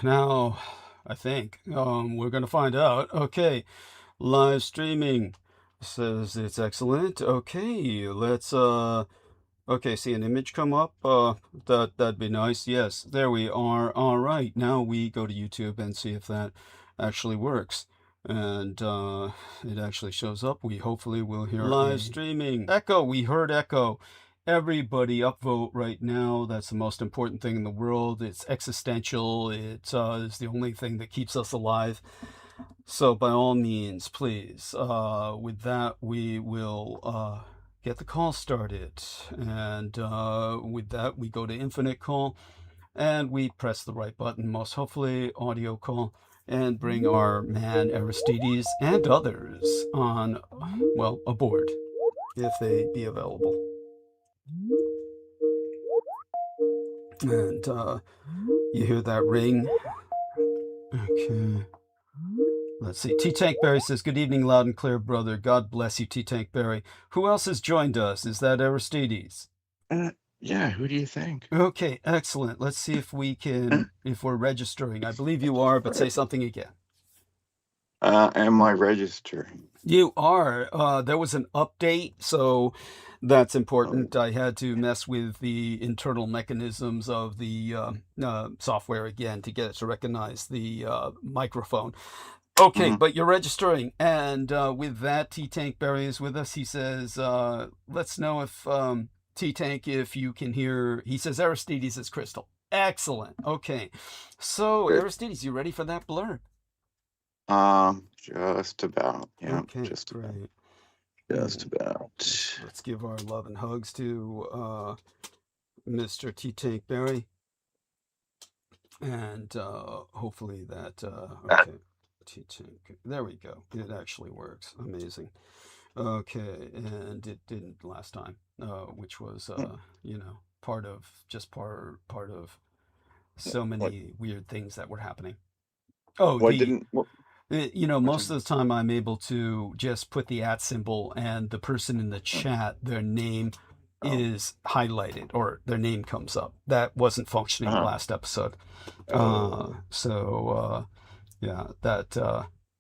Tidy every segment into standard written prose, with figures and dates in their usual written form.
Now, I think we're going to find out. Okay, live streaming says it's excellent. Okay, let's okay, see an image come up. That'd be nice. Yes, there we are. All right, now we go to YouTube and see if that actually works. And it actually shows up. We hopefully will hear live streaming. Echo, we heard echo. Everybody upvote right now. That's the most important thing in the world. It's existential. It is the only thing that keeps us alive. So by all means, please, with that, we will get the call started. And with that, we go to infinite call and we press the right button, most hopefully audio call, and bring our man Aristides and others on, well, aboard, if they be available. And you hear that ring. Okay. Let's see. T-Tank Berry says, good evening, loud and clear, brother. God bless you, T-Tank Berry. Who else has joined us? Is that Aristides? Yeah, who do you think? Okay, excellent. Let's see if we can, if we're registering. I believe you are, but say something again. Am I registering? You are. There was an update, so that's important. I had to mess with the internal mechanisms of the software again to get it to recognize the microphone. Okay, but you're registering. And with that, T-Tank Berry is with us. He says, let's know if, T-Tank, if you can hear. He says Aristides is crystal. Excellent. Okay. So, Aristides, you ready for that blurb? Just about. Yeah, okay, just great. About. Just about. Let's give our love and hugs to Mr. T-Tank Berry. And hopefully that, okay, T-Tank, there we go. It actually works. Amazing. Okay, and it didn't last time, which was, you know, part of so many weird things that were happening. Oh, you know, most of the time I'm able to just put the @ symbol and the person in the chat, their name is highlighted or their name comes up. That wasn't functioning last episode. Yeah,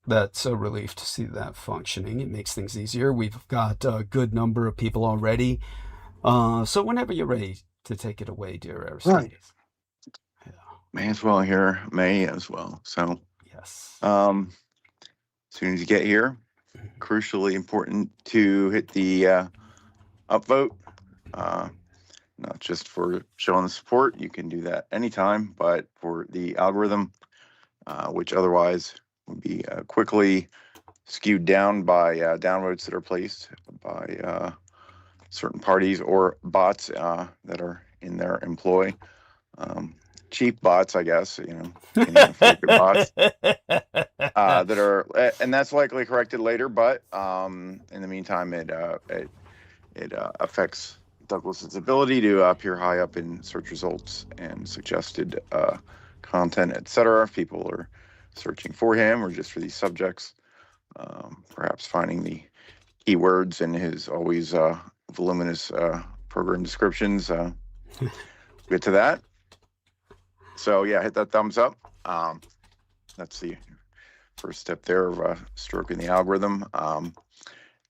that's a relief to see that functioning. It makes things easier. We've got a good number of people already. So whenever you're ready to take it away, dear Aristides. Right. Yeah. May as well here. May as well. So yes. As soon as you get here, crucially important to hit the upvote. Not just for showing the support, you can do that anytime, but for the algorithm, which otherwise would be quickly skewed down by downvotes that are placed by certain parties or bots that are in their employ. Cheap bots, I guess, you know, bots that are, and that's likely corrected later, but in the meantime, it affects Douglas's ability to appear high up in search results and suggested content, etc. If people are searching for him or just for these subjects, perhaps finding the keywords in his always voluminous program descriptions. Get to that. So yeah, hit that thumbs up. That's the first step there of stroking the algorithm.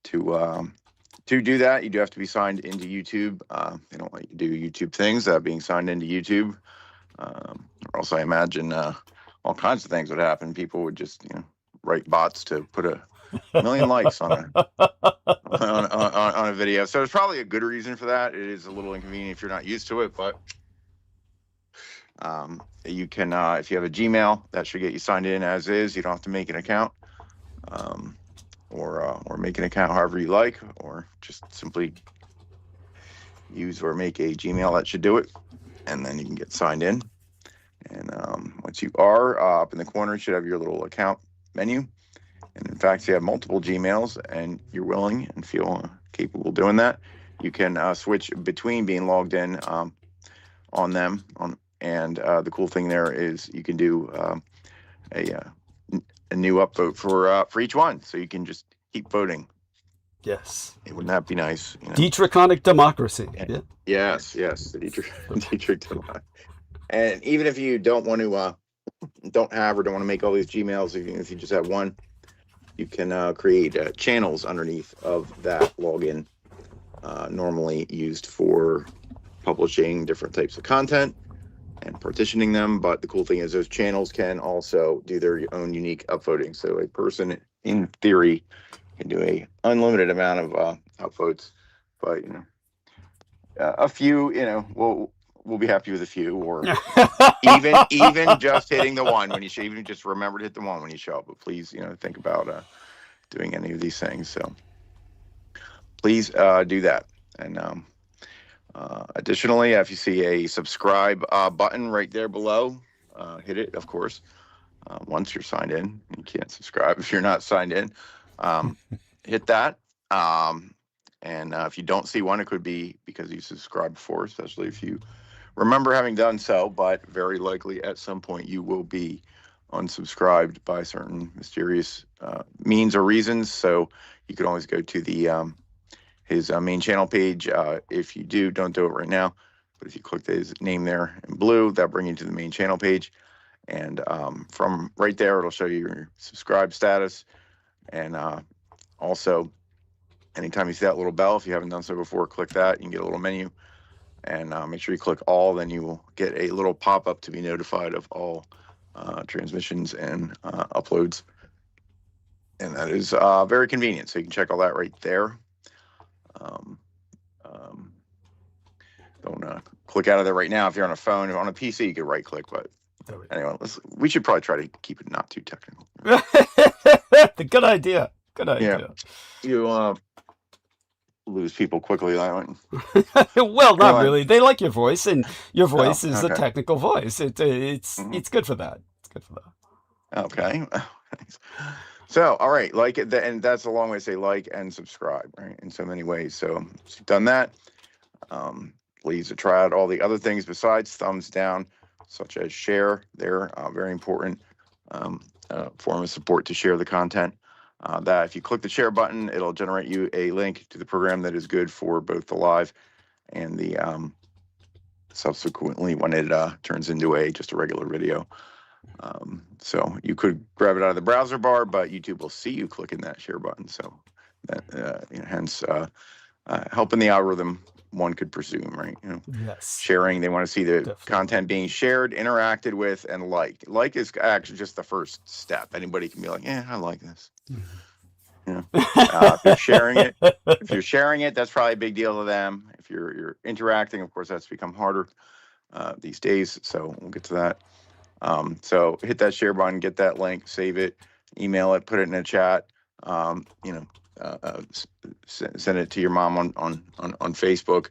To do that, you do have to be signed into YouTube. They don't let you do YouTube things, being signed into YouTube. Or else I imagine all kinds of things would happen. People would just, you know, write bots to put a million likes on a video. So it's probably a good reason for that. It is a little inconvenient if you're not used to it, but you can, if you have a Gmail, that should get you signed in as is. You don't have to make an account, or make an account however you like, or just simply use or make a Gmail. That should do it, and then you can get signed in. And once you are up in the corner, you should have your little account menu. And in fact, if you have multiple Gmails and you're willing and feel capable doing that, you can switch between being logged in on them. And the cool thing there is you can do a new upvote for each one, so you can just keep voting. Yes. Wouldn't that be nice? You know? Dietrichonic democracy. Yeah. Yes. The Dietrich democracy. And even if you don't want to, don't have or don't want to make all these Gmails, if you just have one, you can create channels underneath of that login, normally used for publishing different types of content and partitioning them. But the cool thing is those channels can also do their own unique upvoting. So a person, in theory, can do a unlimited amount of upvotes. But a few, we'll be happy with a few, or even just hitting the one when you should. Even just remember to hit the one when you show up. But please, think about doing any of these things. So please do that. And additionally, if you see a subscribe button right there below, hit it, of course. Once you're signed in, you can't subscribe if you're not signed in. Hit that. And if you don't see one, it could be because you subscribed before, especially if you remember having done so. But very likely at some point you will be unsubscribed by certain mysterious means or reasons. So you can always go to the his main channel page. If you don't do it right now. But if you click his name there in blue, that'll bring you to the main channel page. And from right there, it'll show you your subscribe status. And also, anytime you see that little bell, if you haven't done so before, click that. You can get a little menu. And make sure you click all, then you will get a little pop-up to be notified of all transmissions and uploads. And that is very convenient. So you can check all that right there. Don't click out of there right now. If you're on a phone, on a PC, you can right-click. But anyway, we should probably try to keep it not too technical. Good idea. Good idea. Yeah. You lose people quickly. Well, not really. They like your voice, and your voice is a technical voice. It's good for that. It's good for that. Okay. So, all right, like it, and that's a long way to say like and subscribe, right? In so many ways. So, once you've done that, please try out all the other things besides thumbs down, such as share. They're very important form of support to share the content. That if you click the share button, it'll generate you a link to the program that is good for both the live and the subsequently when it turns into just a regular video. So you could grab it out of the browser bar, but YouTube will see you clicking that share button. So that hence helping the algorithm, one could presume, right? Yes. Sharing, they want to see the content being shared, interacted with, and liked. Like is actually just the first step. Anybody can be like, yeah, I like this. If you're sharing it, that's probably a big deal to them. If you're interacting, of course, that's become harder these days. So we'll get to that. So hit that share button, get that link, save it, email it, put it in a chat. Send it to your mom on Facebook.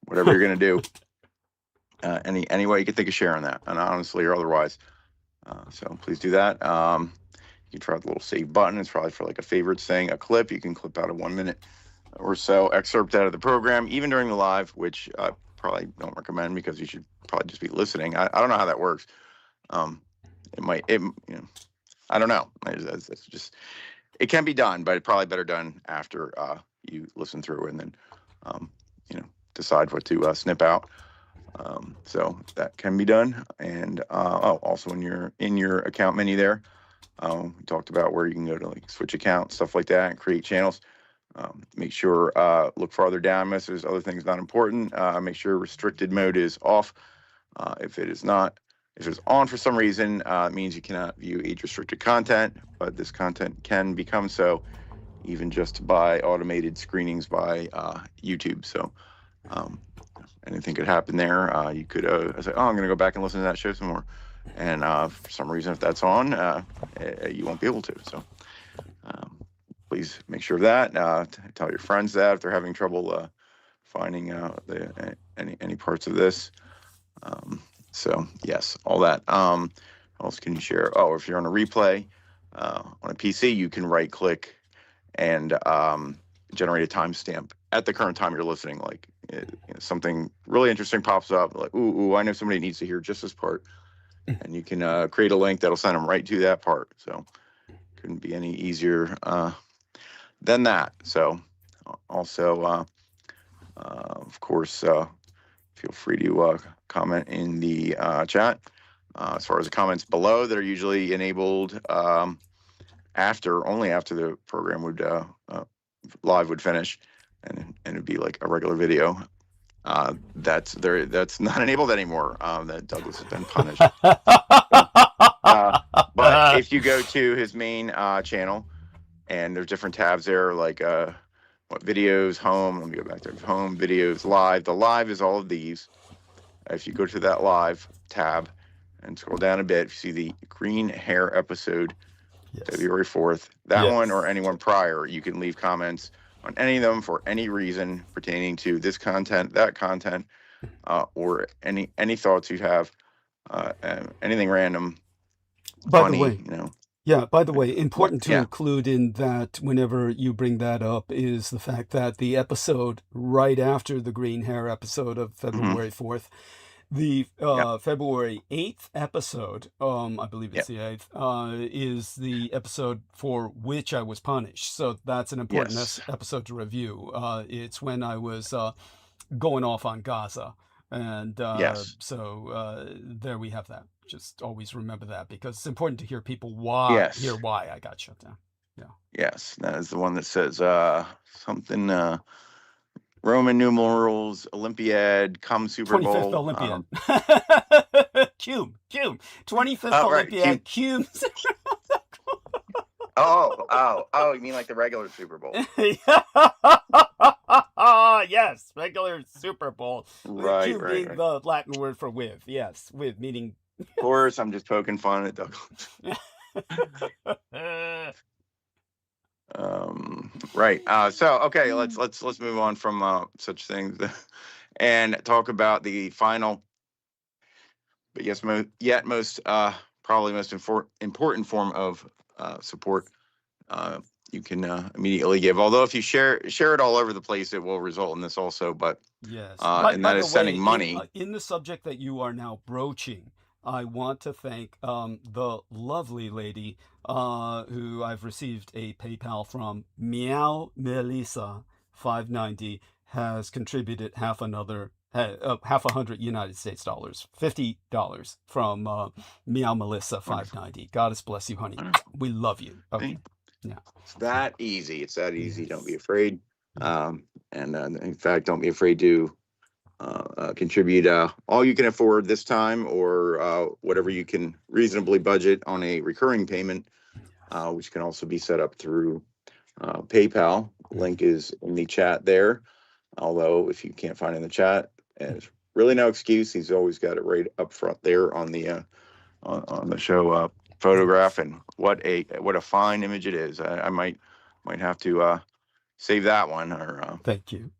Whatever you're gonna do. Any way you can think of sharing that, and honestly or otherwise. So please do that. You can try the little save button. It's probably for like a favorites thing. A clip, you can clip out a 1 minute or so excerpt out of the program, even during the live, which I probably don't recommend because you should probably just be listening. I don't know how that works. I don't know. It's just, it can be done, but it's probably better done after you listen through and then, decide what to snip out. So that can be done. And also when you're in your account menu there, we talked about where you can go to like switch account, stuff like that, and create channels. Make sure, look farther down, unless there's other things not important. Make sure restricted mode is off. If it is not, if it's on for some reason, it means you cannot view age-restricted content, but this content can become so even just by automated screenings by YouTube. So anything could happen there. You could say, oh, I'm going to go back and listen to that show some more. And for some reason, if that's on, you won't be able to. So please make sure of that. Tell your friends that if they're having trouble finding any parts of this. So yes, all that. What else can you share? Oh, if you're on a replay on a PC, you can right click and generate a timestamp at the current time you're listening. Like something really interesting pops up, like, ooh, I know somebody needs to hear just this part. And you can create a link that'll send them right to that part. So couldn't be any easier than that. So also, of course, feel free to comment in the chat. As far as the comments below, that are usually enabled only after the program would live would finish, and it'd be like a regular video. That's not enabled anymore. That Douglas has been punished. But if you go to his main channel, and there's different tabs there, like what videos, home. Let me go back there. Home, videos, live. The live is all of these. If you go to that live tab and scroll down a bit, you see the green hair episode, February 4th. That one or anyone prior, you can leave comments on any of them for any reason pertaining to this content, that content, or any thoughts you have, anything random, funny, by the way, important to include in that whenever you bring that up is the fact that the episode right after the green hair episode of February 4th, the February 8th episode, I believe it's the 8th, is the episode for which I was punished. So that's an important episode to review. It's when I was going off on Gaza. And so there we have that. Just always remember that, because it's important to hear people hear why I got shut down. Yes, that is the one that says something Roman numerals, Olympiad, come Super 25th Bowl. Olympiad. Cume. 25th Olympiad, Cumes. Oh, you mean like the regular Super Bowl? Yes, regular Super Bowl. Right. Being the Latin word for with. Yes, with meaning. Of course, I'm just poking fun at Douglas. Right. So okay, let's move on from such things and talk about the final, but yes, probably most important form of support you can immediately give. Although if you share it all over the place, it will result in this also. But and that is sending money. In the subject that you are now broaching, I want to thank the lovely lady who I've received a PayPal from. Melissa 590 has contributed half $100 United States dollars, $50 from Melissa 590. God bless you, honey. We love you. Okay. Yeah. It's that easy. Don't be afraid. And in fact, don't be afraid to contribute all you can afford this time, or whatever you can reasonably budget on a recurring payment, which can also be set up through PayPal. Link is in the chat there. Although if you can't find it in the chat, there's really no excuse. He's always got it right up front there on the show photograph, and what a fine image it is. I might have to save that one, or thank you.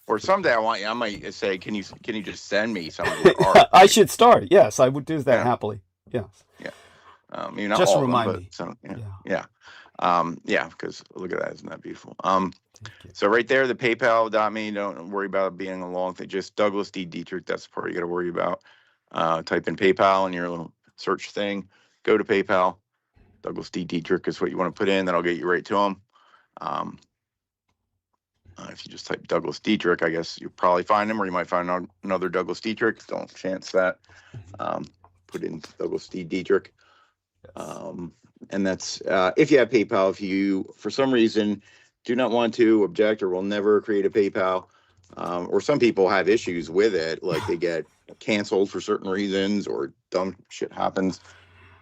Or someday I might say, can you just send me some of your art? I should start. Yes, I would do that happily. Yes. Yeah. Not just all remind of them, me. So, because look at that, isn't that beautiful? So right there, the PayPal.me. Don't worry about it being a long thing. Just Douglas D. Dietrich. That's the part you got to worry about. Type in PayPal in your little search thing. Go to PayPal. Douglas D. Dietrich is what you want to put in. That'll get you right to him. If you just type Douglas Dietrich, I guess you'll probably find him, or you might find another Douglas Dietrich. Don't chance that. Put in Douglas D. Dietrich. And that's if you have PayPal. If you, for some reason, do not want to object or will never create a PayPal, or some people have issues with it, like they get canceled for certain reasons or dumb shit happens,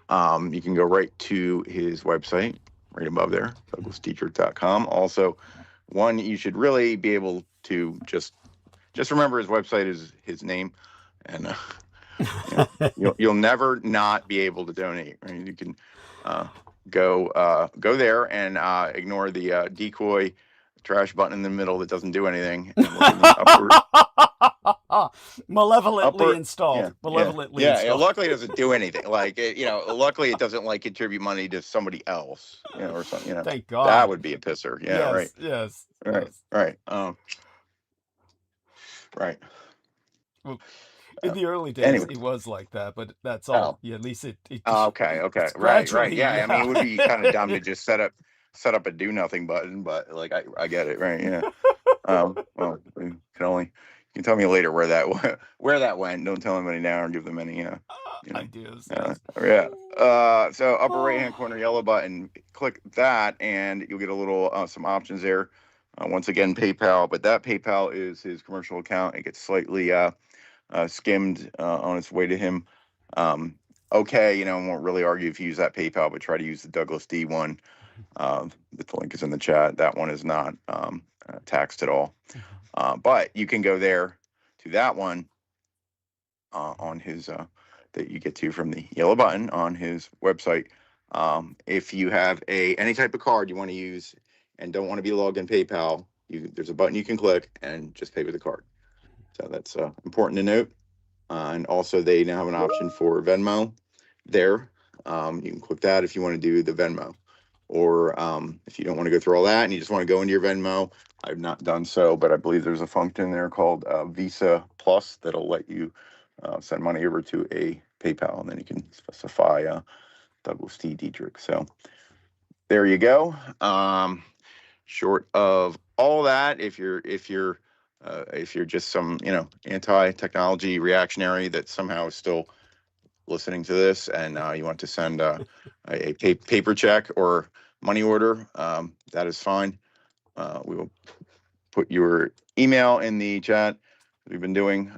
you can go right to his website, right above there, douglasdietrich.com. Also, one, you should really be able to just remember his website is his name, and you'll never not be able to donate. Right? You can go there and ignore the decoy trash button in the middle that doesn't do anything. And look in the malevolently installed. Malevolently installed. Luckily, it doesn't do anything. Like luckily, it doesn't contribute money to somebody else. Or something. Thank God. That would be a pisser. Yeah. Yes, Right. Yes. Right. Yes. Right. Right. Well, in the early days, it was like that, but that's all. Yeah, at least it okay. Right. Yeah. I mean, it would be kind of dumb to just set up a do nothing button, but like I get it. Right. Yeah. Well, you can can tell me later where that went. Don't tell anybody now or give them any ideas. So upper right hand corner yellow button, click that and you'll get a little some options there. Once again, PayPal, but that PayPal is his commercial account. It gets slightly skimmed on its way to him. Okay, I won't really argue if you use that PayPal, but try to use the Douglas D one. The link is in the chat. That one is not taxed at all. But you can go there to that one on his that you get to from the yellow button on his website. If you have any type of card you want to use and don't want to be logged in PayPal, there's a button you can click and just pay with the card. So that's important to note. And also they now have an option for Venmo there. You can click that if you want to do the Venmo. Or if you don't want to go through all that and you just want to go into your Venmo, I've not done so, but I believe there's a function there called Visa Plus that'll let you send money over to a PayPal, and then you can specify Douglas T. Dietrich. So there you go. Short of all that, if you're just some anti-technology reactionary that somehow is still listening to this and you want to send a paper check or money order, that is fine. We will put your email in the chat we've been doing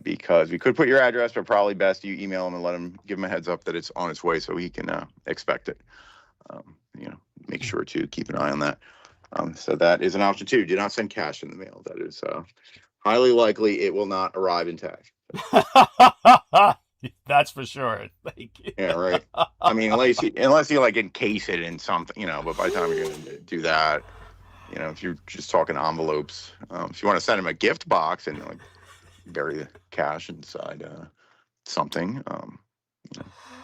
because we could put your address, but probably best you email him and give him a heads up that it's on its way so he can expect it. Make sure to keep an eye on that. So that is an option too. Do not send cash in the mail. That is highly likely it will not arrive intact. That's for sure. Thank you. Yeah, right. I mean, unless you like encase it in something, but by the time you're going to do that, if you're just talking envelopes, if you want to send him a gift box and like bury the cash inside something,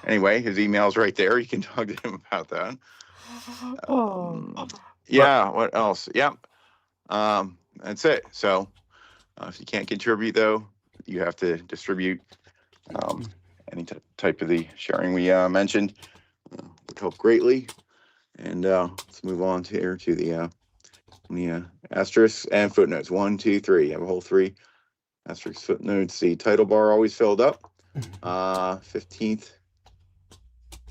anyway, his email's right there. You can talk to him about that. Yeah. What else? Yeah. That's it. So if you can't contribute though, you have to distribute. Any type of the sharing we mentioned would help greatly. And let's move on to the asterisks and footnotes. 1, 2, 3. You have a whole 3 asterisks, footnotes. The title bar always filled up. 15th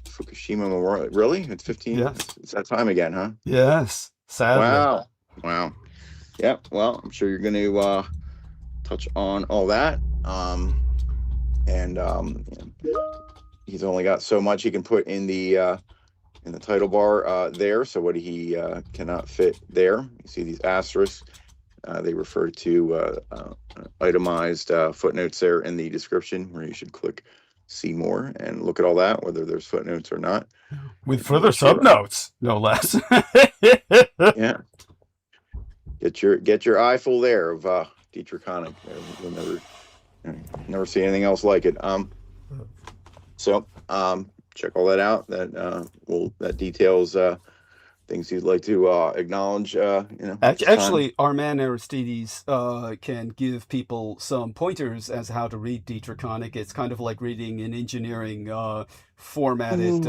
Fukushima Memorial. Really? It's 15? Yes. It's that time again, huh? Yes. Sadly. Wow. Yeah. Well, I'm sure you're going to touch on all that. And he's only got so much he can put in the title bar there. So what he cannot fit there. You see these asterisks. They refer to itemized footnotes there in the description where you should click see more and look at all that, whether there's footnotes or not. With further subnotes, no less. Yeah. Get your eye full there of Dietrich. You'll never see anything else like it. So check all that out. That details things you'd like to acknowledge. Actually, our man Aristides can give people some pointers as how to read Dietrichonic. It's kind of like reading an engineering formatted.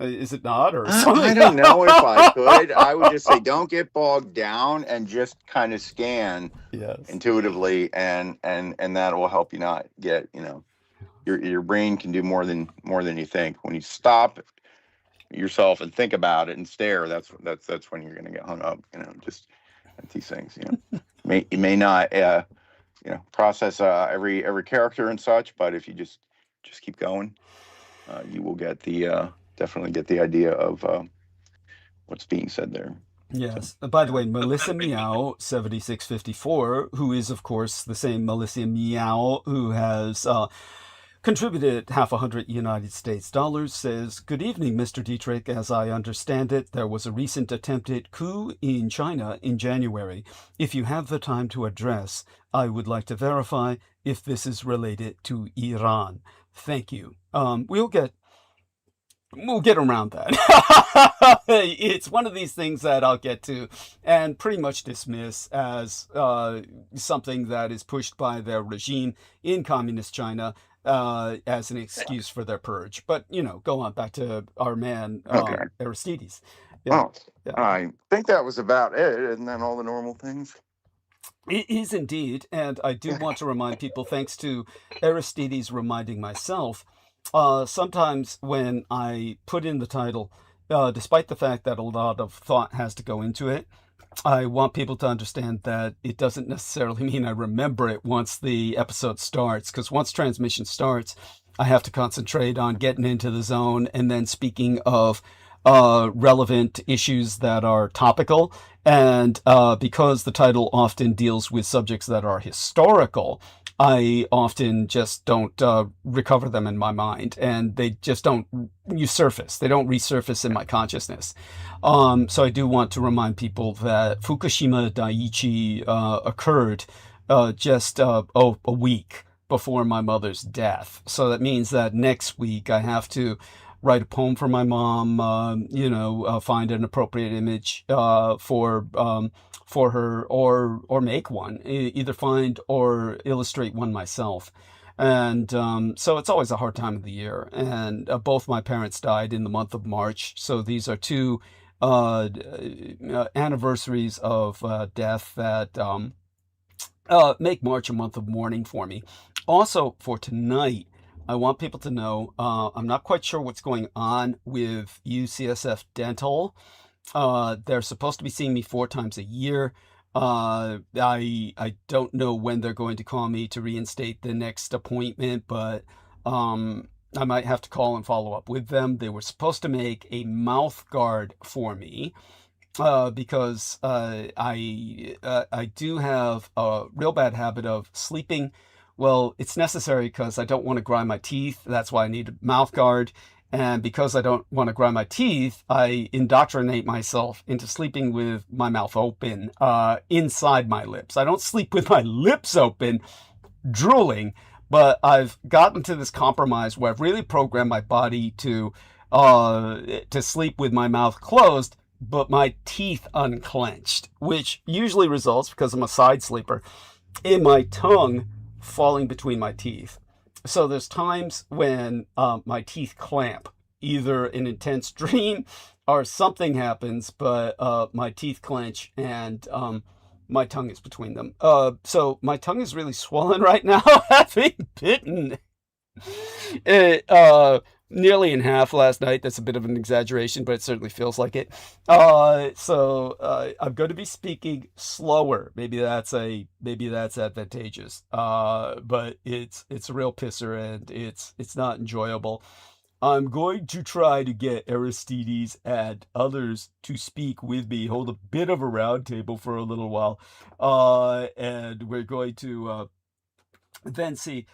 Is it not or something? I don't know if I could. I would just say don't get bogged down and just kind of scan intuitively, and that will help you not get your brain can do more than you think. When you stop yourself and think about it and stare, that's when you're going to get hung up. Just at these things. You may not process every character and such, but if you just keep going, you will definitely get the idea of what's being said there. Yes. By the way, MÄMዀ 7654, who is of course the same MÄMዀ who has contributed $50 says, "Good evening, Mr. Dietrich. As I understand it, there was a recent attempted coup in China in January. If you have the time to address, I would like to verify if this is related to Iran. Thank you." We'll get around that. It's one of these things that I'll get to and pretty much dismiss as something that is pushed by their regime in communist China as an excuse for their purge. But, go on back to our man, Aristides. I think that was about it. Isn't that all the normal things? It is indeed, and I do want to remind people, thanks to Aristides reminding myself, sometimes when I put in the title, despite the fact that a lot of thought has to go into it, I want people to understand that it doesn't necessarily mean I remember it once the episode starts, because once transmission starts, I have to concentrate on getting into the zone and then speaking of relevant issues that are topical. And because the title often deals with subjects that are historical, I often just don't recover them in my mind, and they just don't resurface. They don't resurface in my consciousness. So I do want to remind people that Fukushima Daiichi occurred just a week before my mother's death. So that means that next week I have to write a poem for my mom, find an appropriate image for her, or make one, either find or illustrate one myself. And so it's always a hard time of the year. And both my parents died in the month of March. So these are two anniversaries of death that make March a month of mourning for me. Also, for tonight, I want people to know I'm not quite sure what's going on with UCSF Dental. They're supposed to be seeing me 4 times a year. I don't know when they're going to call me to reinstate the next appointment, but I might have to call and follow up with them. They were supposed to make a mouth guard for me because I do have a real bad habit of sleeping. Well, it's necessary because I don't want to grind my teeth. That's why I need a mouth guard. And because I don't want to grind my teeth, I indoctrinate myself into sleeping with my mouth open inside my lips. I don't sleep with my lips open, drooling, but I've gotten to this compromise where I've really programmed my body to sleep with my mouth closed, but my teeth unclenched, which usually results, because I'm a side sleeper, in my tongue falling between my teeth. So there's times when my teeth clamp, either an intense dream or something happens, but my teeth clench and my tongue is between them. So my tongue is really swollen right now, having bitten it nearly in half last night. That's a bit of an exaggeration, but it certainly feels like it. So I'm going to be speaking slower. Maybe that's advantageous. But it's a real pisser, and it's not enjoyable. I'm going to try to get Aristides and others to speak with me, hold a bit of a round table for a little while, and we're going to then see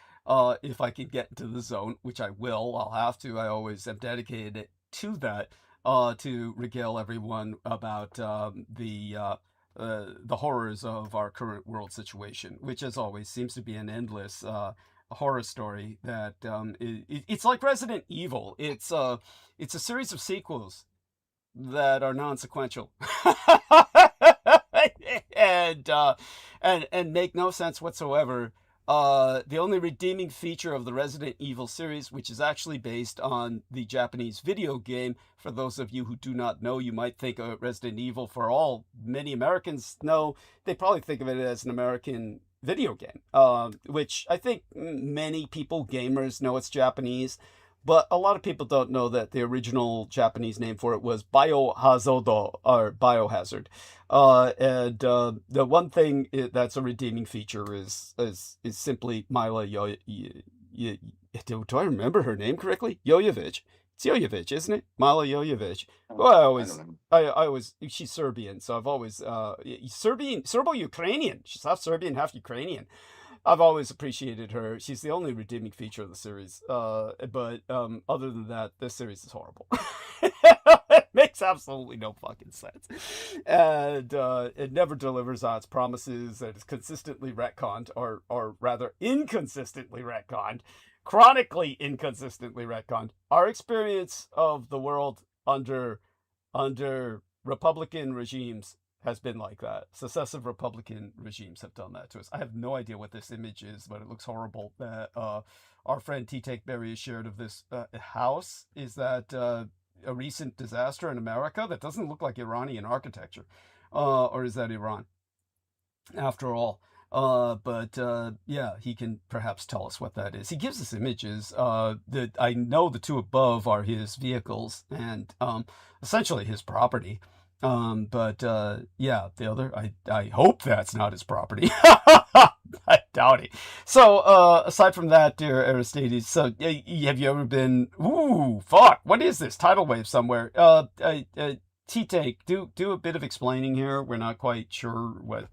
if I can get into the zone, which I will. I'll have to. I always am dedicated to that, to regale everyone about the horrors of our current world situation, which, as always, seems to be an endless horror story. That it's like Resident Evil. It's a series of sequels that are non-sequential. and make no sense whatsoever. The only redeeming feature of the Resident Evil series, which is actually based on the Japanese video game, for those of you who do not know, you might think of Resident Evil, for all many Americans know, they probably think of it as an American video game, which I think many people, gamers, know it's Japanese. But a lot of people don't know that the original Japanese name for it was Biohazard, or Biohazard. And the one thing that's a redeeming feature is simply Mila do I remember her name correctly? Jovovich. It's Jovovich, isn't it? Mila Jovovich. Well, I always, she's Serbian, so I've always, Serbo-Ukrainian. She's half Serbian, half Ukrainian. I've always appreciated her. She's the only redeeming feature of the series. But other than that, this series is horrible. It makes absolutely no fucking sense. And it never delivers on its promises. It is consistently retconned, or rather inconsistently retconned. Chronically inconsistently retconned. Our experience of the world under Republican regimes has been like that. Successive Republican regimes have done that to us. I have no idea what this image is, but it looks horrible. That our friend T-Take Berry has shared of this house. Is that a recent disaster in America? That doesn't look like Iranian architecture. Or is that Iran? after all. Yeah, he can perhaps tell us what that is. He gives us images. That I know the two above are his vehicles and essentially his property. Yeah, the other, I hope that's not his property. I doubt it. So, aside from that, dear Aristides, so have you ever been? Ooh, fuck! What is this tidal wave somewhere? T-Take, do a bit of explaining here. We're not quite sure what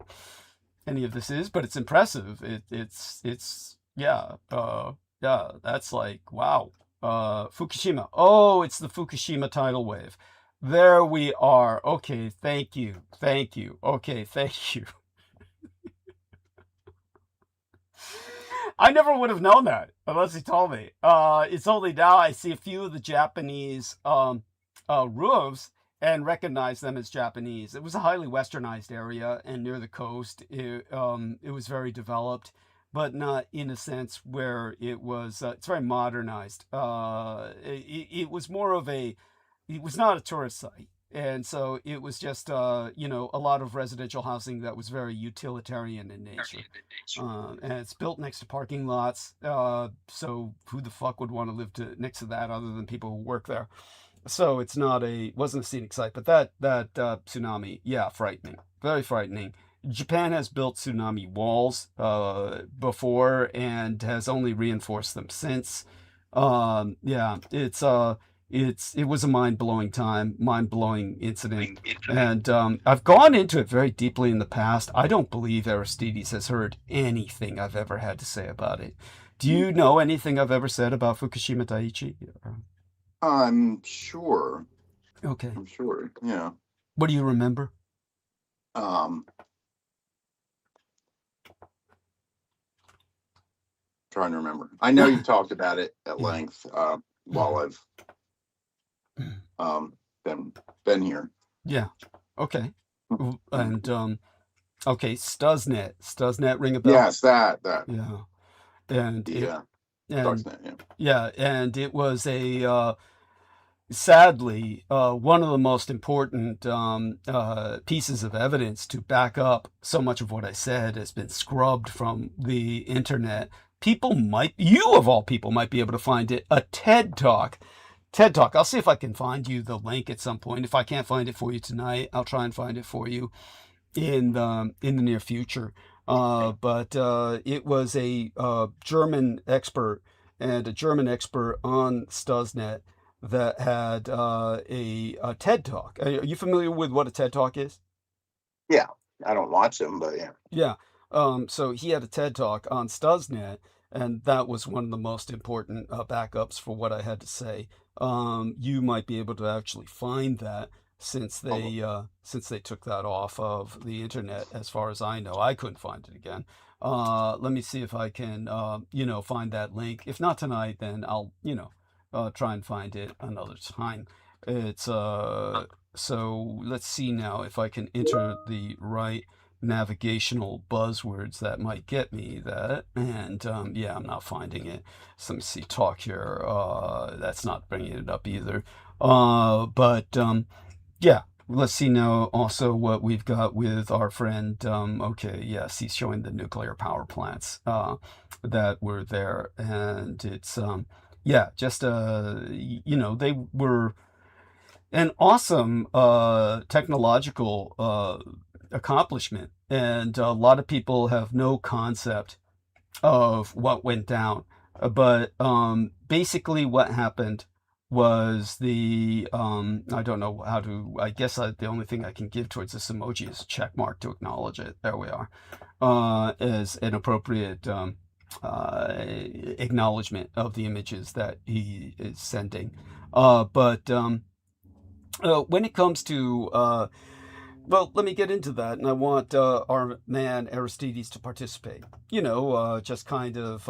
any of this is, but it's impressive. It's yeah, that's like wow. Fukushima. Oh, it's the Fukushima tidal wave. There we are. Okay, thank you. Thank you. Okay, thank you. I never would have known that unless he told me. It's only now I see a few of the Japanese roofs and recognize them as Japanese. It was a highly westernized area and near the coast. It was very developed, but not in a sense where it was. It's very modernized. It was more of a. It was not a tourist site. And so it was just, a lot of residential housing that was very utilitarian in nature. And it's built next to parking lots. So who the fuck would want to live next to that other than people who work there? So it's wasn't a scenic site, but that tsunami, yeah, frightening, very frightening. Japan has built tsunami walls before and has only reinforced them since. Yeah, it was a mind-blowing incident. And I've gone into it very deeply in the past. I don't believe Aristides has heard anything I've ever had to say about it. Do you know anything I've ever said about Fukushima Daiichi? I'm sure. Okay. I'm sure. Yeah. What do you remember? Trying to remember. I know you've talked about it at length while I've been here. Yeah. Okay. And okay, STUXNet ring a bell? Yes, that. Yeah. And STUXNet, yeah. Yeah, and it was a sadly one of the most important pieces of evidence to back up so much of what I said has been scrubbed from the internet. You of all people might be able to find it. A TED Talk. I'll see if I can find you the link at some point. If I can't find it for you tonight, I'll try and find it for you in the near future. But it was a German expert and a German expert on STUXNet that had a TED Talk. Are you familiar with what a TED Talk is? Yeah, I don't watch them, but yeah. Yeah. So he had a TED Talk on STUXNet, and that was one of the most important backups for what I had to say. You might be able to actually find that since they took that off of the internet. As far as I know, I couldn't find it again. Let me see if I can find that link. If not tonight, then I'll try and find it another time. It's so let's see now if I can enter the right navigational buzzwords that might get me that. And yeah, I'm not finding it. So let me see, talk here. That's not bringing it up either. Yeah, let's see now also what we've got with our friend. Okay, yes, he's showing the nuclear power plants that were there. And it's yeah, just they were an awesome technological accomplishment, and a lot of people have no concept of what went down. But basically, what happened was I don't know how to. I guess the only thing I can give towards this emoji is a check mark to acknowledge it. There we are, as an appropriate acknowledgement of the images that he is sending. When it comes to well, let me get into that, and I want our man Aristides to participate. Just kind of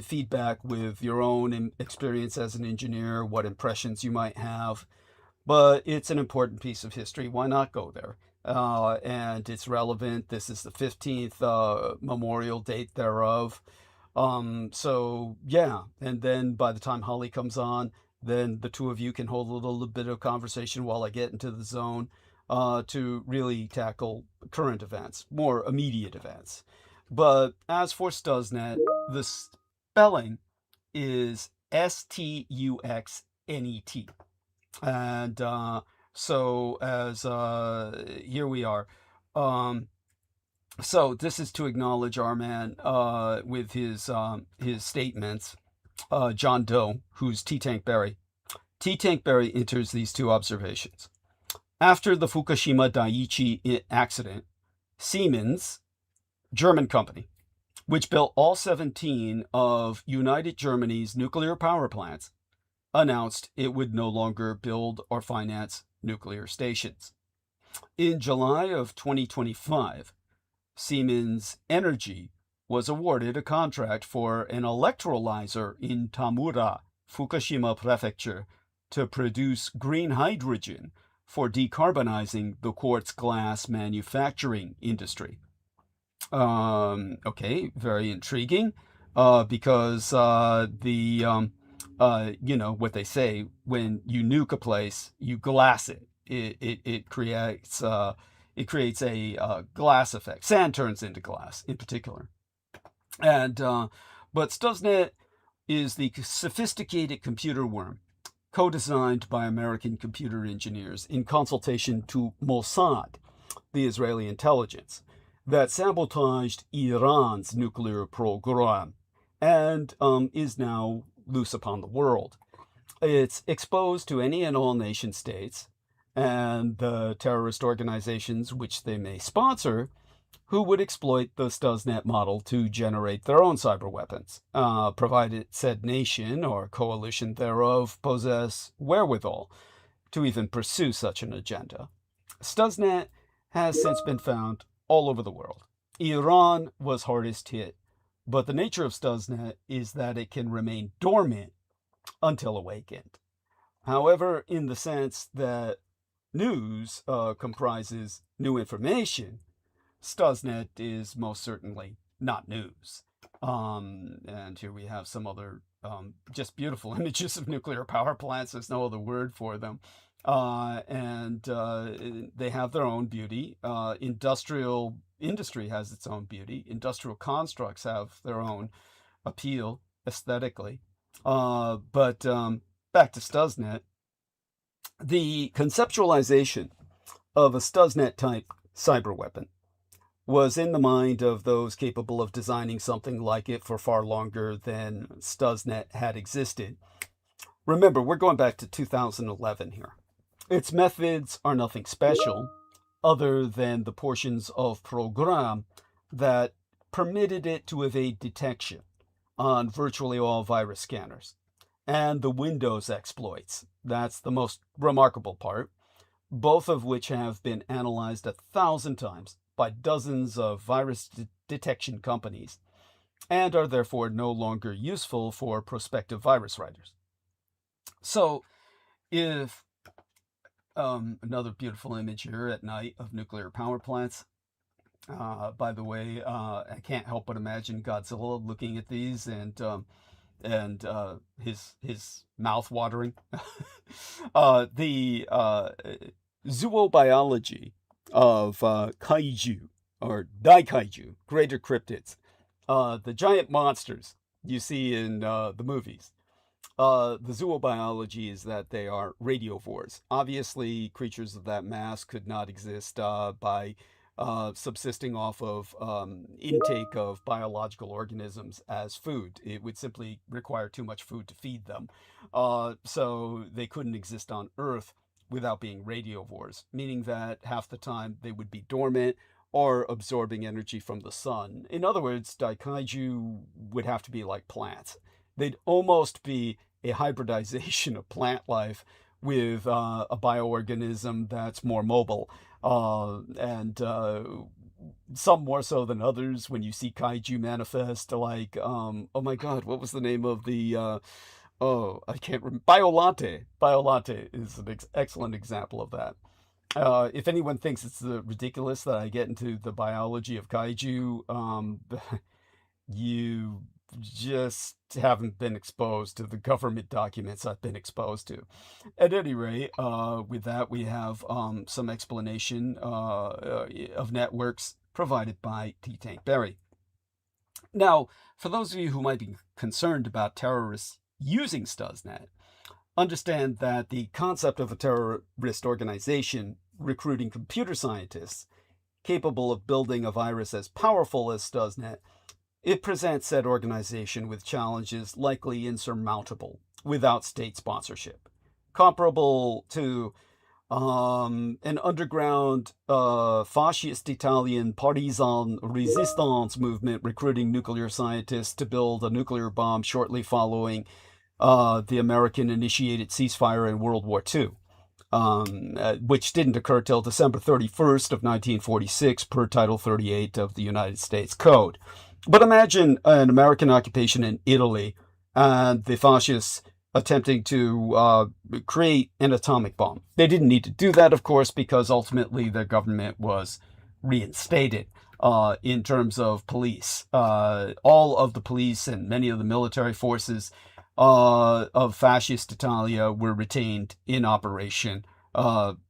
feedback with your own experience as an engineer, what impressions you might have. But it's an important piece of history. Why not go there? And it's relevant. This is the 15th memorial date thereof. So, yeah. And then by the time Holly comes on, then the two of you can hold a little bit of conversation while I get into the zone. to really tackle current events, more immediate events. But as for STUXNET, the spelling is STUXNET. And so as here we are. So this is to acknowledge our man with his statements, John Doe, who's T-Tank Barry. T-Tank Barry enters these two observations. After the Fukushima Daiichi accident, Siemens, German company, which built all 17 of United Germany's nuclear power plants, announced it would no longer build or finance nuclear stations. In July of 2025, Siemens Energy was awarded a contract for an electrolyzer in Tamura, Fukushima Prefecture, to produce green hydrogen for decarbonizing the quartz glass manufacturing industry. Okay, very intriguing, because you know what they say, when you nuke a place, you glass it. It creates a glass effect. Sand turns into glass, in particular. And but STUXNET is the sophisticated computer worm, co-designed by American computer engineers in consultation to Mossad, the Israeli intelligence, that sabotaged Iran's nuclear program and is now loose upon the world. It's exposed to any and all nation states and the terrorist organizations which they may sponsor, who would exploit the STUXNET model to generate their own cyber weapons, provided said nation or coalition thereof possess wherewithal to even pursue such an agenda. STUXNET has since been found all over the world. Iran was hardest hit, but the nature of STUXNET is that it can remain dormant until awakened. However, in the sense that news comprises new information, STUXNET is most certainly not news. And here we have some other just beautiful images of nuclear power plants. There's no other word for them. And they have their own beauty. Industry has its own beauty. Industrial constructs have their own appeal aesthetically. But back to STUXNET. The conceptualization of a STUXNET-type cyber weapon was in the mind of those capable of designing something like it for far longer than STUXNET had existed. Remember, we're going back to 2011 here. Its methods are nothing special, other than the portions of program that permitted it to evade detection on virtually all virus scanners, and the Windows exploits. That's the most remarkable part, both of which have been analyzed 1,000 times by dozens of virus detection companies, and are therefore no longer useful for prospective virus writers. So, if another beautiful image here at night of nuclear power plants. By the way, I can't help but imagine Godzilla looking at these and his mouth watering. The zoobiology of kaiju, or daikaiju, greater cryptids, the giant monsters you see in the movies. The zoobiology is that they are radiovores. Obviously, creatures of that mass could not exist by subsisting off of intake of biological organisms as food. It would simply require too much food to feed them. So they couldn't exist on Earth without being radiovores, meaning that half the time they would be dormant or absorbing energy from the sun. In other words, daikaiju would have to be like plants. They'd almost be a hybridization of plant life with a bioorganism that's more mobile. And some more so than others. When you see kaiju manifest, like, oh my god, what was the name of the, I can't remember, Biollante. Biollante is an excellent example of that. If anyone thinks it's ridiculous that I get into the biology of kaiju, you just haven't been exposed to the government documents I've been exposed to. At any rate, with that, we have some explanation of networks provided by T. Tank Berry. Now, for those of you who might be concerned about terrorists using Stuxnet, understand that the concept of a terrorist organization recruiting computer scientists capable of building a virus as powerful as Stuxnet, it presents said organization with challenges likely insurmountable without state sponsorship, comparable to an underground fascist Italian partisan resistance movement recruiting nuclear scientists to build a nuclear bomb shortly following the American-initiated ceasefire in World War II, which didn't occur till December 31st of 1946 per Title 38 of the United States Code. But imagine an American occupation in Italy and the fascists attempting to create an atomic bomb. They didn't need to do that, of course, because ultimately their government was reinstated in terms of police. All of the police and many of the military forces of fascist Italia were retained in operation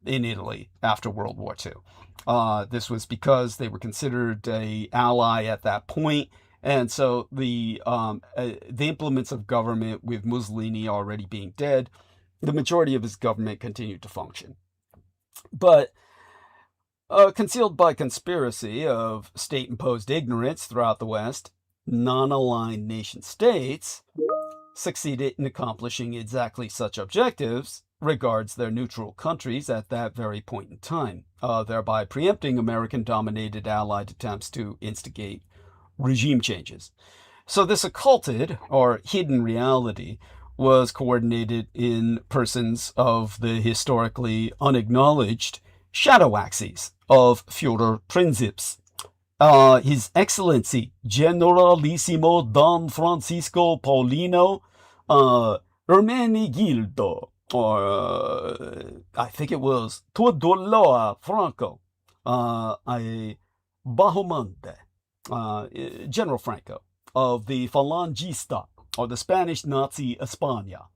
in Italy after World War II. This was because they were considered an ally at that point. And so the implements of government, with Mussolini already being dead, the majority of his government continued to function. But concealed by conspiracy of state-imposed ignorance throughout the West, non-aligned nation-states succeeded in accomplishing exactly such objectives regards their neutral countries at that very point in time, thereby preempting American-dominated Allied attempts to instigate regime changes. So this occulted, or hidden reality, was coordinated in persons of the historically unacknowledged shadow axes of Führer Prinzips. His Excellency Generalissimo Don Francisco Paulino Ermenegildo, or I think it was Teodoro Franco, Bahomante, General Franco of the Falangista, or the Spanish Nazi España,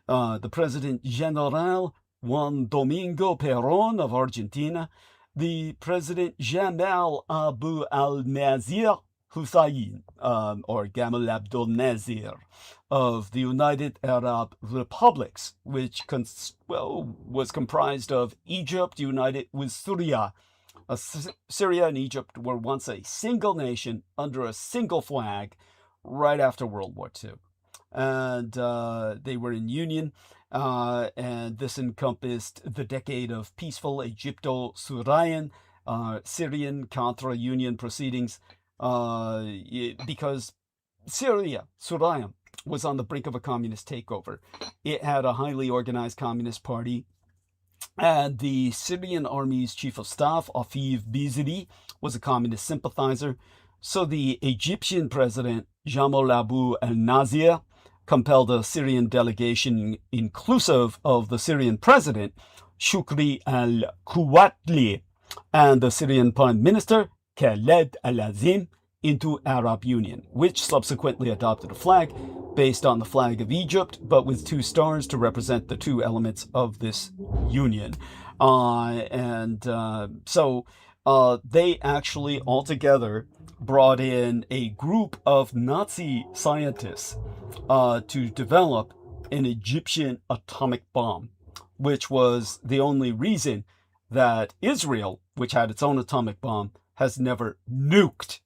the President General Juan Domingo Perón of Argentina, the President Jamal Abu al-Nazir Hussein, or Gamal Abdel Nazir, of the United Arab Republics, which was comprised of Egypt united with Syria. Syria and Egypt were once a single nation under a single flag right after World War II. And they were in union, and this encompassed the decade of peaceful Egypto-Syrian contra-union proceedings, because Syria was on the brink of a communist takeover. It had a highly organized communist party, and the Syrian army's chief of staff, Afif Bizri, was a communist sympathizer. So the Egyptian president, Jamal Abu al-Nazir, compelled a Syrian delegation inclusive of the Syrian president, Shukri al-Kuwatli, and the Syrian prime minister, Khaled al-Azim, into Arab Union, which subsequently adopted a flag based on the flag of Egypt, but with two stars to represent the two elements of this union. So they actually altogether brought in a group of Nazi scientists to develop an Egyptian atomic bomb, which was the only reason that Israel, which had its own atomic bomb, has never nuked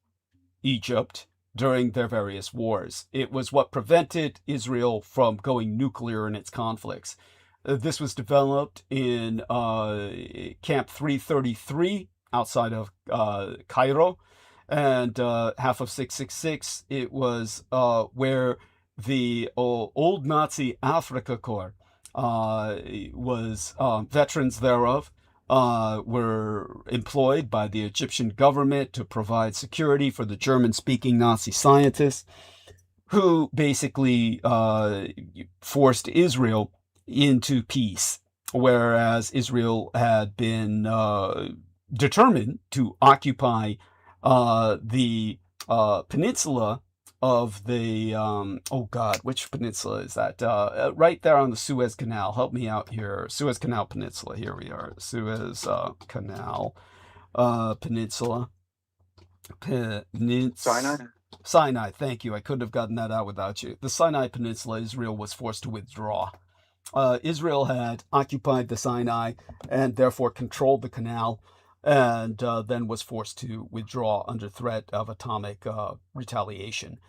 Egypt during their various wars. It was what prevented Israel from going nuclear in its conflicts. This was developed in Camp 333 outside of Cairo, and half of 666, it was where the old Nazi Africa Corps was, veterans thereof, were employed by the Egyptian government to provide security for the German-speaking Nazi scientists, who basically forced Israel into peace, whereas Israel had been determined to occupy the peninsula of the, oh God, which peninsula is that? Right there on the Suez Canal. Help me out here. Suez Canal Peninsula. Here we are. Suez Canal Peninsula. Sinai? Sinai, thank you. I couldn't have gotten that out without you. The Sinai Peninsula, Israel was forced to withdraw. Israel had occupied the Sinai and therefore controlled the canal, and then was forced to withdraw under threat of atomic retaliation.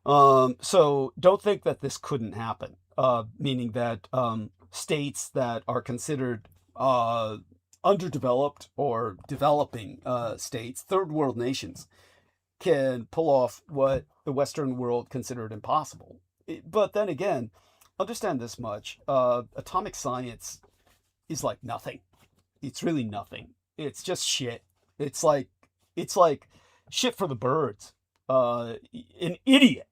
So don't think that this couldn't happen, meaning that states that are considered underdeveloped or developing states, third world nations, can pull off what the Western world considered impossible. But then again, understand this much, atomic science is like nothing. It's really nothing. It's just shit. It's like shit for the birds. An idiot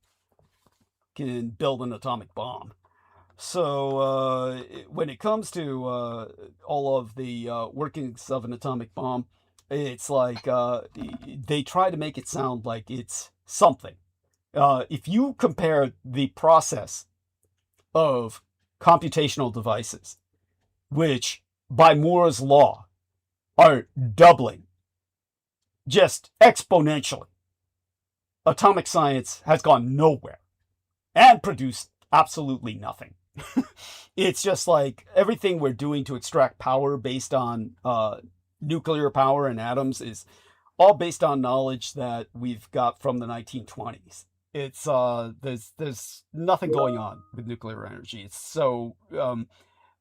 can build an atomic bomb. So when it comes to all of the workings of an atomic bomb, it's like they try to make it sound like it's something. If you compare the process of computational devices, which by Moore's law are doubling just exponentially, atomic science has gone nowhere and produced absolutely nothing. It's just like everything we're doing to extract power based on nuclear power and atoms is all based on knowledge that we've got from the 1920s. It's there's nothing going on with nuclear energy. It's so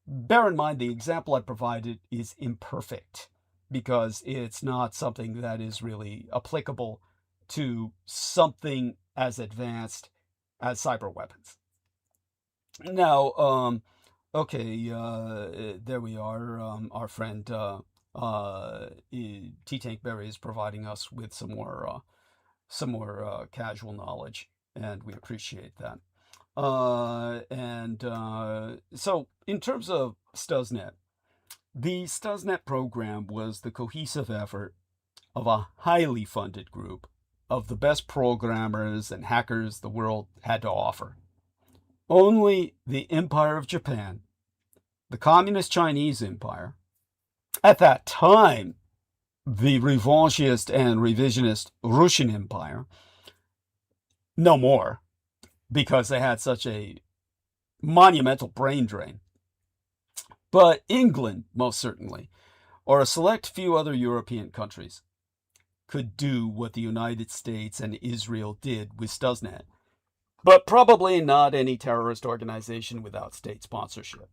bear in mind the example I provided is imperfect because it's not something that is really applicable to something as advanced as cyber weapons. Now, okay, there we are. Our friend T-Tank Berry is providing us with some more casual knowledge, and we appreciate that. So, in terms of STUXNET, the STUXNET program was the cohesive effort of a highly funded group of the best programmers and hackers the world had to offer. Only the Empire of Japan, the Communist Chinese Empire, at that time, the revanchist and revisionist Russian Empire, no more, because they had such a monumental brain drain. But England, most certainly, or a select few other European countries, could do what the United States and Israel did with STUXNET. But probably not any terrorist organization without state sponsorship.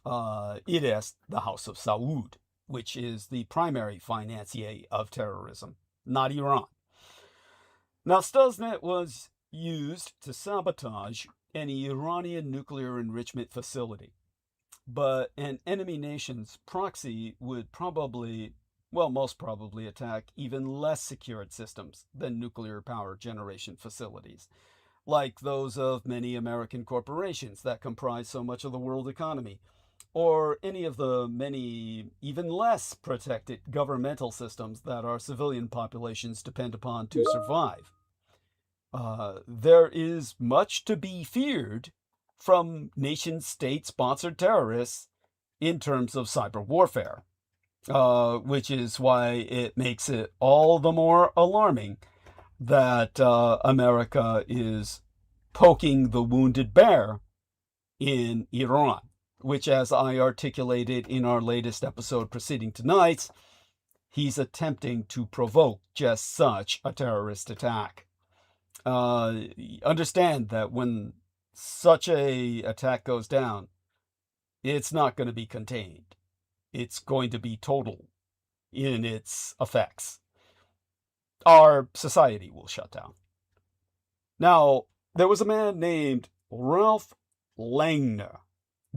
It is the House of Saud, which is the primary financier of terrorism, not Iran. Now, STUXNET was used to sabotage an Iranian nuclear enrichment facility. But an enemy nation's proxy would probably, well, most probably attack even less secured systems than nuclear power generation facilities, like those of many American corporations that comprise so much of the world economy, or any of the many even less protected governmental systems that our civilian populations depend upon to survive. There is much to be feared from nation-state-sponsored terrorists in terms of cyber warfare, which is why it makes it all the more alarming that America is poking the wounded bear in Iran, which, as I articulated in our latest episode preceding tonight's, he's attempting to provoke just such a terrorist attack. Understand that when such a attack goes down, it's not going to be contained. It's going to be total in its effects. Our society will shut down. Now, there was a man named Ralph Langner,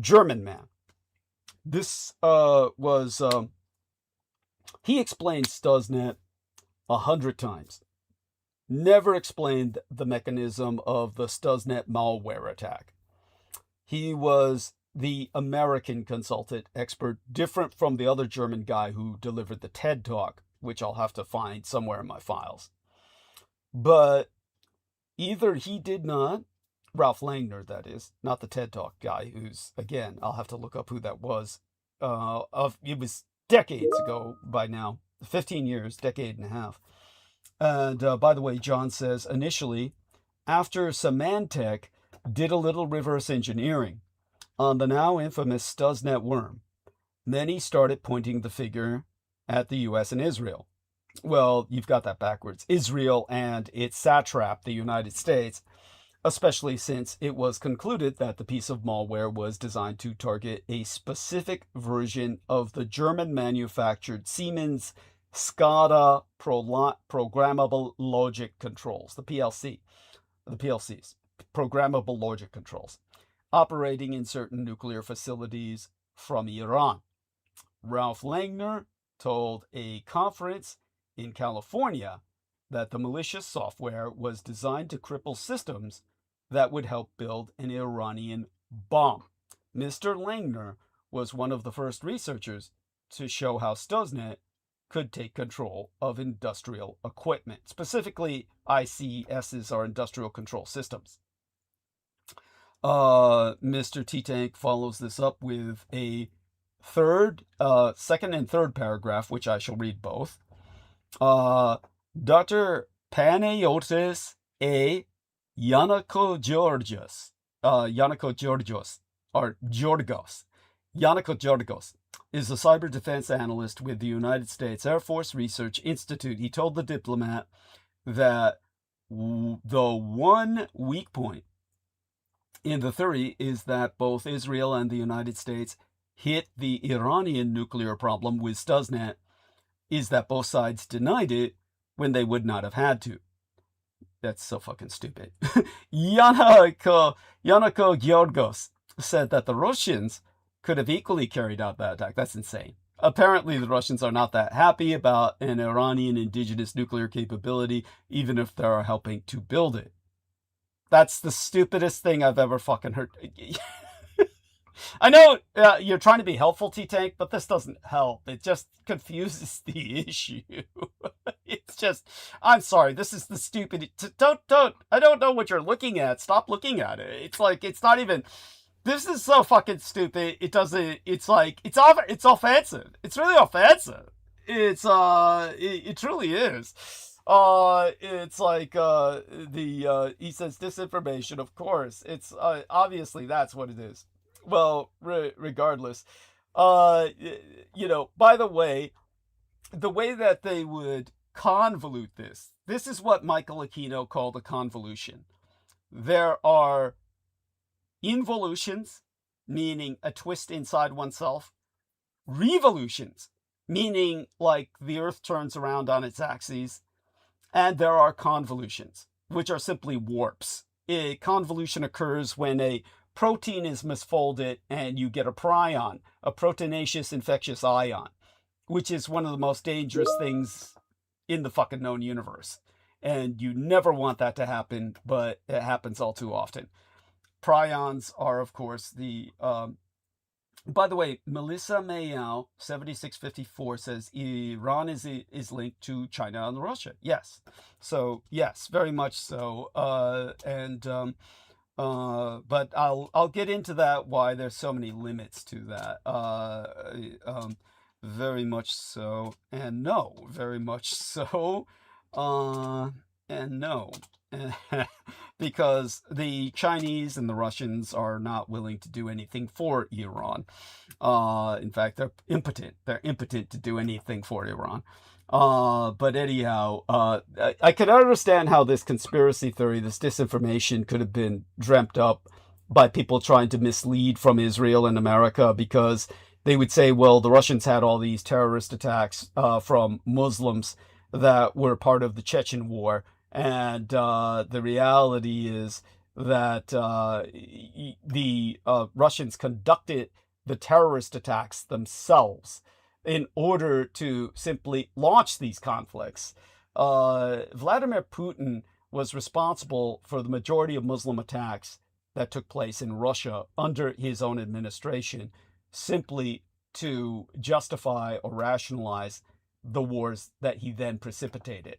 German man. This he explained STUXNET 100 times. Never explained the mechanism of the STUXNET malware attack. He was the American consultant expert, different from the other German guy who delivered the TED Talk, which I'll have to find somewhere in my files. But either he did not, Ralph Langner, that is, not the TED Talk guy, who's, again, I'll have to look up who that was. It was decades ago by now, 15 years, decade and a half. And by the way, John says, initially, after Symantec did a little reverse engineering on the now infamous Stuxnet worm, then he started pointing the finger at the US and Israel. Well, you've got that backwards. Israel and its satrap, the United States, especially since it was concluded that the piece of malware was designed to target a specific version of the German-manufactured Siemens SCADA programmable logic controls, the PLCs, programmable logic controls, operating in certain nuclear facilities from Iran. Ralph Langner told a conference in California that the malicious software was designed to cripple systems that would help build an Iranian bomb. Mr. Langner was one of the first researchers to show how Stuxnet could take control of industrial equipment. Specifically, ICSs are industrial control systems. Mr. T-Tank follows this up with a second and third paragraph, which I shall read both. Dr. Panagiotis A. Giorgos, is a cyber defense analyst with the United States Air Force Research Institute. He told the diplomat that the one weak point in the theory is that both Israel and the United States hit the Iranian nuclear problem with Stuxnet is that both sides denied it when they would not have had to. That's so fucking stupid. Yanako Georgos said that the Russians could have equally carried out that attack. That's insane. Apparently, the Russians are not that happy about an Iranian indigenous nuclear capability, even if they're helping to build it. That's the stupidest thing I've ever fucking heard. I know you're trying to be helpful, T-Tank, but this doesn't help. It just confuses the issue. It's just, I'm sorry, this is the stupid, I don't know what you're looking at. Stop looking at it. It's like, it's not even, this is so fucking stupid. It doesn't, it's like, it's offensive. It's really offensive. It truly is. It's like, he says disinformation, of course. It's, obviously that's what it is. Well, regardless, by the way that they would convolute this is what Michael Aquino called a convolution. There are involutions, meaning a twist inside oneself, revolutions, meaning like the Earth turns around on its axis, and there are convolutions, which are simply warps. A convolution occurs when a protein is misfolded and you get a prion, a proteinaceous infectious ion, which is one of the most dangerous things in the fucking known universe. And you never want that to happen, but it happens all too often. Prions are, of course, the... by the way, Melissa Mayao, 7654, says Iran is linked to China and Russia. Yes. So, yes, very much so. But I'll get into that, why there's so many limits to that. Very much so, and no, very much so, and no, because the Chinese and the Russians are not willing to do anything for Iran. In fact, they're impotent. They're impotent to do anything for Iran. But anyhow, I could understand how this conspiracy theory, this disinformation could have been dreamt up by people trying to mislead from Israel and America, because they would say, well, the Russians had all these terrorist attacks from Muslims that were part of the Chechen war. And the reality is that the Russians conducted the terrorist attacks themselves in order to simply launch these conflicts. Vladimir Putin was responsible for the majority of Muslim attacks that took place in Russia under his own administration, simply to justify or rationalize the wars that he then precipitated.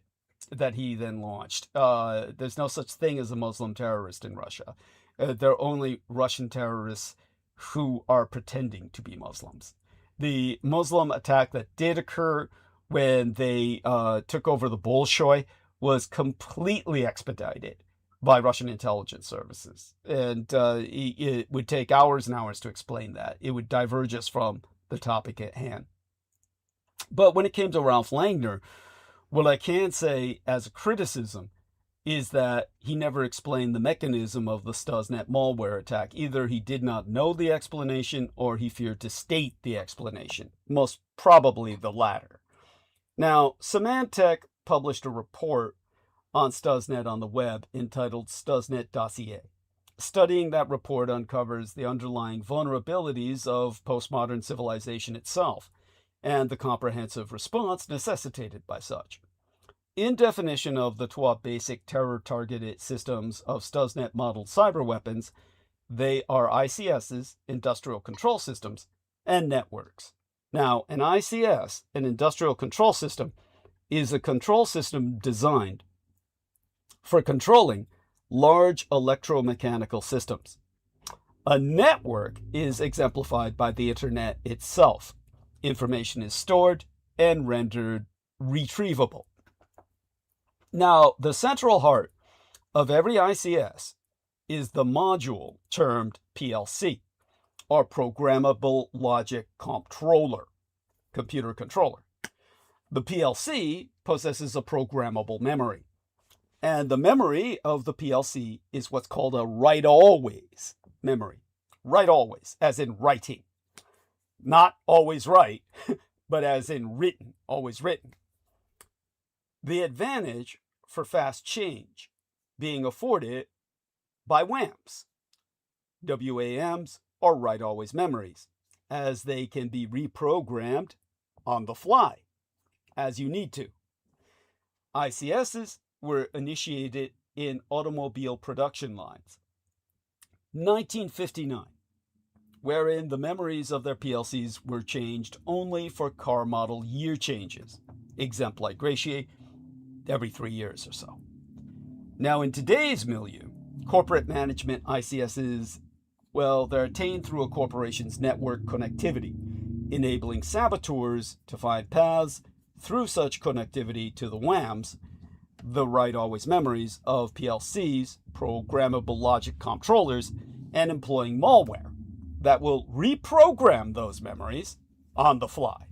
that he then launched. There's no such thing as a Muslim terrorist in Russia. There are only Russian terrorists who are pretending to be Muslims. The Muslim attack that did occur when they took over the Bolshoi was completely expedited by Russian intelligence services. And it would take hours and hours to explain that. It would diverge us from the topic at hand. But when it came to Ralph Langner, what I can say as a criticism is that he never explained the mechanism of the Stuxnet malware attack. Either he did not know the explanation or he feared to state the explanation. Most probably the latter. Now, Symantec published a report on Stuxnet on the web entitled Stuxnet Dossier. Studying that report uncovers the underlying vulnerabilities of postmodern civilization itself and the comprehensive response necessitated by such. In definition of the 12 basic terror-targeted systems of Stuxnet modeled cyber weapons, they are ICSs, industrial control systems, and networks. Now, an ICS, an industrial control system, is a control system designed for controlling large electromechanical systems. A network is exemplified by the internet itself. Information is stored and rendered retrievable. Now, the central heart of every ICS is the module termed PLC, or Programmable Logic Controller, computer controller. The PLC possesses a programmable memory, and the memory of the PLC is what's called a write-always memory. Write-always, as in writing. Not always right, but as in written, always written. The advantage for fast change being afforded by WAMs, WAMs, or write-always memories, as they can be reprogrammed on the fly, as you need to. ICSs were initiated in automobile production lines. 1959, wherein the memories of their PLCs were changed only for car model year changes, exempli gratiae, every 3 years or so. Now, in today's milieu, corporate management ICSs, well, they're attained through a corporation's network connectivity, enabling saboteurs to find paths through such connectivity to the WAMs, the write-always memories of PLCs, programmable logic controllers, and employing malware that will reprogram those memories on the fly.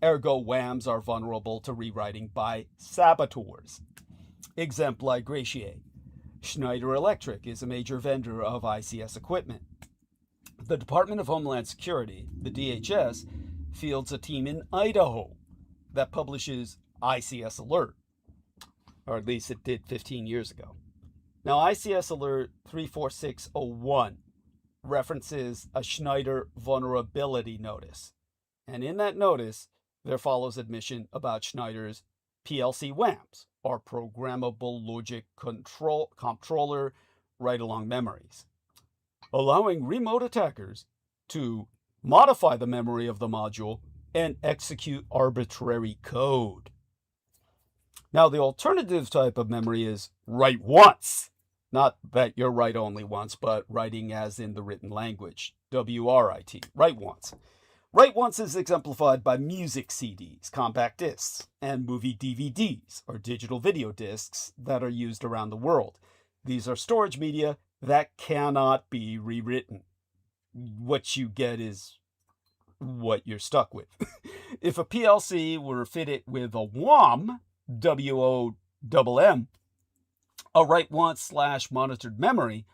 Ergo, WAMs are vulnerable to rewriting by saboteurs. Exempli gratiae. Schneider Electric is a major vendor of ICS equipment. The Department of Homeland Security, the DHS, fields a team in Idaho that publishes ICS Alert, or at least it did 15 years ago. Now, ICS Alert 34601 references a Schneider vulnerability notice. And in that notice, there follows admission about Schneider's PLC WAMs, or Programmable Logic Controller write-along memories, allowing remote attackers to modify the memory of the module and execute arbitrary code. Now, the alternative type of memory is write once. Not that you're write only once, but writing as in the written language. WRIT, write once. Write once is exemplified by music CDs, compact discs, and movie DVDs, or digital video discs, that are used around the world. These are storage media that cannot be rewritten. What you get is what you're stuck with. If a PLC were fitted with a WOM, WOMM, a write once / monitored memory,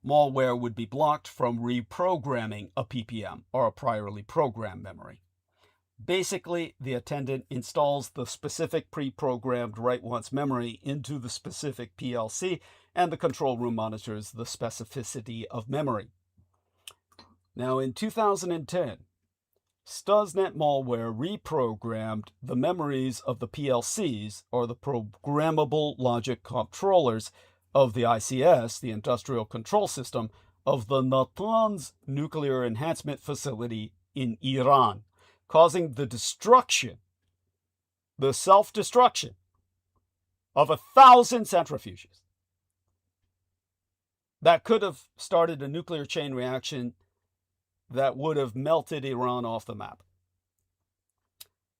malware would be blocked from reprogramming a PPM, or a priorly programmed memory. Basically, the attendant installs the specific pre-programmed write once memory into the specific PLC, and the control room monitors the specificity of memory. Now, in 2010, Stuxnet malware reprogrammed the memories of the PLCs, or the programmable logic controllers, of the ICS, the industrial control system, of the Natanz nuclear enhancement facility in Iran, causing the destruction, the self-destruction of 1,000 centrifuges that could have started a nuclear chain reaction that would have melted Iran off the map.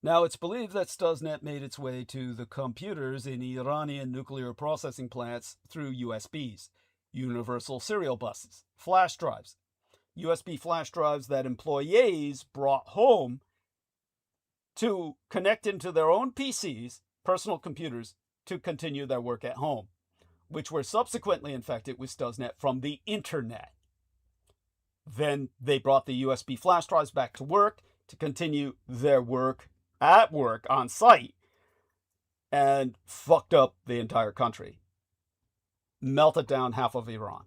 Now, it's believed that Stuxnet made its way to the computers in Iranian nuclear processing plants through USBs, universal serial buses, flash drives, USB flash drives that employees brought home to connect into their own PCs, personal computers, to continue their work at home, which were subsequently infected with Stuxnet from the internet. Then they brought the USB flash drives back to work to continue their work at work on site and fucked up the entire country. Melted down half of Iran.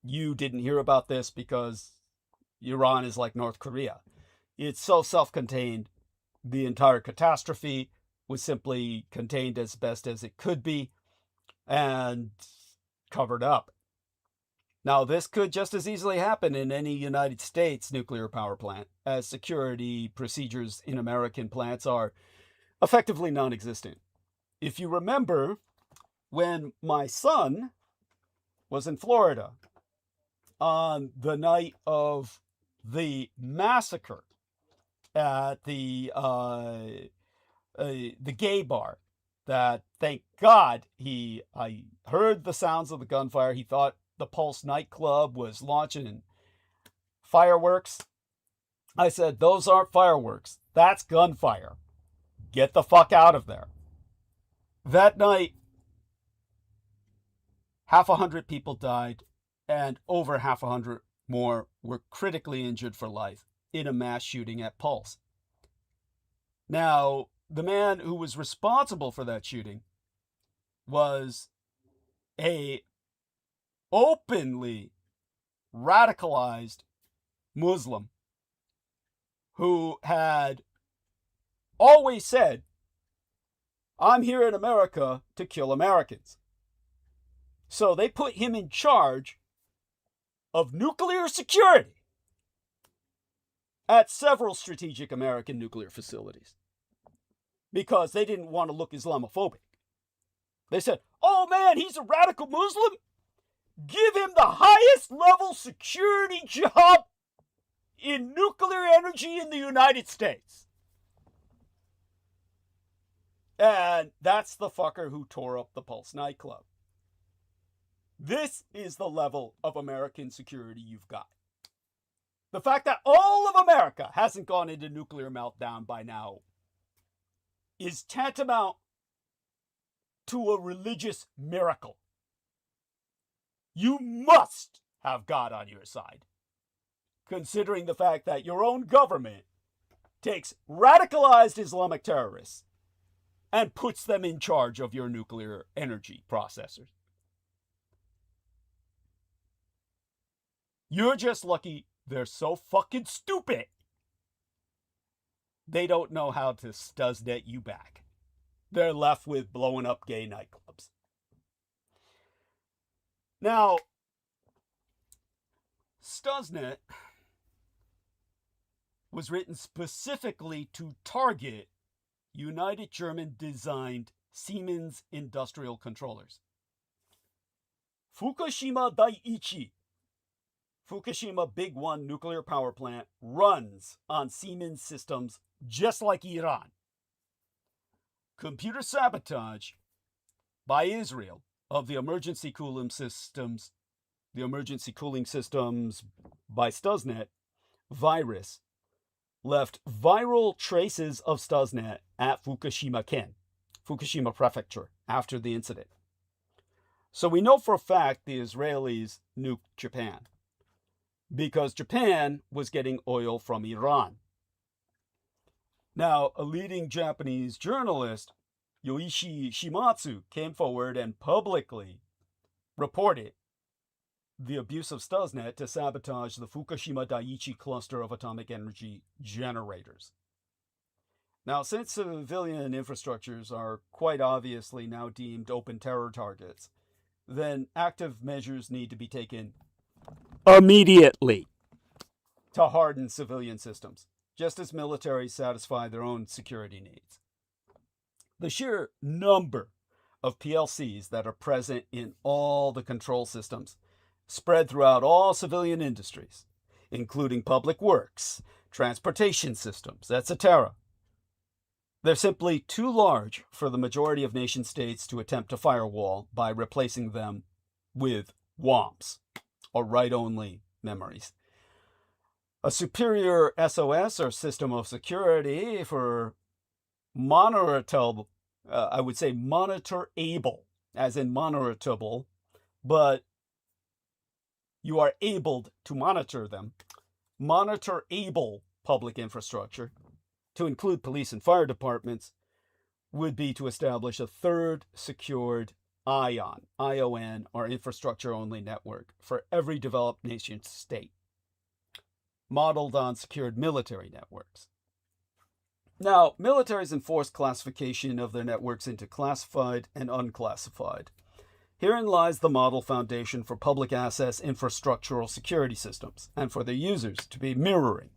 You didn't hear about this because Iran is like North Korea. It's so self-contained. The entire catastrophe was simply contained as best as it could be and covered up. Now, this could just as easily happen in any United States nuclear power plant, as security procedures in American plants are effectively non-existent. If you remember, when my son was in Florida on the night of the massacre at the gay bar, that thank God I heard the sounds of the gunfire. He thought the Pulse nightclub was launching fireworks. I said, those aren't fireworks. That's gunfire. Get the fuck out of there. That night, 100 people died, and over 100 more were critically injured for life in a mass shooting at Pulse. Now, the man who was responsible for that shooting was a openly radicalized Muslim who had always said, I'm here in America to kill Americans. So they put him in charge of nuclear security at several strategic American nuclear facilities because they didn't want to look Islamophobic. They said, oh man, he's a radical Muslim? Give him the highest level security job in nuclear energy in the United States. And that's the fucker who tore up the Pulse nightclub. This is the level of American security you've got. The fact that all of America hasn't gone into nuclear meltdown by now is tantamount to a religious miracle. You must have God on your side, considering the fact that your own government takes radicalized Islamic terrorists and puts them in charge of your nuclear energy processors. You're just lucky they're so fucking stupid. They don't know how to Stuxnet you back. They're left with blowing up gay nightclubs. Now, Stuxnet was written specifically to target United German-designed Siemens industrial controllers. Fukushima Daiichi, Fukushima Big One nuclear power plant, runs on Siemens systems just like Iran. Computer sabotage by Israel of the emergency cooling systems by Stuxnet virus left viral traces of Stuxnet at Fukushima Prefecture, after the incident. So we know for a fact the Israelis nuked Japan, because Japan was getting oil from Iran. Now, a leading Japanese journalist, Yoichi Shimatsu, came forward and publicly reported the abuse of Stuxnet to sabotage the Fukushima Daiichi cluster of atomic energy generators. Now, since civilian infrastructures are quite obviously now deemed open terror targets, then active measures need to be taken immediately to harden civilian systems, just as militaries satisfy their own security needs. The sheer number of PLCs that are present in all the control systems, spread throughout all civilian industries, including public works, transportation systems, etc. They're simply too large for the majority of nation states to attempt to firewall by replacing them with WOMs, or write-only memories. A superior SOS, or system of security, for monitorable, I would say monitorable, as in monitorable, but you are able to monitor them. Monitorable public infrastructure, to include police and fire departments, would be to establish a third secured ION, or infrastructure-only network, for every developed nation state, modeled on secured military networks. Now, militaries enforce classification of their networks into classified and unclassified. Herein lies the model foundation for public access infrastructural security systems, and for their users to be mirroring.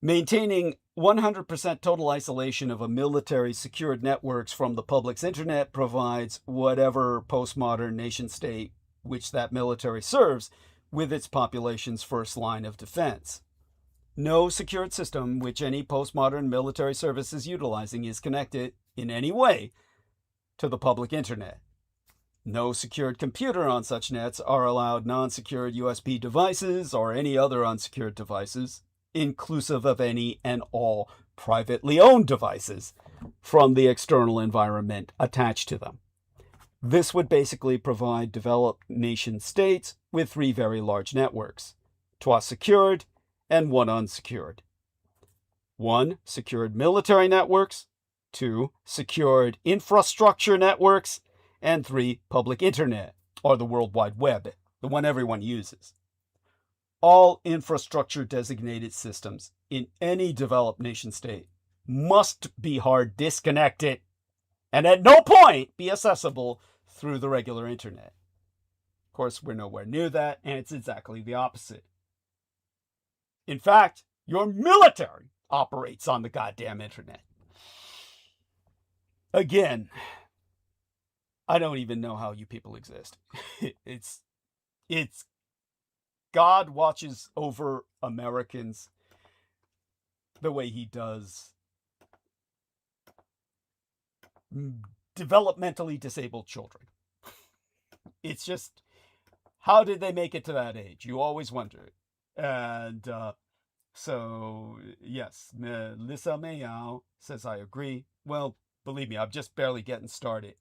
Maintaining 100% total isolation of a military's secured networks from the public's internet provides whatever postmodern nation state which that military serves with its population's first line of defense. No secured system which any postmodern military service is utilizing is connected in any way to the public internet. No secured computer on such nets are allowed non-secured USB devices or any other unsecured devices, inclusive of any and all privately owned devices, from the external environment attached to them. This would basically provide developed nation states with 3 very large networks, 2 secured and 1 unsecured. 1 secured military networks, 2 secured infrastructure networks, and 3 public internet, or the World Wide Web, the one everyone uses. All infrastructure designated systems in any developed nation state must be hard disconnected and at no point be accessible through the regular internet. Of course, we're nowhere near that, and it's exactly the opposite. In fact, your military operates on the goddamn internet. Again, I don't even know how you people exist. It's God watches over Americans the way he does developmentally disabled children. It's just, how did they make it to that age? You always wonder. And so, yes, ḷήσիմե says, I agree. Well, believe me, I'm just barely getting started.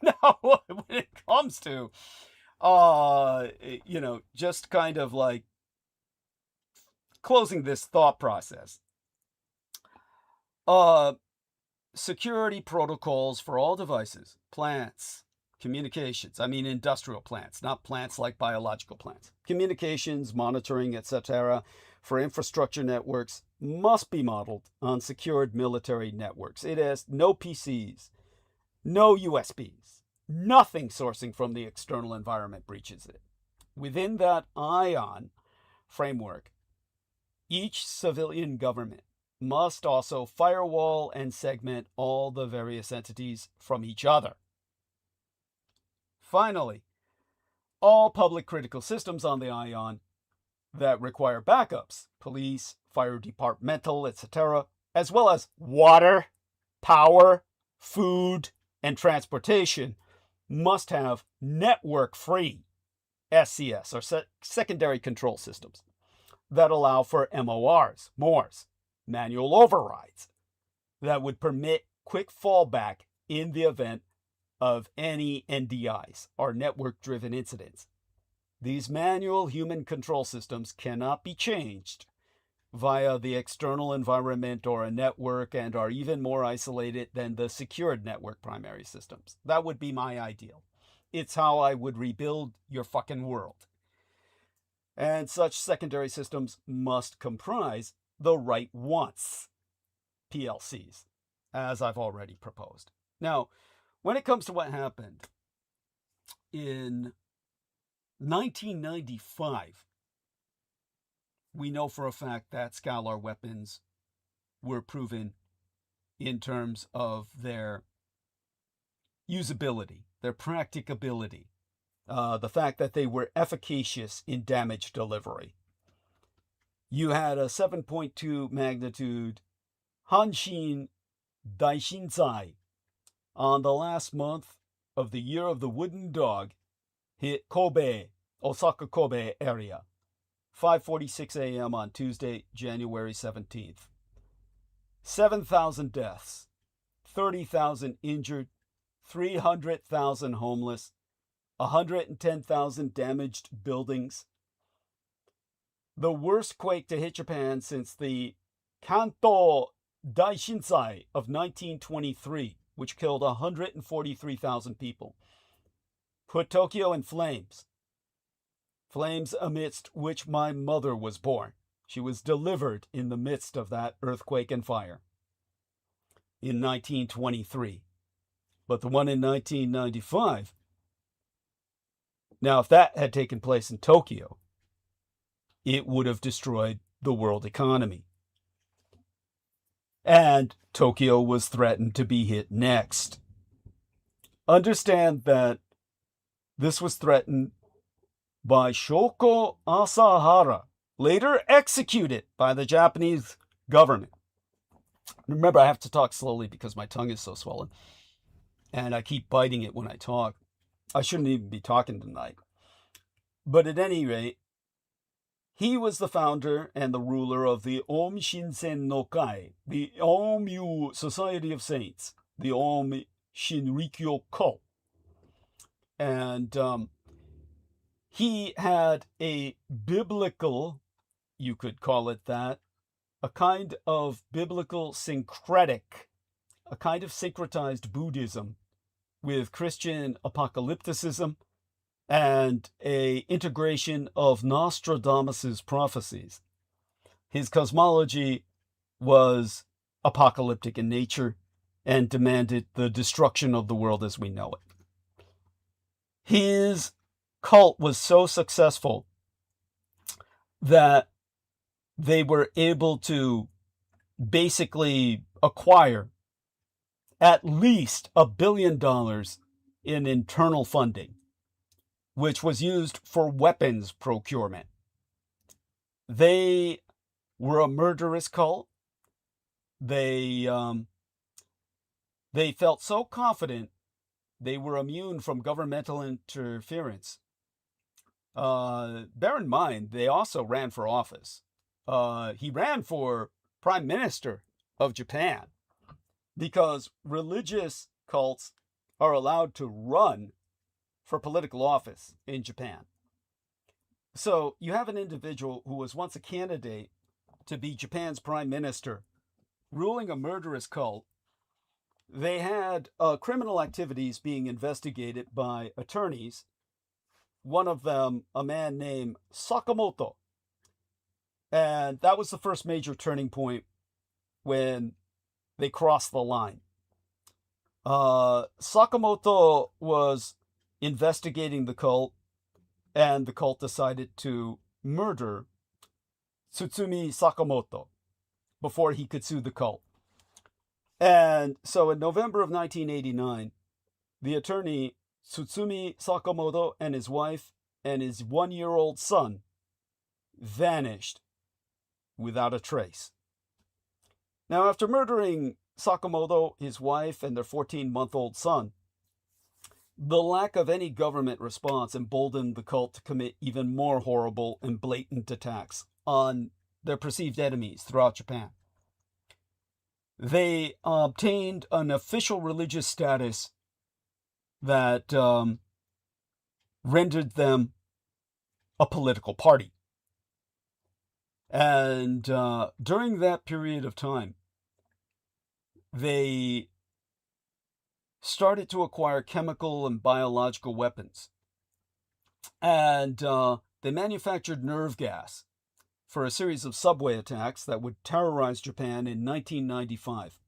Now, when it comes to, just kind of like closing this thought process. Security protocols for all devices, plants, communications, industrial plants, not plants like biological plants, communications, monitoring, etc., for infrastructure networks must be modeled on secured military networks. It has no PCs, no USBs, nothing sourcing from the external environment breaches it. Within that ION framework, each civilian government must also firewall and segment all the various entities from each other. Finally, all public critical systems on the ION that require backups, police, fire departmental, etc., as well as water, power, food, and transportation, must have network-free SCS, or secondary control systems, that allow for MORs, manual overrides, that would permit quick fallback in the event of any NDIs, or network-driven incidents. These manual human control systems cannot be changed via the external environment or a network, and are even more isolated than the secured network primary systems. That would be my ideal. It's how I would rebuild your fucking world. And such secondary systems must comprise the right once PLCs, as I've already proposed. Now, when it comes to what happened in 1995, we know for a fact that scalar weapons were proven in terms of their usability, their practicability, the fact that they were efficacious in damage delivery. You had a 7.2 magnitude Hanshin Daishinzai on the last month of the year of the wooden dog hit Kobe, Osaka Kobe area, 5:46 a.m. on Tuesday, January 17th. 7,000 deaths, 30,000 injured, 300,000 homeless, 110,000 damaged buildings. The worst quake to hit Japan since the Kanto Daishinsai of 1923, which killed 143,000 people. Put Tokyo in flames. Flames amidst which my mother was born. She was delivered in the midst of that earthquake and fire in 1923. But the one in 1995, now if that had taken place in Tokyo, it would have destroyed the world economy. And Tokyo was threatened to be hit next. Understand that this was threatened by Shoko Asahara, later executed by the Japanese government. Remember, I have to talk slowly because my tongue is so swollen, and I keep biting it when I talk. I shouldn't even be talking tonight. But at any rate, he was the founder and the ruler of the Om Shinsen no Kai, the Om-yu Society of Saints, the Om Shinrikyo Ko. And he had a biblical, you could call it that, a kind of biblical syncretic, a kind of syncretized Buddhism with Christian apocalypticism and a integration of Nostradamus's prophecies. His cosmology was apocalyptic in nature and demanded the destruction of the world as we know it. His cult was so successful that they were able to basically acquire at least $1 billion in internal funding, which was used for weapons procurement. They were a murderous cult. They felt so confident they were immune from governmental interference. Bear in mind, they also ran for office. He ran for Prime Minister of Japan because religious cults are allowed to run for political office in Japan. So you have an individual who was once a candidate to be Japan's prime minister, ruling a murderous cult. They had criminal activities being investigated by attorneys. One of them, a man named Sakamoto. And that was the first major turning point when they crossed the line. Sakamoto was investigating the cult, and the cult decided to murder Tsutsumi Sakamoto before he could sue the cult. And so in November of 1989, the attorney Tsutsumi Sakamoto and his wife and his 1-year-old son vanished without a trace. Now, after murdering Sakamoto, his wife, and their 14-month-old son, the lack of any government response emboldened the cult to commit even more horrible and blatant attacks on their perceived enemies throughout Japan. They obtained an official religious status that rendered them a political party. And during that period of time, they started to acquire chemical and biological weapons. And they manufactured nerve gas for a series of subway attacks that would terrorize Japan in 1995.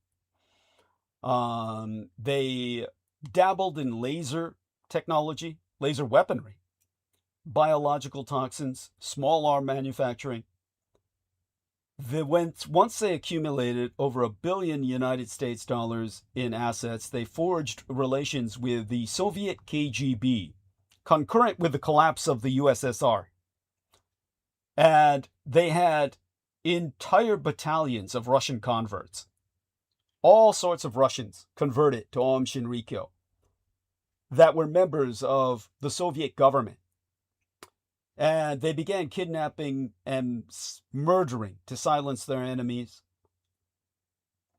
They dabbled in laser technology, laser weaponry, biological toxins, small arm manufacturing. Once they accumulated over $1 billion United States dollars in assets, they forged relations with the Soviet KGB, concurrent with the collapse of the USSR. And they had entire battalions of Russian converts. All sorts of Russians converted to Aum Shinrikyo that were members of the Soviet government. And they began kidnapping and murdering to silence their enemies.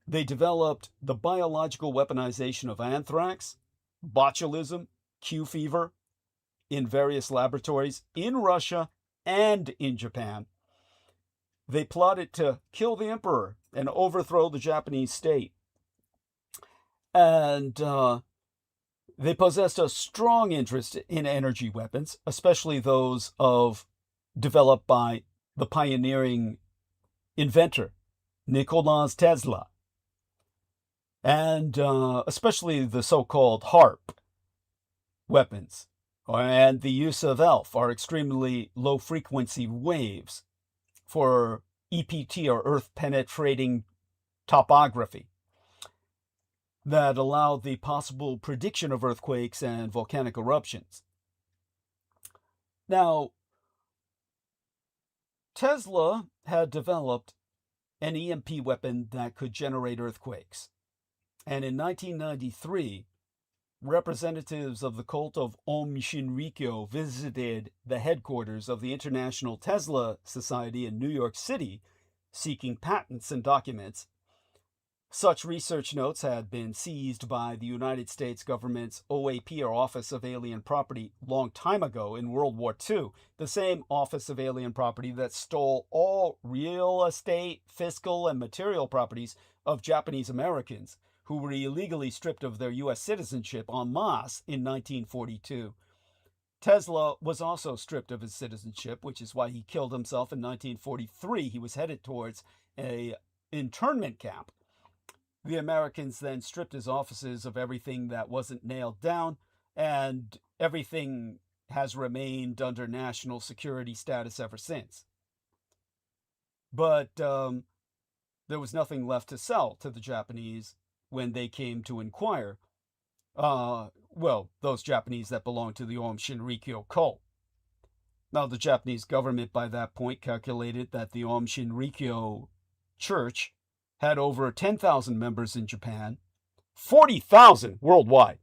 They developed the biological weaponization of anthrax, botulism, Q fever in various laboratories in Russia and in Japan. They plotted to kill the emperor and overthrow the Japanese state. And they possessed a strong interest in energy weapons, especially those developed by the pioneering inventor, Nikola Tesla, and especially the so-called HARP weapons, and the use of ELF, or extremely low-frequency waves, for EPT, or Earth-penetrating topography, that allowed the possible prediction of earthquakes and volcanic eruptions. Now, Tesla had developed an EMP weapon that could generate earthquakes. And in 1993, representatives of the cult of Aum Shinrikyo visited the headquarters of the International Tesla Society in New York City, seeking patents and documents. Such research notes had been seized by the United States government's OAP, or Office of Alien Property, long time ago in World War II, the same Office of Alien Property that stole all real estate, fiscal, and material properties of Japanese Americans who were illegally stripped of their U.S. citizenship en masse in 1942. Tesla was also stripped of his citizenship, which is why he killed himself in 1943. He was headed towards an internment camp. The Americans then stripped his offices of everything that wasn't nailed down, and everything has remained under national security status ever since. But there was nothing left to sell to the Japanese when they came to inquire. Those Japanese that belonged to the Aum Shinrikyo cult. Now, the Japanese government by that point calculated that the Aum Shinrikyo church had over 10,000 members in Japan, 40,000 worldwide.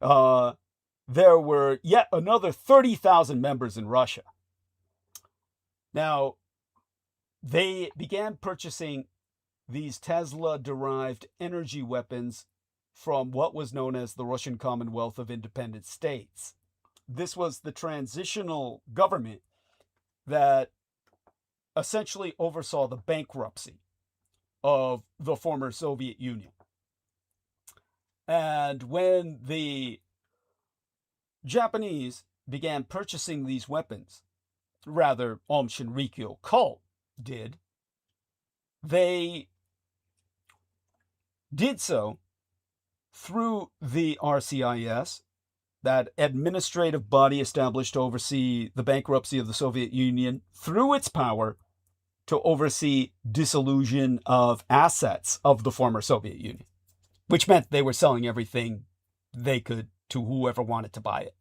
There were yet another 30,000 members in Russia. Now, they began purchasing these Tesla-derived energy weapons from what was known as the Russian Commonwealth of Independent States. This was the transitional government that essentially oversaw the bankruptcy of the former Soviet Union. And when the Japanese began purchasing these weapons, rather Aum Shinrikyo cult did, they did so through the RCIS, that administrative body established to oversee the bankruptcy of the Soviet Union, through its power to oversee dissolution of assets of the former Soviet Union, which meant they were selling everything they could to whoever wanted to buy it.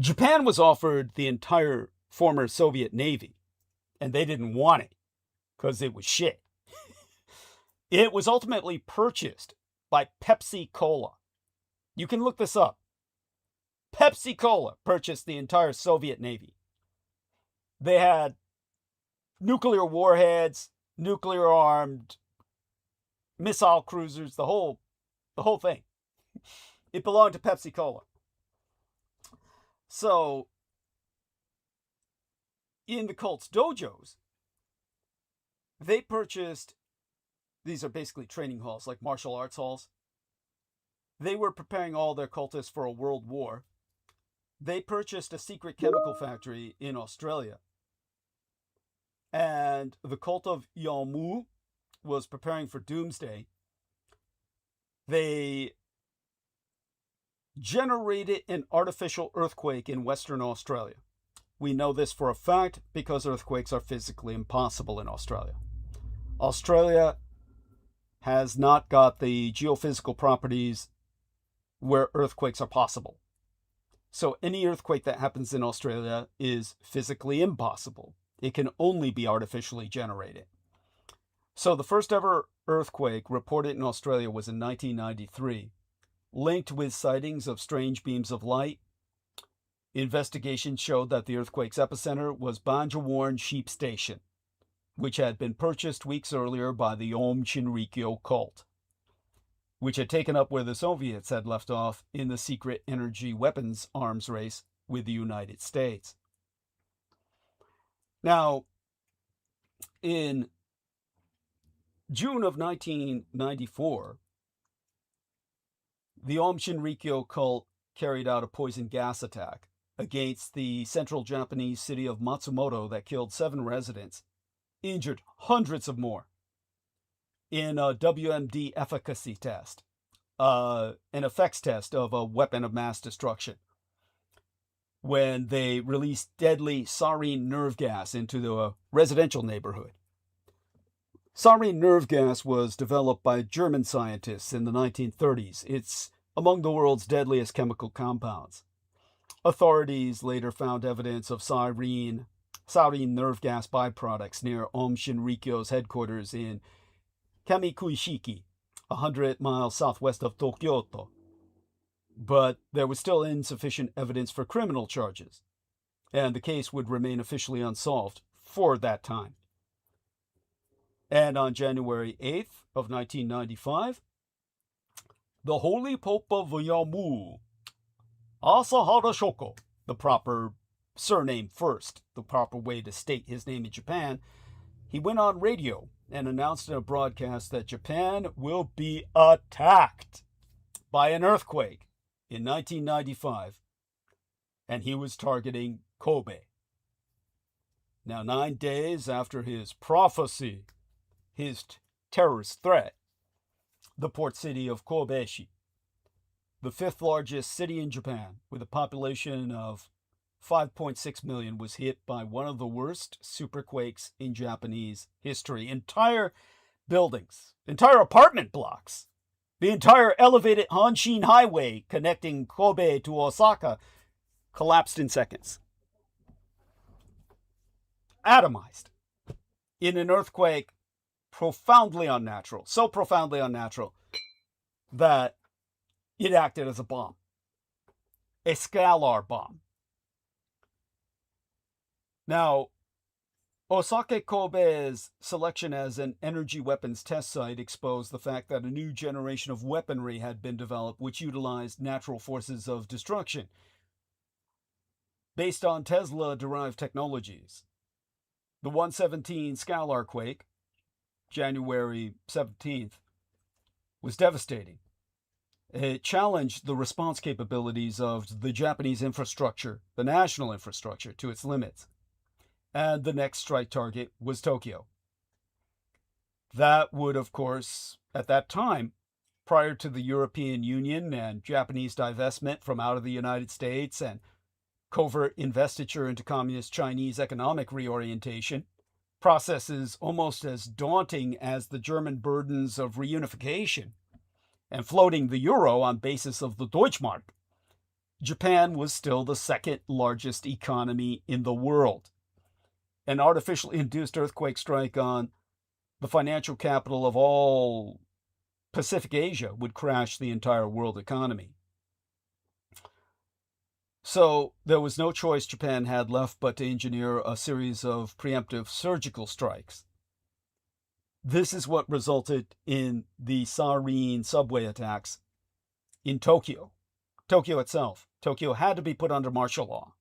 Japan was offered the entire former Soviet Navy, and they didn't want it because it was shit. It was ultimately purchased by Pepsi Cola. You can look this up. Pepsi Cola purchased the entire Soviet Navy. They had nuclear warheads, nuclear-armed missile cruisers, the whole thing. It belonged to Pepsi Cola. So, in the cult's dojos, they purchased, these are basically training halls, like martial arts halls. They were preparing all their cultists for a world war. They purchased a secret chemical factory in Australia. And the cult of Yalmu was preparing for doomsday. They generated an artificial earthquake in Western Australia, We know this for a fact because earthquakes are physically impossible in Australia. Australia has not got the geophysical properties where earthquakes are possible. So any earthquake that happens in Australia is physically impossible. It can only be artificially generated. So the first ever earthquake reported in Australia was in 1993, linked with sightings of strange beams of light. Investigations showed that the earthquake's epicenter was Banjawarn Sheep Station, which had been purchased weeks earlier by the Aum Shinrikyo cult, which had taken up where the Soviets had left off in the secret energy weapons arms race with the United States. Now, in June of 1994, the Aum Shinrikyo cult carried out a poison gas attack against the central Japanese city of Matsumoto that killed 7 residents, injured hundreds of more, in a WMD efficacy test, an effects test of a weapon of mass destruction, when they released deadly sarin nerve gas into the residential neighborhood. Sarin nerve gas was developed by German scientists in the 1930s. It's among the world's deadliest chemical compounds. Authorities later found evidence of sarin nerve gas byproducts near Aum Shinrikyo's headquarters in Kamikuishiki, 100 miles southwest of Tokyo. But there was still insufficient evidence for criminal charges, and the case would remain officially unsolved for that time. And on January 8th of 1995, the Holy Pope of Yamu, Asahara Shoko, the proper surname first, the proper way to state his name in Japan, he went on radio and announced in a broadcast that Japan will be attacked by an earthquake in 1995, and he was targeting Kobe. Now, 9 days after his prophecy, his terrorist threat, the port city of Kobeshi, the 5th largest city in Japan with a population of 5.6 million, was hit by one of the worst superquakes in Japanese history. Entire buildings, entire apartment blocks, the entire elevated Hanshin Highway connecting Kobe to Osaka collapsed in seconds. Atomized in an earthquake profoundly unnatural, so profoundly unnatural that it acted as a bomb, a scalar bomb. Now, Osaka Kobe's selection as an energy weapons test site exposed the fact that a new generation of weaponry had been developed which utilized natural forces of destruction based on Tesla-derived technologies. The 117 scalar quake, January 17th, was devastating. It challenged the response capabilities of the Japanese infrastructure, the national infrastructure, to its limits. And the next strike target was Tokyo. That would, of course, at that time, prior to the European Union and Japanese divestment from out of the United States and covert investiture into communist Chinese economic reorientation, processes almost as daunting as the German burdens of reunification and floating the euro on basis of the Deutschmark, Japan was still the 2nd largest economy in the world. An artificially induced earthquake strike on the financial capital of all Pacific Asia would crash the entire world economy. So there was no choice Japan had left but to engineer a series of preemptive surgical strikes. This is what resulted in the sarin subway attacks in Tokyo. Tokyo itself. Tokyo had to be put under martial law.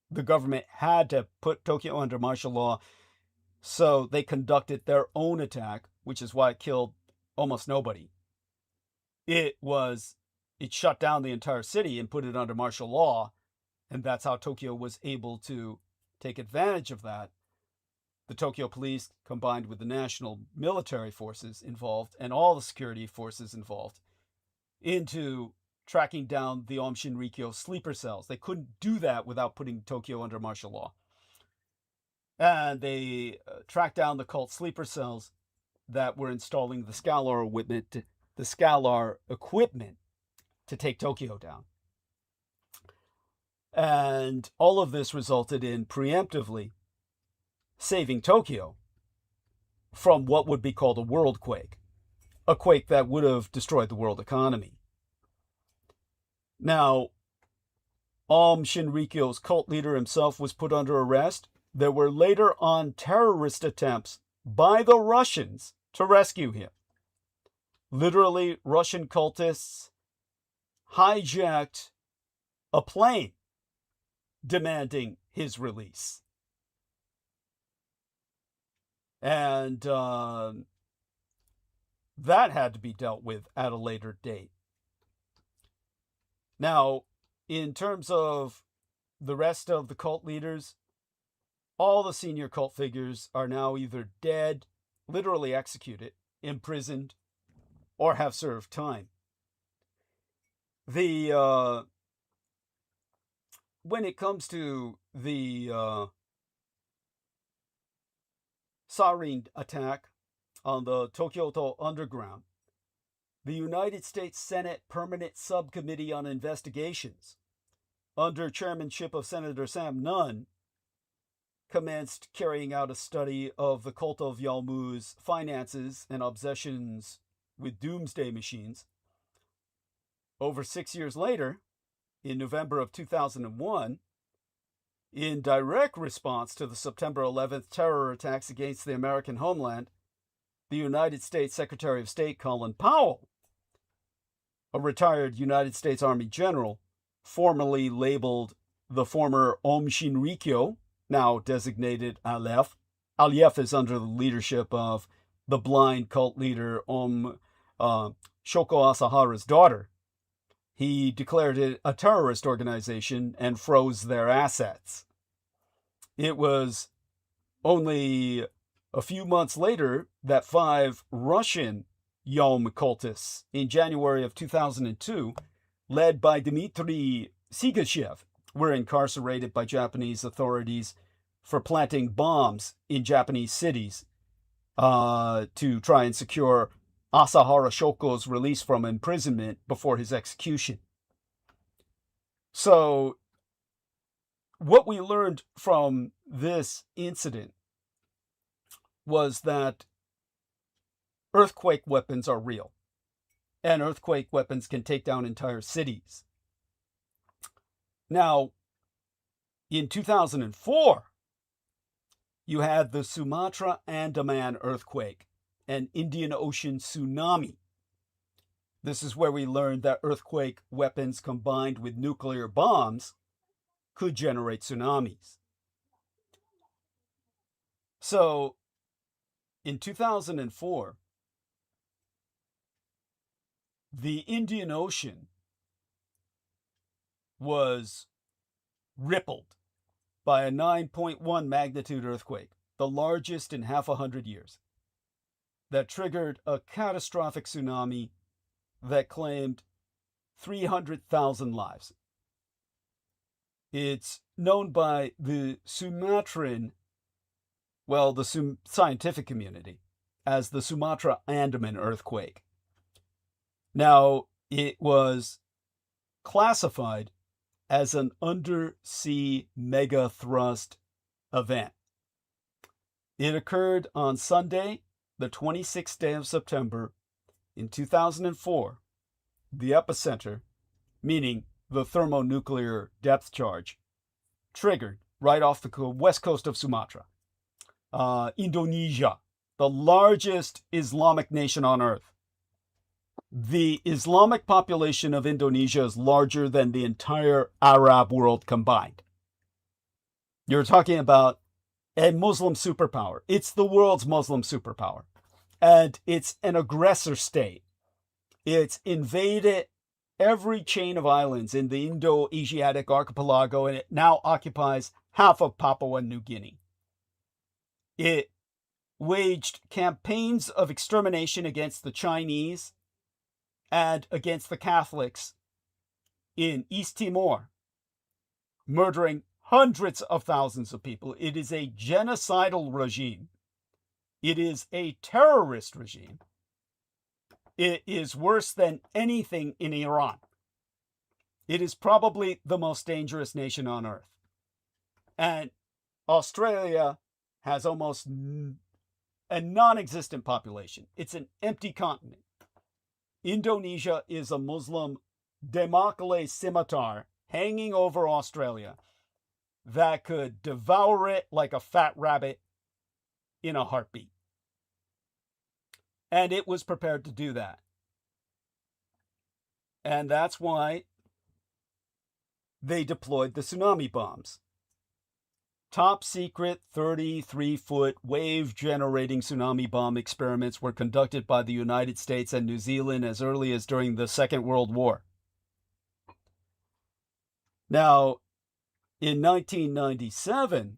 The government had to put Tokyo under martial law, so they conducted their own attack, which is why it killed almost nobody. It shut down the entire city and put it under martial law, and that's how Tokyo was able to take advantage of that. The Tokyo police, combined with the national military forces involved and all the security forces involved, into tracking down the Aum Shinrikyo sleeper cells. They couldn't do that without putting Tokyo under martial law. And they tracked down the cult sleeper cells that were installing the Scalar equipment to take Tokyo down. And all of this resulted in preemptively saving Tokyo from what would be called a world quake, a quake that would have destroyed the world economy. Now, Aum Shinrikyo's cult leader himself was put under arrest. There were later on terrorist attempts by the Russians to rescue him. Literally, Russian cultists hijacked a plane demanding his release. And that had to be dealt with at a later date. Now, in terms of the rest of the cult leaders, all the senior cult figures are now either dead, literally executed, imprisoned, or have served time. When it comes to the sarin attack on the Tokyo Underground, the United States Senate Permanent Subcommittee on Investigations, under chairmanship of Senator Sam Nunn, commenced carrying out a study of the cult of Yalmu's finances and obsessions with doomsday machines. Over 6 years later, in November of 2001, in direct response to the September 11th terror attacks against the American homeland, the United States Secretary of State Colin Powell, a retired United States Army general, formally labeled the former Aum Shinrikyo, now designated ALIÄ. ALIÄ is under the leadership of the blind cult leader Shoko Asahara's daughter. He declared it a terrorist organization and froze their assets. It was only a few months later that 5 Russian Yom cultists in January of 2002, led by Dmitry Sigashev, were incarcerated by Japanese authorities for planting bombs in Japanese cities to try and secure Asahara Shoko's release from imprisonment before his execution. So, what we learned from this incident was that earthquake weapons are real, and earthquake weapons can take down entire cities. Now, in 2004, you had the Sumatra Andaman earthquake, an Indian Ocean tsunami. This is where we learned that earthquake weapons combined with nuclear bombs could generate tsunamis. So, in 2004, the Indian Ocean was rippled by a 9.1 magnitude earthquake, the largest in half 100 years, that triggered a catastrophic tsunami that claimed 300,000 lives. It's known by the Sumatran, the scientific community, as the Sumatra Andaman earthquake. Now, it was classified as an undersea megathrust event. It occurred on Sunday, the 26th day of September, in 2004. The epicenter, meaning the thermonuclear depth charge, triggered right off the west coast of Sumatra. Indonesia, the largest Islamic nation on earth. The Islamic population of Indonesia is larger than the entire Arab world combined. You're talking about a Muslim superpower. It's the world's Muslim superpower. And it's an aggressor state. It's invaded every chain of islands in the Indo-Asiatic archipelago, and it now occupies half of Papua New Guinea. It waged campaigns of extermination against the Chinese and against the Catholics in East Timor, murdering hundreds of thousands of people. It is a genocidal regime. It is a terrorist regime. It is worse than anything in Iran. It is probably the most dangerous nation on earth. And Australia has almost a non-existent population. It's an empty continent. Indonesia is a Muslim Damocles scimitar hanging over Australia that could devour it like a fat rabbit in a heartbeat. And it was prepared to do that. And that's why they deployed the tsunami bombs. Top secret 33-foot wave-generating tsunami bomb experiments were conducted by the United States and New Zealand as early as during the Second World War. Now, in 1997,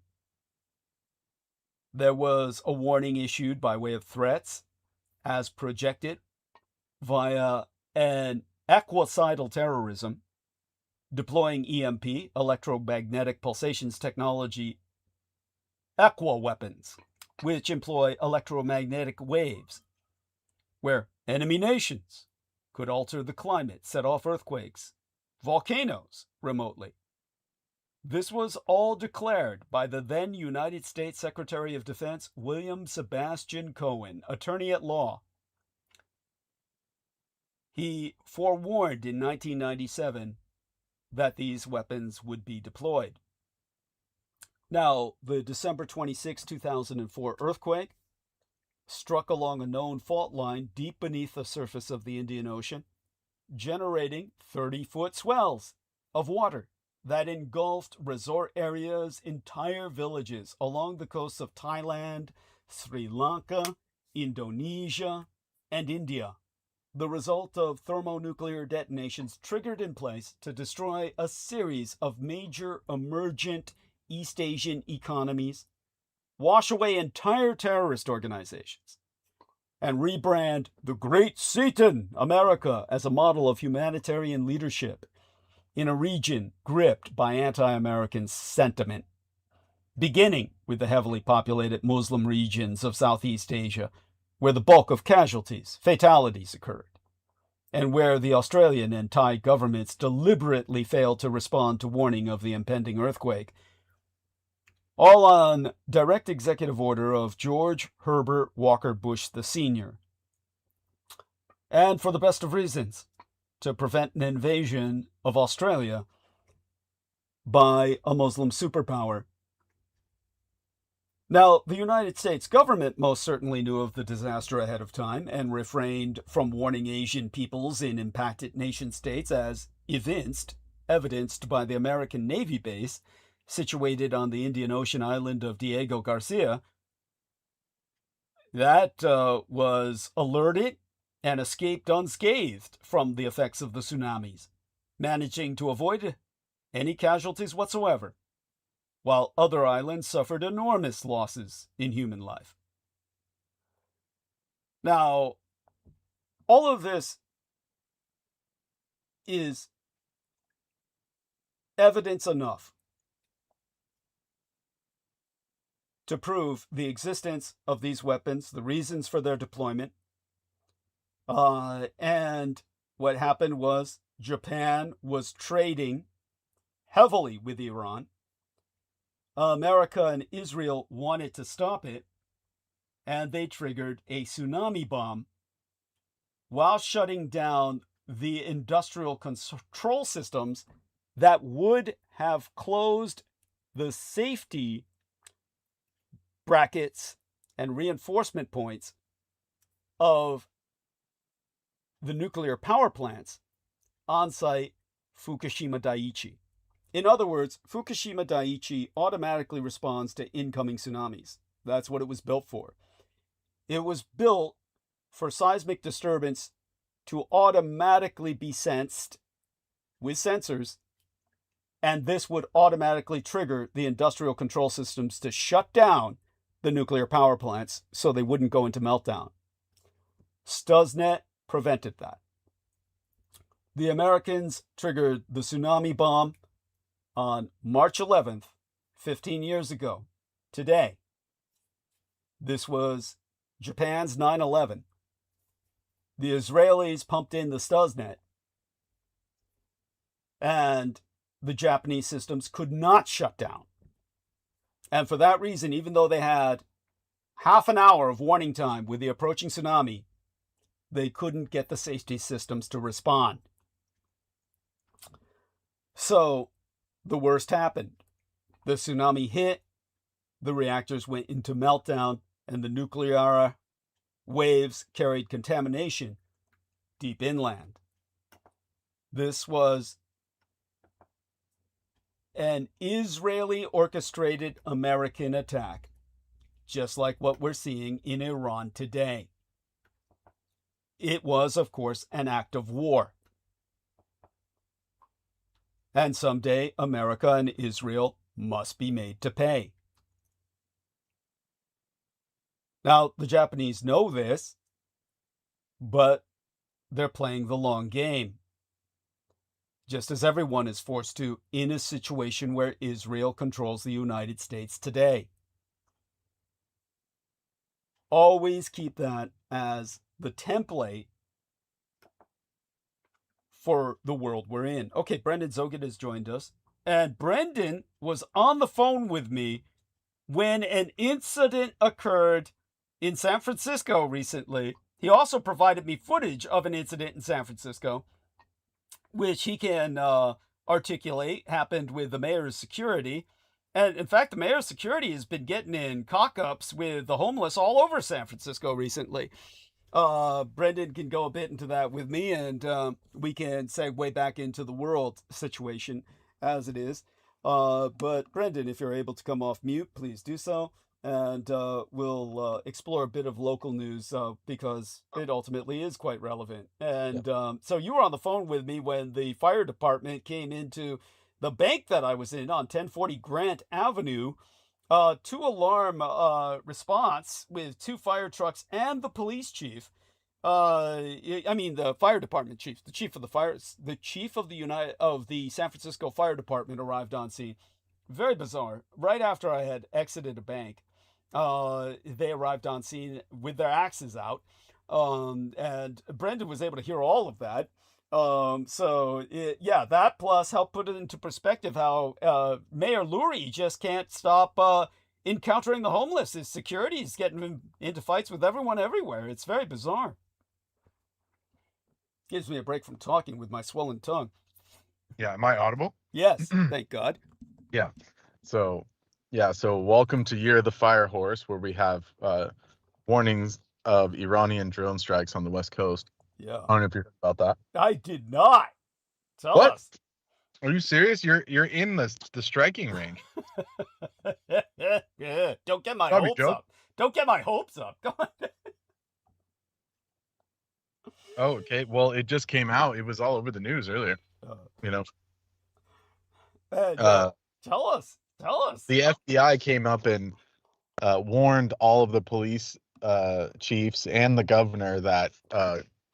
there was a warning issued by way of threats as projected via an equicidal terrorism deploying EMP, electromagnetic pulsations technology, weapons, which employ electromagnetic waves, where enemy nations could alter the climate, set off earthquakes, volcanoes remotely. This was all declared by the then United States Secretary of Defense, William Sebastian Cohen, attorney at law. He forewarned in 1997 that these weapons would be deployed. Now, the December 26, 2004 earthquake struck along a known fault line deep beneath the surface of the Indian Ocean, generating 30-foot swells of water that engulfed resort areas, entire villages along the coasts of Thailand, Sri Lanka, Indonesia, and India. The result of thermonuclear detonations triggered in place to destroy a series of major emergent East Asian economies, wash away entire terrorist organizations, and rebrand the Great Satan, America, as a model of humanitarian leadership in a region gripped by anti-American sentiment, beginning with the heavily populated Muslim regions of Southeast Asia, where the bulk of casualties, fatalities occurred, and where the Australian and Thai governments deliberately failed to respond to warning of the impending earthquake, all on direct executive order of George Herbert Walker Bush Sr., and for the best of reasons, to prevent an invasion of Australia by a Muslim superpower. Now, the United States government most certainly knew of the disaster ahead of time and refrained from warning Asian peoples in impacted nation states, as evidenced by the American Navy base situated on the Indian Ocean island of Diego Garcia. That was alerted and escaped unscathed from the effects of the tsunamis, managing to avoid any casualties whatsoever, while other islands suffered enormous losses in human life. Now, all of this is evidence enough to prove the existence of these weapons, the reasons for their deployment. And what happened was Japan was trading heavily with Iran. America and Israel wanted to stop it, and they triggered a tsunami bomb while shutting down the industrial control systems that would have closed the safety brackets and reinforcement points of the nuclear power plants on site Fukushima Daiichi. In other words, Fukushima Daiichi automatically responds to incoming tsunamis. That's what it was built for. It was built for seismic disturbance to automatically be sensed with sensors, and this would automatically trigger the industrial control systems to shut down the nuclear power plants so they wouldn't go into meltdown. Stuxnet prevented that. The Americans triggered the tsunami bomb on March 11th, 15 years ago, today. This was Japan's 9/11. The Israelis pumped in the Stuxnet, and the Japanese systems could not shut down. And for that reason, even though they had half an hour of warning time with the approaching tsunami, they couldn't get the safety systems to respond. So the worst happened. The tsunami hit, the reactors went into meltdown, and the nuclear waves carried contamination deep inland. This was an Israeli-orchestrated American attack, just like what we're seeing in Iran today. It was, of course, an act of war. And someday, America and Israel must be made to pay. Now, the Japanese know this, but they're playing the long game, just as everyone is forced to in a situation where Israel controls the United States today. Always keep that as the template for the world we're in. Okay, Brendan Zoget has joined us. And Brendan was on the phone with me when an incident occurred in San Francisco recently. He also provided me footage of an incident in San Francisco, which he can articulate happened with the mayor's security. And in fact, the mayor's security has been getting in cock-ups with the homeless all over San Francisco recently. Brendan can go a bit into that with me, and we can segue back into the world situation as it is. But Brendan, if you're able to come off mute, please do so. And we'll explore a bit of local news because it ultimately is quite relevant. And so you were on the phone with me when the fire department came into the bank that I was in on 1040 Grant Avenue. Two-alarm response with 2 fire trucks and the police chief. The fire department chief, the chief of the San Francisco Fire Department arrived on scene. Very bizarre. Right after I had exited a bank, they arrived on scene with their axes out, and Brendan was able to hear all of that. That plus helped put it into perspective how Mayor Lurie just can't stop encountering the homeless. His security is getting him into fights with everyone everywhere. It's very bizarre. Gives me a break from talking with my swollen tongue. Yeah, am I audible? Yes, thank God. Yeah. So welcome to Year of the Fire Horse, where we have warnings of Iranian drone strikes on the West Coast. Yeah. I don't know if you heard about that. I did not. Tell What? us. Are you serious? You're in the striking range. Yeah. Don't get my Probably hopes joke. up. Don't get my hopes up. Go on. Oh, okay. Well, it just came out. It was all over the news earlier. Tell us. The FBI came up and warned all of the police chiefs and the governor that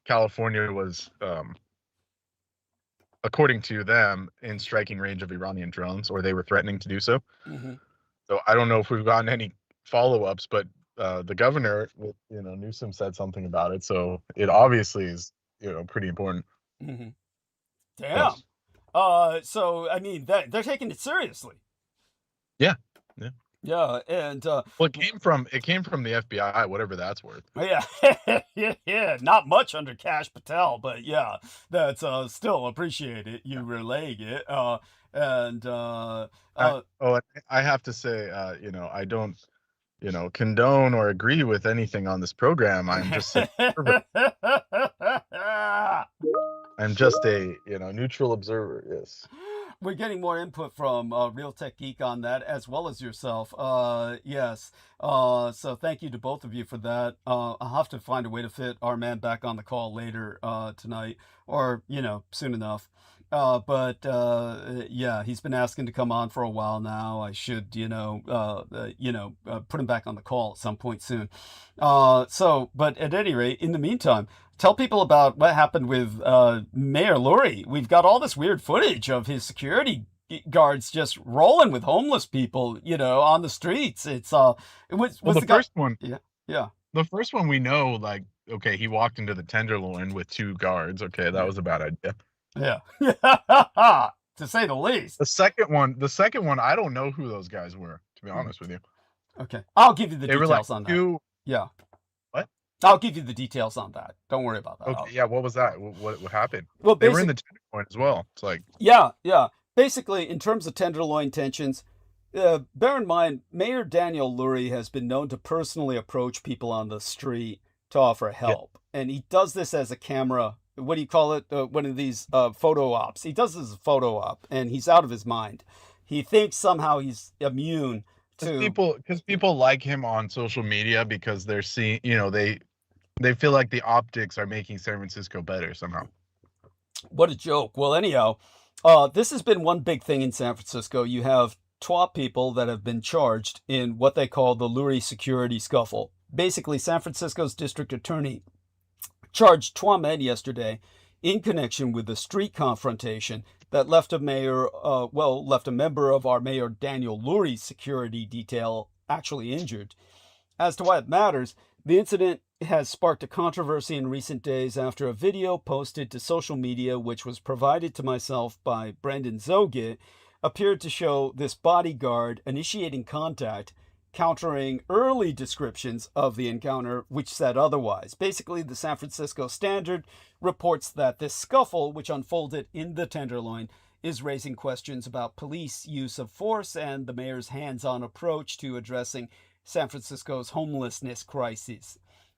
California was, according to them, in striking range of Iranian drones, or they were threatening to do so. Mm-hmm. So I don't know if we've gotten any follow-ups, but the governor, Newsom said something about it. So it obviously is, pretty important. Mm-hmm. Damn. Yes. So I mean, they're taking it seriously. Yeah. Yeah, and well, it came from the FBI, whatever that's worth. Yeah, not much under Kash Patel, but yeah, that's still appreciated. You relaying it, I have to say, I don't, condone or agree with anything on this program. I'm just I'm just a neutral observer. Yes. We're getting more input from Real Tech Geek on that, as well as yourself. Yes. So thank you to both of you for that. I'll have to find a way to fit our man back on the call later tonight, or soon enough. Yeah, he's been asking to come on for a while now. I should, put him back on the call at some point soon. But at any rate, in the meantime, tell people about what happened with Mayor Lurie. We've got all this weird footage of his security guards just rolling with homeless people, on the streets. It was Well, the first one, yeah. the first one we know, like, okay, he walked into the Tenderloin with 2 guards. Okay, that was a bad idea. Yeah. To say the least. The second one, I don't know who those guys were, to be honest with you. Okay. I'll give you the They were details like on that. 2. Yeah. What? I'll give you the details on that. Don't worry about that. Okay, yeah, what was that? What happened? Well, They were in the Tenderloin as well. It's like, yeah. Basically, in terms of Tenderloin tensions, bear in mind, Mayor Daniel Lurie has been known to personally approach people on the street to offer help. Yeah. And he does this as a camera, what do you call it? One of these photo ops. He does this as a photo op, and he's out of his mind. He thinks somehow he's immune to... Because people like him on social media because they're seeing, they feel like the optics are making San Francisco better somehow. What a joke. Well, anyhow, this has been one big thing in San Francisco. You have 12 people that have been charged in what they call the Lurie security scuffle. Basically, San Francisco's district attorney charged 12 men yesterday in connection with the street confrontation that left a member of our Mayor Daniel Lurie's security detail actually injured. As to why it matters, the incident has sparked a controversy in recent days after a video posted to social media, which was provided to myself by Brendan Zogit, appeared to show this bodyguard initiating contact, countering early descriptions of the encounter, which said otherwise. Basically, the San Francisco Standard reports that this scuffle, which unfolded in the Tenderloin, is raising questions about police use of force and the mayor's hands-on approach to addressing San Francisco's homelessness crisis.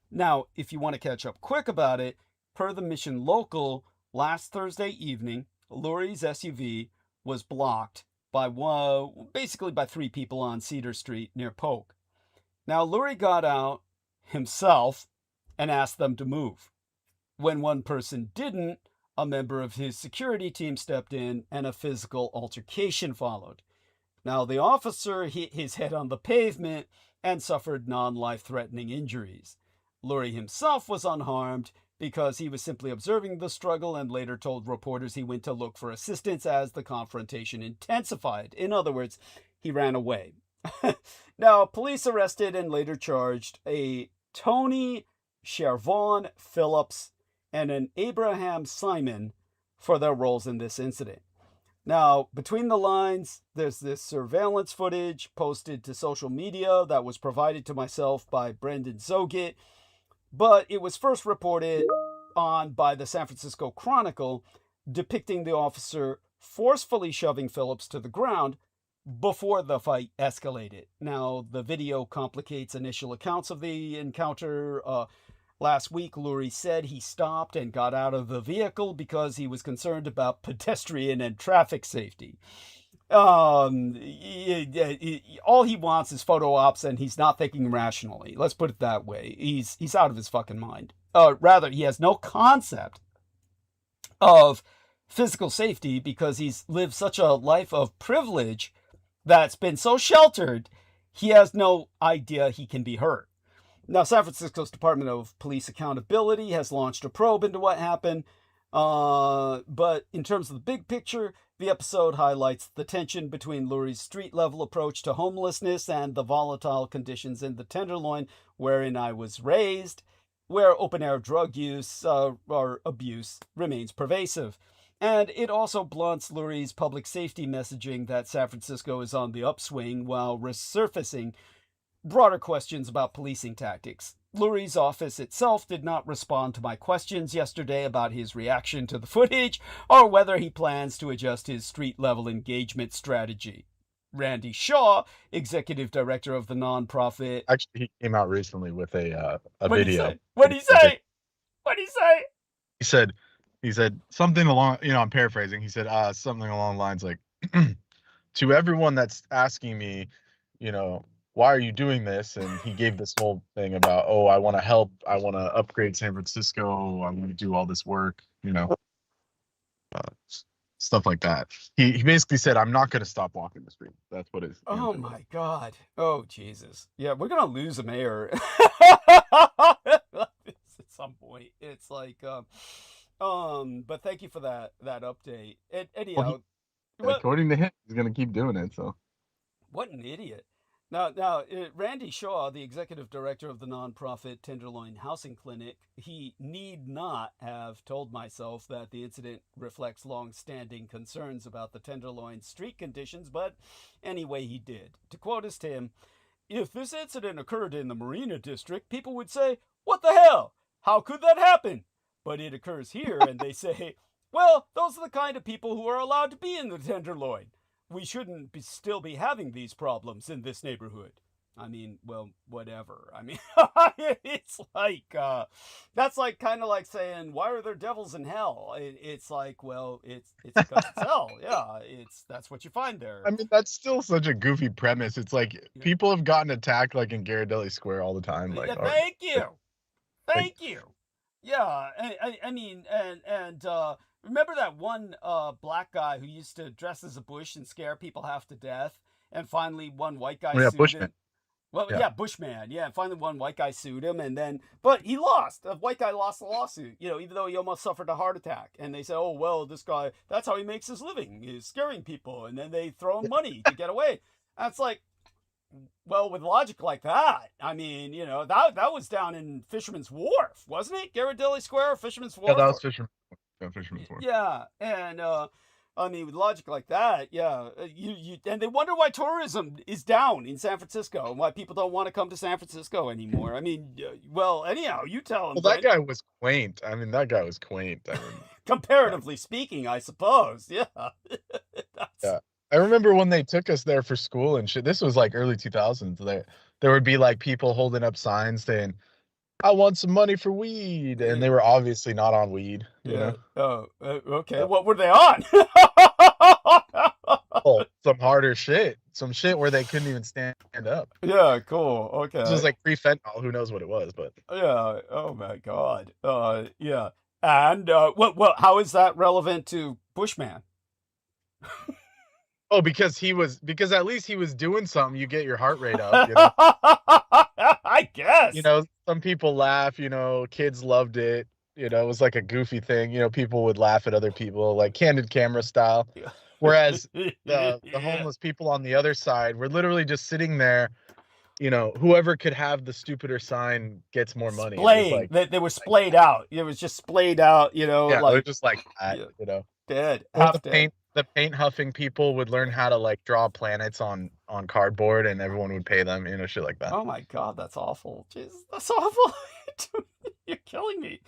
Now, if you want to catch up quick about it, per the Mission Local, last Thursday evening, Lurie's SUV was blocked by 3 people on Cedar Street near Polk. Now, Lurie got out himself and asked them to move. When one person didn't, a member of his security team stepped in and a physical altercation followed. Now, the officer hit his head on the pavement and suffered non-life-threatening injuries. Lurie himself was unharmed because he was simply observing the struggle and later told reporters he went to look for assistance as the confrontation intensified. In other words, he ran away. Now, police arrested and later charged a Tony Shervon Phillips and an Abraham Simon for their roles in this incident. Now, between the lines, there's this surveillance footage posted to social media that was provided to myself by Brendan Zogit, but it was first reported on by the San Francisco Chronicle, depicting the officer forcefully shoving Phillips to the ground before the fight escalated. Now, the video complicates initial accounts of the encounter. Last week, Lurie said he stopped and got out of the vehicle because he was concerned about pedestrian and traffic safety. All he wants is photo ops, and he's not thinking rationally. Let's put it that way. He's out of his fucking mind. Rather, he has no concept of physical safety because he's lived such a life of privilege that's been so sheltered, he has no idea he can be hurt. Now, San Francisco's Department of Police Accountability has launched a probe into what happened. But in terms of the big picture, the episode highlights the tension between Lurie's street-level approach to homelessness and the volatile conditions in the Tenderloin, wherein I was raised, where open-air drug use or abuse remains pervasive. And it also blunts Lurie's public safety messaging that San Francisco is on the upswing while resurfacing broader questions about policing tactics. Lurie's office itself did not respond to my questions yesterday about his reaction to the footage or whether he plans to adjust his street-level engagement strategy. Randy Shaw, executive director of the nonprofit... Actually, he came out recently with a video. What'd he say? What'd he say? He said something along, I'm paraphrasing. He said something along the lines like, to everyone that's asking me, why are you doing this? And he gave this whole thing about, I want to help. I want to upgrade San Francisco. I'm going to do all this work, stuff like that. He basically said, "I'm not going to stop walking the street." That's what his Oh answer was. my God. Oh Jesus. Yeah, we're gonna lose a mayor at some point. It's like, but thank you for that update. And anyhow, well, According to him, he's going to keep doing it. So what an idiot. Now, Randy Shaw, the executive director of the nonprofit Tenderloin Housing Clinic, he need not have told myself that the incident reflects long-standing concerns about the Tenderloin street conditions, but anyway, he did. To quote his Tim, if this incident occurred in the Marina District, people would say, what the hell? How could that happen? But it occurs here, and they say, well, those are the kind of people who are allowed to be in the Tenderloin. We shouldn't still be having these problems in this neighborhood. I mean, well, whatever. I mean, it's like, that's like kind of like saying, why are there devils in hell? It's like, well, it's because it's hell. Yeah, that's what you find there. I mean, that's still such a goofy premise. It's like people have gotten attacked like in Ghirardelli Square all the time. Like, yeah, thank you. Yeah, I mean, and remember that one black guy who used to dress as a bush and scare people half to death, and finally one white guy sued Bushman. him. Well, yeah, Bushman. Yeah, and finally one white guy sued him, and then but he lost. The white guy lost the lawsuit. You know, even though he almost suffered a heart attack. And they said, oh well, this guy, that's how he makes his living, is scaring people, and then they throw him money to get away. And it's like, well, with logic like that, I mean, you know, that was down in Fisherman's Wharf, wasn't it? Ghirardelli Square, Fisherman's Wharf. Yeah, that was Fisherman's Wharf. Yeah, and I mean, with logic like that, yeah, you and they wonder why tourism is down in San Francisco and why people don't want to come to San Francisco anymore. I mean, well, anyhow, you tell them. Well, that guy was quaint. I mean, that guy was quaint. I mean, comparatively speaking, I suppose. Yeah. Yeah. I remember when they took us there for school and shit. This was like early 2000s. There would be like people holding up signs saying, I want some money for weed. And they were obviously not on weed. You know? Oh, okay. Yeah. What were they on? Oh, some harder shit. Some shit where they couldn't even stand up. Yeah, cool. Okay. This was like pre-fentanyl. Who knows what it was, but. Yeah. Oh my God. Yeah. And well, how is that relevant to Bushman? Oh, because at least he was doing something. You get your heart rate up. You know? I guess. You know, some people laugh. You know, kids loved it. You know, it was like a goofy thing. You know, people would laugh at other people, like candid camera style. Whereas the homeless people on the other side were literally just sitting there. You know, whoever could have the stupider sign gets more money. Splaying. Like, they were splayed out. It was just splayed out. You know, yeah, like they're just like that. Yeah. You know, dead. The paint huffing people would learn how to like draw planets on cardboard, and everyone would pay them, you know, shit like that. Oh my God, that's awful. Jesus, that's awful. You're killing me.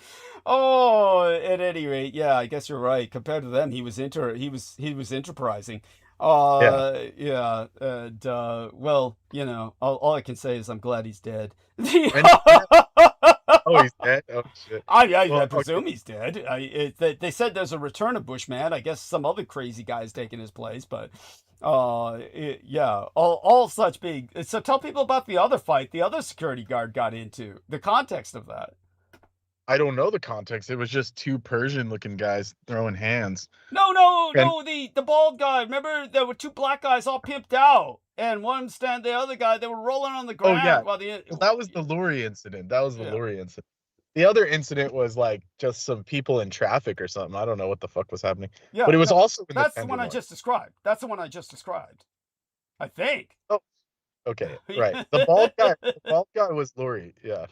Oh, at any rate, yeah, I guess you're right. Compared to them, he was enterprising. Yeah, and well, you know, all I can say is I'm glad he's dead. Oh, he's dead? Oh, shit. I presume he's dead. They said there's a return of Bushman. I guess some other crazy guy's taking his place, but yeah, all such big. So tell people about the other fight the other security guard got into, the context of that. I don't know the context. It was just two Persian-looking guys throwing hands. No, the bald guy. Remember, there were two black guys all pimped out, and one stand the other guy. They were rolling on the ground. Oh yeah, while well, that was the Lurie incident. Lurie incident. The other incident was like just some people in traffic or something. I don't know what the fuck was happening. Yeah, but it was also in that's the one I just described. That's the one I just described. I think. Oh, okay, right. The bald guy was Lurie. Yeah.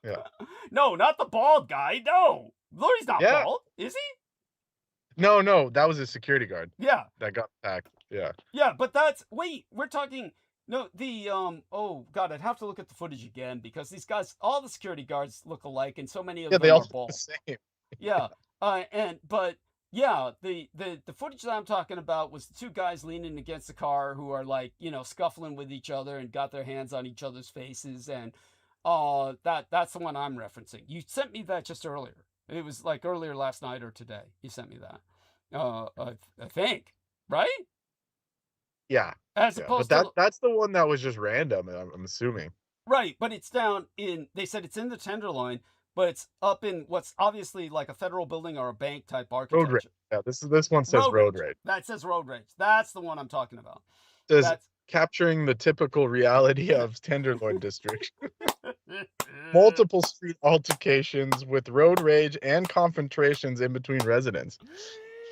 Yeah. No, not the bald guy. No, Lurie's not bald, is he? No, that was a security guard. Yeah, that got attacked. Yeah. Yeah, but we're talking. No, the oh God, I'd have to look at the footage again because these guys, all the security guards look alike, and so many of them they all are bald. The same. Yeah, the footage that I'm talking about was the two guys leaning against the car who are like, you know, scuffling with each other and got their hands on each other's faces, and that's the one I'm referencing. You sent me that just earlier. It was like earlier last night or today. You sent me that. I think, right? Yeah. As opposed to that's the one that was just random, I'm assuming. Right, but it's down in. They said it's in the Tenderloin, but it's up in what's obviously like a federal building or a bank type Road architecture. rage. Yeah, this one says road rage. That says road rage. That's the one I'm talking about. It says That's capturing the typical reality of Tenderloin district. Multiple street altercations with road rage and confrontations in between residents.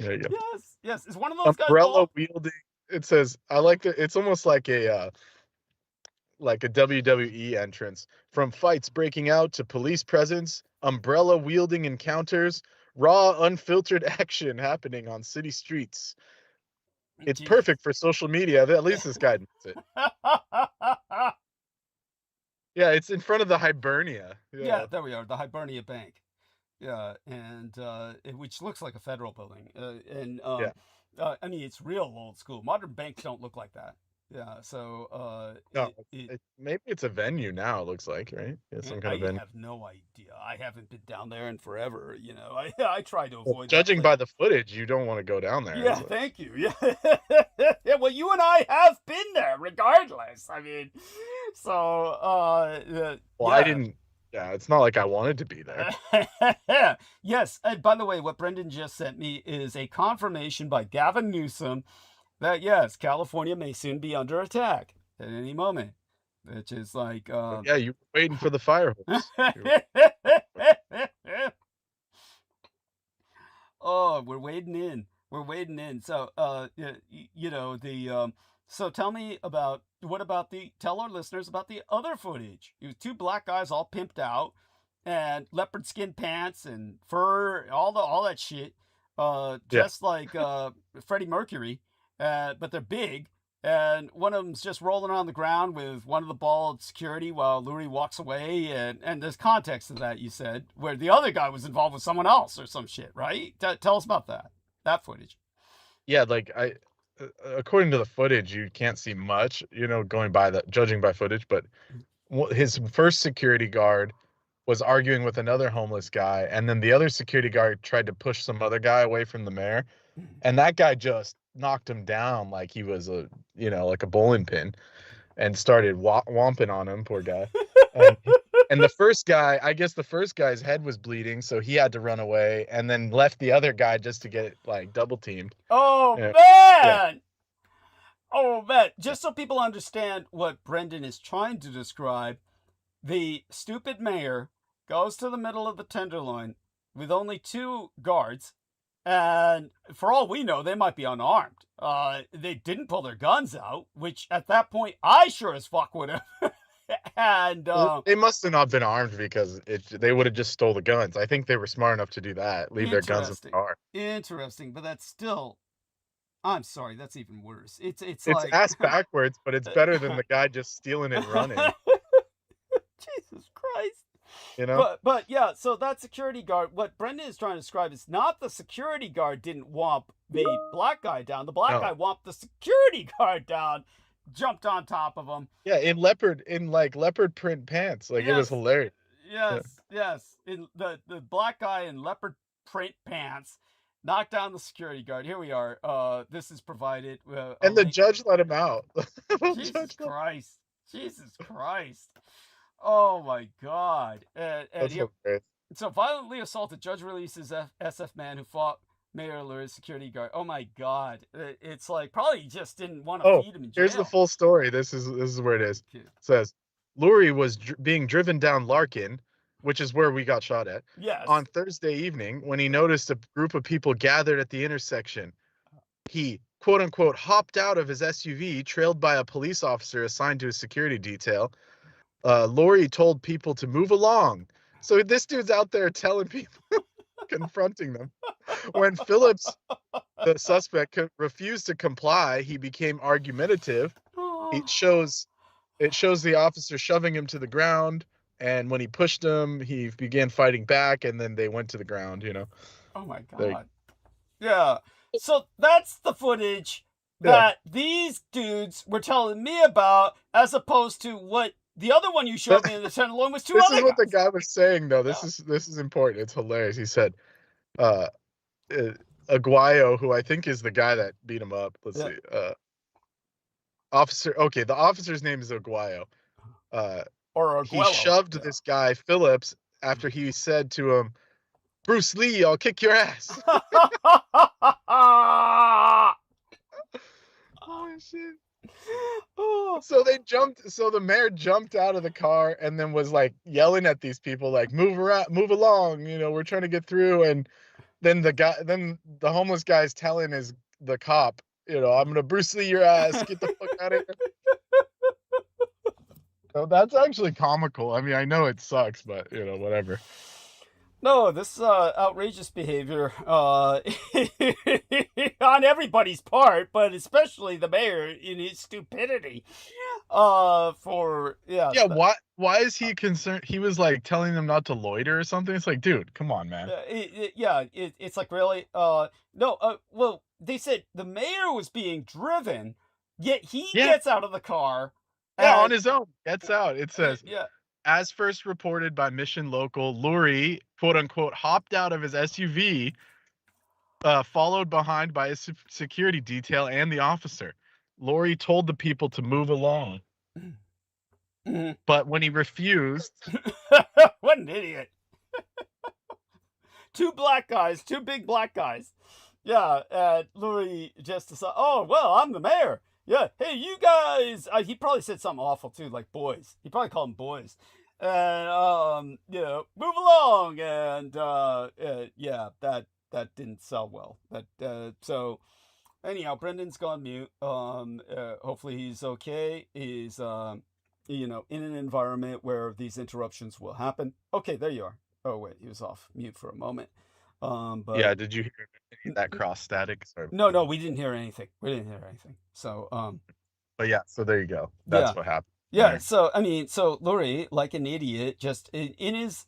There you go. Yes. Is one of those guys Umbrella wielding. It says, I like it. It's almost like a WWE entrance. From fights breaking out to police presence, umbrella wielding encounters, raw, unfiltered action happening on city streets. It's perfect for social media. At least this guy knows it. Yeah, it's in front of the Hibernia. Yeah, there we are, the Hibernia Bank. Yeah, and which looks like a federal building. I mean, it's real old school. Modern banks don't look like that. Yeah, so no, maybe it's a venue now. It looks like, right? Yeah, some kind of venue. I have no idea. I haven't been down there in forever. You know, I try to avoid. Judging by the footage, you don't want to go down there. Yeah, thank you. Yeah, yeah. Well, you and I have been there, regardless. I mean, so well, yeah. I didn't. Yeah, it's not like I wanted to be there. Yes, and by the way, what Brendan just sent me is a confirmation by Gavin Newsom that yes, California may soon be under attack at any moment, which is like yeah, you were waiting for the fire hose. Oh, we're wading in. So you know, the so tell me about tell our listeners about the other footage. It was two black guys all pimped out and leopard skin pants and fur, all that shit, dressed like Freddie Mercury. But they're big, and one of them's just rolling on the ground with one of the bald security while Lurie walks away, and there's context to that, you said, where the other guy was involved with someone else or some shit, right? Tell us about that footage. Yeah, like according to the footage, you can't see much, you know, judging by footage, but his first security guard was arguing with another homeless guy, and then the other security guard tried to push some other guy away from the mayor, and that guy just knocked him down like he was like a bowling pin, and started whomping on him, poor guy. And the first guy, I guess the first guy's head was bleeding, so he had to run away, and then left the other guy just to get like double teamed. Oh man! Yeah. Oh man! Just so people understand what Brendan is trying to describe, the stupid mayor goes to the middle of the Tenderloin with only two guards. And for all we know, they might be unarmed. They didn't pull their guns out, which at that point, I sure as fuck would have. And they must have not been armed because they would have just stole the guns. I think they were smart enough to do that. Leave their guns in the car. Interesting, but that's still. I'm sorry, that's even worse. It's like ass backwards, but it's better than the guy just stealing and running. Jesus Christ. You know? But yeah, so that security guard, what Brendan is trying to describe is not the security guard didn't whomp the black guy down. The black guy whomped the security guard down, jumped on top of him. Yeah, in leopard print pants. Like, it was hilarious. Yes. In the black guy in leopard print pants knocked down the security guard. Here we are. This is provided. And the judge let him out. Jesus Christ. Oh my God! So violently assaulted judge releases SF man who fought Mayor Lurie's security guard. Oh my God! It's like probably just didn't want to feed him in jail. Here's the full story. This is where it is. Okay. It says Lurie was being driven down Larkin, which is where we got shot at. Yes. On Thursday evening, when he noticed a group of people gathered at the intersection, he quote unquote hopped out of his SUV, trailed by a police officer assigned to his security detail. Lurie told people to move along. So this dude's out there telling people, confronting them. When Phillips, the suspect, refused to comply, he became argumentative. It shows the officer shoving him to the ground, and when he pushed him, he began fighting back, and then they went to the ground, you know. Oh my God. Yeah. So that's the footage that these dudes were telling me about, as opposed to what the other one you showed me in the Tenderloin was two other guys. This is what the guy was saying, though. This is important. It's hilarious. He said, Aguayo, who I think is the guy that beat him up. Let's see. Officer. Okay, the officer's name is Aguayo. Or Aguelo. He shoved this guy, Phillips, after he said to him, Bruce Lee, I'll kick your ass. Holy shit. Oh. So the mayor jumped out of the car and then was like yelling at these people, like, move along, we're trying to get through. And then the homeless guy's telling the cop, I'm gonna Bruce Lee your ass, get the fuck out of here. So that's actually comical. I mean, I know it sucks, but whatever. No, this outrageous behavior on everybody's part, but especially the mayor in his stupidity. Why is he concerned? He was like telling them not to loiter or something. It's like, dude, come on, man. It's like, really? Well, they said the mayor was being driven, yet he gets out of the car. On his own, gets out. It says, yeah. As first reported by Mission Local, Lurie, quote unquote, hopped out of his SUV, followed behind by a security detail and the officer. Lurie told the people to move along. Mm-hmm. But when he refused... What an idiot. Two big black guys. Yeah, Lurie just decided, oh, well, I'm the mayor. Yeah, hey, you guys. He probably said something awful too, like boys. He probably called them boys. And move along. And that didn't sell well. So anyhow, Brendan's gone mute. Hopefully he's okay. He's in an environment where these interruptions will happen. Okay, there you are. Oh wait, he was off mute for a moment. But yeah, did you hear that cross static? Sorry. No, we didn't hear anything. So, but yeah, so there you go. That's what happened. Yeah, there. so Lurie, like an idiot, just in his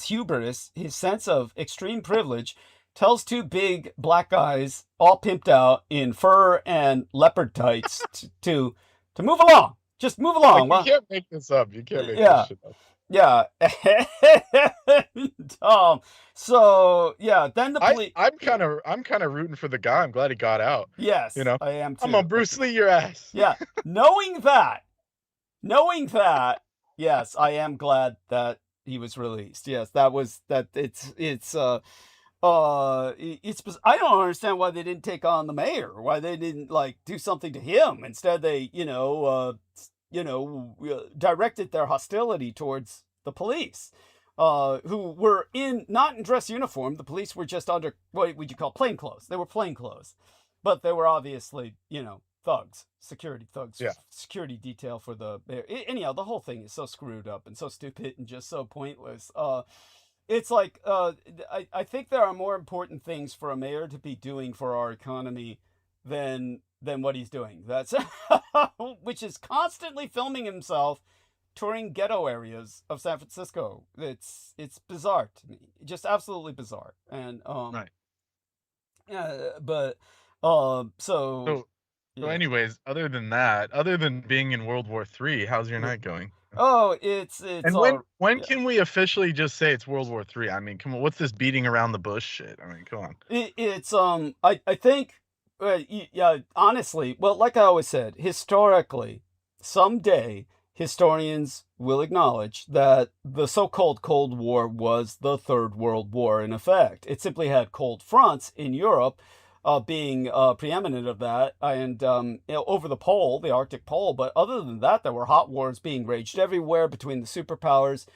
hubris, his sense of extreme privilege, tells two big black guys, all pimped out in fur and leopard tights, to move along. Just move along. Like, you can't make this up. You can't make this shit up. Yeah. So yeah, then the police. I'm kind of rooting for the guy. I'm glad he got out. Yes, I am too. I'm gonna Bruce Lee your ass. Yeah, knowing that, yes, I am glad that he was released. Yes, it's I don't understand why they didn't take on the mayor. Why they didn't do something to him. Instead, they directed their hostility towards the police, who were not in dress uniform. The police were just under, what would you call, plain clothes. They were plain clothes, but they were obviously, thugs, security thugs, security detail for the mayor. Anyhow, the whole thing is so screwed up and so stupid and just so pointless. It's like, I think there are more important things for a mayor to be doing for our economy than what he's doing. That's which is constantly filming himself touring ghetto areas of San Francisco. It's bizarre to me, just absolutely bizarre. And right. So anyways, other than being in World War III, how's your night going? Oh, it's and when can we officially just say it's World War III? I mean, come on, what's this beating around the bush shit? I mean, come on. It's I think honestly, well, like I always said, historically, someday historians will acknowledge that the so-called Cold War was the Third World War in effect. It simply had cold fronts in Europe, being preeminent of that, and over the pole, the Arctic pole. But other than that, there were hot wars being raged everywhere between the superpowers.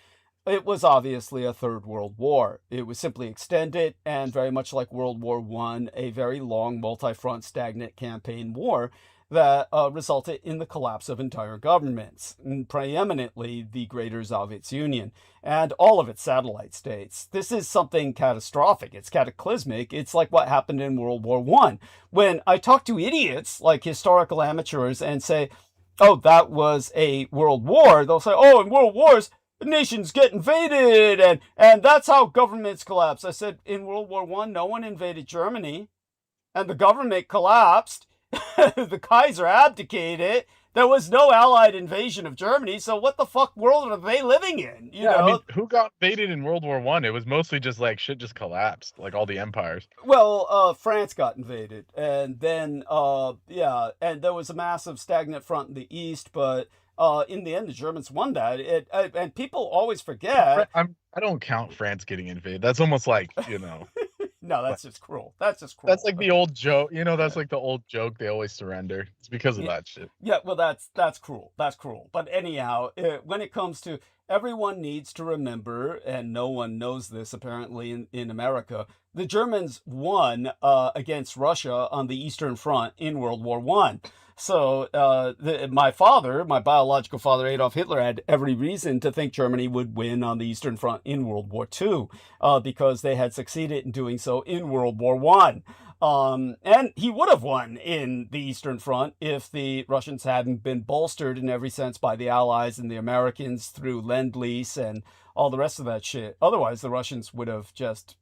It was obviously a Third World War. It was simply extended, and very much like World War I, a very long, multi-front, stagnant campaign war that resulted in the collapse of entire governments, and preeminently the Greater Soviet Union and all of its satellite states. This is something catastrophic. It's cataclysmic. It's like what happened in World War I. When I talk to idiots like historical amateurs and say, oh, that was a world war, they'll say, oh, in world wars, nations get invaded, and that's how governments collapse. I said, in World War I, no one invaded Germany, and the government collapsed. The Kaiser abdicated. There was no Allied invasion of Germany, so what the fuck world are they living in? You know? I mean, who got invaded in World War I? It was mostly just like shit just collapsed, like all the empires. Well, France got invaded, and then and there was a massive stagnant front in the east, but In the end, the Germans won that. And people always forget. I don't count France getting invaded. That's almost like, you know. No, that's just cruel. That's just cruel. That's like the old joke. You know, that's like the old joke. They always surrender. It's because of that shit. Yeah, well, that's cruel. That's cruel. But anyhow, when it comes to everyone needs to remember, and no one knows this apparently in America, the Germans won against Russia on the Eastern Front in World War One. So my biological father, Adolf Hitler, had every reason to think Germany would win on the Eastern Front in World War II because they had succeeded in doing so in World War One. And he would have won in the Eastern Front if the Russians hadn't been bolstered in every sense by the Allies and the Americans through Lend-Lease and all the rest of that shit. Otherwise, the Russians would have just,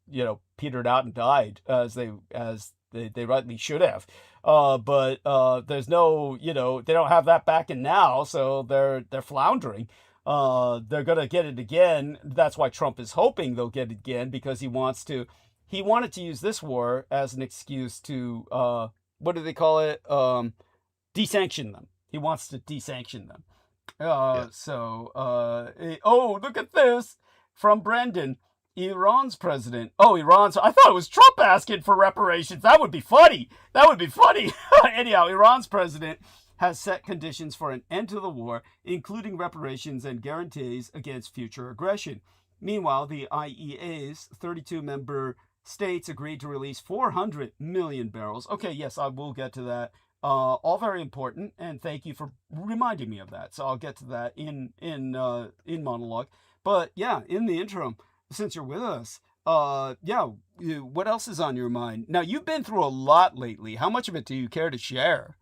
petered out and died as they rightly should have. But there's no, they don't have that backing now, so they're floundering. They're gonna get it again. That's why Trump is hoping they'll get it again, because he wanted to use this war as an excuse to what do they call it? Desanction them. He wants to desanction them. Oh, look at this from Brendan. Iran's president. Oh, Iran's. I thought it was Trump asking for reparations. That would be funny. Anyhow, Iran's president has set conditions for an end to the war, including reparations and guarantees against future aggression. Meanwhile, the IEA's 32-member states agreed to release 400 million barrels. Okay, yes, I will get to that. All very important, and thank you for reminding me of that. So I'll get to that in monologue. But yeah, in the interim, since you're with us, what else is on your mind? Now, you've been through a lot lately. How much of it do you care to share?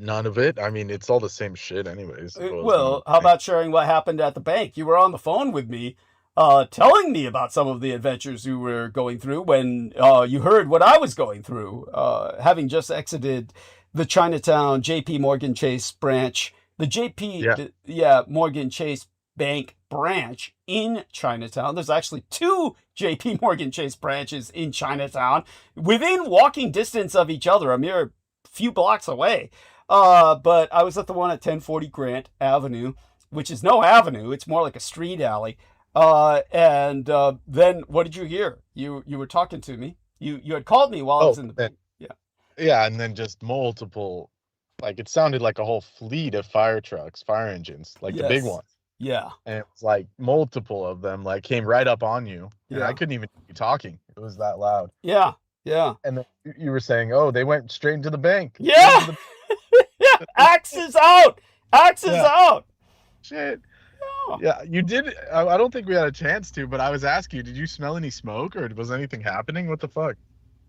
None of it. I mean, it's all the same shit anyways. Well, how about sharing what happened at the bank? You were on the phone with me, telling me about some of the adventures you were going through when you heard what I was going through, having just exited the Chinatown JP Morgan Chase branch, the Morgan Chase Bank branch in Chinatown. There's actually 2 JP Morgan Chase branches in Chinatown within walking distance of each other, a mere few blocks away. But I was at the one at 1040 Grant Avenue, which is no avenue. It's more like a street alley. And then what did you hear? You were talking to me. You had called me while I was in the bank. Yeah, and then just multiple, like it sounded like a whole fleet of fire trucks, fire engines, like the big ones. Yeah. And it was like multiple of them like came right up on you. And I couldn't even be talking. It was that loud. Yeah. Yeah. And then you were saying, oh, they went straight into the bank. Yeah. Axes out. Out. Shit. Yeah, you did. I don't think we had a chance to, but I was asking you, did you smell any smoke or was anything happening? What the fuck?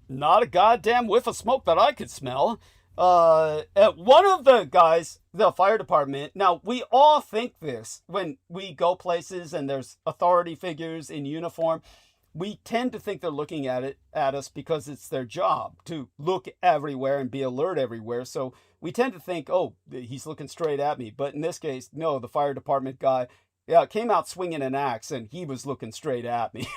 Not a goddamn whiff of smoke that I could smell. One of the guys, the fire department, now we all think this when we go places and there's authority figures in uniform. We tend to think they're looking at us because it's their job to look everywhere and be alert everywhere. So we tend to think, oh, he's looking straight at me. But in this case, no, the fire department guy came out swinging an axe and he was looking straight at me.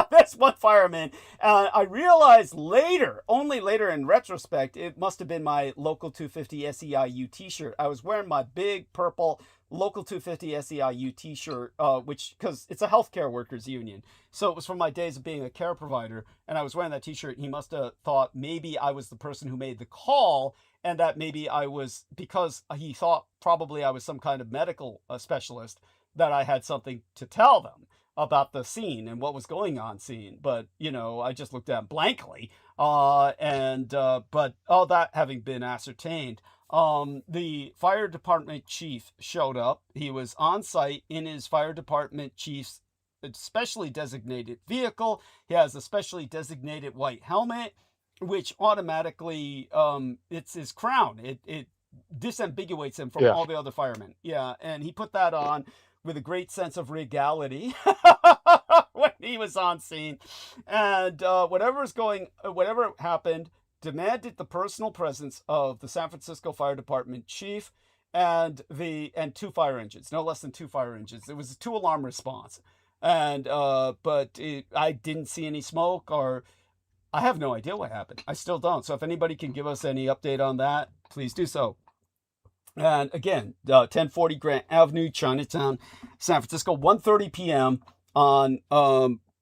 That's one fireman. I realized only later in retrospect, it must have been my Local 250 SEIU t-shirt. I was wearing my big purple Local 250 SEIU t-shirt, because it's a healthcare workers union. So it was from my days of being a care provider. And I was wearing that t-shirt. He must have thought maybe I was the person who made the call, and that maybe I was, because he thought probably I was some kind of medical specialist, that I had something to tell them about the scene and what was going on scene. But, I just looked at him blankly. But all that having been ascertained, the fire department chief showed up. He was on site in his fire department chief's specially designated vehicle. He has a specially designated white helmet, which automatically, it's his crown. It disambiguates him from all the other firemen. Yeah, and he put that on with a great sense of regality when he was on scene. And whatever happened, demanded the personal presence of the San Francisco Fire Department chief and 2 fire engines, no less than 2 fire engines. It was a 2-alarm response. And I didn't see any smoke, or I have no idea what happened. I still don't. So if anybody can give us any update on that, please do so. And again, 1040 Grant Avenue, Chinatown, San Francisco, 1:30 p.m. on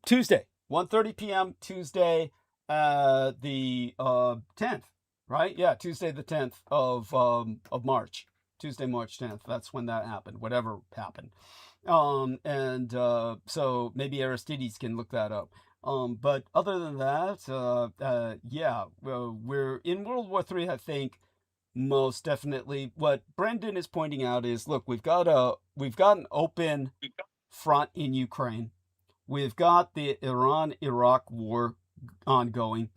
Tuesday. 1:30 p.m. Tuesday, the 10th, right? Yeah, Tuesday the 10th of March. Tuesday, March 10th. That's when that happened, whatever happened. So maybe Aristides can look that up. But other than that, yeah, we're in World War III, I think. Most definitely. What Brendan is pointing out is, look, we've got an open front in Ukraine. We've got the Iran-Iraq war ongoing.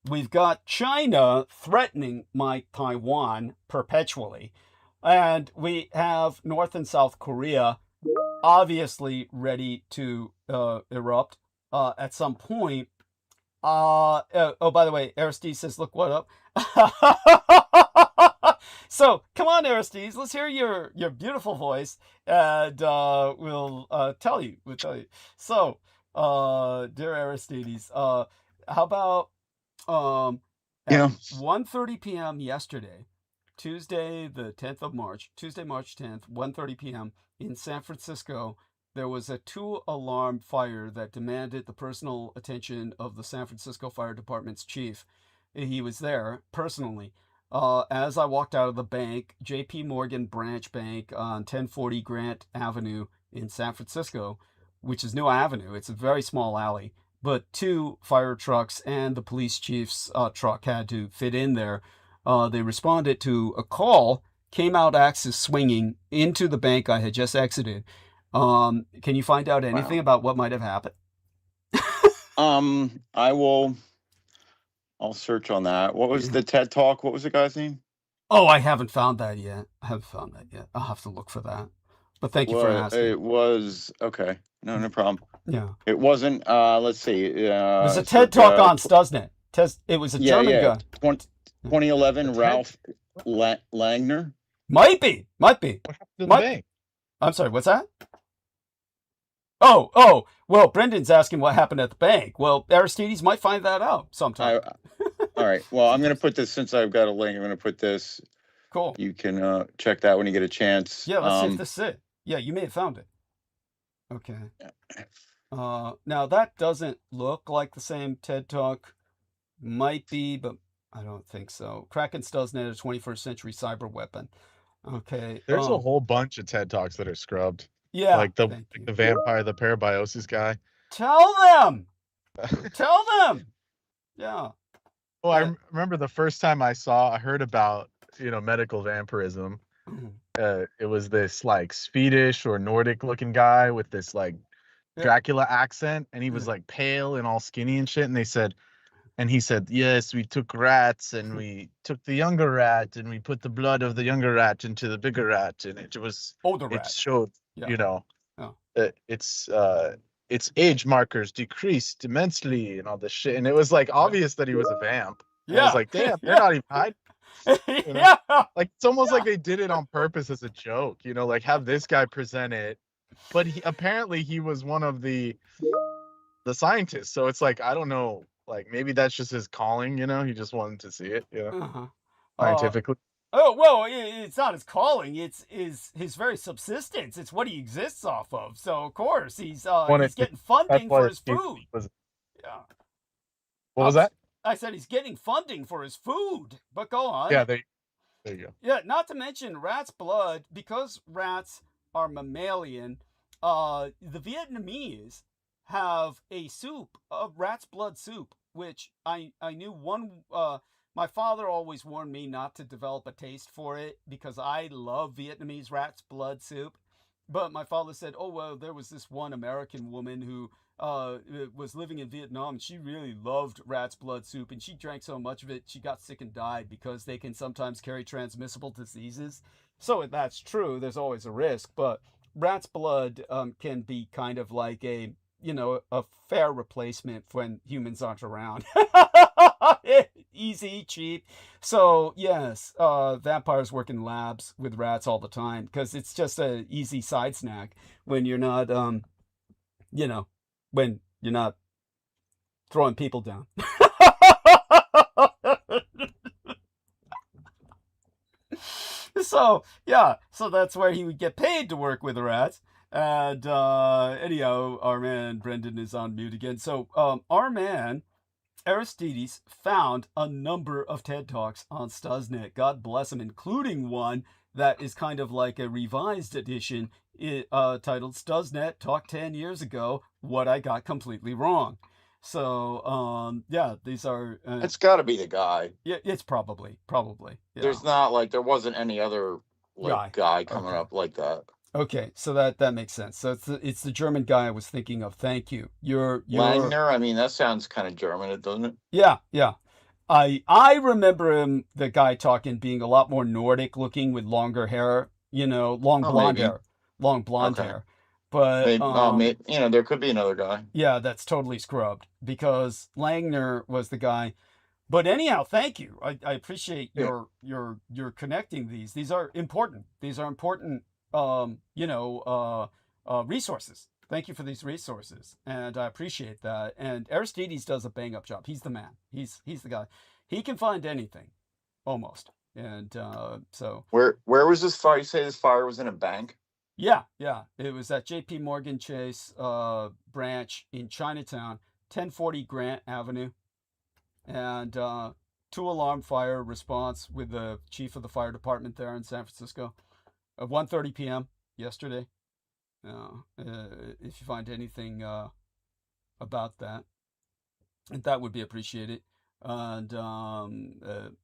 We've got China threatening Taiwan perpetually. And we have North and South Korea obviously ready to erupt at some point. Oh, by the way, Aristides says, look what up. So, come on, Aristides, let's hear your beautiful voice, and we'll tell you. So, dear Aristides, how about at 1:30 p.m. yesterday, Tuesday, the 10th of March, Tuesday, March 10th, 1:30 p.m. in San Francisco, there was a 2-alarm fire that demanded the personal attention of the San Francisco Fire Department's chief. He was there personally. As I walked out of the bank, J.P. Morgan Branch Bank on 1040 Grant Avenue in San Francisco, which is New Avenue. It's a very small alley, but 2 fire trucks and the police chief's truck had to fit in there. They responded to a call, came out axes swinging into the bank I had just exited. Can you find out anything about what might have happened? I'll search on that. What was the TED Talk? What was the guy's name? Oh, I haven't found that yet. I'll have to look for that. But thank you for asking. It was, okay. No problem. Yeah. It wasn't, let's see. It was a TED Talk on Stuxnet. It was a German guy. 2011, Ralph Langner. Might be. I'm sorry, what's that? Oh, well, Brendan's asking what happened at the bank. Well, Aristides might find that out sometime. All right. Well, I'm going to put this, since I've got a link, I'm going to put this. Cool. You can check that when you get a chance. Yeah, let's see if this is it. Yeah, you may have found it. Okay. Now, that doesn't look like the same TED Talk. Might be, but I don't think so. Kraken Stuxnet, a 21st century cyber weapon. Okay. There's a whole bunch of TED Talks that are scrubbed. Yeah. Like the vampire, the parabiosis guy. Tell them. Tell them. Yeah. Well, I remember the first time I heard about, medical vampirism. It was this like Swedish or Nordic looking guy with this like Dracula accent, and he was like pale and all skinny and shit. And he said, yes, we took rats and we took the younger rat and we put the blood of the younger rat into the bigger rat, and it showed, its age markers decreased immensely and all this shit. And it was like obvious that he was a vamp. And I was like, damn, they're not even hiding. Like it's almost like they did it on purpose as a joke, like have this guy present it. But apparently he was one of the scientists. So it's like, I don't know, like maybe that's just his calling, he just wanted to see it, scientifically. Well, it's not his calling. It's his very subsistence. It's what he exists off of. So of course he's getting funding for his food. Yeah. What was that? I said he's getting funding for his food. But go on. Yeah, there you go. Yeah, not to mention rat's blood, because rats are mammalian. The Vietnamese have a soup, a rat's blood soup, which I knew one. My father always warned me not to develop a taste for it because I love Vietnamese rat's blood soup. But my father said, oh, well, there was this one American woman who was living in Vietnam, and she really loved rat's blood soup, and she drank so much of it, she got sick and died because they can sometimes carry transmissible diseases. So that's true. There's always a risk, but rat's blood can be kind of like a fair replacement when humans aren't around. Easy, cheap. So yes, vampires work in labs with rats all the time because it's just a easy side snack when you're not, when you're not throwing people down. So yeah, so that's where he would get paid to work with the rats. And anyhow, our man Brendan is on mute again. So our man Aristides found a number of TED Talks on Stuxnet. God bless him, including one that is kind of like a revised edition titled Stuxnet Talk 10 Years Ago, What I Got Completely Wrong. So, yeah, these are... it's got to be the guy. Yeah, it's probably. Yeah. There's not, like, there wasn't any other guy coming up like that. Okay, so that makes sense. So it's the German guy I was thinking of. Thank you. You're Langner. I mean, that sounds kind of German, doesn't it? Yeah. I remember him, the guy talking, being a lot more Nordic looking with longer hair. Long blonde hair. But maybe, there could be another guy. Yeah, that's totally scrubbed because Langner was the guy. But anyhow, thank you. I appreciate your connecting these. These are important. Resources. Thank you for these resources, and I appreciate that. And Aristides does a bang up job. He's the man. He's the guy. He can find anything, almost. And so where was this fire? You say this fire was in a bank? Yeah. It was at J.P. Morgan Chase branch in Chinatown, 1040 Grant Avenue, and 2-alarm fire response with the chief of the fire department there in San Francisco. At 1:30 p.m. yesterday. If you find anything about that, that would be appreciated. And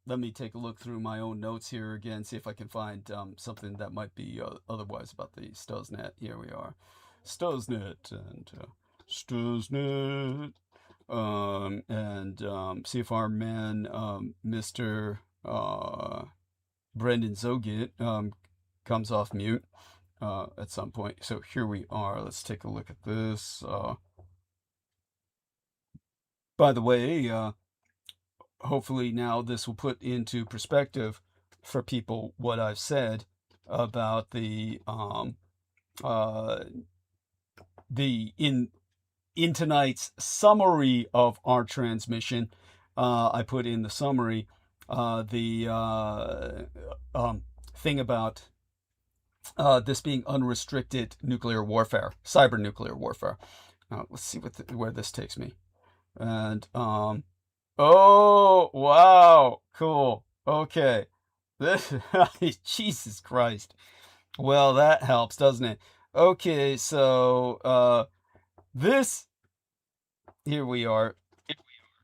let me take a look through my own notes here again, see if I can find something that might be otherwise about the Stuxnet. Here we are, Stuxnet and Stuxnet, and see if our man Mr. Brendan Zogit comes off mute at some point. So here we are. Let's take a look at this. By the way, hopefully now this will put into perspective for people what I've said about in tonight's summary of our transmission. I put in the summary the thing about this being unrestricted nuclear warfare, cyber nuclear warfare. Let's see where this takes me. And oh wow, cool. Okay, this Jesus Christ. Well, that helps, doesn't it? Okay, so here we are.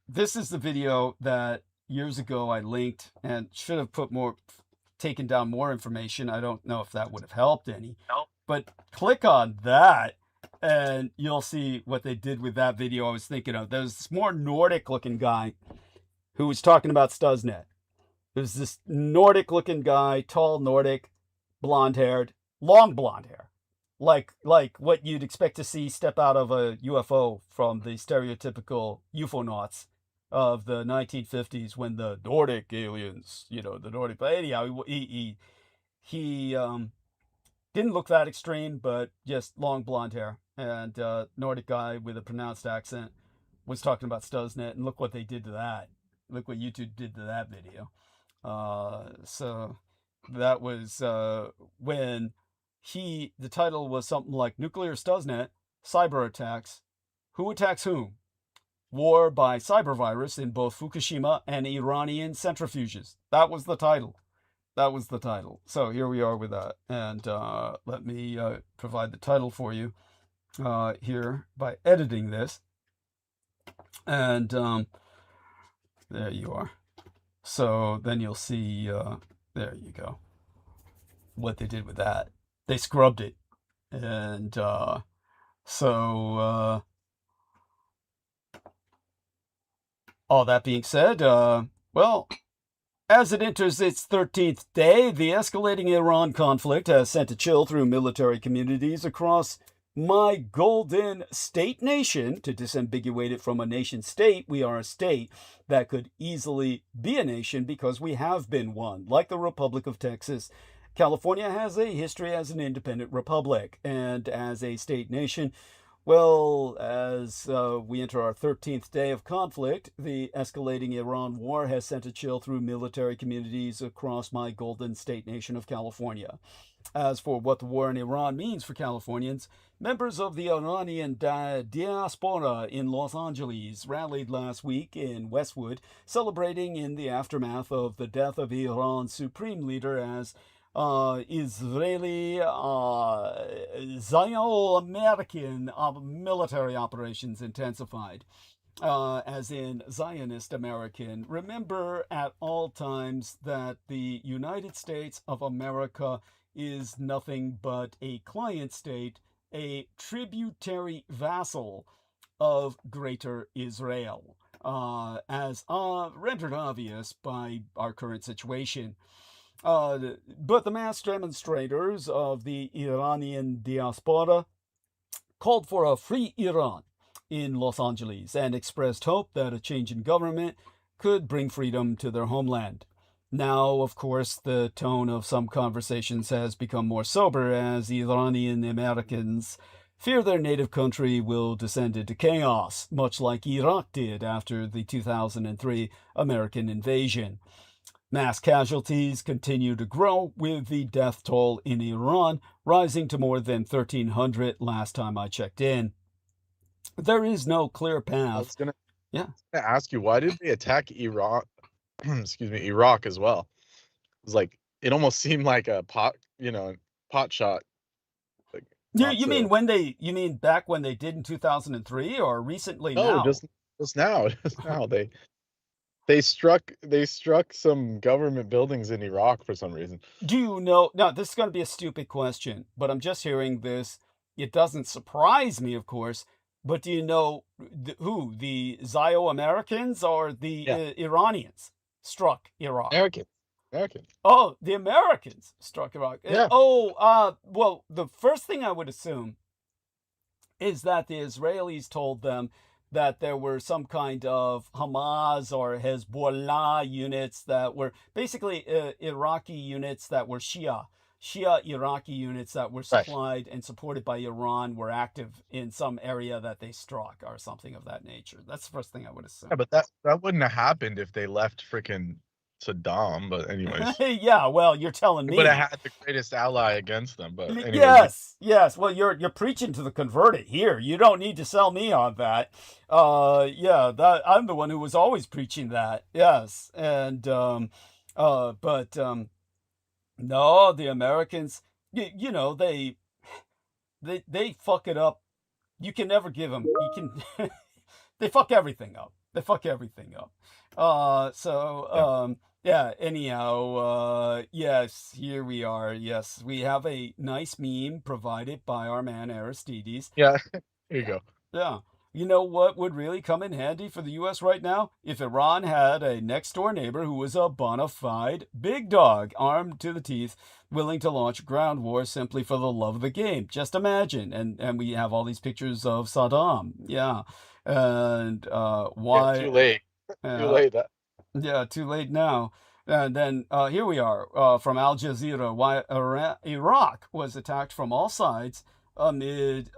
This is the video that years ago I linked and should have taken down more information. I don't know if that would have helped any, but click on that and you'll see what they did with that video I was thinking of. There's this more Nordic looking guy who was talking about Stuxnet. There's this Nordic looking guy, tall Nordic, blonde haired, long blonde hair, like what you'd expect to see step out of a UFO from the stereotypical UFOnauts of the 1950s when the Nordic aliens, the Nordic. But anyhow, he didn't look that extreme, but just long blonde hair and Nordic guy with a pronounced accent was talking about Stuxnet, and look what they did to that. Look what YouTube did to that video. So that was when the title was something like Nuclear Stuxnet, Cyber Attacks. Who attacks whom? War by cyber virus in both Fukushima and Iranian centrifuges. That was the title. So here we are with that. And let me provide the title for you here by editing this. And there you are. So then you'll see, there you go, what they did with that. They scrubbed it. And all that being said, well, as it enters its 13th day, the escalating Iran conflict has sent a chill through military communities across my golden state nation. To disambiguate it from a nation state, we are a state that could easily be a nation because we have been one. Like the Republic of Texas, California has a history as an independent republic, and as a state nation, Well, as we enter our 13th day of conflict, the escalating Iran war has sent a chill through military communities across my golden state nation of California. As for what the war in Iran means for Californians, members of the Iranian diaspora in Los Angeles rallied last week in Westwood, celebrating in the aftermath of the death of Iran's supreme leader as Israeli Zionist-American military operations intensified. As in Zionist American. Remember at all times that the United States of America is nothing but a client state, a tributary vassal of Greater Israel, as rendered obvious by our current situation. But the mass demonstrators of the Iranian diaspora called for a free Iran in Los Angeles and expressed hope that a change in government could bring freedom to their homeland. Now, of course, the tone of some conversations has become more sober as Iranian Americans fear their native country will descend into chaos, much like Iraq did after the 2003 American invasion. Mass casualties continue to grow, with the death toll in Iran rising to more than 1,300 last time I checked in. There is no clear I path. was gonna Yeah. ask you, why did they attack Iraq? Excuse me, Iraq as well. It was like, it almost seemed like a pot shot. Like, You mean back when they did in 2003 or recently no, now? just now. Just now they struck some government buildings in Iraq for some reason. Do you know? Now, this is going to be a stupid question, but I'm just hearing this. It doesn't surprise me, of course, but do you know who? The Zio-Americans or the Iranians struck Iraq? American. Oh, the Americans struck Iraq. Yeah. Well, the first thing I would assume is that the Israelis told them that there were some kind of Hamas or Hezbollah units that were basically Iraqi units that were Shia Iraqi units that were supplied and supported by Iran were active in some area that they struck or something of that nature. That's the first thing I would assume. Yeah, but that wouldn't have happened if they left freaking Saddam. But anyways, yeah, well, you're telling me. Would have had the greatest ally against them. But anyways, yes. Well, you're preaching to the converted here. You don't need to sell me on that. I'm the one who was always preaching that. Yes, and no, the Americans, they fuck it up. You can never give them. They fuck everything up. Anyhow, yes, here we are. Yes, we have a nice meme provided by our man Aristides. Yeah, here you go. Yeah. You know what would really come in handy for the U.S. right now? If Iran had a next-door neighbor who was a bona fide big dog, armed to the teeth, willing to launch a ground war simply for the love of the game. Just imagine. And we have all these pictures of Saddam. Yeah. And why... Yeah, too late. Too late. Yeah, too late now. And then here we are from Al Jazeera. Why Iraq was attacked from all sides amid...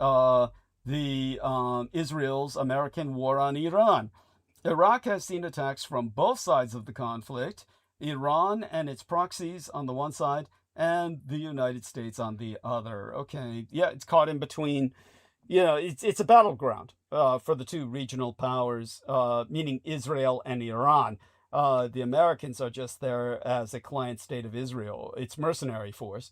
Israel's American war on Iran. Iraq has seen attacks from both sides of the conflict, Iran and its proxies on the one side, and the United States on the other. Okay, yeah, it's caught in between. It's a battleground for the two regional powers, meaning Israel and Iran. The Americans are just there as a client state of Israel. It's mercenary force.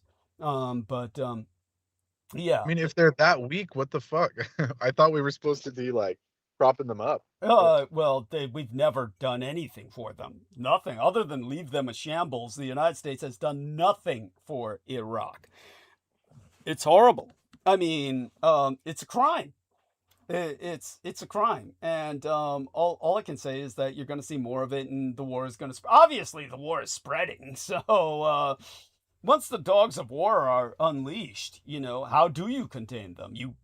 Yeah. I mean, if they're that weak, what the fuck? I thought we were supposed to be like propping them up. Well, we've never done anything for them. Nothing other than leave them a shambles. The United States has done nothing for Iraq. It's horrible. I mean, it's a crime. It's a crime. And all I can say is that you're going to see more of it, and the war is going to obviously the war is spreading. So once the dogs of war are unleashed, how do you contain them? You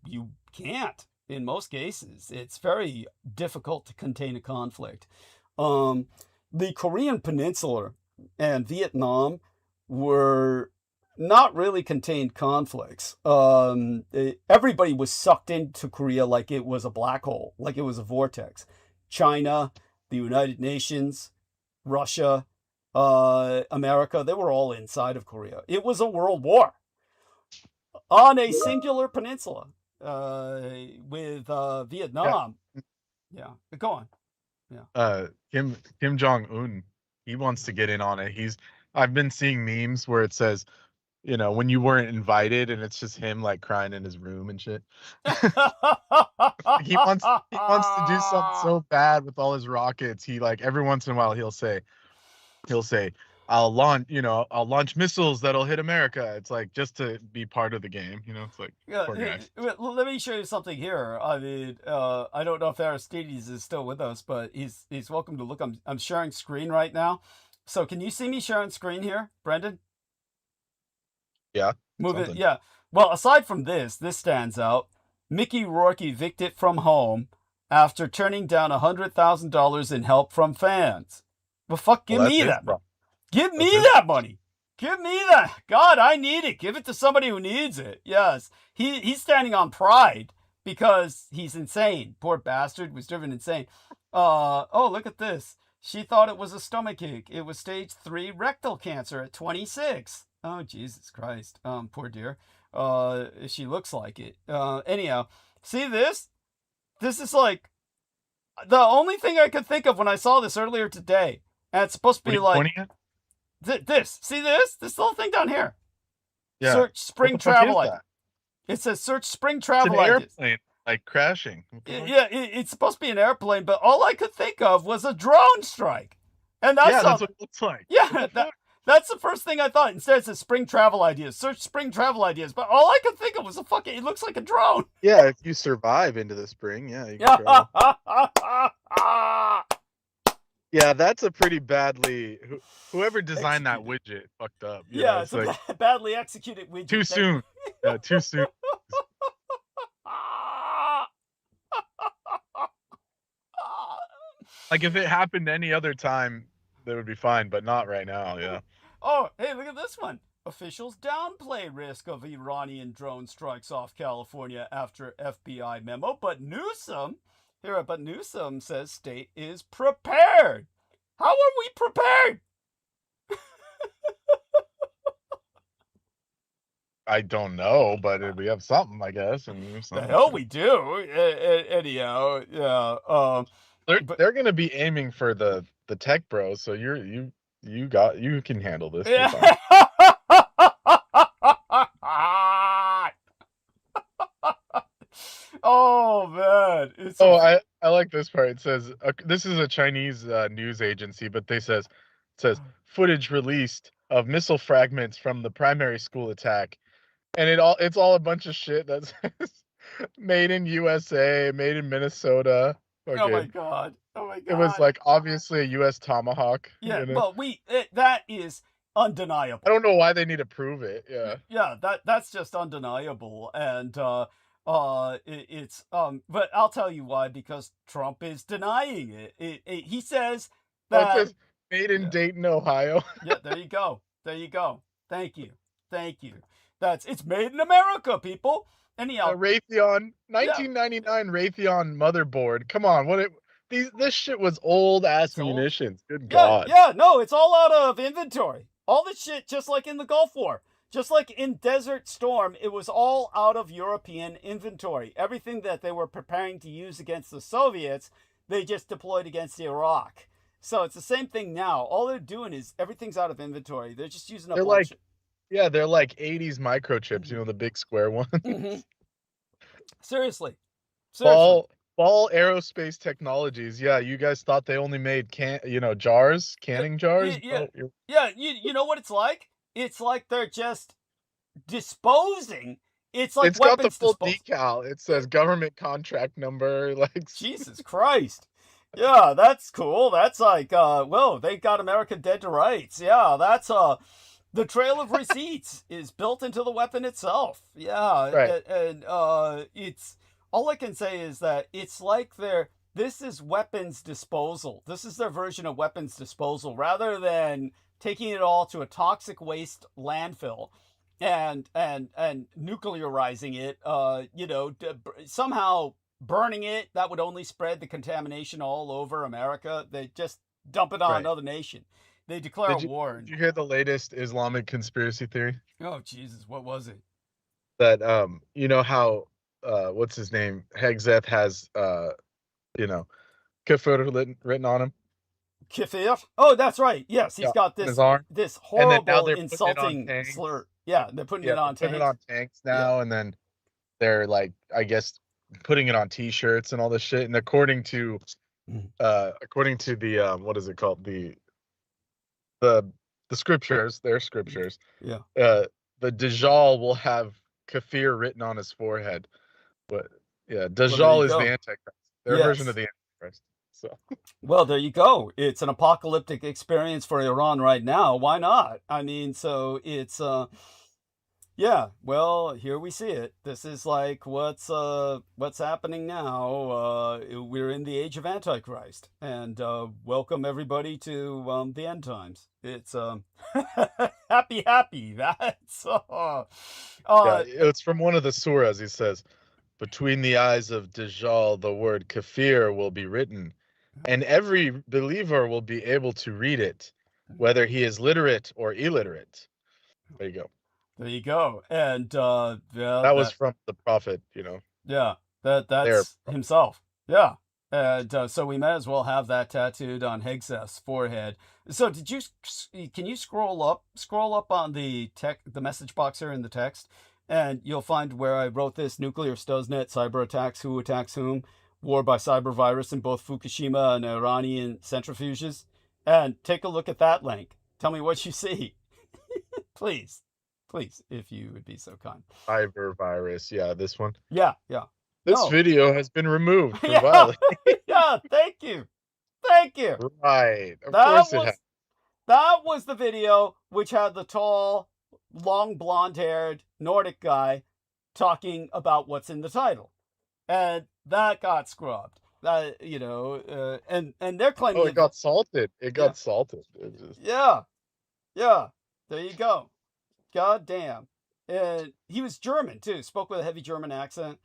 can't. In most cases, it's very difficult to contain a conflict. The Korean Peninsula and Vietnam were not really contained conflicts. Everybody was sucked into Korea like it was a black hole, like it was a vortex. China, the United Nations, Russia, America, they were all inside of Korea. It was a world war on a singular peninsula with Vietnam. Yeah, go on. Yeah. Kim Jong-un, he wants to get in on it. I've been seeing memes where it says, you know, when you weren't invited, and it's just him like crying in his room and shit. he wants to do something so bad with all his rockets. He like every once in a while he'll say, I'll launch missiles that'll hit America. It's like just to be part of the game, you know. It's like, poor guy. Let me show you something here. I mean, I don't know if Aristides is still with us, but he's welcome to look. I'm sharing screen right now. So can you see me sharing screen here, Brendan? Yeah. Move it. Yeah. Well, aside from this stands out. Mickey Rourke evicted from home after turning down $100,000 in help from fans. Well, fuck, give me that. Give me that money. Give me that. God, I need it. Give it to somebody who needs it. Yes. He's standing on pride because he's insane. Poor bastard was driven insane. Oh, look at this. She thought it was a stomachache. It was stage 3 rectal cancer at 26. Oh, Jesus Christ. Poor dear. She looks like it. Anyhow, see this? This is like the only thing I could think of when I saw this earlier today. And it's supposed to be like this. See this? This little thing down here. Yeah. Search spring travel ideas. It says search spring travel ideas. It's an airplane, like crashing. Yeah, it's supposed to be an airplane, but all I could think of was a drone strike. And that's what it looks like. Yeah, that's the first thing I thought. Instead, it says spring travel ideas. Search spring travel ideas. But all I could think of was it looks like a drone. Yeah, if you survive into the spring, yeah, you can travel. Yeah, that's a pretty badly. Whoever designed that widget fucked up. Yeah, it's like a badly executed widget. Too soon. Yeah, too soon. Like if it happened any other time, that would be fine, but not right now. Yeah. Oh, hey, look at this one. Officials downplay risk of Iranian drone strikes off California after FBI memo, but Newsom says state is prepared. How are we prepared? I don't know, but we have something, I guess. And the hell we do. Anyhow, yeah. They're going to be aiming for the tech bros, so you can handle this. Yeah. Oh man! I like this part. It says this is a Chinese news agency, but it says footage released of missile fragments from the primary school attack, and it's all a bunch of shit that says made in USA, made in Minnesota. Okay. Oh my god! It was like obviously a U.S. Tomahawk. Yeah, you know? Well, that is undeniable. I don't know why they need to prove it. Yeah. Yeah, that's just undeniable, and it's but I'll tell you why, because Trump is denying it. He says that it says made in Dayton, Ohio. Yeah, there you go. Thank you. It's made in America, people. Anyhow, Raytheon 1999 Raytheon motherboard. Come on, this shit was old ass munitions. Good God. Yeah, no, it's all out of inventory. All this shit, just like in the Gulf War. Just like in Desert Storm, it was all out of European inventory. Everything that they were preparing to use against the Soviets, they just deployed against Iraq. So it's the same thing now. All they're doing is everything's out of inventory. They're just using they're like 80s microchips, you know, the big square ones. Mm-hmm. Seriously. Ball Aerospace Technologies. Yeah, you guys thought they only made jars, canning jars? Yeah, you know what it's like? It's like they're just disposing. It's like it's got the full decal. It says government contract number. Like Jesus Christ. Yeah, that's cool. That's like, well, they got America dead to rights. Yeah, that's the trail of receipts is built into the weapon itself. Yeah, right. And it's all I can say is that it's like this is weapons disposal. This is their version of weapons disposal rather than taking it all to a toxic waste landfill and nuclearizing it, you know, somehow burning it, that would only spread the contamination all over America. They just dump it on another nation. They declare a war. Did you hear the latest Islamic conspiracy theory? Oh, Jesus, what was it? That, you know how, what's his name? Hegzeth has, you know, kafir written on him. Kafir? Oh, that's right. Yes, he's got this horrible, insulting slur. Yeah, they're putting it on tanks. Putting it on tanks now, and then they're like, I guess, putting it on T-shirts and all this shit. And according to the what is it called, the scriptures, their scriptures. Yeah. The Dajjal will have kafir written on his forehead, but yeah, Dajjal is the Antichrist. Their version of the Antichrist. So. Well, there you go. It's an apocalyptic experience for Iran right now. Why not? I mean, so it's yeah, well, here we see it. This is like what's happening now. We're in the age of Antichrist, and welcome everybody to the end times. It's happy. That's it's from one of the surahs. He says, "Between the eyes of Dajjal, the word kafir will be written, and every believer will be able to read it, whether he is literate or illiterate." There you go. There you go. And that was from the prophet, you know. Yeah, that's himself. Yeah. And so we might as well have that tattooed on Hegzeth's forehead. So can you scroll up on the message box here in the text, and you'll find where I wrote this: nuclear Stuxnet, cyber attacks, who attacks whom, war by cyber virus in both Fukushima and Iranian centrifuges. And take a look at that link. Tell me what you see. Please, if you would be so kind. Cyber virus, yeah, this one. Yeah. This video has been removed for violating. Yeah, thank you. Right, of course it has. That was the video which had the tall, long, blonde-haired Nordic guy talking about what's in the title, and that got scrubbed. You know, and they're claiming. Oh, it got salted. It got salted. Yeah. There you go. God damn. And he was German too. Spoke with a heavy German accent.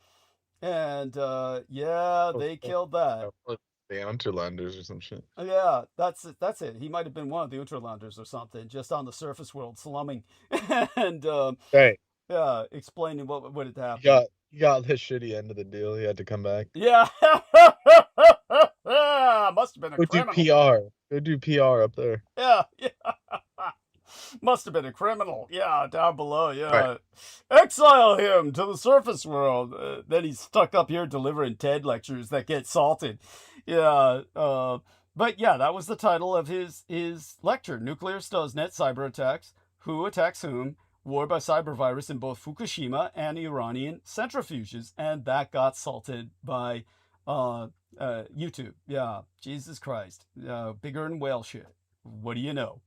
And they killed that. The Unterlanders or some shit. Yeah, that's it. He might have been one of the Unterlanders or something, just on the surface world slumming. And yeah, explaining what had happened. He got the shitty end of the deal. He had to come back. Yeah. Must have been a criminal. Go do PR up there. Yeah. Must have been a criminal. Yeah, down below. Yeah. Right. Exile him to the surface world. Then he's stuck up here delivering TED lectures that get salted. Yeah. But yeah, that was the title of his lecture: Nuclear Stuxnet, Cyber Attacks, Who Attacks Whom, War by Cyber Virus in both Fukushima and Iranian centrifuges. And that got salted by YouTube. Yeah. Jesus Christ. Bigger than whale shit. What do you know?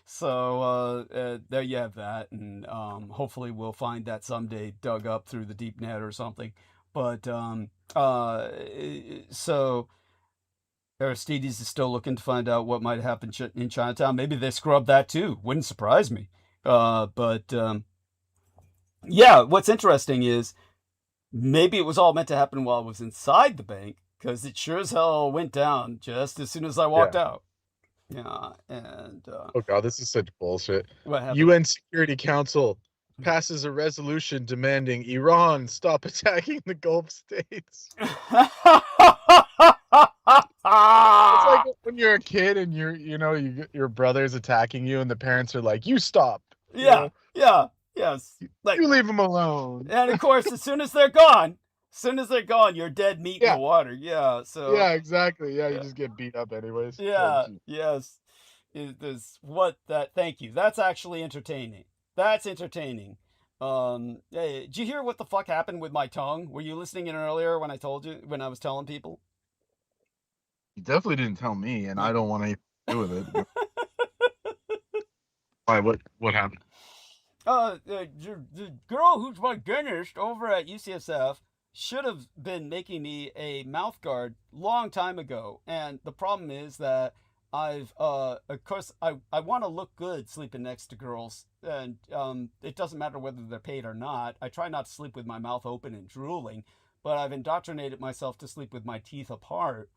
So there you have that, and hopefully we'll find that someday dug up through the deep net or something. But so Aristides is still looking to find out what might happen in Chinatown. Maybe they scrubbed that too. Wouldn't surprise me. But yeah, what's interesting is maybe it was all meant to happen while I was inside the bank, because it sure as hell went down just as soon as I walked out. Yeah, and oh god, this is such bullshit. What happened? UN Security Council passes a resolution demanding Iran stop attacking the Gulf states. It's like when you're a kid and your brother's attacking you and the parents are like, "You stop." Yeah. Yes. Like, you leave them alone. And of course, as soon as they're gone, you're dead meat in the water. Yeah. So. Yeah, exactly. Yeah, you just get beat up anyways. Yeah. Yes. Thank you. That's actually entertaining. That's entertaining. Hey, did you hear what the fuck happened with my tongue? Were you listening in earlier when I was telling people? You definitely didn't tell me, and I don't want anything to do with it. Why? What happened? The girl who's my dentist over at UCSF should have been making me a mouth guard long time ago, and the problem is that of course, I want to look good sleeping next to girls, and it doesn't matter whether they're paid or not. I try not to sleep with my mouth open and drooling, but I've indoctrinated myself to sleep with my teeth apart,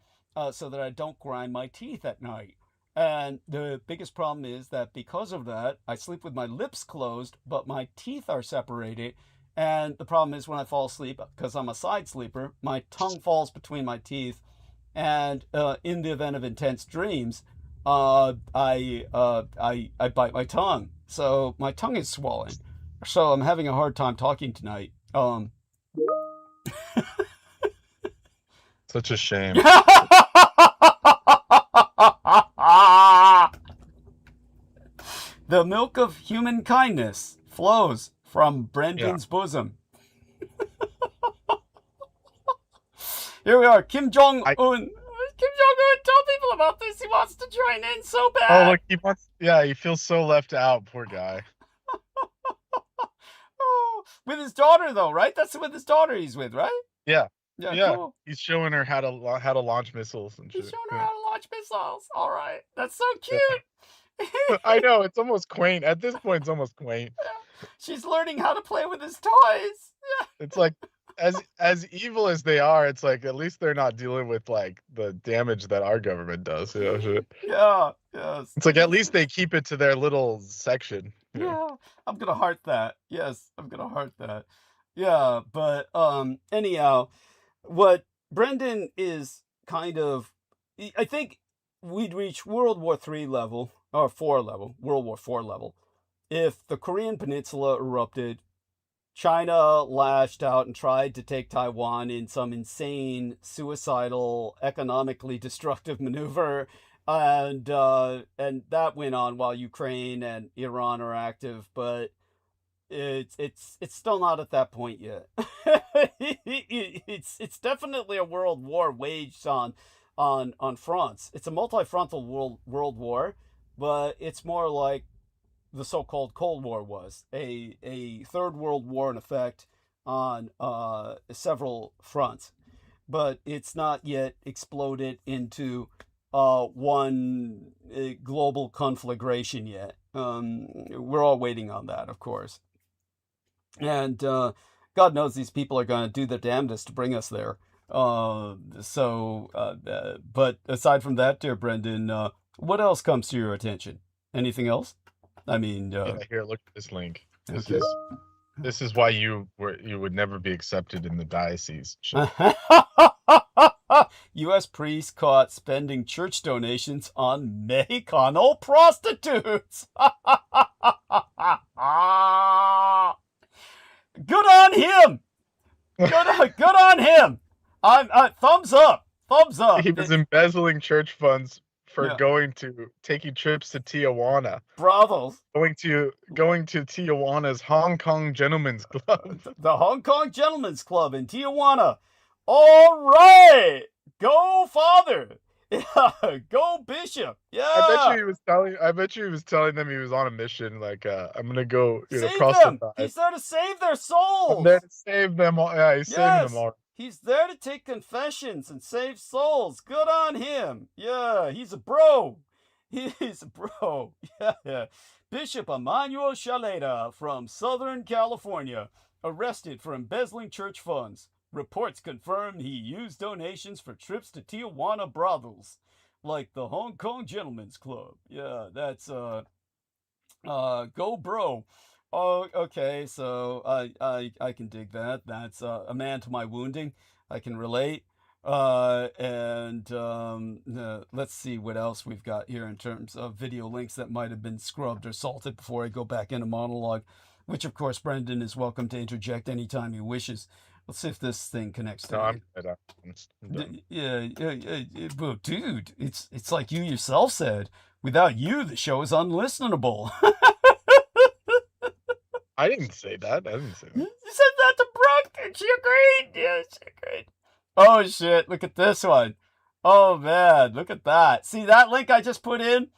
so that I don't grind my teeth at night. And the biggest problem is that because of that, I sleep with my lips closed, but my teeth are separated. And the problem is when I fall asleep, because I'm a side sleeper, my tongue falls between my teeth. And in the event of intense dreams, I bite my tongue. So my tongue is swollen. So I'm having a hard time talking tonight. Such a shame. The milk of human kindness flows from Brendan's bosom. Here we are, Kim Jong-un. Kim Jong-un, tell people about this. He wants to join in so bad. Oh, look, he feels so left out, poor guy. Oh, with his daughter, though, right? That's with his daughter he's with, right? Yeah. Yeah. Cool. He's showing her how to launch missiles and shit. He's showing her how to launch missiles. All right. That's so cute. I know, it's almost quaint. At this point, it's almost quaint. Yeah. She's learning how to play with his toys. Yeah. It's like, as evil as they are, it's like at least they're not dealing with like the damage that our government does. You know? Yeah. Yes. It's like at least they keep it to their little section. Yeah. I'm gonna heart that. Yes, I'm gonna heart that. Yeah, but anyhow, what Brendan is kind of, I think we'd reach World War III level, or 4 level, World War IV level, if the Korean Peninsula erupted, China lashed out and tried to take Taiwan in some insane, suicidal, economically destructive maneuver, and that went on while Ukraine and Iran are active, but it's still not at that point yet. It's definitely a world war waged on fronts. It's a multi-frontal world war, but it's more like the so-called Cold War was, a third world war in effect on several fronts, but it's not yet exploded into one global conflagration yet. We're all waiting on that, of course. And God knows these people are going to do their damnedest to bring us there. But aside from that, dear Brendan, what else comes to your attention? Anything else? I mean, here, look at this link. Okay. This is why you would never be accepted in the diocese. U.S. priest caught spending church donations on Mexican prostitutes. Good on him. Good on him. Thumbs up. Thumbs up. He was embezzling church funds for taking trips to Tijuana. Brothels. Going to Tijuana's Hong Kong Gentlemen's Club. The Hong Kong Gentlemen's Club in Tijuana. All right. Go Father. Yeah, go Bishop. Yeah. I bet you he was telling them he was on a mission. Like, I'm gonna go save proselytize. them. He's there to save their souls. I'm there to save them all. Yeah, he's saving them all. He's there to take confessions and save souls. Good on him. Yeah, he's a bro. He's a bro. Yeah. Bishop Emmanuel Shaleda from Southern California, arrested for embezzling church funds. Reports confirm he used donations for trips to Tijuana brothels, like the Hong Kong Gentlemen's Club. Yeah, that's go bro. Oh, okay, so I can dig that. That's a man to my wounding. I can relate. Let's see what else we've got here in terms of video links that might have been scrubbed or salted before I go back into monologue, which of course Brendan is welcome to interject anytime he wishes. Let's see if this thing connects to I'm Yeah, well, dude, it's like you yourself said. Without you, the show is unlistenable. I didn't say that. You said that to Brooke, and she agreed. Yeah, she agreed. Oh shit! Look at this one. Oh man, look at that. See that link I just put in?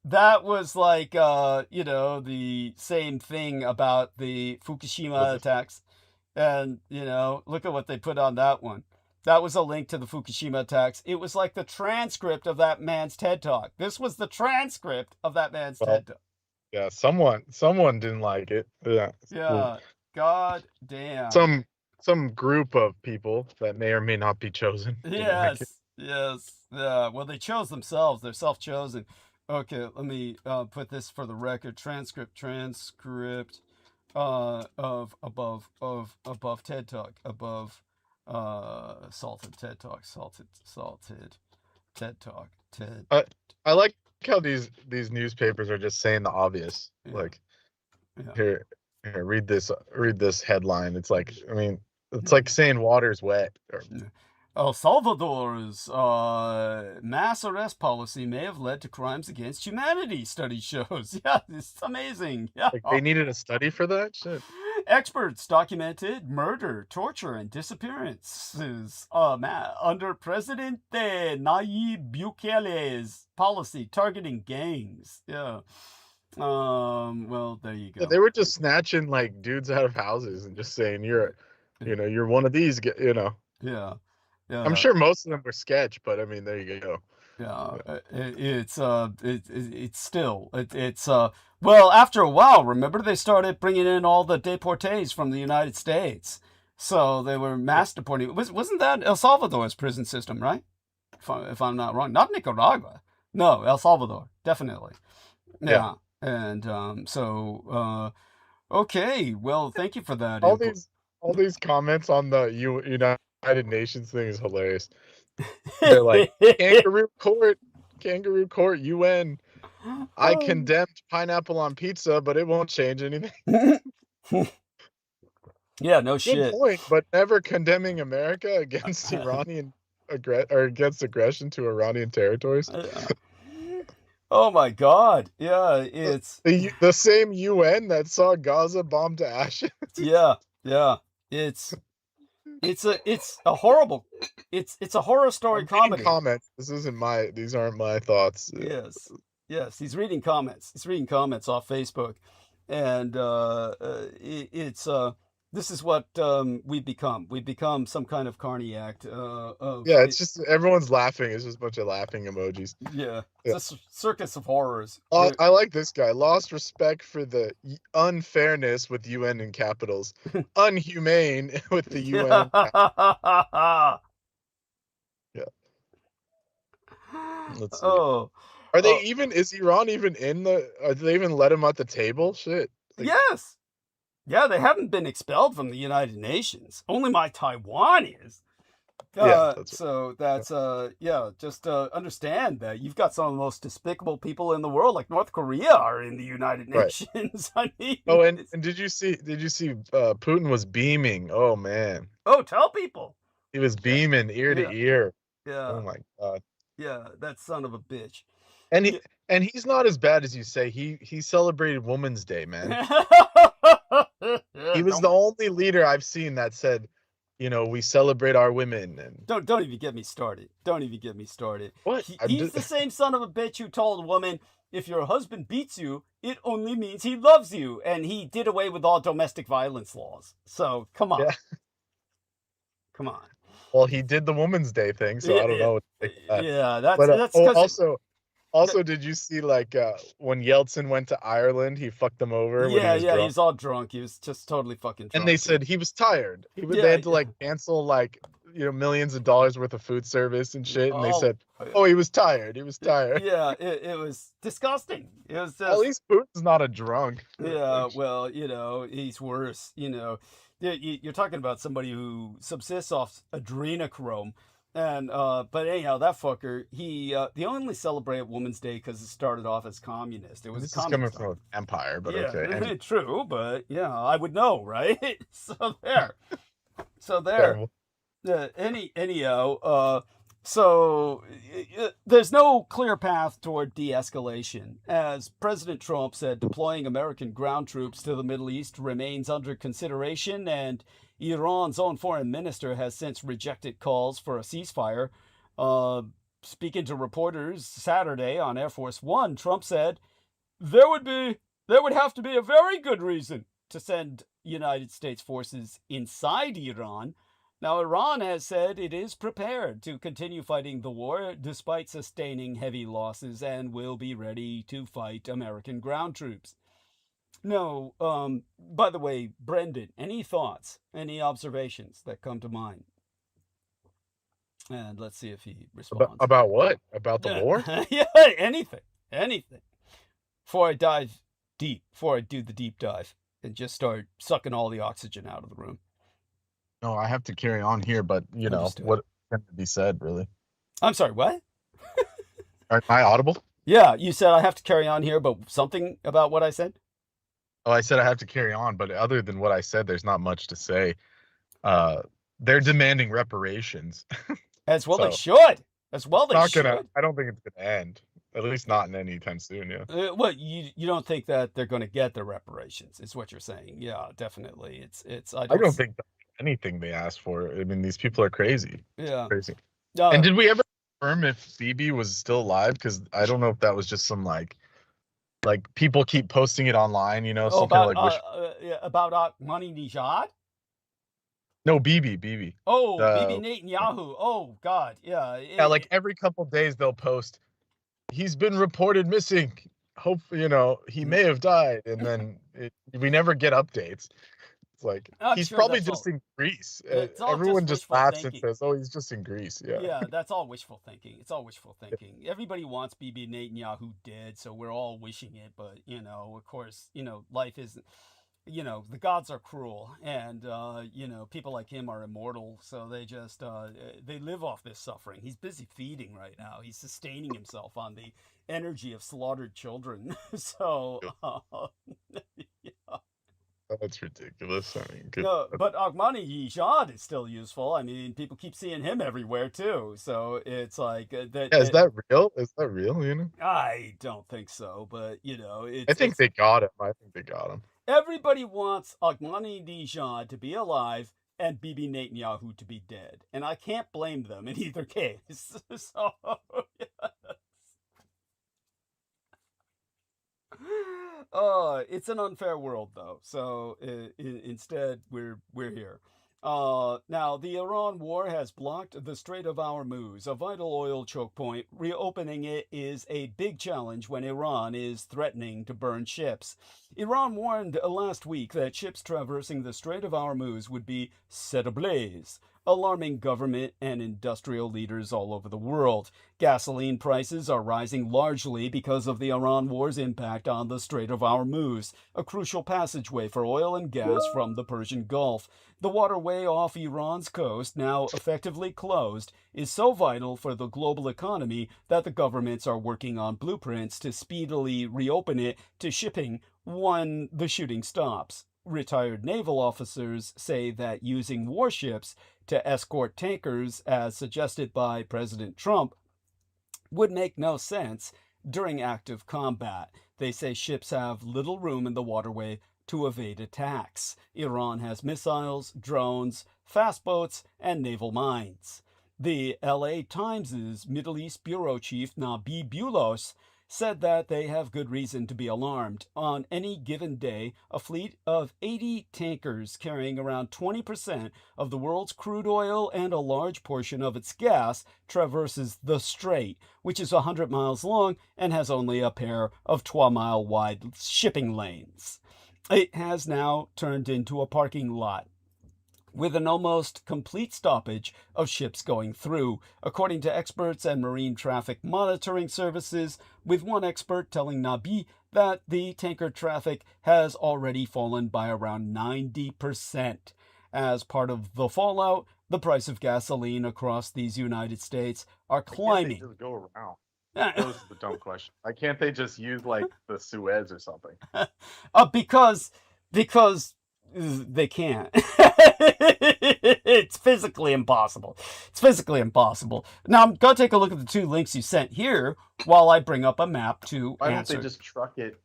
That was like, the same thing about the Fukushima attacks. And, look at what they put on that one. That was a link to the Fukushima attacks. It was like the transcript of that man's TED Talk. This was the transcript of that man's TED Talk. Yeah, someone didn't like it. Yeah. Yeah. God damn. Some group of people that may or may not be chosen. Yes. Yes. Yeah. Well, they chose themselves. They're self-chosen. Okay, let me put this for the record. Transcript of above TED Talk, above salted TED Talk, salted TED Talk, TED. I like how these newspapers are just saying the obvious. Yeah. Like, Yeah. here, read this headline. It's like, I mean, it's like saying water's wet. Or, El Salvador's mass arrest policy may have led to crimes against humanity, study shows. Yeah, it's amazing. Yeah. like they needed a study for that shit. Experts documented murder, torture, and disappearances under President Nayib Bukele's policy targeting gangs. Yeah. Well, there you go. Yeah, they were just snatching like dudes out of houses and just saying you're one of these. Yeah. Yeah. I'm sure most of them were sketch, but I mean, there you go. Yeah, well, after a while, remember they started bringing in all the deportees from the United States, so they were mass deporting. Wasn't that El Salvador's prison system, right? If I'm not wrong, not Nicaragua. No, El Salvador, definitely. Yeah. And okay, well, thank you for that. All these comments on the United Nations thing is hilarious. They're like, kangaroo court, UN. I condemned pineapple on pizza, but it won't change anything. Yeah, no Good shit. point, but never condemning America against against aggression to Iranian territories. Oh my God! Yeah, it's the same UN that saw Gaza bombed to ashes. Yeah. It's a horrible. It's a horror story comedy. Comments. These aren't my thoughts. Yes. He's reading comments. He's reading comments off Facebook, and this is what we've become. We've become some kind of carny act. It's just everyone's laughing. It's just a bunch of laughing emojis. Yeah, it's a circus of horrors. I like this guy. Lost respect for the unfairness with UN in capitals. Unhumane with the UN. Yeah. Let's see. Oh. Are they even? Is Iran even in the? Are they even let him at the table? Shit. Yes. Yeah, they haven't been expelled from the United Nations. Only my Taiwan is. So that's just understand that you've got some of the most despicable people in the world, like North Korea, are in the United Nations. I mean, and did you see Putin was beaming? Oh man. Oh, tell people. He was beaming ear to ear. Yeah. Oh my God. Yeah, that son of a bitch. And he's not as bad as you say. He celebrated Women's Day, man. He was the only leader I've seen that said, we celebrate our women. And don't even get me started. Don't even get me started. What? He's the same son of a bitch who told a woman, if your husband beats you, it only means he loves you. And he did away with all domestic violence laws. So come on. Yeah. Come on. Well, he did the Women's Day thing, so I don't know what to think of that. Yeah, that's also, did you see when Yeltsin went to Ireland, he fucked them over? Yeah, he was all drunk. He was just totally fucking drunk. And they said he was tired. They had to cancel millions of dollars worth of food service and shit. And they said, he was tired. He was tired. Yeah, it was disgusting. It was just... At least Putin's not a drunk. Yeah, well, he's worse. You're talking about somebody who subsists off adrenochrome. And but anyhow, that fucker, he only celebrated Women's Day because it started off as communist. It was this is coming from empire, but okay. True, but I would know, right? So there. Anyhow, so there's no clear path toward de-escalation. As President Trump said, deploying American ground troops to the Middle East remains under consideration, and Iran's own foreign minister has since rejected calls for a ceasefire. Speaking to reporters Saturday on Air Force One, Trump said, there would have to be a very good reason to send United States forces inside Iran. Now, Iran has said it is prepared to continue fighting the war despite sustaining heavy losses and will be ready to fight American ground troops. No, by the way, Brendan, any thoughts, any observations that come to mind? And let's see if he responds. About what? About the war? Yeah, anything. Before I dive deep, before I do the deep dive and just start sucking all the oxygen out of the room. No, I have to carry on here, but you know what can be said, really. I'm sorry, what? Am I audible? Yeah, you said I have to carry on here, but something about what I said? Oh, I said I have to carry on, but other than what I said, there's not much to say. They're demanding reparations. As well So, they should. As well they should. I don't think it's gonna end. At least not in any time soon, yeah. Well, you don't think that they're going to get the reparations? Is what you're saying? Yeah, definitely. I don't think that's anything they asked for. I mean, these people are crazy. Yeah. Crazy. And did we ever confirm if Bibi was still alive? Because I don't know if that was just some like people keep posting it online, you know, some kind of like about Ahmadinejad? No, Bibi. Oh, Bibi Netanyahu. Oh God, yeah. Yeah, like every couple days they'll post, he's been reported missing. Hope he may have died, and then we never get updates. It's like he's probably just in Greece. Everyone just laughs and says, "Oh, he's just in Greece." Yeah. Yeah, that's all wishful thinking. It's all wishful thinking. Everybody wants Bibi Netanyahu dead, so we're all wishing it. But of course, life isn't. The gods are cruel, and people like him are immortal, so they just they live off this suffering. He's busy feeding right now. He's sustaining himself on the energy of slaughtered children. So yeah. That's ridiculous. I mean, but Ahmadinejad is still useful. I mean, people keep seeing him everywhere too. So it's like that. Yeah, is that real? Is that real? I don't think so, but I think they got him. Everybody wants Ahmadinejad to be alive and Bibi Netanyahu to be dead. And I can't blame them in either case. So, yes. It's an unfair world, though. So instead, we're here. Now, the Iran war has blocked the Strait of Hormuz, a vital oil choke point. Reopening it is a big challenge when Iran is threatening to burn ships. Iran warned last week that ships traversing the Strait of Hormuz would be set ablaze, alarming government and industrial leaders all over the world. Gasoline prices are rising largely because of the Iran war's impact on the Strait of Hormuz, a crucial passageway for oil and gas from the Persian Gulf. The waterway off Iran's coast, now effectively closed, is so vital for the global economy that the governments are working on blueprints to speedily reopen it to shipping when the shooting stops. Retired naval officers say that using warships to escort tankers, as suggested by President Trump, would make no sense during active combat. They say ships have little room in the waterway to evade attacks. Iran has missiles, drones, fast boats, and naval mines. The LA Times' Middle East bureau chief Nabi Bulos said that they have good reason to be alarmed. On any given day, a fleet of 80 tankers carrying around 20% of the world's crude oil and a large portion of its gas traverses the strait, which is 100 miles long and has only a pair of 12-mile wide shipping lanes. It has now turned into a parking lot, with an almost complete stoppage of ships going through, according to experts and marine traffic monitoring services, with one expert telling Nabi that the tanker traffic has already fallen by around 90%. As part of the fallout, the price of gasoline across these United States are climbing. Why can't they just go around? That was the dumb question. Why can't they just use like the Suez or something? Because they can't. It's physically impossible. Now I'm gonna take a look at the two links you sent here while I bring up a map to Why answer. don't they just truck it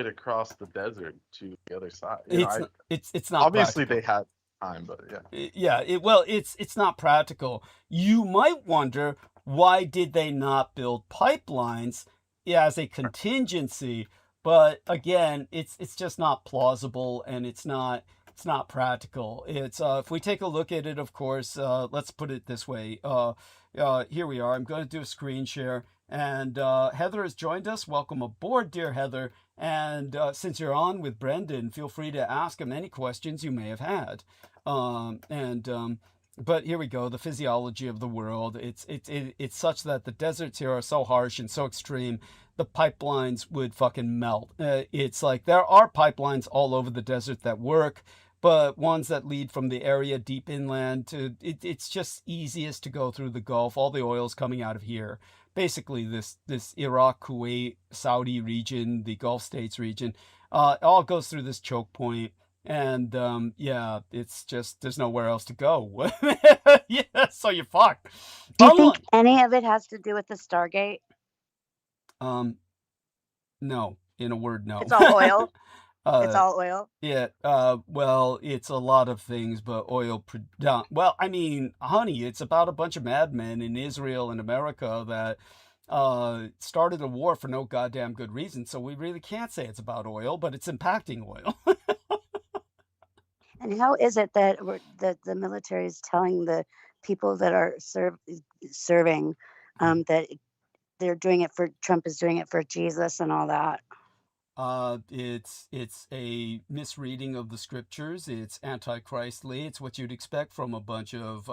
across the desert to the other side? It's not obviously practical. They had time, but yeah. Yeah, it's not practical. You might wonder, why did they not build pipelines as a contingency? But again, it's just not plausible, and it's not it's not practical. It's if we take a look at it, of course, let's put it this way. Here we are. I'm going to do a screen share, and Heather has joined us. Welcome aboard, dear Heather. And since you're on with Brendan, feel free to ask him any questions you may have had. But here we go. The physiology of the world. It's such that the deserts here are so harsh and so extreme. The pipelines would fucking melt. It's like there are pipelines all over the desert that work, but ones that lead from the area deep inland to it's just easiest to go through the Gulf. All the oil's coming out of here. Basically, this Iraq, Kuwait, Saudi region, the Gulf states region, it all goes through this choke point. And yeah, it's just there's nowhere else to go. Yeah, so you're fucked. Do you think any of it has to do with the Stargate? No. In a word, no. It's all oil. It's all oil. Yeah. Well, it's a lot of things, but oil. Well, I mean, honey, it's about a bunch of madmen in Israel and America that started a war for no goddamn good reason. So we really can't say it's about oil, but it's impacting oil. And how is it that the military is telling the people that are serving that they're doing it for Trump is doing it for Jesus and all that? It's a misreading of the scriptures. It's antichristly. It's what you'd expect from a bunch of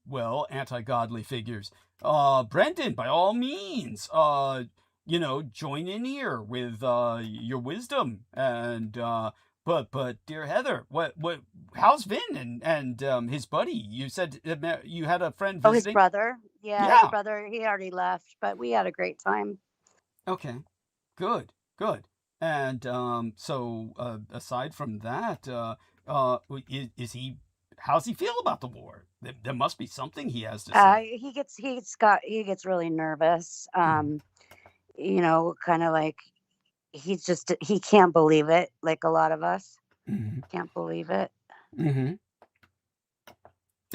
well, anti-godly figures. Brendan, by all means, join in here with your wisdom. And but dear Heather, how's Vin and his buddy? You said you had a friend visiting. Oh, his brother. Yeah, his brother. He already left, but we had a great time. Okay, good. And so aside from that, is he? How's he feel about the war? There must be something he has to say. He gets really nervous. Kind of like he can't believe it, like a lot of us. Mm-hmm. Can't believe it. Mm-hmm.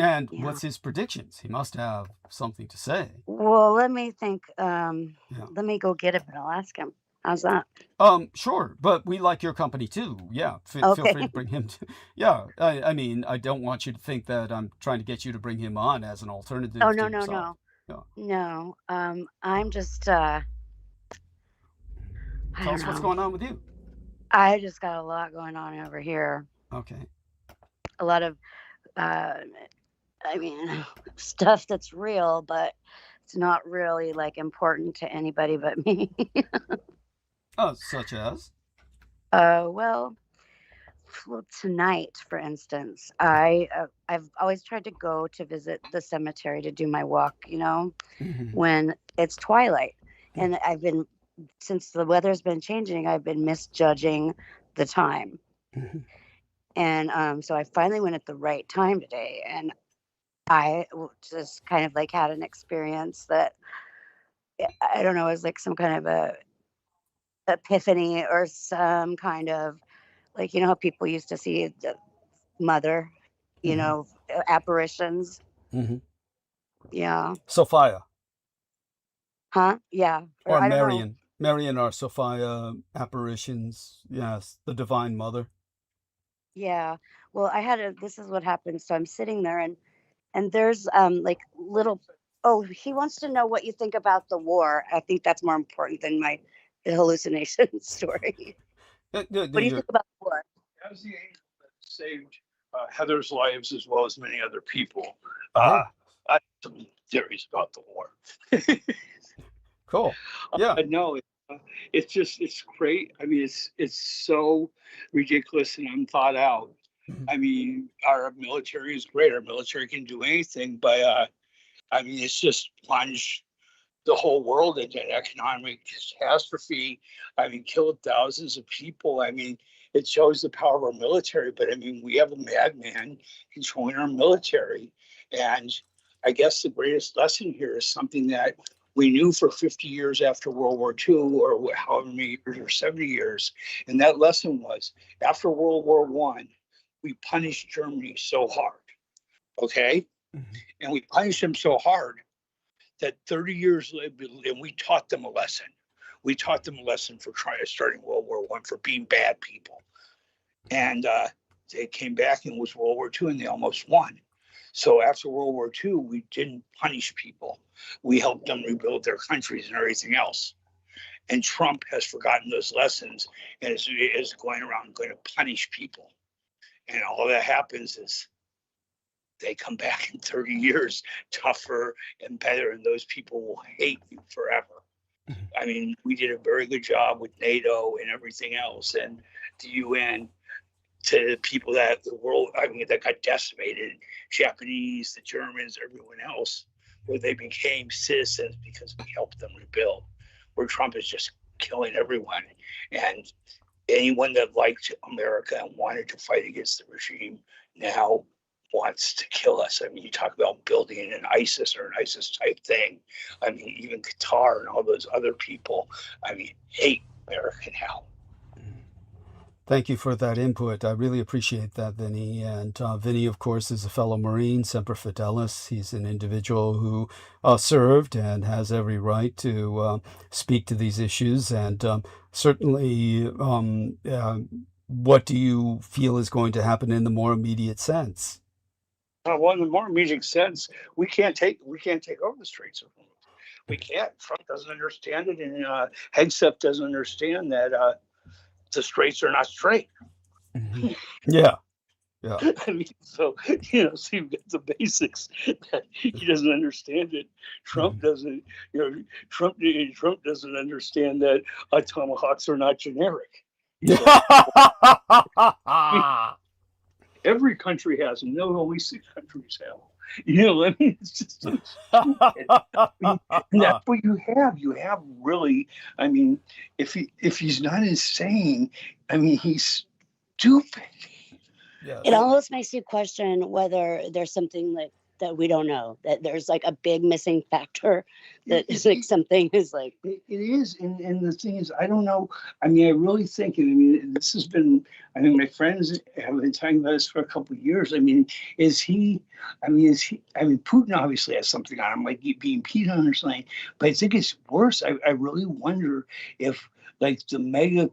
And what's his predictions? He must have something to say. Well, let me think. Let me go get him and I'll ask him. How's that? Sure, but we like your company too. Yeah, Okay. feel free to bring him. Yeah, I mean, I don't want you to think that I'm trying to get you to bring him on as an alternative. Oh, to no. yourself. No. I'm just. Tell us what's going on with you. I just got a lot going on over here. Okay. A lot of, stuff that's real, but it's not really like important to anybody but me. Such as? Well, tonight, for instance, I've always tried to go to visit the cemetery to do my walk, Mm-hmm. when it's twilight. And since the weather's been changing, I've been misjudging the time. Mm-hmm. And so I finally went at the right time today. And I just kind of like had an experience that, I don't know, it was like some kind of a epiphany or some kind of, like, how people used to see the mother, apparitions. Mm-hmm. Yeah. Sophia. Huh? Yeah. Or I don't know. Marian. Marian or Sophia apparitions. Yes, the Divine Mother. Yeah. Well, this is what happened. So I'm sitting there and there's like little, he wants to know what you think about the war. I think that's more important than the hallucination story. What do you think about the war? That was the angel that saved Heather's lives as well as many other people. Oh. I have some theories about the war. Cool. Yeah. No, it's great. I mean, it's so ridiculous and unthought out. Mm-hmm. I mean, our military is great. Our military can do anything, but it's just plunged the whole world into an economic catastrophe. I mean, killed thousands of people. I mean, it shows the power of our military, but I mean, we have a madman controlling our military. And I guess the greatest lesson here is something that we knew for 50 years after World War II, or however many years, or 70 years. And that lesson was, after World War I, we punished Germany so hard, okay? Mm-hmm. And we punished them so hard that 30 years later, and we taught them a lesson. we taught them a lesson for starting World War I for being bad people. And they came back and it was World War II and they almost won. So after World War II, we didn't punish people. We helped them rebuild their countries and everything else. And Trump has forgotten those lessons and is going around going to punish people. And all that happens is they come back in 30 years tougher and better, and those people will hate you forever. I mean, we did a very good job with NATO and everything else, and the UN, to the people that the world, I mean, that got decimated, Japanese, the Germans, everyone else, where they became citizens because we helped them rebuild. Where Trump is just killing everyone. And anyone that liked America and wanted to fight against the regime now wants to kill us. I mean, you talk about building an ISIS or an ISIS type thing. I mean, even Qatar and all those other people, I mean, hate America now. Thank you for that input. I really appreciate that, Vinny. And Vinny, of course, is a fellow Marine, Semper Fidelis. He's an individual who served and has every right to speak to these issues. And certainly, what do you feel is going to happen in the more immediate sense? Well, in the more immediate sense, we can't take over the Straits of Hormuz. We can't. Trump doesn't understand it, and Hegseth doesn't understand that the Straits are not straight. Mm-hmm. Yeah. I mean, so so you've got the basics that he doesn't understand it. Trump doesn't. Trump doesn't understand that tomahawks are not generic. Every country has them. No, only 6 countries have them. I mean, it's just so stupid. I mean, and that's what you have. You have really, I mean, if he's not insane, I mean, he's stupid. Yeah. It almost makes you question whether there's something like that we don't know, that there's like a big missing factor, that is like something is like. It is. And the thing is, I don't know. I mean, I really think, I mean, this has been, I mean, my friends have been talking about this for a couple of years. I mean, I mean, Putin obviously has something on him, like being peed on or something, but I think it's worse. I really wonder if like the mega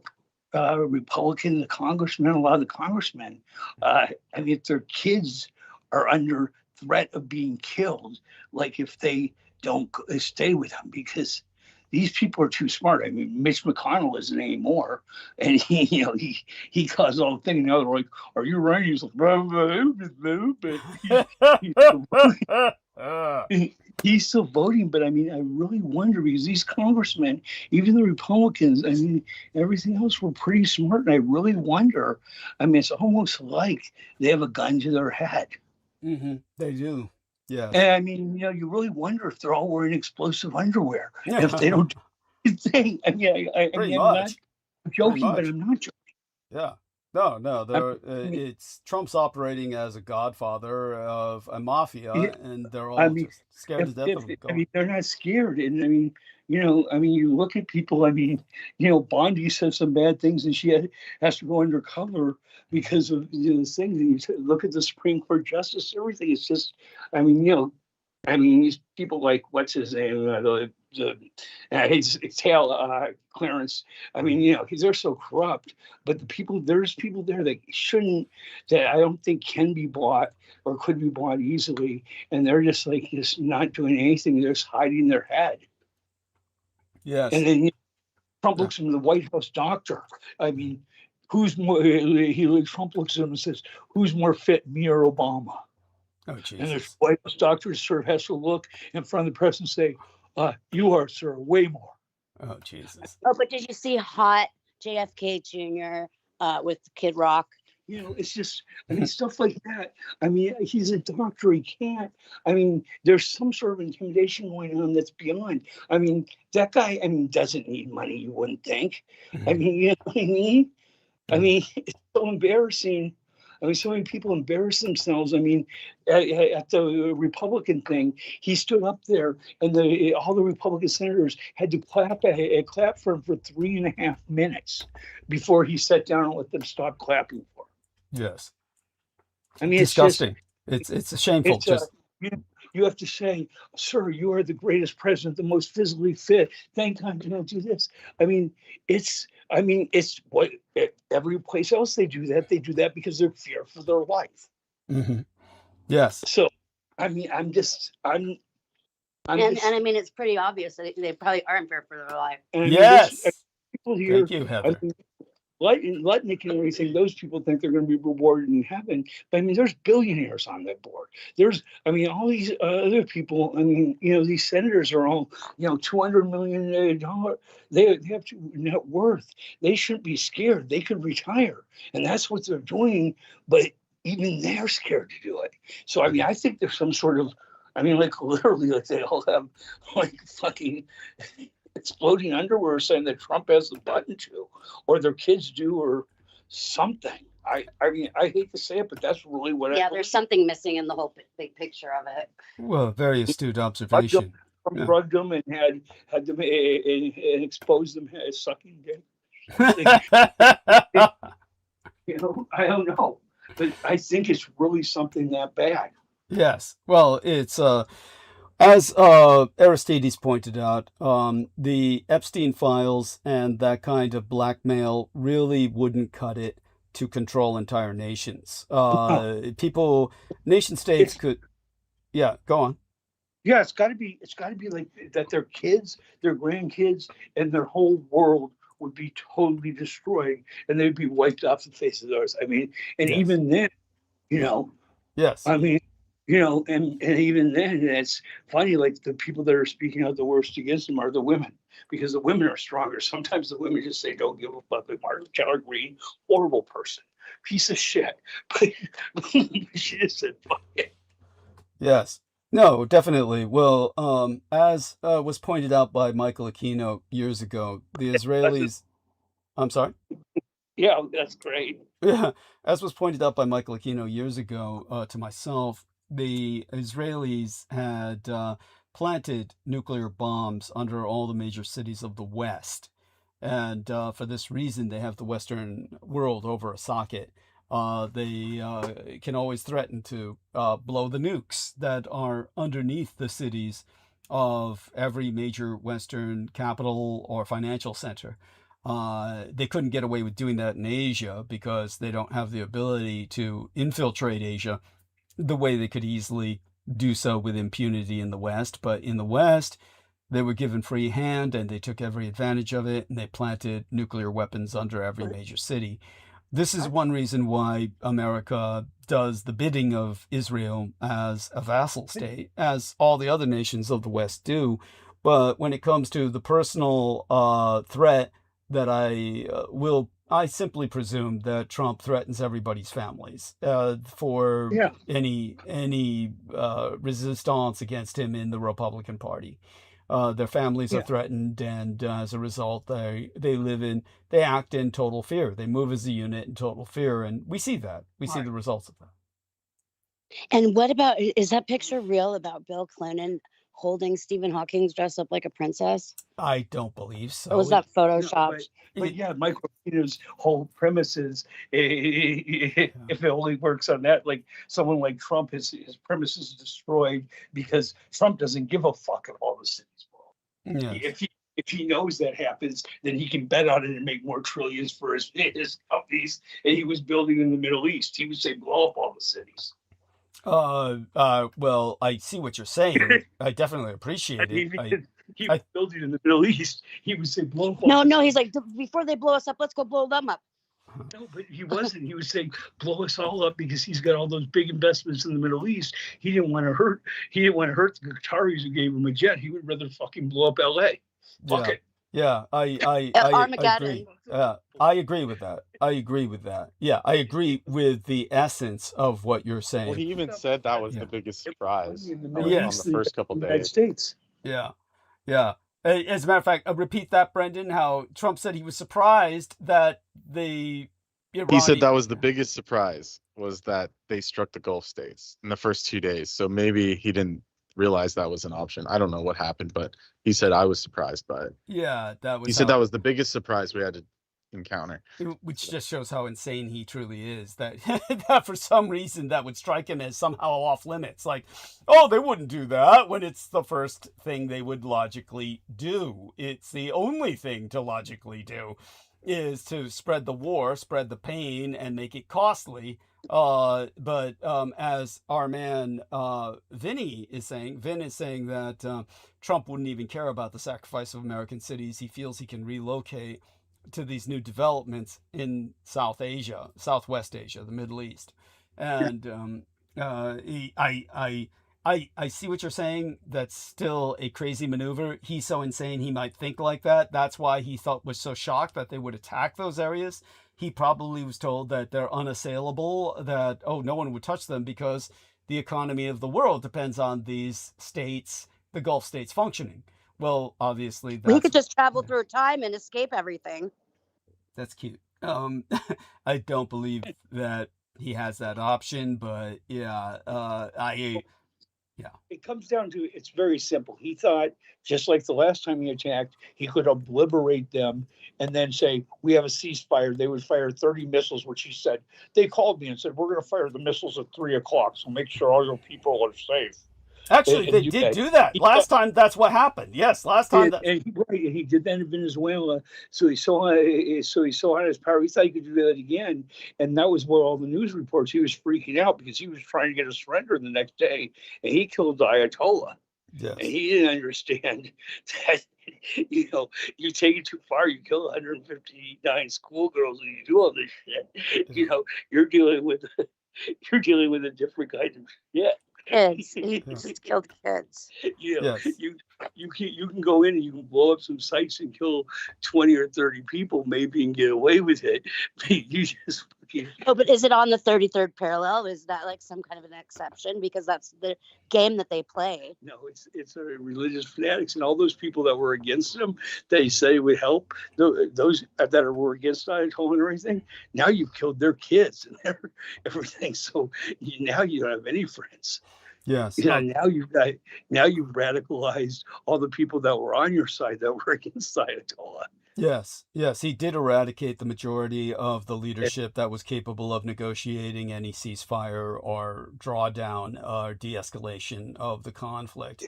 Republican, the congressmen, a lot of the congressmen, I mean, if their kids are under threat of being killed, like if they don't stay with him, because these people are too smart. I mean, Mitch McConnell isn't anymore, and he caused all the thing. Now they're like, "Are you right?" He's like, he's still voting, but I mean, I really wonder, because these congressmen, even the Republicans, I mean, everything else were pretty smart, and I really wonder. I mean, it's almost like they have a gun to their head. Mm-hmm. They do. Yeah. And I mean, you really wonder if they're all wearing explosive underwear. And if they don't do the thing. I mean, I'm not joking, but I'm not joking. Yeah. No. It's Trump's operating as a godfather of a mafia, and they're all just scared to death of him. I mean, they're not scared. And I mean, you look at people, I mean, Bondi says some bad things and she has to go undercover because of things. And you look at the Supreme Court justice, everything is just, I mean, these people like, what's his name? His tail, Clarence. I mean, they're so corrupt, but there's people there that I don't think can be bought or could be bought easily. And they're just not doing anything. They're just hiding their head. Yes. And then Trump looks at the White House doctor. I mean, Trump looks at him and says, "Who's more fit, me or Obama?" Oh, Jesus. And the White House doctor sort of has to look in front of the press and say, "You are, sir, way more." Oh, Jesus. Oh, but did you see hot JFK Jr. With Kid Rock? It's just, I mean, stuff like that. I mean, he's a doctor. He can't. I mean, there's some sort of intimidation going on that's beyond. I mean, that guy, I mean, doesn't need money, you wouldn't think. I mean, you know what I mean? I mean, it's so embarrassing. I mean, so many people embarrass themselves. I mean, at the Republican thing, he stood up there, and all the Republican senators had to clap for him for 3.5 minutes before he sat down and let them stop clapping for him. Yes. I mean, disgusting. It's shameful. you have to say, sir, you are the greatest president, the most physically fit. Thank God you don't do this. I mean, it's what every place else they do that. They do that because they're fearful for their life. Mm-hmm. Yes. So, I mean, I'm and I mean, it's pretty obvious that they probably aren't fair for their life. And Yes. People here, Thank you, Heather. Lutnick and everything, those people think they're going to be rewarded in heaven. But I mean, there's billionaires on that board. There's, I mean, all these other people. I mean, you know, these senators are all, you know, $200 million. They have net worth. They shouldn't be scared. They could retire, and that's what they're doing. But even they're scared to do it. So I mean, I think there's some sort of, I mean, like literally, like they all have like fucking exploding underwear saying that Trump has the button to, or their kids do, or something. I mean, I hate to say it, but that's really what. Yeah, there's something missing in the whole big picture of it. Well, very astute observation. Drugged them and had them and exposed them as sucking dick. You know, I don't know, but I think it's really something that bad. Yes. Well, it's as Aristides pointed out, the Epstein files and that kind of blackmail really wouldn't cut it to control entire nations. Nation states could. Yeah, go on. Yeah, it's got to be like that. Their kids, their grandkids, and their whole world would be totally destroyed, and they'd be wiped off the face of the earth. I mean, and Yes. even then, you know. Yes. I mean, you know, and even then, it's funny. Like the people that are speaking out the worst against them are the women, because the women are stronger. Sometimes the women just say, "Don't give a fuck." Like Margaret Taylor Greene, horrible person, piece of shit. But she just said, "Fuck it." Yes. No, definitely. Well, as was pointed out by Michael Aquino years ago, the Israelis. I'm sorry. Yeah, that's great. Yeah, as was pointed out by Michael Aquino years ago to myself, the Israelis had planted nuclear bombs under all the major cities of the West. And for this reason, they have the Western world over a socket. They can always threaten to blow the nukes that are underneath the cities of every major Western capital or financial center. They couldn't get away with doing that in Asia because they don't have the ability to infiltrate Asia the way they could easily do so with impunity in the West. But in the West, they were given free hand and they took every advantage of it, and they planted nuclear weapons under every major city. This is one reason why America does the bidding of Israel as a vassal state, as all the other nations of the West do. But when it comes to the personal threat that I simply presume that Trump threatens everybody's families for any resistance against him in the Republican Party. Their families are threatened, and as a result, they act in total fear. They move as a unit in total fear, and we see that. We see the results of that. And what about, is that picture real about Bill Clinton holding Stephen Hawking dressed up like a princess? I don't believe so. Or was that photoshopped? But yeah, Michael Aquino's whole premise is if it only works on that, like someone like Trump, his premise is destroyed because Trump doesn't give a fuck at all the cities. Yes. If he knows that happens, then he can bet on it and make more trillions for his companies. And he was building in the Middle East. He would say, blow up all the cities. Well, I see what you're saying. I definitely appreciate it. He was building in the Middle East. He would say, blow up. No, he's like, before they blow us up, let's go blow them up. No, but he wasn't. He was saying, blow us all up because he's got all those big investments in the Middle East. He didn't want to hurt the Qataris who gave him a jet. He would rather fucking blow up LA. Fuck it. Yeah, I agree. I agree with that. Yeah, I agree with the essence of what you're saying. Well, he even said that was the biggest surprise on Yes. the first couple United days. States. Yeah. As a matter of fact, repeat that, Brendan, how Trump said he was surprised that the He said that was the biggest surprise, was that they struck the Gulf states in the first 2 days. So maybe he didn't realize that was an option. I don't know what happened, but he said I was surprised by it. Yeah, that was. He said that was the biggest surprise we had to encounter. Which just shows how insane he truly is, that, that for some reason that would strike him as somehow off limits. Like, oh, they wouldn't do that, when it's the first thing they would logically do. It's the only thing to logically do, is to spread the war, spread the pain, and make it costly. But as our man Vin is saying that Trump wouldn't even care about the sacrifice of American cities. He feels he can relocate to these new developments in South Asia, Southwest Asia, the Middle East. And I see what you're saying. That's still a crazy maneuver. He's so insane he might think like that. That's why he was so shocked that they would attack those areas. He probably was told that they're unassailable, that, oh, no one would touch them because the economy of the world depends on these states, the Gulf states, functioning. Well, obviously, We could just travel through time and escape everything. That's cute. I don't believe that he has that option, but yeah, It comes down to, it's very simple. He thought, just like the last time he attacked, he could obliterate them and then say, we have a ceasefire. They would fire 30 missiles, which he said. They called me and said, we're going to fire the missiles at 3 o'clock, so make sure all your people are safe. Actually, they did do that. Last time, that's what happened. Yes, last time. He did that in Venezuela. So he saw his power. He thought he could do that again. And that was what all the news reports, he was freaking out because he was trying to get a surrender the next day. And he killed the Ayatollah. Yes. And he didn't understand that, you take it too far, you kill 159 schoolgirls and you do all this shit. You're dealing with a different kind of shit. Kids. He just killed kids. Yes. You can go in and you can blow up some sites and kill 20 or 30 people maybe and get away with it. You just Oh, but is it on the 33rd parallel? Is that like some kind of an exception? Because that's the game that they play. No, it's a religious fanatics, and all those people that were against them, they say would help. Those that were against Ayatollah and everything, now you've killed their kids and everything. So now you don't have any friends. Yes. Now you've radicalized all the people that were on your side that were against Ayatollah. Yes, he did eradicate the majority of the leadership that was capable of negotiating any ceasefire or drawdown or de-escalation of the conflict.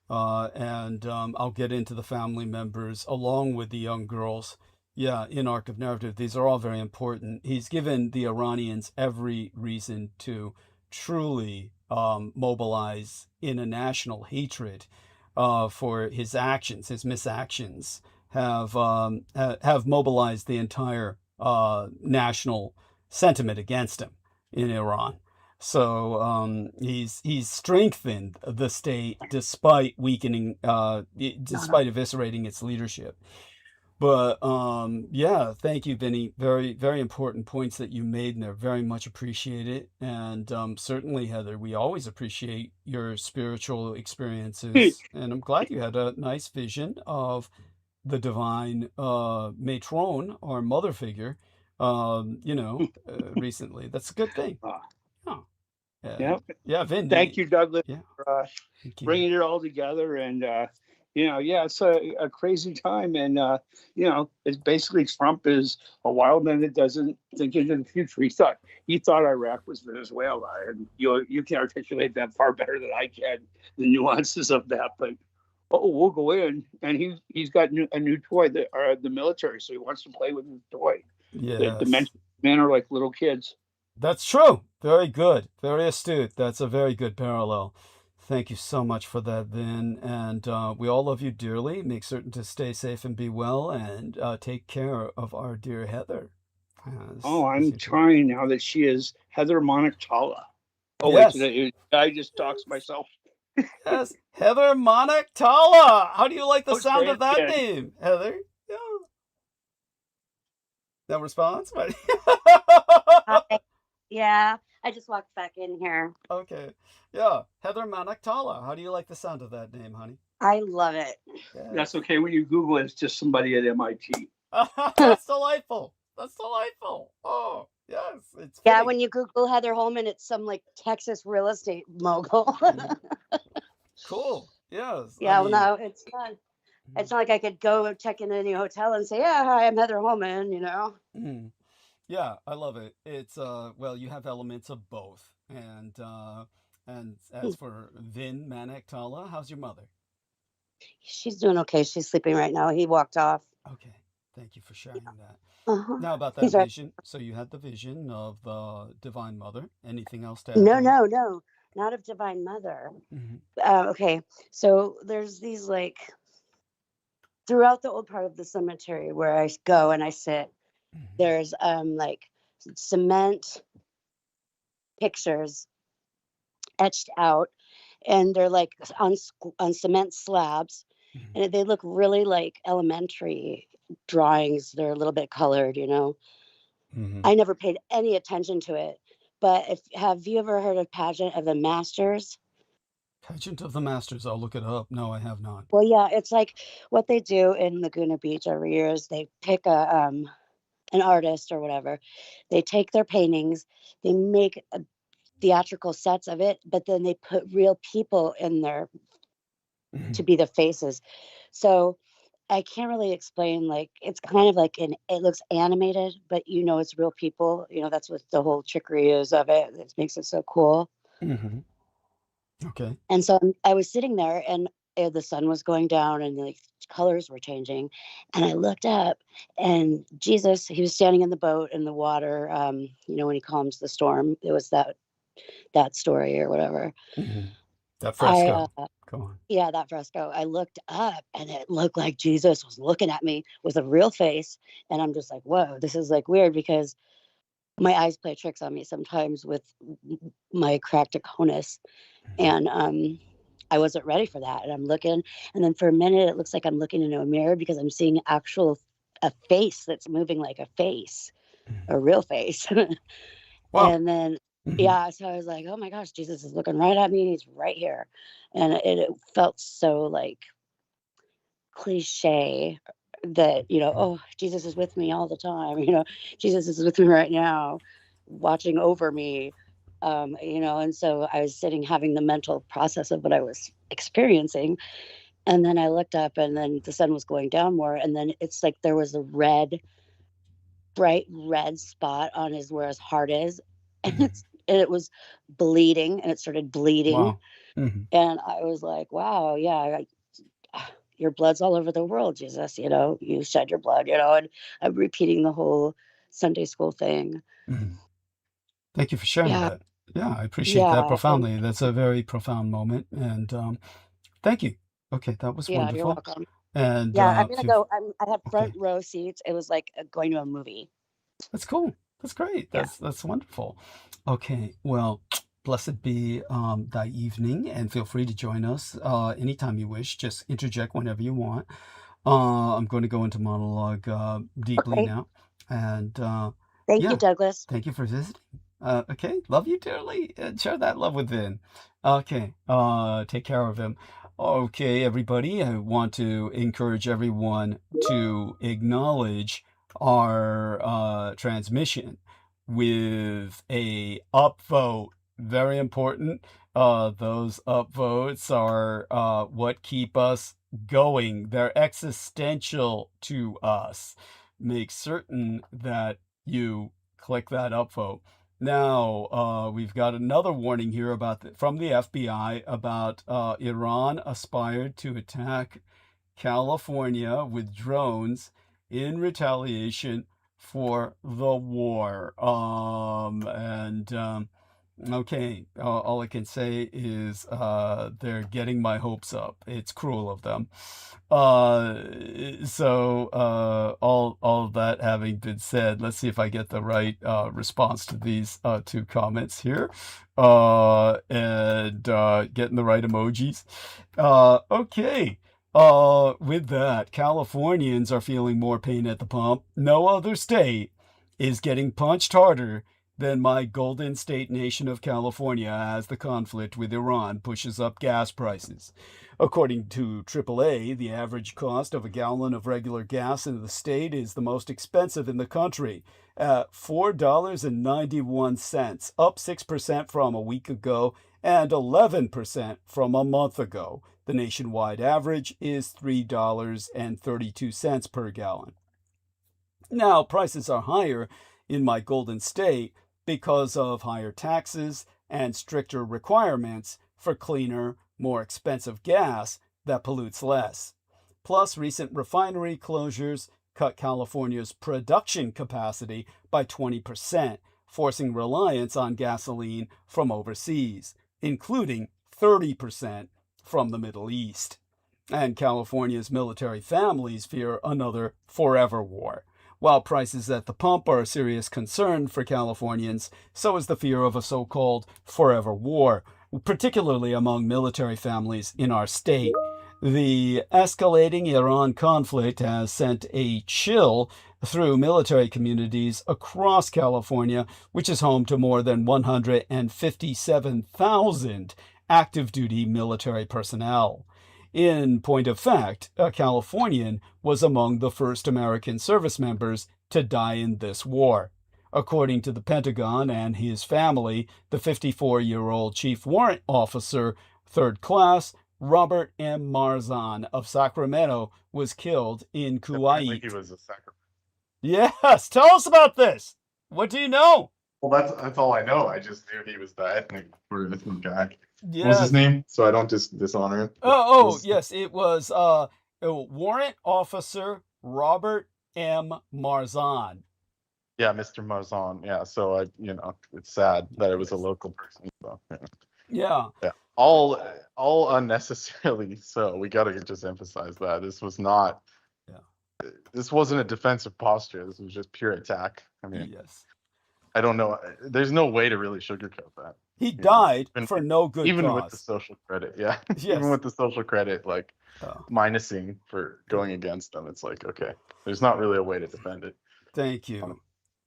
And I'll get into the family members along with the young girls. Yeah, in Arc of Narrative, these are all very important. He's given the Iranians every reason to truly mobilize in a national hatred for his actions, his misactions. Have mobilized the entire national sentiment against him in Iran. So he's strengthened the state despite weakening, despite eviscerating its leadership. But yeah, thank you, Vinny. Very, very important points that you made, and they're very much appreciated. And certainly, Heather, we always appreciate your spiritual experiences. And I'm glad you had a nice vision of the divine matron or mother figure, recently. That's a good thing. Yeah, Vin. Thank you, Douglas, for bringing it all together. And it's a crazy time. And it's basically Trump is a wild man that doesn't think into the future. He thought Iraq was Venezuela, and you can articulate that far better than I can, the nuances of that, but. Oh, we'll go in, and he's got a new toy, the military, so he wants to play with his toy. Yes. The men are like little kids. That's true. Very good. Very astute. That's a very good parallel. Thank you so much for that, Vin. And we all love you dearly. Make certain to stay safe and be well, and take care of our dear Heather. I'm trying now that she is Heather Monaktala. Oh, yes. Wait, I just doxed myself. Yes, Heather Monaktala. How do you like the sound of that name, Heather? Yeah. No response? Yeah, I just walked back in here. Okay. Yeah, Heather Monaktala. How do you like the sound of that name, honey? I love it. Yes. That's okay. When you Google it, it's just somebody at MIT. That's delightful. That's delightful. Oh, yes. It's yeah, when you Google Heather Holman, it's some like Texas real estate mogul. Cool. Yes. Yeah, no, it's fun. It's not like I could go check in any hotel and say, yeah, hi, I'm Heather Holman, you know? Mm. Yeah, I love it. It's well, you have elements of both. And as for Vin Maniktala, how's your mother? She's doing okay. She's sleeping right now. He walked off. Okay, thank you for sharing that. Uh-huh. Now about that He's right. vision. So you had the vision of the Divine Mother. Anything else to add? No, to no, not of Divine Mother. Mm-hmm. Okay, so there's these like throughout the old part of the cemetery where I go and I sit. Mm-hmm. There's like cement pictures etched out, and they're like on cement slabs, Mm-hmm. and they look really like elementary drawings. They're a little bit colored, you know. Mm-hmm. I never paid any attention to it, but have you ever heard of Pageant of the Masters? Pageant of the Masters. I'll look it up. No, I have not. Well, yeah, it's like what they do in Laguna Beach every year is they pick an artist or whatever. They take their paintings, they make theatrical sets of it, but then they put real people in there Mm-hmm. to be the faces. So I can't really explain, like, it's kind of like it looks animated, but you know it's real people. You know, that's what the whole trickery is of it. It makes it so cool. Mm-hmm. Okay. And so I was sitting there, and the sun was going down, and the colors were changing. And I looked up, and Jesus, he was standing in the boat in the water. You know, when he calms the storm, it was that story or whatever. Mm-hmm. That fresco. Go on. Yeah, that fresco. I looked up, and it looked like Jesus was looking at me with a real face. And I'm just like, whoa, this is like weird, because my eyes play tricks on me sometimes with my keratoconus. And I wasn't ready for that. And I'm looking, and then for a minute, it looks like I'm looking into a mirror because I'm seeing a face that's moving like a face, a real face. Wow. And then, Mm-hmm. yeah, so I was like, oh my gosh, Jesus is looking right at me, and he's right here. And it felt so like cliche that, you know, oh, Jesus is with me all the time. You know, Jesus is with me right now, watching over me. You know, and so I was sitting having the mental process of what I was experiencing. And then I looked up, and then the sun was going down more. And then it's like there was a bright red spot on where his heart is. And it was bleeding, and it started bleeding. Wow. Mm-hmm. And I was like, wow, yeah, your blood's all over the world, Jesus. You know, you shed your blood, you know, and I'm repeating the whole Sunday school thing. Mm-hmm. Thank you for sharing Yeah. that. Yeah, I appreciate Yeah, that profoundly. That's a very profound moment. And thank you. Okay, that was yeah, you're wonderful. welcome. And Yeah, I'm gonna to- go. I have front Okay. row seats. It was like going to a movie. That's cool. That's great. Yeah. That's wonderful. Okay, well, blessed be thy evening, and feel free to join us anytime you wish. Just interject whenever you want. I'm going to go into monologue deeply Okay. now. And Thank yeah, you, Douglas. thank you for visiting. Okay, love you dearly. And share that love with Vin. Okay, take care of him. Okay, everybody, I want to encourage everyone to acknowledge our transmission with a upvote. Very important. Those upvotes are what keep us going. They're existential to us. Make certain that you click that upvote. Now, we've got another warning here from the FBI about Iran aspired to attack California with drones in retaliation for the war. Okay, all I can say is they're getting my hopes up. It's cruel of them. So all that having been said, let's see if I get the right response to these two comments here, and getting the right emojis. Okay. With that, Californians are feeling more pain at the pump. No other state is getting punched harder than my golden state nation of California as the conflict with Iran pushes up gas prices. According to AAA, the average cost of a gallon of regular gas in the state is the most expensive in the country, at $4.91, up 6% from a week ago and 11% from a month ago. The nationwide average is $3.32 per gallon. Now, prices are higher in my Golden State because of higher taxes and stricter requirements for cleaner, more expensive gas that pollutes less. Plus, recent refinery closures cut California's production capacity by 20%, forcing reliance on gasoline from overseas, including 30% from the Middle East. And California's military families fear another forever war. While prices at the pump are a serious concern for Californians, so is the fear of a so-called forever war, particularly among military families in our state. The escalating Iran conflict has sent a chill through military communities across California, which is home to more than 157,000 active duty military personnel. In point of fact, a Californian was among the first American service members to die in this war. According to the Pentagon and his family, the 54-year-old Chief Warrant Officer, 3rd Class, Robert M. Marzan of Sacramento, was killed in Kuwait. He was a Sacramento. Yes, tell us about this. What do you know? Well, that's all I know. I just knew he was the ethnic guy. Yes. What was his name? So I don't just dishonor him. Yes, it was Warrant Officer Robert M. Marzan. Yeah, Mr. Marzan. Yeah, so it's sad that it was a local person. So, Yeah. All unnecessarily so. We got to just emphasize that this was not. Yeah. This wasn't a defensive posture. This was just pure attack. I mean, yes. I don't know. There's no way to really sugarcoat that. He died for no good even cause. With the social credit, yeah. Yes. Even with the social credit, like minusing for going against them, it's like, okay, there's not really a way to defend it. Thank you.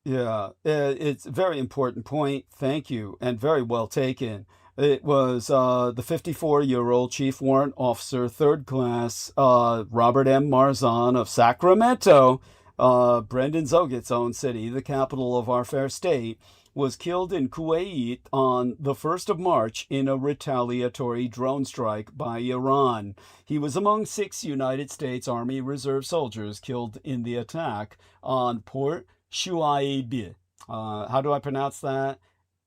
Yeah, it's a very important point. Thank you, and very well taken. It was the 54-year-old Chief Warrant Officer, 3rd Class, Robert M. Marzan of Sacramento, Brendan Zogit's own city, the capital of our fair state, was killed in Kuwait on the 1st of March in a retaliatory drone strike by Iran. He was among 6 United States Army Reserve soldiers killed in the attack on Port Shuaiba. How do I pronounce that?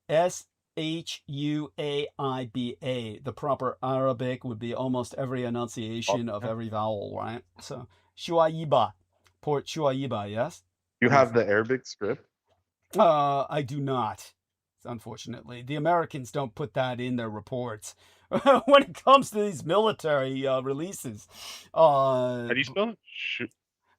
Shuaiba. The proper Arabic would be almost every enunciation of every vowel, right? So, Shuaiba. Port Shuaiba, yes? You have the Arabic script? I do not, unfortunately. The Americans don't put that in their reports when it comes to these military releases. How do you spell it?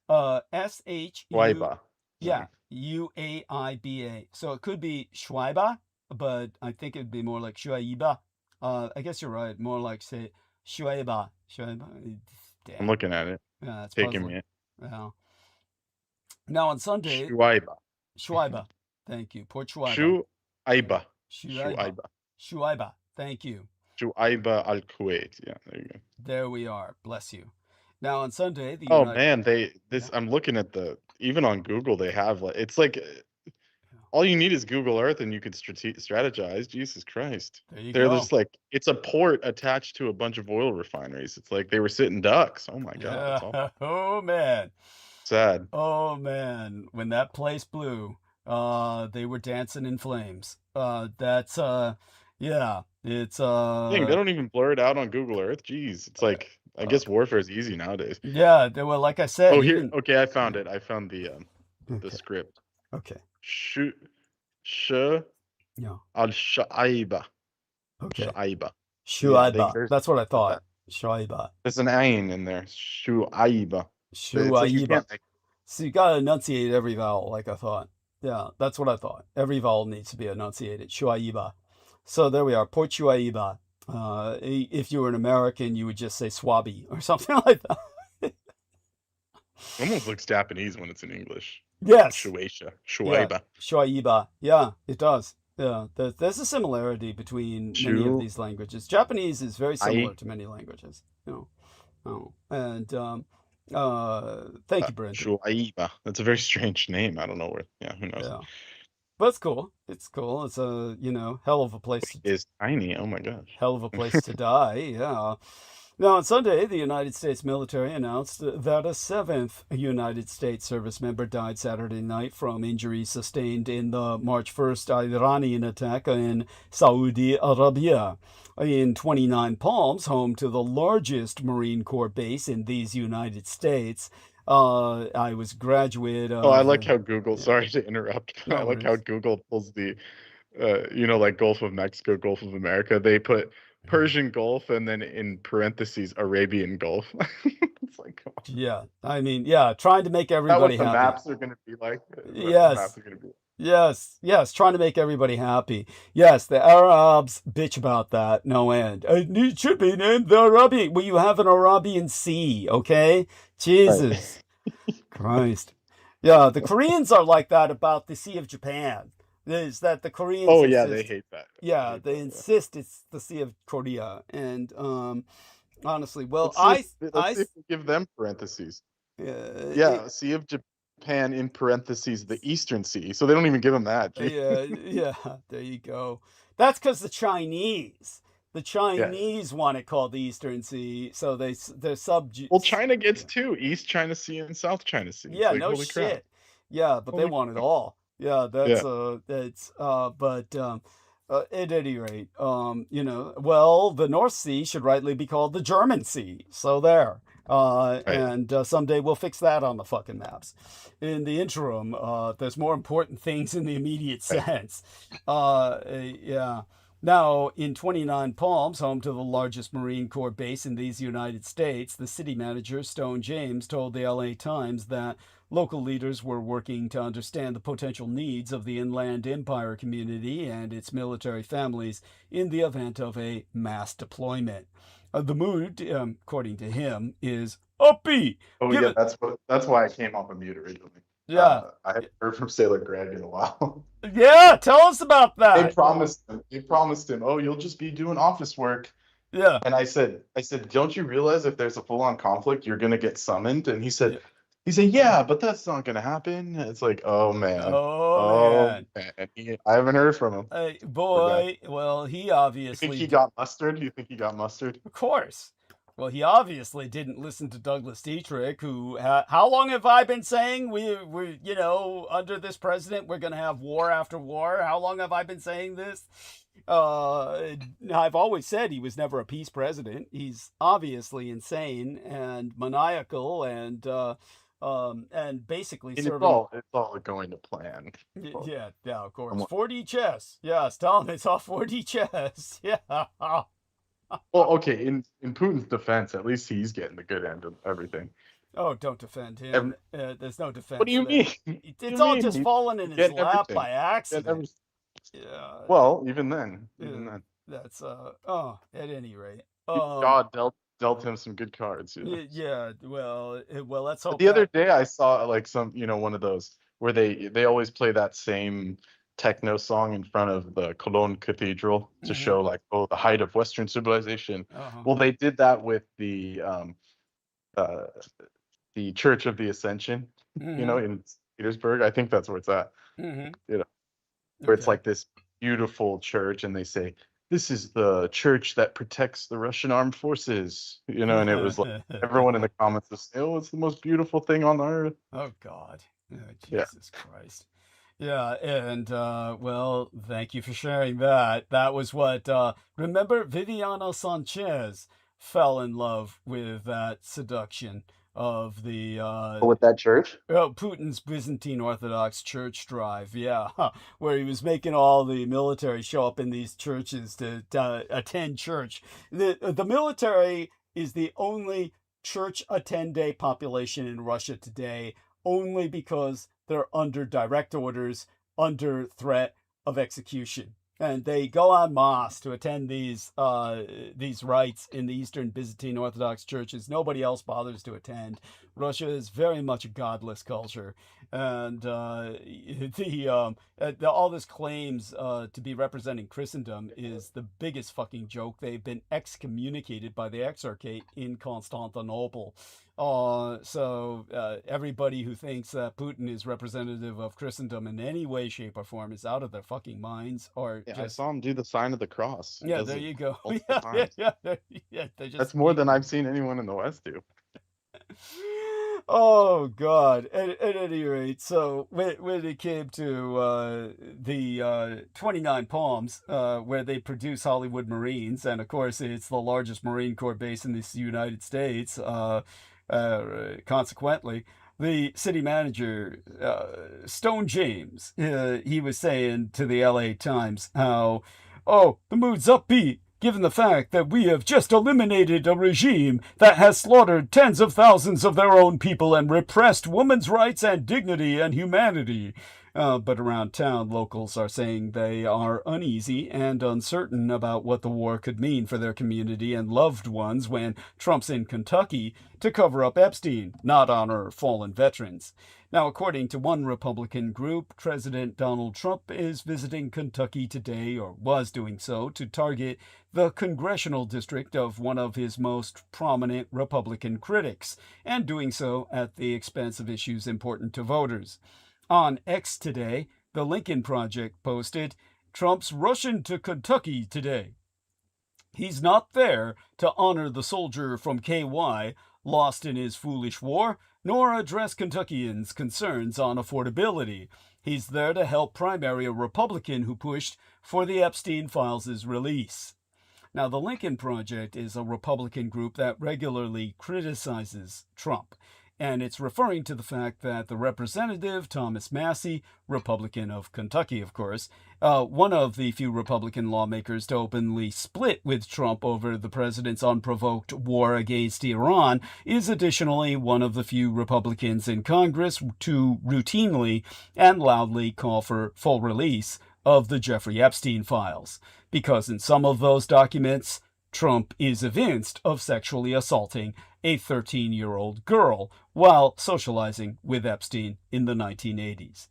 Shuaiba. Yeah, Uaiba. So it could be Shuaiba, but I think it'd be more like Shuaiba. I guess you're right. More like, say, Shuaiba. Damn. I'm looking at it. Yeah, it's taking puzzling. me. Yeah. Now on Sunday. Shuaiba. Thank you. Port Shuaiba. Shuaiba. Thank you. Shuaiba al Kuwait. Yeah, there you go. There we are. Bless you. Now on Sunday, I'm looking at even on Google they have it's like all you need is Google Earth and you could strategize. Jesus Christ. They're just like it's a port attached to a bunch of oil refineries. It's like they were sitting ducks. Oh my God. Yeah. Oh man. Sad. Oh man, when that place blew, they were dancing in flames. It's Dang, they don't even blur it out on Google Earth. Jeez, it's like I guess warfare is easy nowadays. Yeah, they were like I said. Oh, here. Okay, I found it. I found the script. Okay. Al-Shuaiba. Okay. Shuaiba. That's what I thought. Shuaiba. There's an ain in there. Shuaiba. Shuaiba. So you gotta enunciate every vowel, like I thought. Yeah, that's what I thought. Every vowel needs to be enunciated. Shuaiba. So there we are. Port Shuaiba. If you were an American, you would just say Swabi or something like that. Almost looks Japanese when it's in English. Yes. Shuaiba. Yeah. Shuaiba. Yeah, it does. Yeah, there's a similarity between many of these languages. Japanese is very similar to many languages. And thank you, Brandon. Shuaiba. That's a very strange name. I don't know where. Yeah, who knows? Yeah. But it's cool. It's cool. It's a, hell of a place. It's tiny. Oh my gosh. Hell of a place to die. Yeah. Now, on Sunday, the United States military announced that a seventh United States service member died Saturday night from injuries sustained in the March 1st Iranian attack in Saudi Arabia. In 29 Palms, home to the largest Marine Corps base in these United States, I was graduate of... Oh, I like how Google, sorry to interrupt, but I No like how worries. Google pulls the, like Gulf of Mexico, Gulf of America. They put Persian Gulf and then in parentheses, Arabian Gulf. It's like, come on. Yeah, I mean, yeah, trying to make Is that everybody what the happy. maps are going to be like? Is that what the Yes. maps are going to be like? Yes, trying to make everybody happy. Yes, the Arabs bitch about that, no end. It should be named the Arabian. Well, you have an Arabian Sea, okay? Jesus Christ. Yeah, the Koreans are like that about the Sea of Japan. Is that the Koreans Oh, yeah, insist, they hate that. yeah, they that, insist it's the Sea of Korea. And honestly, well, Let's see if we give them parentheses. Yeah, Sea of Japan in parentheses, the Eastern Sea. So they don't even give them that. yeah, there you go. That's because the Chinese want it called the Eastern Sea, so they're subject. Well, China gets two, East China Sea and South China Sea. Yeah, like, no holy shit. crap. Yeah, but they Holy want it crap. all. Yeah, but at any rate, well, the North Sea should rightly be called the German Sea. So there. And someday we'll fix that on the fucking maps. In the interim, there's more important things in the immediate sense. Yeah. Now, in 29 Palms, home to the largest Marine Corps base in these United States, the city manager, Stone James, told the LA Times that local leaders were working to understand the potential needs of the Inland Empire community and its military families in the event of a mass deployment. The mood, according to him, is uppy. Oh, yeah, that's why I came off of mute originally. Yeah. I haven't heard from Sailor Greg in a while. Yeah, tell us about that. They promised him, oh, you'll just be doing office work. Yeah. And I said, don't you realize if there's a full-on conflict, you're gonna get summoned? And he said, yeah, but that's not gonna happen. It's like, oh man. Man. I haven't heard from him. Hey, boy, well, he obviously... You think he got mustard? You think he got mustard? Of course. Well, he obviously didn't listen to Douglas Dietrich, who, how long have I been saying we're under this president, we're going to have war after war? How long have I been saying this? I've always said he was never a peace president. He's obviously insane and maniacal and basically It's serving... all going to plan. Yeah, of course. 4D chess. Yes, tell him it's all 4D chess. Yeah. Well, okay, in Putin's defense, at least he's getting the good end of everything. Oh, don't defend him. There's no defense. What do you mean? It's all just fallen in his lap by accident. Yeah. Well, even then. That's at any rate. God dealt him some good cards. Yeah. Well, let's hope. But the other day I saw like some, one of those where they always play that same techno song in front of the Cologne Cathedral to show like, oh, the height of Western civilization. Well, they did that with the Church of the Ascension, in Petersburg. I think that's where it's at. Where it's like this beautiful church, and they say, this is the church that protects the Russian armed forces, and it was like everyone in the comments was saying, oh, it's the most beautiful thing on earth. Oh God. Oh, Jesus Christ. Yeah, and well, thank you for sharing that. That was what remember Viviana Sanchez fell in love with that seduction of the with that church? Putin's Byzantine Orthodox Church drive, yeah, where he was making all the military show up in these churches to attend church. The military is the only church attend-day population in Russia today, only because they're under direct orders, under threat of execution. And they go en masse to attend these rites in the Eastern Byzantine Orthodox churches. Nobody else bothers to attend. Russia is very much a godless culture. And all this claims to be representing Christendom is the biggest fucking joke. They've been excommunicated by the Exarchate in Constantinople. So everybody who thinks that Putin is representative of Christendom in any way, shape, or form is out of their fucking minds, or Yeah, I just saw him do the sign of the cross. He yeah. does There it you go. multiple Yeah, times. yeah. They just That's more than I've seen anyone in the West do. Oh God! At any rate, so when it came to the 29 Palms, where they produce Hollywood Marines, and of course it's the largest Marine Corps base in the United States. Consequently, the city manager, Stone James, he was saying to the LA Times how, oh, the mood's upbeat, given the fact that we have just eliminated a regime that has slaughtered tens of thousands of their own people and repressed women's rights and dignity and humanity. But around town, locals are saying they are uneasy and uncertain about what the war could mean for their community and loved ones when Trump's in Kentucky to cover up Epstein, not honor fallen veterans. Now, according to one Republican group, President Donald Trump is visiting Kentucky today, or was doing so, to target the congressional district of one of his most prominent Republican critics, and doing so at the expense of issues important to voters. On X today, the Lincoln Project posted, Trump's rushing to Kentucky today. He's not there to honor the soldier from KY lost in his foolish war, nor address Kentuckians' concerns on affordability. He's there to help primary a Republican who pushed for the Epstein files' release. Now, the Lincoln Project is a Republican group that regularly criticizes Trump, and it's referring to the fact that the representative, Thomas Massie, Republican of Kentucky, of course, one of the few Republican lawmakers to openly split with Trump over the president's unprovoked war against Iran, is additionally one of the few Republicans in Congress to routinely and loudly call for full release of the Jeffrey Epstein files, because in some of those documents, Trump is evinced of sexually assaulting a 13-year-old girl while socializing with Epstein in the 1980s.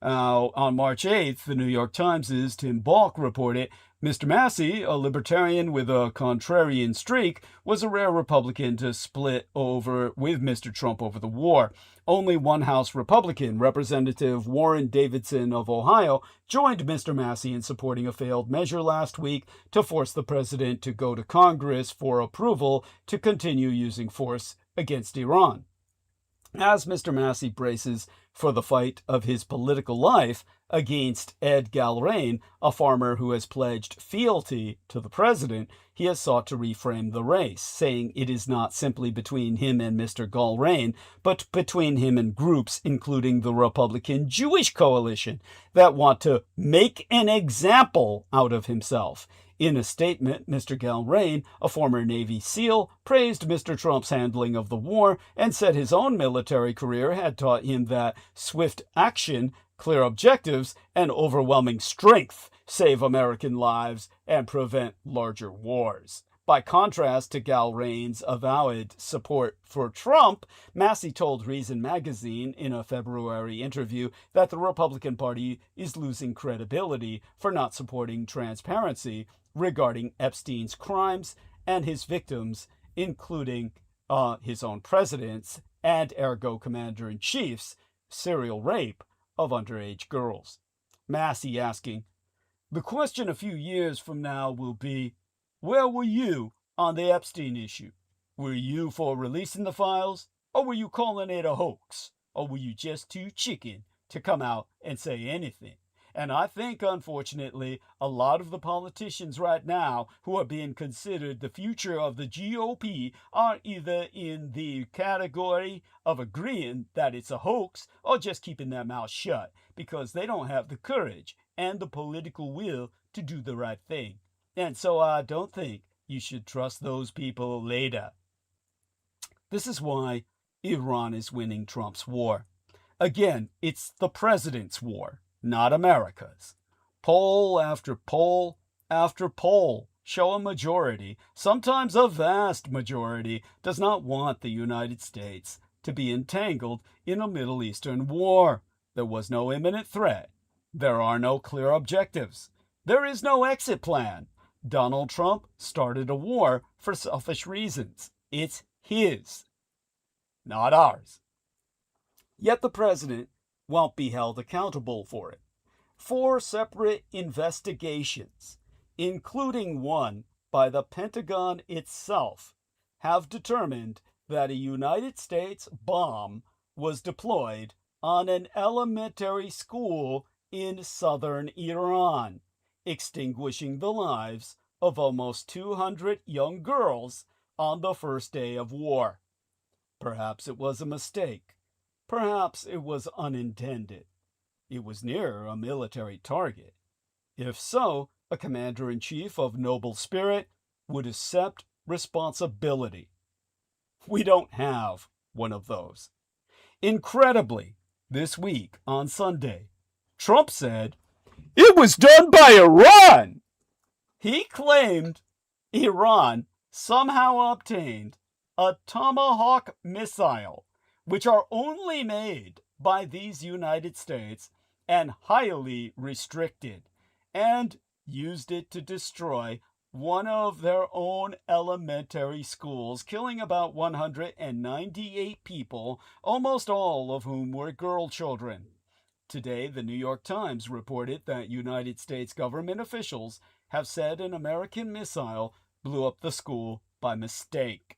On March 8th, the New York Times' Tim Balk reported, Mr. Massie, a libertarian with a contrarian streak, was a rare Republican to split over with Mr. Trump over the war. Only one House Republican, Representative Warren Davidson of Ohio, joined Mr. Massie in supporting a failed measure last week to force the president to go to Congress for approval to continue using force against Iran. As Mr. Massie braces for the fight of his political life against ʔld Gallolatin, a farmer who has pledged fealty to the president, he has sought to reframe the race, saying it is not simply between him and Mr. Gallolatin, but between him and groups, including the Republican Jewish coalition, that want to make an example out of himself. In a statement, Mr. Gallolatin, a former Navy SEAL, praised Mr. Trump's handling of the war and said his own military career had taught him that swift action, clear objectives, and overwhelming strength save American lives and prevent larger wars. By contrast to Gallolatin's avowed support for Trump, Massie told Reason magazine in a February interview that the Republican Party is losing credibility for not supporting transparency regarding Epstein's crimes and his victims, including his own president's and ergo commander-in-chief's serial rape of underage girls. Massie asking, the question a few years from now will be, where were you on the Epstein issue? Were you for releasing the files, or were you calling it a hoax? Or were you just too chicken to come out and say anything? And I think, unfortunately, a lot of the politicians right now who are being considered the future of the GOP are either in the category of agreeing that it's a hoax or just keeping their mouth shut because they don't have the courage and the political will to do the right thing. And so I don't think you should trust those people later. This is why Iran is winning Trump's war. Again, it's the president's war, not America's. Poll after poll after poll show a majority, sometimes a vast majority, does not want the United States to be entangled in a Middle Eastern war. There was no imminent threat. There are no clear objectives. There is no exit plan. Donald Trump started a war for selfish reasons. It's his. not ours. Yet the president won't be held accountable for it. 4 separate investigations, including one by the Pentagon itself, have determined that a United States bomb was deployed on an elementary school in southern Iran, extinguishing the lives of almost 200 young girls on the first day of war. Perhaps it was a mistake. Perhaps it was unintended. It was near a military target. If so, a commander-in-chief of noble spirit would accept responsibility. We don't have one of those. Incredibly, this week on Sunday, Trump said, "It was done by Iran!" He claimed Iran somehow obtained a Tomahawk missile, which are only made by these United States and highly restricted, and used it to destroy one of their own elementary schools, killing about 198 people, almost all of whom were girl children. Today, the New York Times reported that United States government officials have said an American missile blew up the school by mistake.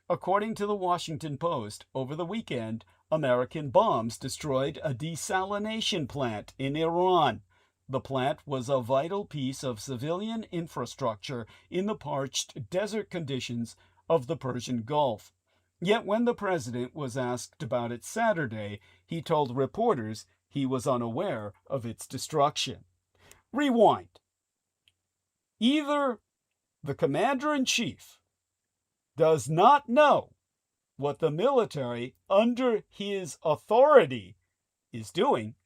According to the Washington Post, over the weekend, American bombs destroyed a desalination plant in Iran. The plant was a vital piece of civilian infrastructure in the parched desert conditions of the Persian Gulf. Yet when the president was asked about it Saturday, he told reporters he was unaware of its destruction. Rewind. Either the commander-in-chief does not know what the military under his authority is doing,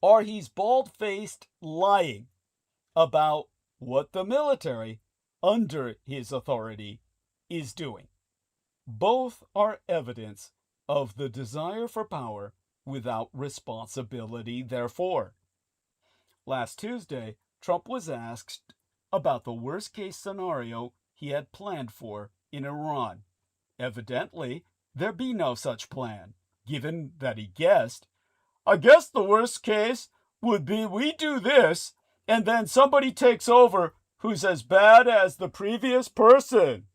or he's bald-faced lying about what the military under his authority is doing. Both are evidence of the desire for power without responsibility, therefore. Last Tuesday, Trump was asked about the worst-case scenario he had planned for in Iran. Evidently, there be no such plan, given that he guessed, "I guess the worst case would be we do this, and then somebody takes over who's as bad as the previous person."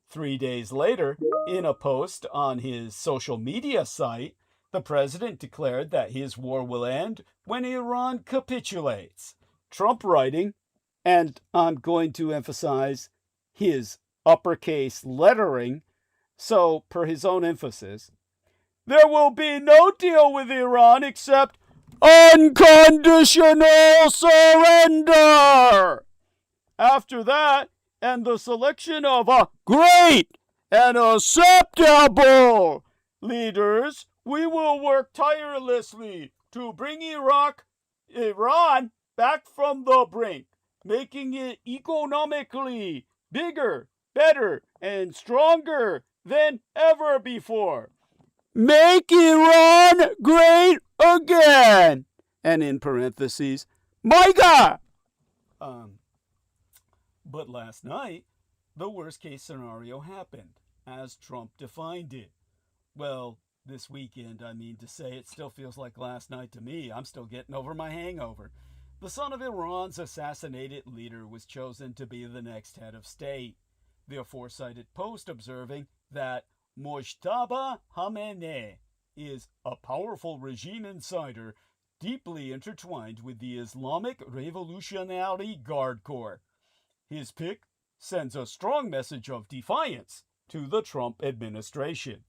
3 days later, in a post on his social media site, the president declared that his war will end when Iran capitulates. Trump writing, and I'm going to emphasize his uppercase lettering, so per his own emphasis, "There will be no deal with Iran except unconditional surrender. After that, and the selection of a great and acceptable leaders, we will work tirelessly to bring Iran back from the brink, making it economically bigger, better, and stronger than ever before. Make Iran great again." And in parentheses, MAGA! But last night, the worst-case scenario happened, as Trump defined it. Well, this weekend, I mean to say, it still feels like last night to me. I'm still getting over my hangover. The son of Iran's assassinated leader was chosen to be the next head of state. The aforecited Post observing that Mojtaba Khamenei is a powerful regime insider deeply intertwined with the Islamic Revolutionary Guard Corps. His pick sends a strong message of defiance to the Trump administration.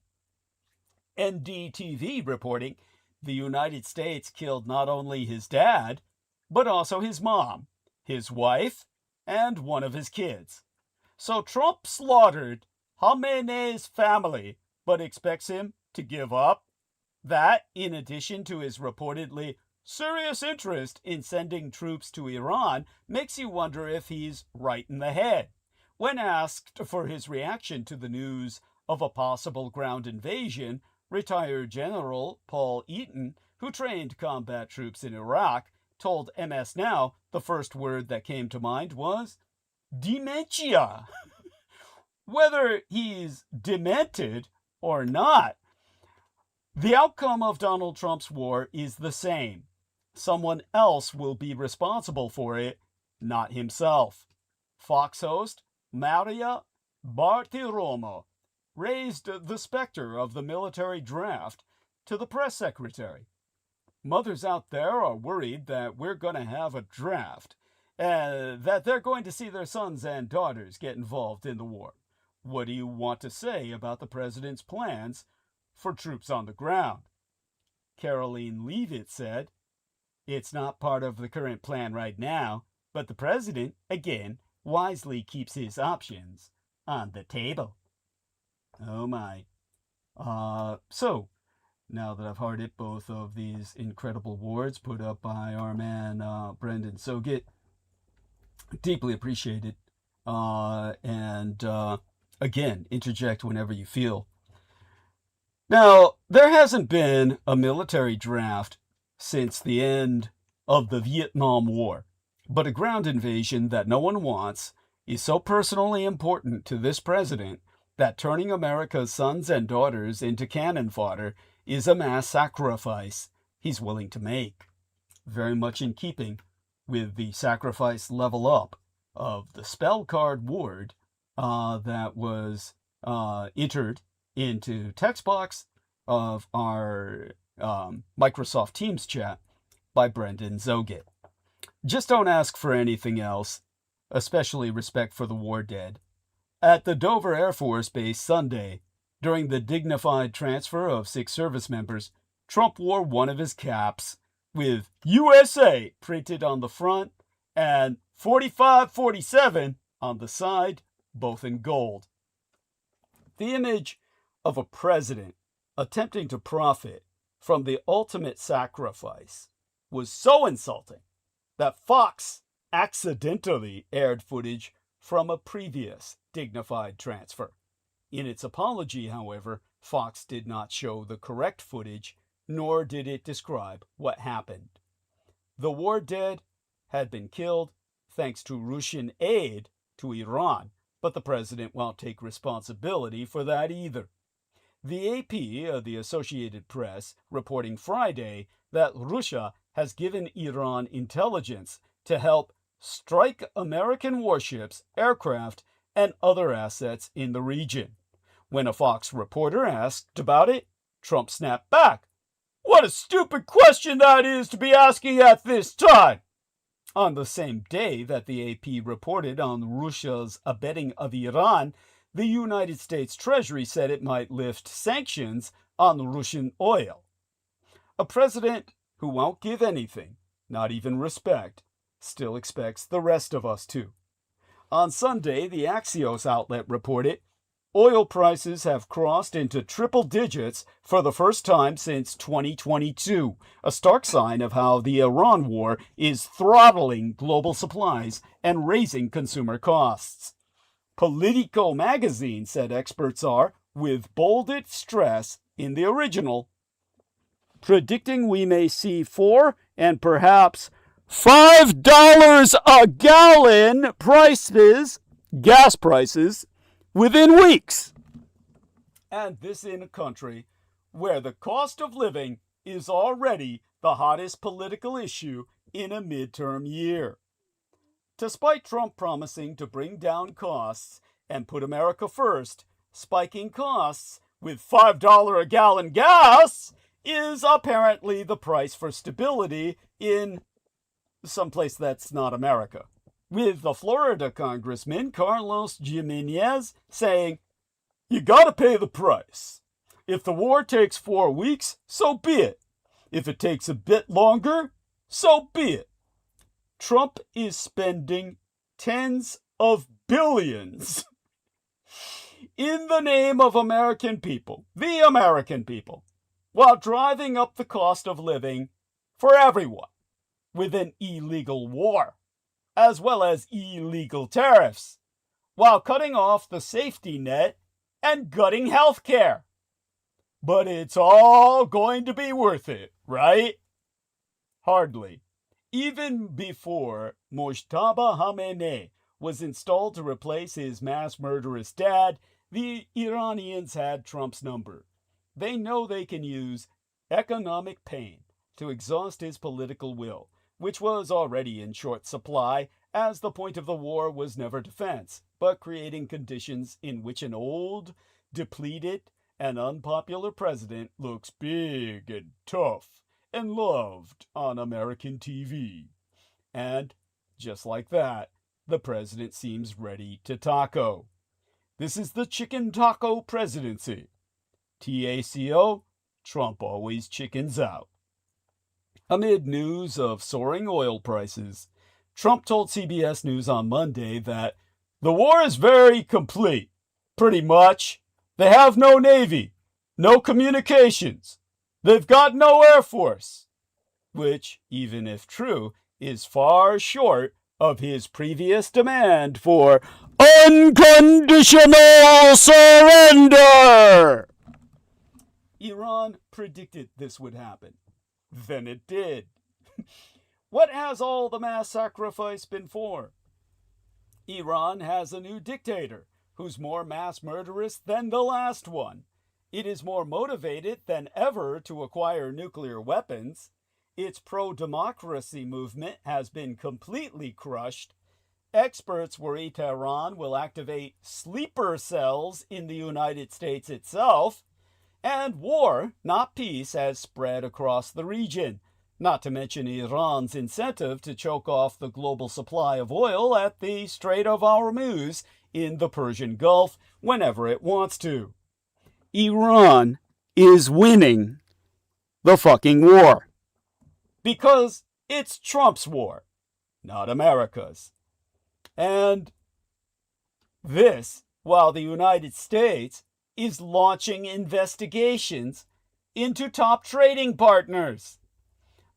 NDTV reporting the United States killed not only his dad, but also his mom, his wife, and one of his kids. So Trump slaughtered Khamenei's family, but expects him to give up. That, in addition to his reportedly serious interest in sending troops to Iran, makes you wonder if he's right in the head. When asked for his reaction to the news of a possible ground invasion, retired General Paul Eaton, who trained combat troops in Iraq, told MS Now the first word that came to mind was dementia. Whether he's demented or not. The outcome of Donald Trump's war is the same. Someone else will be responsible for it, not himself. Fox host Maria Bartiromo raised the specter of the military draft to the press secretary. Mothers out there are worried that we're going to have a draft, that they're going to see their sons and daughters get involved in the war. What do you want to say about the president's plans for troops on the ground? Caroline Leavitt said, "It's not part of the current plan right now, but the president, again, wisely keeps his options on the table." Oh my. So, now that I've hearted both of these incredible words put up by our man Brendan Sogit, deeply appreciated. Again, interject whenever you feel. Now, there hasn't been a military draft since the end of the Vietnam War, but a ground invasion that no one wants is so personally important to this president that turning America's sons and daughters into cannon fodder is a mass sacrifice he's willing to make. Very much in keeping with the sacrifice level up of the spell card word that was entered into text box of our Microsoft Teams chat by Brendan Sogit. Just don't ask for anything else, especially respect for the war dead. At the Dover Air Force Base Sunday, during the dignified transfer of 6 service members, Trump wore one of his caps with USA printed on the front and 4547 on the side, both in gold. The image of a president attempting to profit from the ultimate sacrifice was so insulting that Fox accidentally aired footage from a previous dignified transfer. In its apology, however, Fox did not show the correct footage, nor did it describe what happened. The war dead had been killed thanks to Russian aid to Iran, but the president won't take responsibility for that either. The AP, the Associated Press, reporting Friday that Russia has given Iran intelligence to help strike American warships, aircraft, and other assets in the region. When a Fox reporter asked about it, Trump snapped back, "What a stupid question that is to be asking at this time!" On the same day that the AP reported on Russia's abetting of Iran, the United States Treasury said it might lift sanctions on Russian oil. A president who won't give anything, not even respect, still expects the rest of us to. On Sunday, the Axios outlet reported, oil prices have crossed into triple digits for the first time since 2022, a stark sign of how the Iran war is throttling global supplies and raising consumer costs. Politico magazine said experts are, with bolded stress in the original, predicting we may see $4 and perhaps $5 a gallon gas prices, within weeks. And this in a country where the cost of living is already the hottest political issue in a midterm year. Despite Trump promising to bring down costs and put America first, spiking costs with $5 a gallon gas is apparently the price for stability in someplace that's not America. With the Florida Congressman Carlos Gimenez saying, "You gotta pay the price. If the war takes 4 weeks, so be it. If it takes a bit longer, so be it." Trump is spending tens of billions in the name of American people, the American people, while driving up the cost of living for everyone with an illegal war, as well as illegal tariffs, while cutting off the safety net and gutting health care. But it's all going to be worth it, right? Hardly. Even before Mojtaba Khamenei was installed to replace his mass murderous dad, The Iranians had Trump's number. They know they can use economic pain to exhaust his political will, which was already in short supply, as the point of the war was never defense, but creating conditions in which an old, depleted, and unpopular president looks big and tough and loved on American TV. And, just like that, the president seems ready to taco. This is the chicken taco presidency. TACO, Trump always chickens out. Amid news of soaring oil prices, Trump told CBS News on Monday that the war is very complete, pretty much. They have no navy, no communications. They've got no air force, which, even if true, is far short of his previous demand for unconditional surrender. Iran predicted this would happen. Then it did. What has all the mass sacrifice been for? Iran has a new dictator who's more mass murderous than the last one. It is more motivated than ever to acquire nuclear weapons. Its pro-democracy movement has been completely crushed. Experts worry Tehran will activate sleeper cells in the United States itself. And war, not peace, has spread across the region. Not to mention Iran's incentive to choke off the global supply of oil at the Strait of Hormuz in the Persian Gulf whenever it wants to. Iran is winning the fucking war. Because it's Trump's war, not America's. And this, while the United States is launching investigations into top trading partners.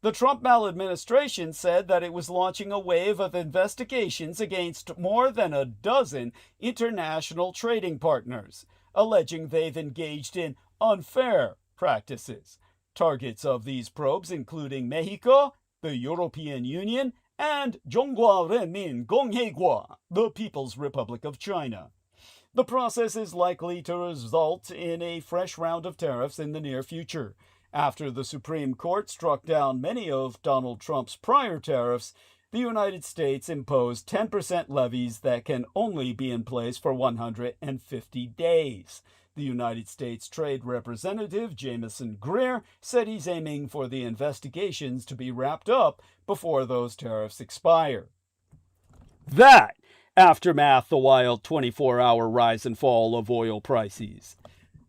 The Trump maladministration said that it was launching a wave of investigations against more than a dozen international trading partners, alleging they've engaged in unfair practices. Targets of these probes including Mexico, the European Union, and ̔ongg̔wa, the People's Republic of China. The process is likely to result in a fresh round of tariffs in the near future. After the Supreme Court struck down many of Donald Trump's prior tariffs, the United States imposed 10% levies that can only be in place for 150 days. The United States Trade Representative Jamieson Greer said he's aiming for the investigations to be wrapped up before those tariffs expire. That aftermath the wild 24-hour rise and fall of oil prices.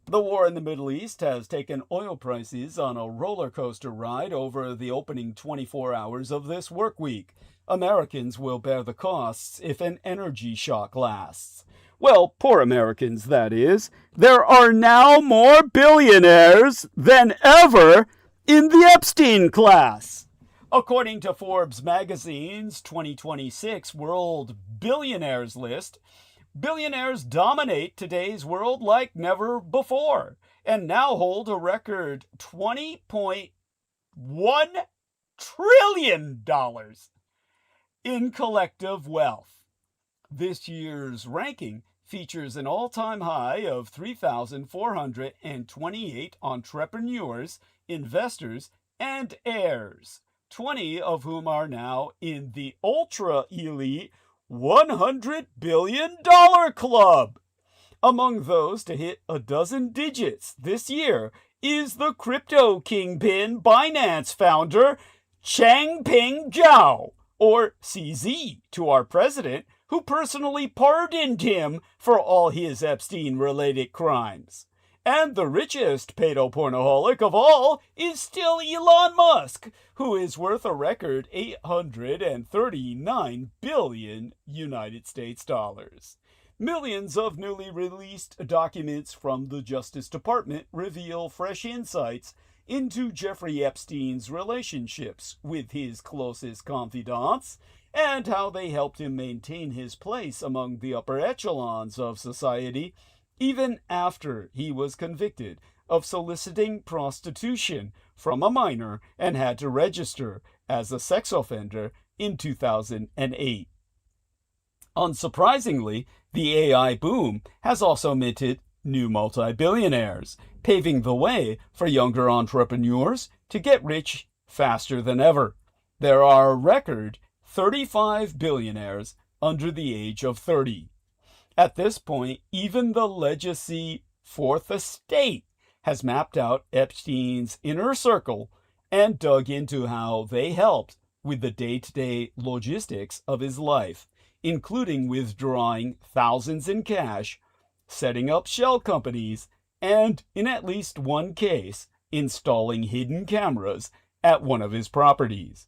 The war in the Middle East has taken oil prices on a roller coaster ride over the opening 24 hours of this work week. Americans will bear the costs if an energy shock lasts. Well, poor Americans, that is. There are now more billionaires than ever in the Epstein class. According to Forbes magazine's 2026 World Billionaires list, billionaires dominate today's world like never before and now hold a record $20.1 trillion in collective wealth. This year's ranking features an all-time high of 3,428 entrepreneurs, investors, and heirs, 20 of whom are now in the ultra-elite $100 billion club. Among those to hit a dozen digits this year is the crypto kingpin Binance founder Changpeng Zhao, or CZ to our president, who personally pardoned him for all his Epstein-related crimes. And the richest pedopornoholic of all is still Elon Musk, who is worth a record $839 billion United States dollars. Millions of newly released documents from the Justice Department reveal fresh insights into Jeffrey Epstein's relationships with his closest confidants and how they helped him maintain his place among the upper echelons of society even after he was convicted of soliciting prostitution from a minor and had to register as a sex offender in 2008. Unsurprisingly, the AI boom has also minted new multi-billionaires, paving the way for younger entrepreneurs to get rich faster than ever. There are a record 35 billionaires under the age of 30. At this point, even the legacy Fourth Estate has mapped out Epstein's inner circle and dug into how they helped with the day-to-day logistics of his life, including withdrawing thousands in cash, setting up shell companies, and, in at least one case, installing hidden cameras at one of his properties.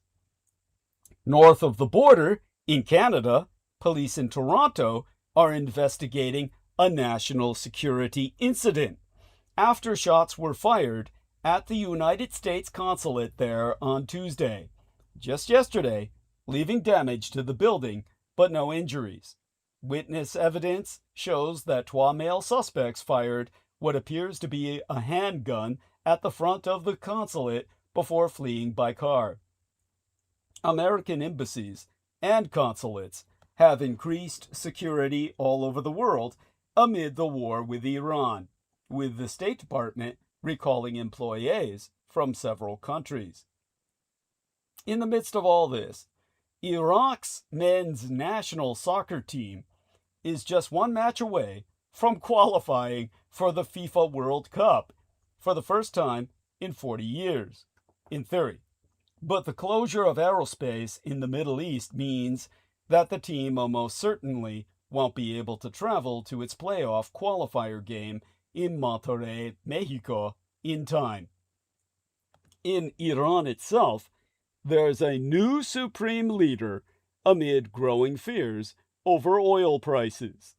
North of the border, in Canada, police in Toronto are investigating a national security incident after shots were fired at the United States consulate there on Tuesday, just yesterday, leaving damage to the building but no injuries. Witness evidence shows that 2 male suspects fired what appears to be a handgun at the front of the consulate before fleeing by car. American embassies and consulates have increased security all over the world amid the war with Iran, with the State Department recalling employees from several countries. In the midst of all this, Iraq's men's national soccer team is just one match away from qualifying for the FIFA World Cup for the first time in 40 years, in theory. But the closure of aerospace in the Middle East means that the team almost certainly won't be able to travel to its playoff qualifier game in Monterrey, Mexico, in time. In Iran itself, there's a new supreme leader amid growing fears over oil prices.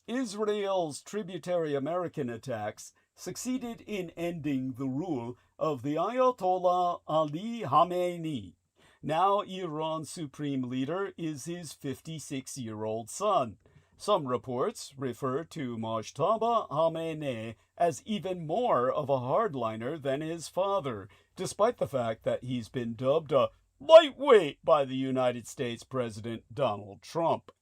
Israel's tributary American attacks succeeded in ending the rule of the Ayatollah Ali Khamenei. Now Iran's supreme leader is his 56-year-old son. Some reports refer to Mojtaba Khamenei as even more of a hardliner than his father, despite the fact that he's been dubbed a lightweight by the United States President Donald Trump.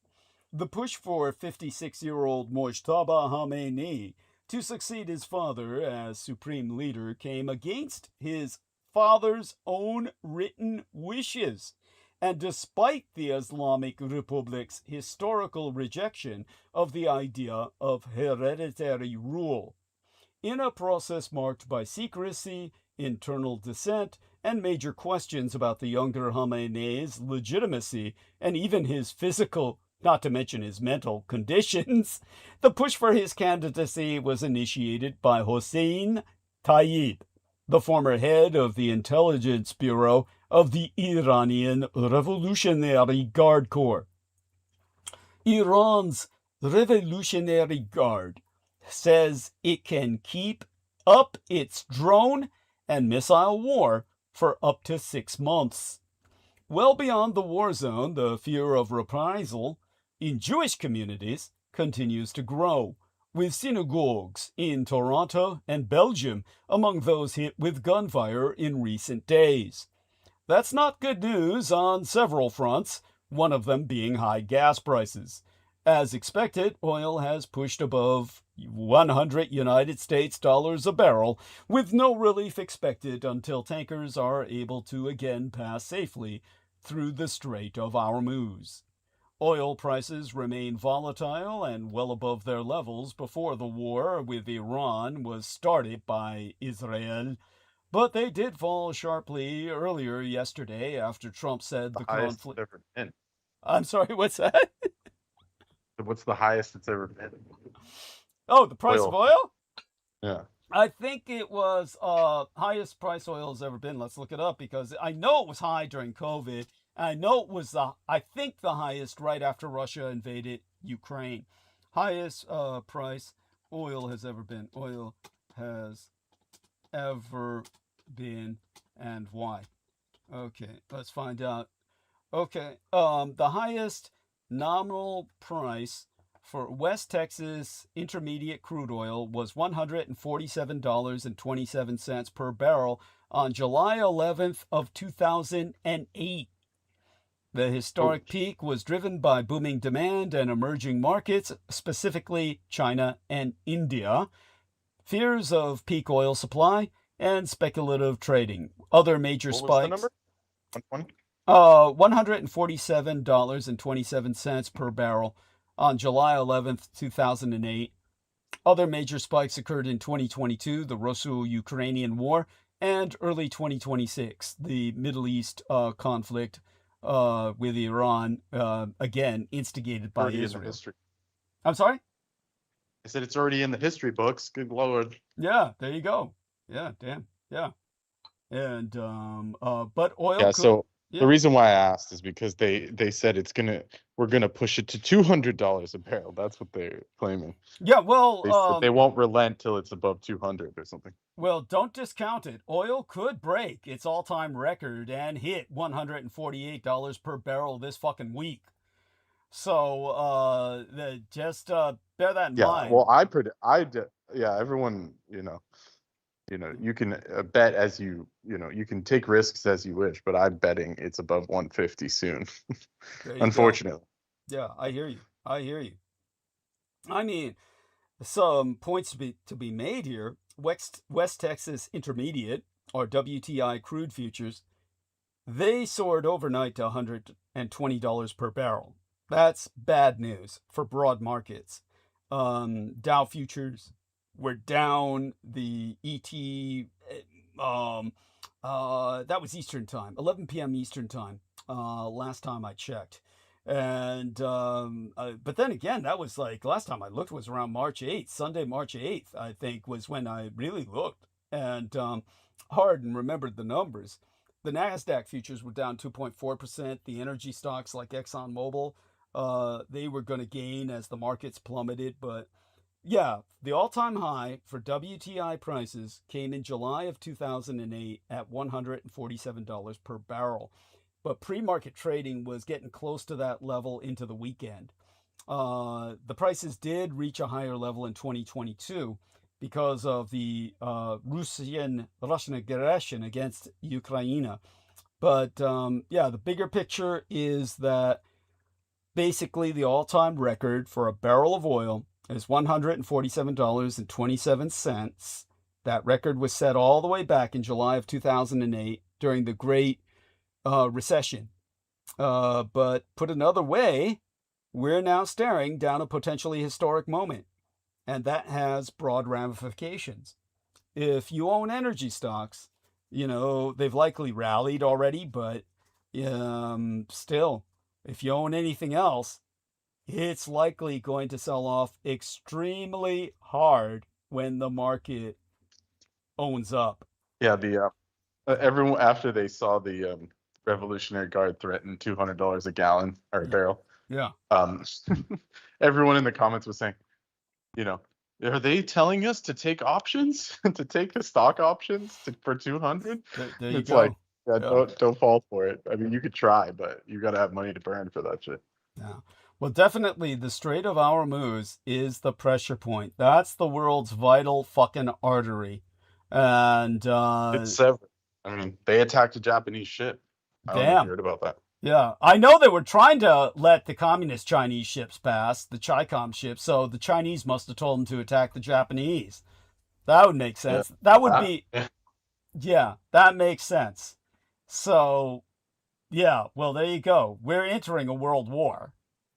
The push for 56-year-old Mojtaba Khamenei to succeed his father as supreme leader came against his father's own written wishes, and despite the Islamic Republic's historical rejection of the idea of hereditary rule. In a process marked by secrecy, internal dissent, and major questions about the younger Khamenei's legitimacy and even his physical, not to mention his mental conditions, the push for his candidacy was initiated by Hossein Tayyib, the former head of the intelligence bureau of the Iranian Revolutionary Guard Corps. Iran's Revolutionary Guard says it can keep up its drone and missile war for up to 6 months. Well beyond the war zone, the fear of reprisal in Jewish communities continues to grow, with synagogues in Toronto and Belgium among those hit with gunfire in recent days. That's not good news on several fronts, one of them being high gas prices. As expected, oil has pushed above 100 United States dollars a barrel, with no relief expected until tankers are able to again pass safely through the Strait of Hormuz. Oil prices remain volatile and well above their levels before the war with Iran was started by Israel, but they did fall sharply earlier yesterday after Trump said the conflict. Ever been. I'm sorry, what's that? What's the highest it's ever been? Oh, the price of oil? Yeah. I think it was highest price oil has ever been. Let's look it up because I know it was high during COVID. I know it was the highest right after Russia invaded Ukraine. Highest price oil has ever been. Oil has ever been and why? Okay, let's find out. Okay, the highest nominal price for West Texas intermediate crude oil was $147.27 per barrel on July 11th of 2008. The historic peak was driven by booming demand and emerging markets, specifically China and India, fears of peak oil supply, and speculative trading. Other major What spikes. was the number? 120? $147.27 per barrel on July 11th, 2008. Other major spikes occurred in 2022, the Russo-Ukrainian War, and early 2026, the Middle East conflict with Iran, again, instigated by Already in the Israel. history. I'm sorry? I said it's already in the history books. Good Lord. Yeah, there you go. Yeah, damn. Yeah. And, but oil. Yeah, so yeah. the reason why I asked is because they said we're gonna push it to $200 a barrel. That's what they're claiming. Yeah, well, They said they won't relent till it's above 200 or something. Well, don't discount it. Oil could break its all-time record and hit $148 per barrel this fucking week. So, just bear that in mind. Well, everyone, you can bet as you can take risks as you wish, but I'm betting it's above 150 soon. Unfortunately. Go. Yeah, I hear you. I mean, some points to be made here. West Texas Intermediate, or WTI crude futures, they soared overnight to $120 per barrel. That's bad news for broad markets. Dow futures were down. The ET, that was Eastern time, 11 p.m. Eastern time, last time I checked. And but then again, that was like last time I looked was around March 8th, Sunday, March 8th, I think was when I really looked and hard and remembered the numbers. The NASDAQ futures were down 2.4%. The energy stocks like ExxonMobil, they were going to gain as the markets plummeted. But yeah, the all-time high for WTI prices came in July of 2008 at $147 per barrel. But pre-market trading was getting close to that level into the weekend. The prices did reach a higher level in 2022 because of the Russian aggression against Ukraine. But yeah, the bigger picture is that basically the all-time record for a barrel of oil is $147.27. That record was set all the way back in July of 2008 during the Great Recession. But put another way, we're now staring down a potentially historic moment, and that has broad ramifications. If you own energy stocks, they've likely rallied already, but still, if you own anything else, it's likely going to sell off extremely hard when the market owns up. Yeah, everyone after they saw the Revolutionary Guard threaten $200 a gallon or a barrel. Yeah. Everyone in the comments was saying, are they telling us to take options, to take the stock options for 200? There you it's go. Like, don't fall for it. I mean, you could try, but you got to have money to burn for that shit. Yeah. Well, definitely the Strait of Hormuz is the pressure point. That's the world's vital fucking artery. And it's severed. I mean, they attacked a Japanese ship. I don't know if you heard about that. Yeah, I know they were trying to let the communist Chinese ships pass, the Chi-Com ships, so the Chinese must have told them to attack the Japanese. That would make sense. Yeah. That would be... Yeah, that makes sense. So, yeah, well, there you go. We're entering a world war.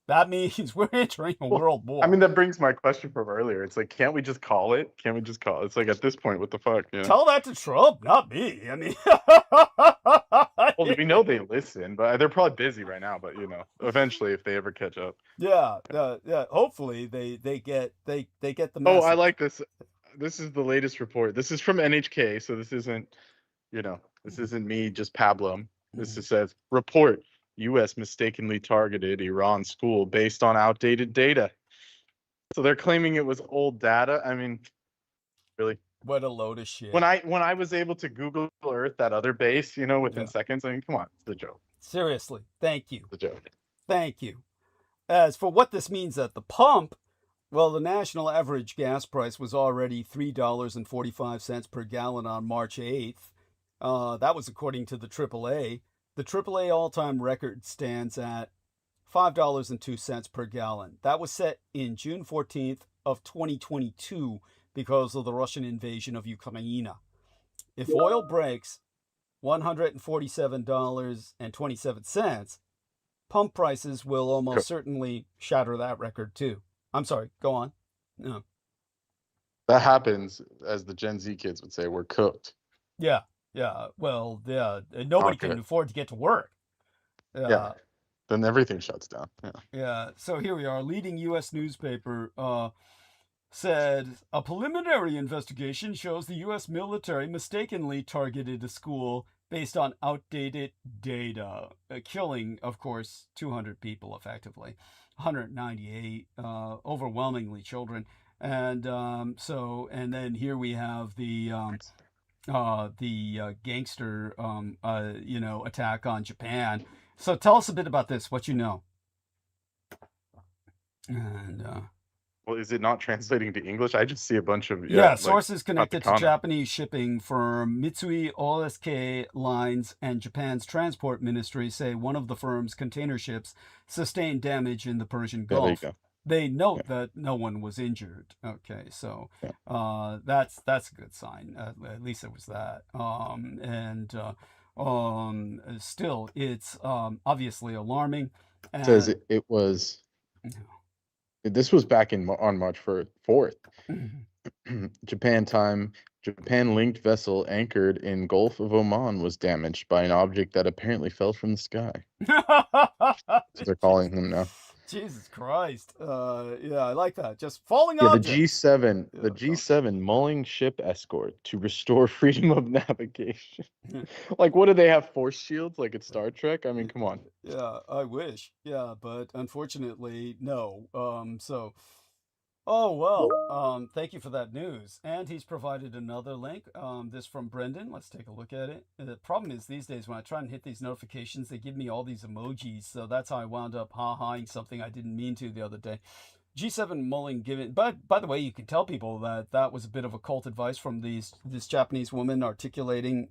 That means we're entering a world war. I mean, that brings my question from earlier. It's like, can't we just call it? It's like, at this point, what the fuck? Tell that to Trump, not me. I mean... Well, we know they listen, but they're probably busy right now. But eventually, if they ever catch up, yeah. Hopefully, they get the message. Oh, I like this. This is the latest report. This is from NHK, so this isn't, this isn't me just pablum. This says report: U.S. mistakenly targeted Iran school based on outdated data. So they're claiming it was old data. I mean, really. What a load of shit. When I was able to Google Earth that other base, within seconds, I mean, come on, it's a joke. Seriously, thank you. It's a joke. Thank you. As for what this means at the pump, well, the national average gas price was already $3.45 per gallon on March 8th. That was according to the AAA. the AAA all-time record stands at $5.02 per gallon. That was set in June 14th of 2022 because of the Russian invasion of Ukraine. If oil breaks $147.27, pump prices will almost certainly shatter that record too. I'm sorry, go on. No. That happens, as the Gen Z kids would say, we're cooked. Yeah. Well, yeah. Nobody can afford to get to work. Yeah. Then everything shuts down. Yeah. So here we are. Leading U.S. newspaper said a preliminary investigation shows the U.S. military mistakenly targeted a school based on outdated data, killing, of course, 200 people effectively, 198, overwhelmingly children. And and then here we have the gangster, attack on Japan. So tell us a bit about this, what you know. And well, is it not translating to English? I just see a bunch of sources connected to Japanese shipping firm Mitsui O.S.K. Lines and Japan's transport ministry say one of the firm's container ships sustained damage in the Persian Gulf. There you go. They note that no one was injured. Okay, so that's a good sign. At least it was that. Still, it's obviously alarming. It says it was. This was back on March 4th. Japan time. Japan-linked vessel anchored in Gulf of Oman was damaged by an object that apparently fell from the sky. So they're calling them now. Jesus Christ. I like that. Just falling objects. The G7 mulling ship escort to restore freedom of navigation. Like, what do they have? Force shields like it's Star Trek? I mean, come on. Yeah, I wish. Yeah, but unfortunately, no. Thank you for that news. And he's provided another link. This from Brendan. Let's take a look at it. The problem is these days when I try and hit these notifications, they give me all these emojis. So that's how I wound up ha-haing something I didn't mean to the other day. G7 mulling given. But by the way, you can tell people that was a bit of a cult advice from this Japanese woman articulating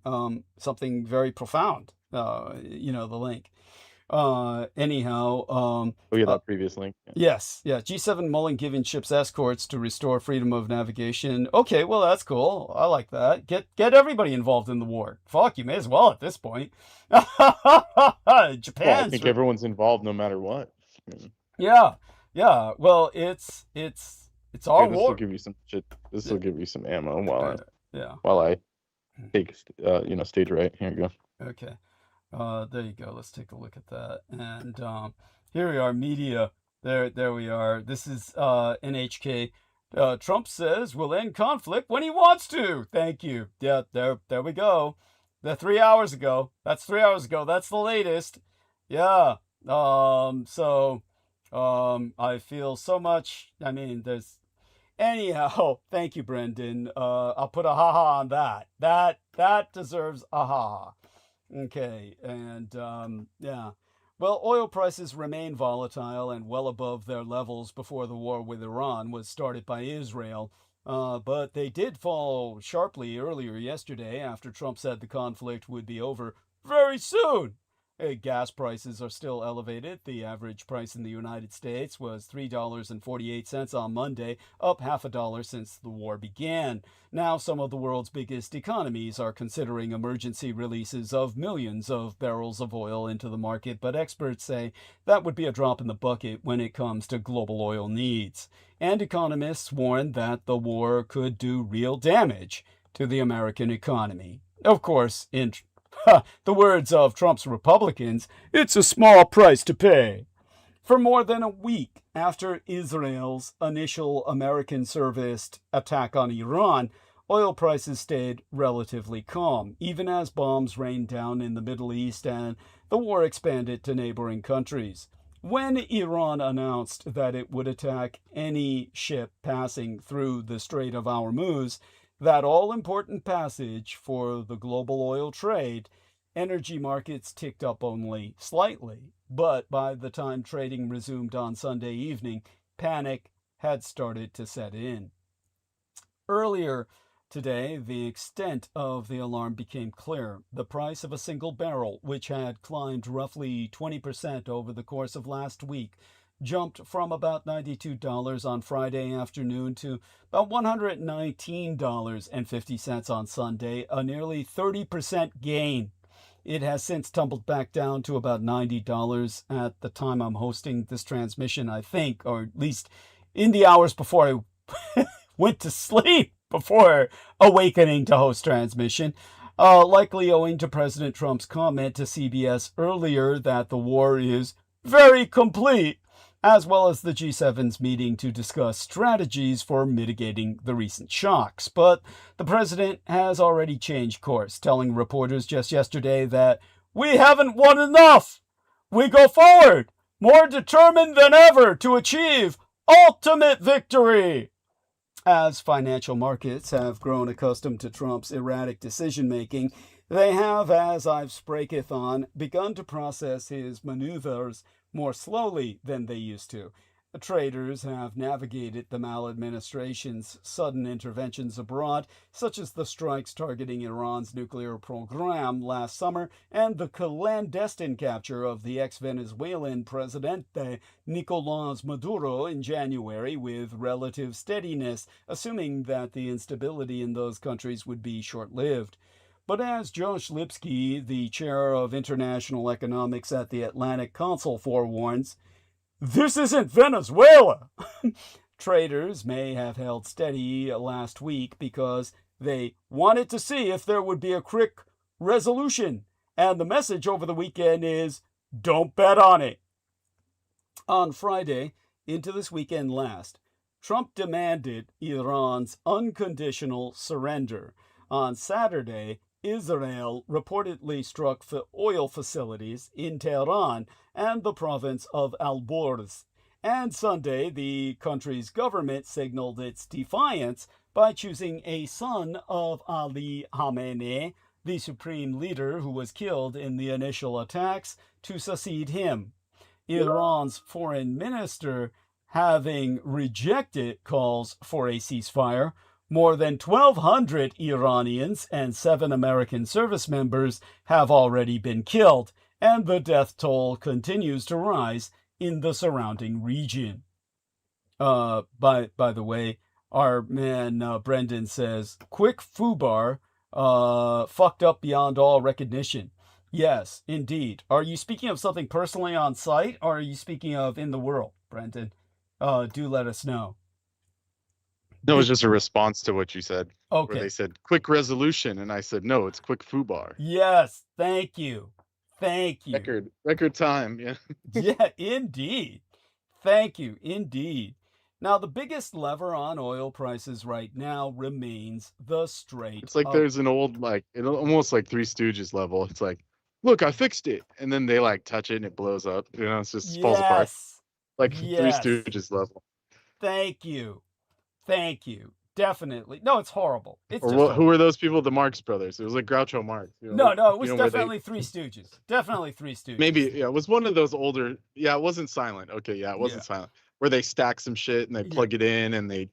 something very profound. The link. That previous link. Yes. G7 mulling giving ships escorts to restore freedom of navigation. Okay, well, that's cool. I like that. Get everybody involved in the war. Fuck, you may as well at this point. Japan. Well, I think everyone's involved no matter what. Yeah. Well, it's our war. This will give you some shit. This will give you some ammo while I take stage right. Here you go. Okay. There you go. Let's take a look at that. And here we are, media. There we are. This is NHK. Trump says we'll end conflict when he wants to. Thank you. Yeah, there we go. That's 3 hours ago. That's the latest. Yeah. I feel so much. I mean, anyhow, thank you, Brendan. I'll put a ha-ha on that. That deserves a ha-ha. Okay, and well, oil prices remain volatile and well above their levels before the war with Iran was started by Israel, but they did fall sharply earlier yesterday after Trump said the conflict would be over very soon. Gas prices are still elevated. The average price in the United States was $3.48 on Monday, up $0.50 since the war began. Now, some of the world's biggest economies are considering emergency releases of millions of barrels of oil into the market, but experts say that would be a drop in the bucket when it comes to global oil needs. And economists warn that the war could do real damage to the American economy. Of course, in the words of Trump's Republicans, it's a small price to pay. For more than a week after Israel's initial American-serviced attack on Iran, oil prices stayed relatively calm, even as bombs rained down in the Middle East and the war expanded to neighboring countries. When Iran announced that it would attack any ship passing through the Strait of Hormuz, that all-important passage for the global oil trade, energy markets ticked up only slightly. But by the time trading resumed on Sunday evening, panic had started to set in. Earlier, Today, the extent of the alarm became clear. The price of a single barrel, which had climbed roughly 20% over the course of last week, jumped from about $92 on Friday afternoon to about $119.50 on Sunday, a nearly 30% gain. It has since tumbled back down to about $90 at the time I'm hosting this transmission, I think, or at least in the hours before I went to sleep before awakening to host transmission, likely owing to President Trump's comment to CBS earlier that the war is very complete, as well as the G7's meeting to discuss strategies for mitigating the recent shocks. But the president has already changed course, telling reporters just yesterday that we haven't won enough. We go forward, more determined than ever to achieve ultimate victory. As financial markets have grown accustomed to Trump's erratic decision-making, they have, as I've spraketh on, begun to process his maneuvers more slowly than they used to. Traders have navigated the maladministration's sudden interventions abroad, such as the strikes targeting Iran's nuclear program last summer and the clandestine capture of the ex-Venezuelan Presidente Nicolás Maduro in January, with relative steadiness, assuming that the instability in those countries would be short-lived. But as Josh Lipsky, the chair of international economics at the Atlantic Council, forewarns, this isn't Venezuela. Traders may have held steady last week because they wanted to see if there would be a quick resolution. And the message over the weekend is, don't bet on it. On Friday, into this weekend last, Trump demanded Iran's unconditional surrender. On Saturday, Israel reportedly struck oil facilities in Tehran and the province of Arbor. And Sunday, the country's government signaled its defiance by choosing a son of Ali Khamenei, the supreme leader who was killed in the initial attacks, to succeed him. Iran's foreign minister having rejected calls for a ceasefire. More than 1,200 Iranians and 7 American service members have already been killed, and the death toll continues to rise in the surrounding region. By the way, our man Brendan says, quick foobar, fucked up beyond all recognition. Yes, indeed. Are you speaking of something personally on site, or are you speaking of in the world, Brendan? Do let us know. No, it was just a response to what you said. Okay. Where they said quick resolution, and I said no, it's quick foobar. Yes, thank you. Thank you. Record time, yeah. Yeah, indeed. Thank you, indeed. Now, the biggest lever on oil prices right now remains the Strait. It's like there's an old, almost like Three Stooges level. It's like, look, I fixed it. And then they touch it and it blows up. You know, it just falls apart. Like Three Stooges level. Thank you. Thank you. Definitely. No, it's horrible. It's who are those people? The Marx Brothers. It was like Groucho Marx. You know, no, it was definitely Three Stooges. Definitely Three Stooges. Maybe, yeah, it was one of those older. Yeah, it wasn't silent. Okay, yeah, it wasn't silent. Where they stack some shit and they plug it in and they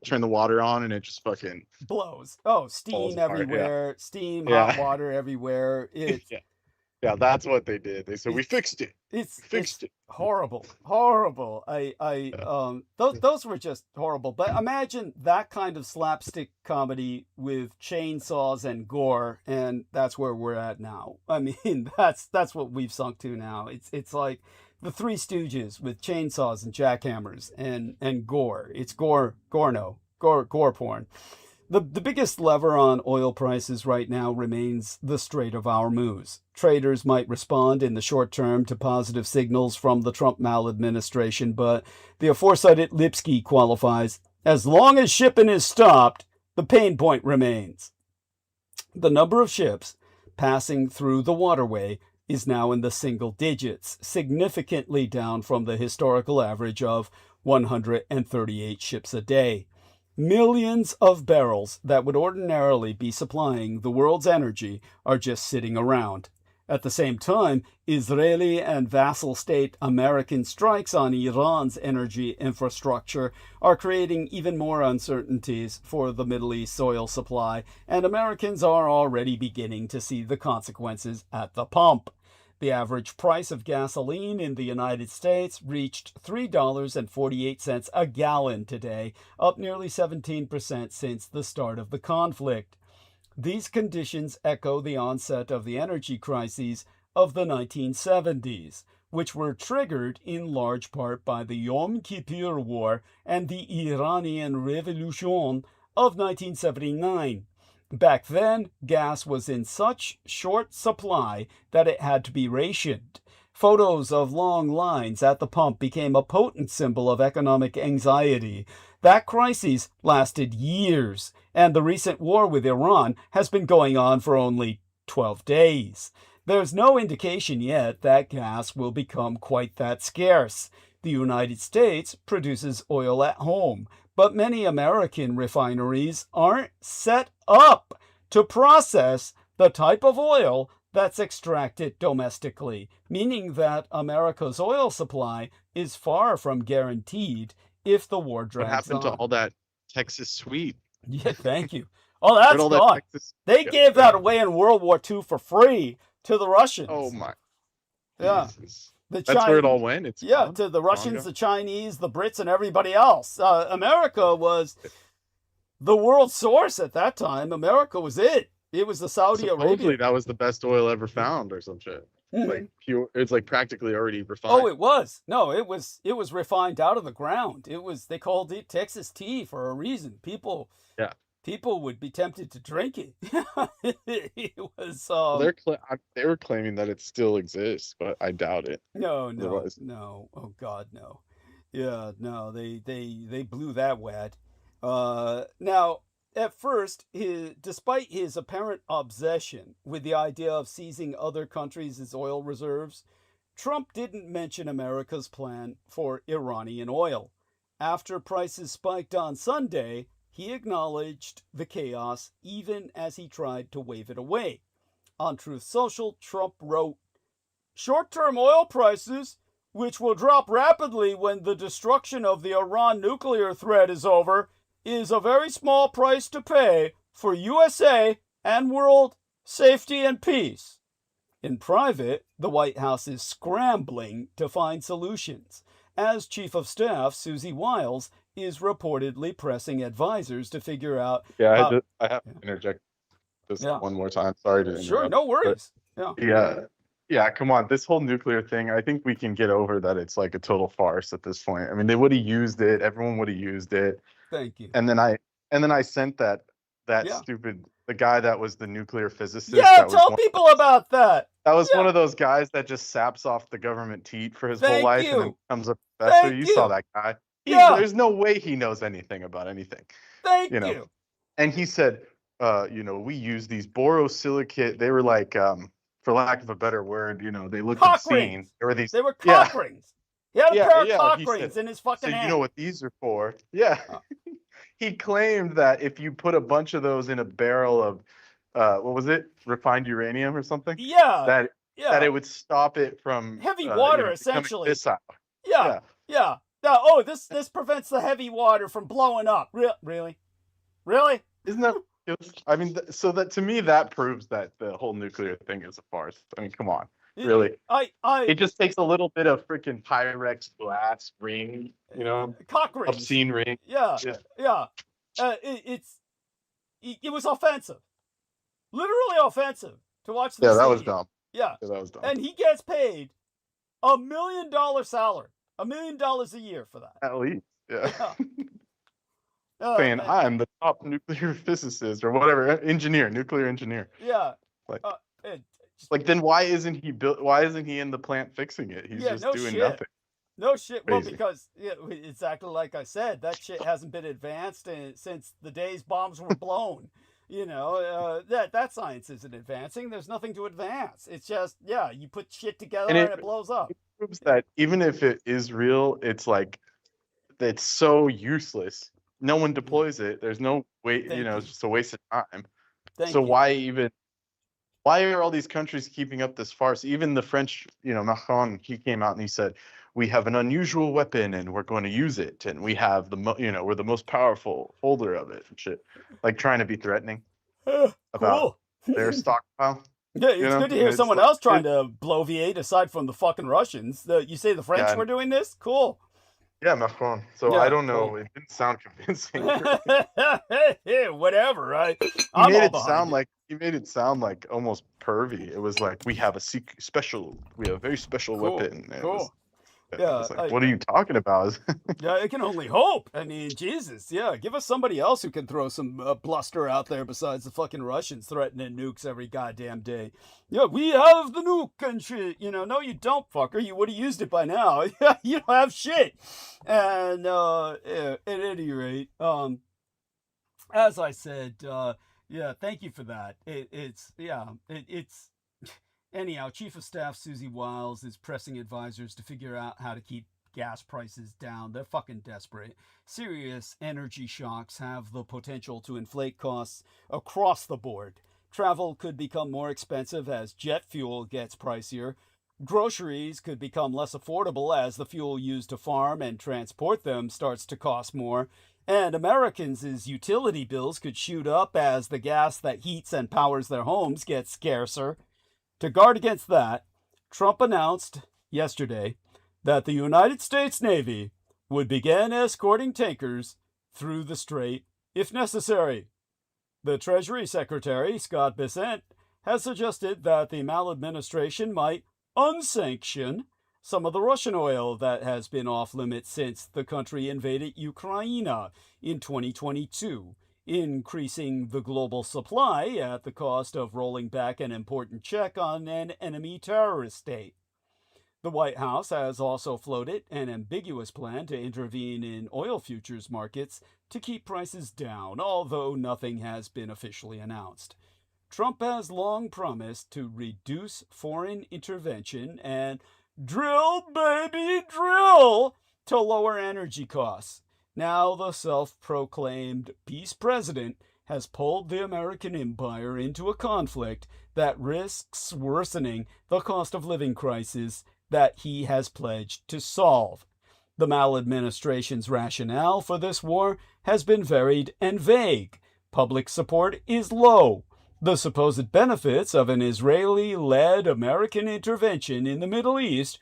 turn the water on and it just fucking blows. Oh, steam everywhere. Yeah. Steam, hot water everywhere. Yeah, that's what they did. They said we fixed it. It's horrible. Those were just horrible. But imagine that kind of slapstick comedy with chainsaws and gore, and that's where we're at now. I mean, that's what we've sunk to now. It's like the Three Stooges with chainsaws and jackhammers and gore. It's gore porn. The biggest lever on oil prices right now remains the Strait of Hormuz. Traders might respond in the short term to positive signals from the Trump maladministration, but the aforecited Lipsky qualifies, as long as shipping is stopped, the pain point remains. The number of ships passing through the waterway is now in the single digits, significantly down from the historical average of 138 ships a day. Millions of barrels that would ordinarily be supplying the world's energy are just sitting around. At the same time, Israeli and vassal state American strikes on Iran's energy infrastructure are creating even more uncertainties for the Middle East oil supply, and Americans are already beginning to see the consequences at the pump. The average price of gasoline in the United States reached $3.48 a gallon today, up nearly 17% since the start of the conflict. These conditions echo the onset of the energy crises of the 1970s, which were triggered in large part by the Yom Kippur War and the Iranian Revolution of 1979. Back then, gas was in such short supply that it had to be rationed. Photos of long lines at the pump became a potent symbol of economic anxiety. That crisis lasted years, and the recent war with Iran has been going on for only 12 days. There's no indication yet that gas will become quite that scarce. The United States produces oil at home, but many American refineries aren't set up to process the type of oil that's extracted domestically, meaning that America's oil supply is far from guaranteed if the war What drags happened to on. all that Texas sweet? Yeah, thank you. Oh, Where'd that's all that gone. Texas They go? gave that away in World War II for free to the Russians. Oh my Yeah. Jesus. The That's where it all Chinese, went. It's yeah, gone? to the Gone, Russians, gone? the Chinese, the Brits, and everybody else. America was the world source at that time. America was it. It was the Saudi Supposedly Arabia. that was the best oil ever found or some shit. Mhm. Like pure, it's like practically already Oh, refined. it was. No, it was refined out of the ground. They called it Texas tea for a reason. People would be tempted to drink it. It was Well, they were claiming that it still exists, but I doubt it. no. Otherwise- Oh God, no. Yeah, no, they blew that wad. Now, at first, despite his apparent obsession with the idea of seizing other countries' oil reserves, Trump didn't mention America's plan for Iranian oil. After prices spiked on Sunday, he acknowledged the chaos even as he tried to wave it away. On Truth Social, Trump wrote, "Short-term oil prices, which will drop rapidly when the destruction of the Iran nuclear threat is over, is a very small price to pay for USA and world safety and peace." In private, the White House is scrambling to find solutions, as Chief of Staff Susie Wiles is reportedly pressing advisors to figure out. Yeah, I have to interject this one more time. Sorry to interrupt. Sure, no worries. Yeah, come on. This whole nuclear thing, I think we can get over that it's like a total farce at this point. I mean, they would have used it. Everyone would have used it. Thank you. And then I sent that Yeah. stupid, the guy that was the nuclear physicist. Yeah, that was tell people about that. That was Yeah. one of those guys that just saps off the government teat for his whole Thank life you. and then becomes a professor. Thank You you. saw that guy. Yeah. There's no way he knows anything about anything. Thank you know. you. And he said, we use these borosilicate. They were like, for lack of a better word, they looked Cock obscene. rings. There were these. They were Yeah. cock rings. He had a Yeah, pair of yeah, cock he rings said- in his fucking So hand. you know what these are for? Yeah. He claimed that if you put a bunch of those in a barrel of, what was it, refined uranium or something, Yeah. that it would stop it from Heavy water, becoming essentially. fissile. Yeah. Yeah. Oh, this prevents the heavy water from blowing up. Really? Isn't that? I mean, so that to me that proves that the whole nuclear thing is a farce. I mean, come on, really. It just takes a little bit of freaking Pyrex glass ring, cock rings. obscene ring. Yeah. It was offensive. Literally offensive to watch this. Yeah, that was idiot. dumb. Yeah. That was dumb. And he gets paid $1 million salary, $1 million a year for that. At least, yeah. Saying I'm the top nuclear physicist or whatever, nuclear engineer. Yeah. Like, then why isn't he in the plant fixing it? He's just doing nothing. No shit. Crazy. Well, because exactly like I said, that shit hasn't been advanced since the days bombs were blown. That science isn't advancing. There's nothing to advance. It's just you put shit together and it blows up. It proves that even if it is real, it's like it's so useless. No one deploys it. There's no way. It's just a waste of time. Why even? why are all these countries keeping up this farce? Even the French, Macron, he came out and he said, we have an unusual weapon and we're going to use it. And we have we're the most powerful holder of it and shit. Like trying to be threatening about their stockpile. Yeah, it's good to hear someone else trying to bloviate aside from the fucking Russians. You say the French were doing this? Cool. Yeah, Macron. So I don't know. Cool. It didn't sound convincing. Whatever, right? He made it sound like almost pervy. It was like we have a very special weapon. Cool. What are you talking about? Yeah, I can only hope. I mean, Jesus, yeah, give us somebody else who can throw some bluster out there besides the fucking Russians threatening nukes every goddamn day. Yeah, we have the nuke and shit. No, you don't, fucker. You would have used it by now. You don't have shit. And at any rate, as I said, thank you for that. Anyhow, Chief of Staff Susie Wiles is pressing advisors to figure out how to keep gas prices down. They're fucking desperate. Serious energy shocks have the potential to inflate costs across the board. Travel could become more expensive as jet fuel gets pricier. Groceries could become less affordable as the fuel used to farm and transport them starts to cost more. And Americans' utility bills could shoot up as the gas that heats and powers their homes gets scarcer. To guard against that, Trump announced yesterday that the United States Navy would begin escorting tankers through the strait if necessary. The Treasury Secretary, Scott Bessent, has suggested that the maladministration might unsanction some of the Russian oil that has been off limits since the country invaded Ukraine in 2022. Increasing the global supply at the cost of rolling back an important check on an enemy terrorist state. The White House has also floated an ambiguous plan to intervene in oil futures markets to keep prices down, although nothing has been officially announced. Trump has long promised to reduce foreign intervention and drill, baby, drill to lower energy costs. Now the self-proclaimed peace president has pulled the American empire into a conflict that risks worsening the cost of living crisis that he has pledged to solve. The maladministration's rationale for this war has been varied and vague. Public support is low. The supposed benefits of an Israeli-led American intervention in the Middle East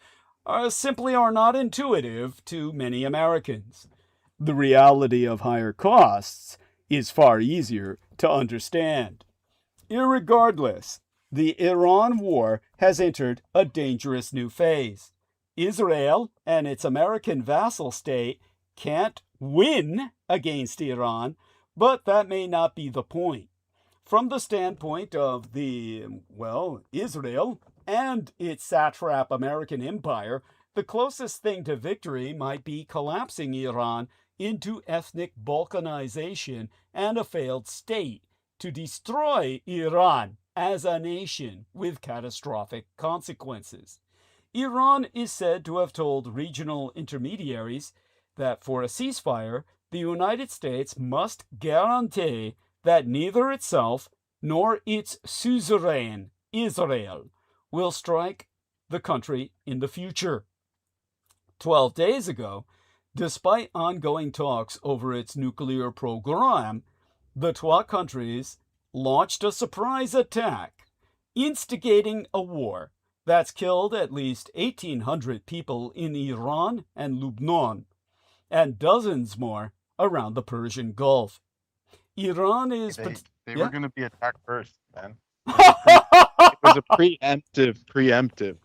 simply are not intuitive to many Americans. The reality of higher costs is far easier to understand. Irregardless, the Iran war has entered a dangerous new phase. Israel and its American vassal state can't win against Iran, but that may not be the point. From the standpoint of Israel and its satrap American empire, the closest thing to victory might be collapsing Iran into ethnic balkanization and a failed state to destroy Iran as a nation with catastrophic consequences. Iran is said to have told regional intermediaries that for a ceasefire, the United States must guarantee that neither itself nor its suzerain, Israel, will strike the country in the future. 12 days ago, despite ongoing talks over its nuclear program, the two countries launched a surprise attack, instigating a war that's killed at least 1,800 people in Iran and Lebanon, and dozens more around the Persian Gulf. Iran is... They were going to be attacked first, man. It was a preemptive.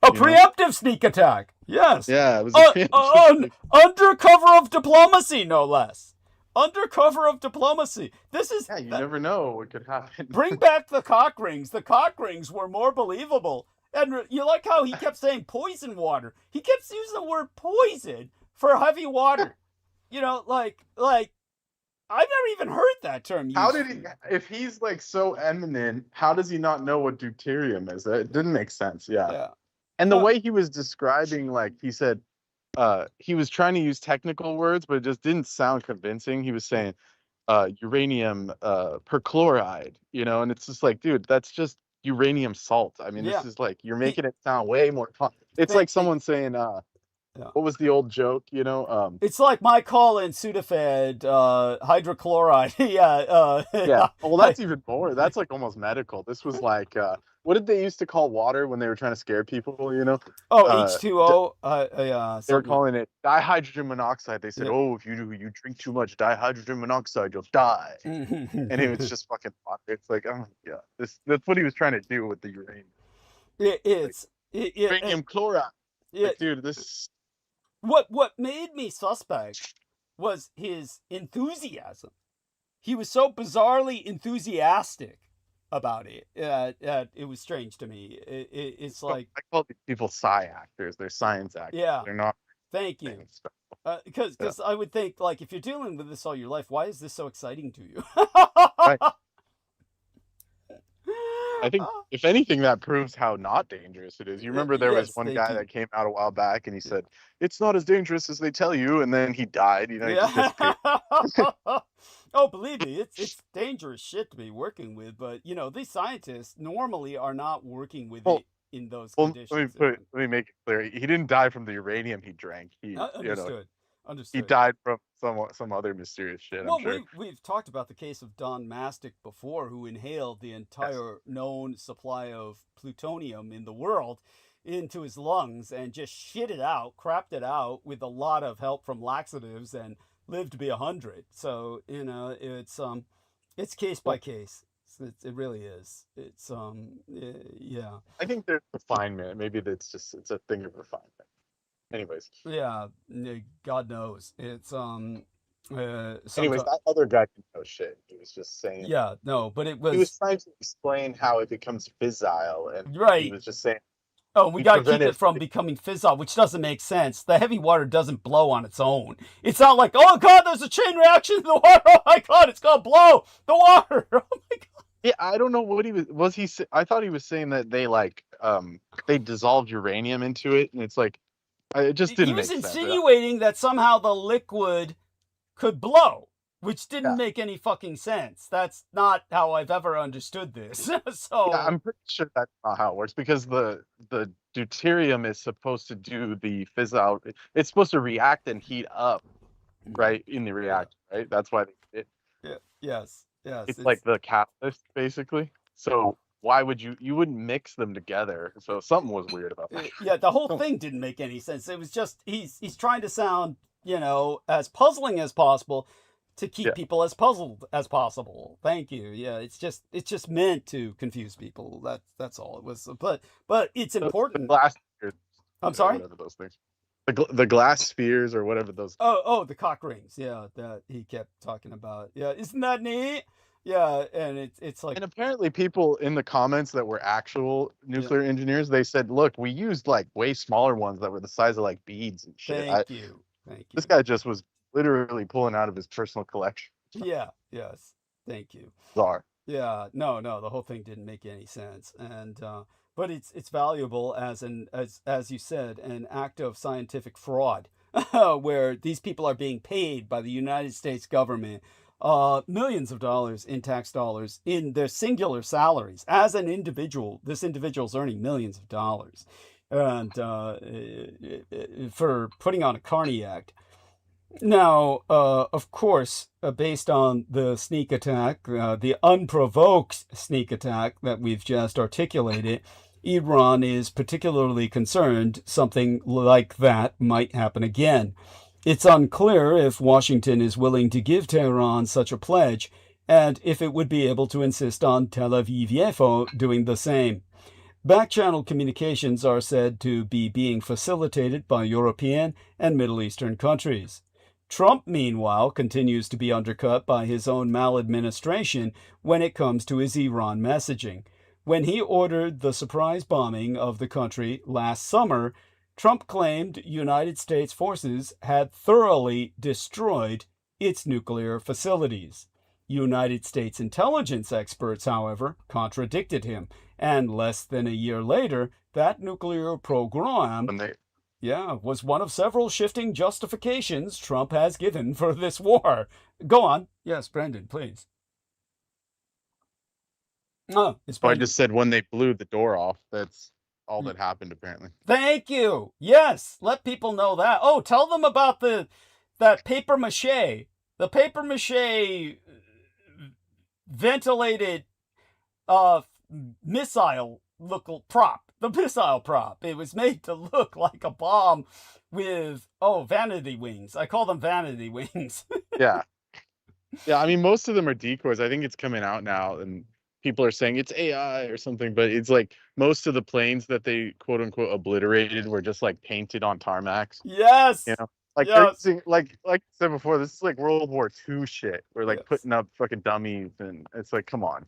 A preemptive sneak attack. Yes. Yeah, it was a preemptive. Under cover of diplomacy, no less. Under cover of diplomacy. This is... Yeah, you never know what could happen. Bring back the cock rings. The cock rings were more believable. And you like how he kept saying poison water. He kept using the word poison for heavy water. I've never even heard that term used. How did he, if he's like so eminent, how does he not know what deuterium is? It didn't make sense. Yeah. And the way he was describing, like he said, he was trying to use technical words, but it just didn't sound convincing. He was saying uranium perchloride, and it's just like, dude, that's just uranium salt. I mean, Yeah. this is like, you're making it sound way more fun. It's like someone saying, Yeah. what was the old joke, you know? It's like my call in Sudafed, hydrochloride. Yeah. Yeah. Well, that's even more. That's like almost medical. This was like, what did they used to call water when they were trying to scare people, you know? Oh, H2O. Yeah. They were something. calling it dihydrogen monoxide. They said, Yeah. oh, if you drink too much dihydrogen monoxide, you'll die. And it was just fucking water. It's like, oh yeah, that's what he was trying to do with the uranium. Uranium chloride. Yeah. Like, dude, this. What made me suspect was his enthusiasm. He was so bizarrely enthusiastic about it. It was strange to me. It's like, I call these people sci actors. They're science actors. Yeah. They're not. Thank you. Because I would think, like, if you're dealing with this all your life, why is this so exciting to you? Right. I think, if anything, that proves how not dangerous it is. You remember there was one guy that came out a while back and he said, it's not as dangerous as they tell you, and then he died. You know, he just disappeared. Oh, believe me, it's dangerous shit to be working with, but, you know, these scientists normally are not working with it in those conditions. Let me make it clear. He didn't die from the uranium he drank. He, Understood. He died from some other mysterious shit. Well, I'm sure. we've talked about the case of Don Mastic before, who inhaled the entire known supply of plutonium in the world into his lungs and just shit it out, crapped it out with a lot of help from laxatives, and lived to be 100. So, you know, it's case by case. It really is. It's yeah. I think there's refinement. Maybe it's a thing of refinement. Anyways. Yeah, God knows. It's anyways, that other guy didn't know shit. He was just saying. Yeah, no, but he was trying to explain how it becomes fissile, and right. He was just saying. Oh, we got to keep it from becoming fissile, which doesn't make sense. The heavy water doesn't blow on its own. It's not like, oh God, there's a chain reaction in the water. Oh my God, it's gonna blow the water. Oh my God. Yeah, I don't know what he was. I thought he was saying that they dissolved uranium into it, and it's like, it just didn't make sense. He was insinuating that somehow the liquid could blow, which didn't make any fucking sense. That's not how I've ever understood this. So yeah, I'm pretty sure that's not how it works, because the deuterium is supposed to do the fissile. It's supposed to react and heat up, right, in the reactor, right? That's why they did it. Yeah. Yes. It's like the catalyst, basically. So why would you wouldn't mix them together? So something was weird about that. Yeah, the whole thing didn't make any sense. It was just he's trying to sound, you know, as puzzling as possible to keep people as puzzled as possible. Thank you. Yeah, it's just meant to confuse people. That's all it was. But it's important. The glass spheres, I'm sorry? Whatever those things. The glass spheres or whatever those. Oh, the cock rings. Yeah, that he kept talking about. Yeah, isn't that neat? Yeah, and it's like. And apparently, people in the comments that were actual nuclear engineers, they said, "Look, we used like way smaller ones that were the size of like beads and shit." Thank you. This guy just was literally pulling out of his personal collection. Yeah. Yes. Thank you. Bizarre. Yeah. No. The whole thing didn't make any sense, and but it's valuable as you said, an act of scientific fraud, where these people are being paid by the United States government millions of dollars in tax dollars in their singular salaries. As an individual, this individual's earning millions of dollars, and for putting on a Carney Act. Now, of course, based on the sneak attack, the unprovoked sneak attack that we've just articulated, Iran is particularly concerned something like that might happen again. It's unclear if Washington is willing to give Tehran such a pledge, and if it would be able to insist on Tel Aviv-Yafo doing the same. Back-channel communications are said to be being facilitated by European and Middle Eastern countries. Trump, meanwhile, continues to be undercut by his own maladministration when it comes to his Iran messaging. When he ordered the surprise bombing of the country last summer, Trump claimed United States forces had thoroughly destroyed its nuclear facilities. United States intelligence experts, however, contradicted him, and less than a year later, that nuclear program was one of several shifting justifications Trump has given for this war. Go on. Yes, Brendan, please. Oh, it's So I brand new. just said when they blew the door off. That's all that happened, apparently. Thank you. Yes, let people know that. Oh, tell them about that paper mache. The paper mache ventilated missile prop. The missile prop. It was made to look like a bomb with vanity wings. I call them vanity wings. Yeah. Yeah, I mean, most of them are decoys. I think it's coming out now, and people are saying it's AI or something, but it's like most of the planes that they quote unquote obliterated were just like painted on tarmacs. Yes. You know, like yes. they're using, like I said before, this is like World War II shit. We're like Yes. putting up fucking dummies, and it's like, come on,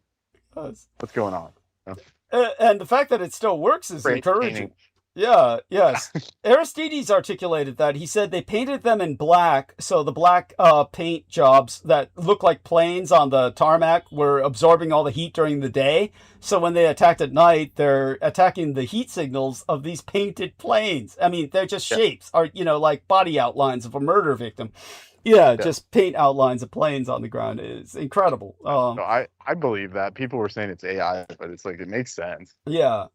Yes. what's going on? You know? And the fact that it still works is Spray encouraging. painting. Yeah, yes. Aristides articulated that. He said they painted them in black, so the black paint jobs that look like planes on the tarmac were absorbing all the heat during the day. So when they attacked at night, they're attacking the heat signals of these painted planes. I mean, they're just shapes, or like body outlines of a murder victim. Yeah, just paint outlines of planes on the ground is incredible. So I believe that. People were saying it's AI, but it's like, it makes sense. Yeah,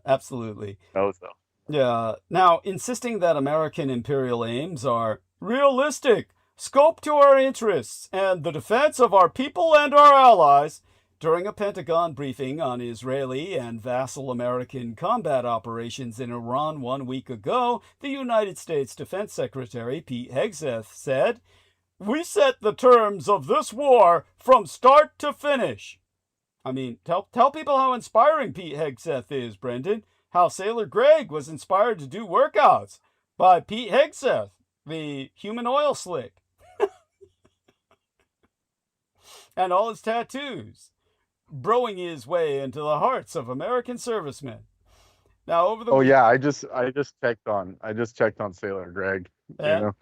absolutely. No, so. Yeah. Now, insisting that American imperial aims are realistic, scope to our interests, and the defense of our people and our allies, during a Pentagon briefing on Israeli and vassal American combat operations in Iran 1 week ago, the United States Defense Secretary Pete Hegseth said, "We set the terms of this war from start to finish." I mean, tell people how inspiring Pete Hegseth is, Brendan. How Sailor Greg was inspired to do workouts by Pete Hegseth, the human oil slick. And all his tattoos, broing his way into the hearts of American servicemen. Now over the week, yeah, I just checked on Sailor Greg. And?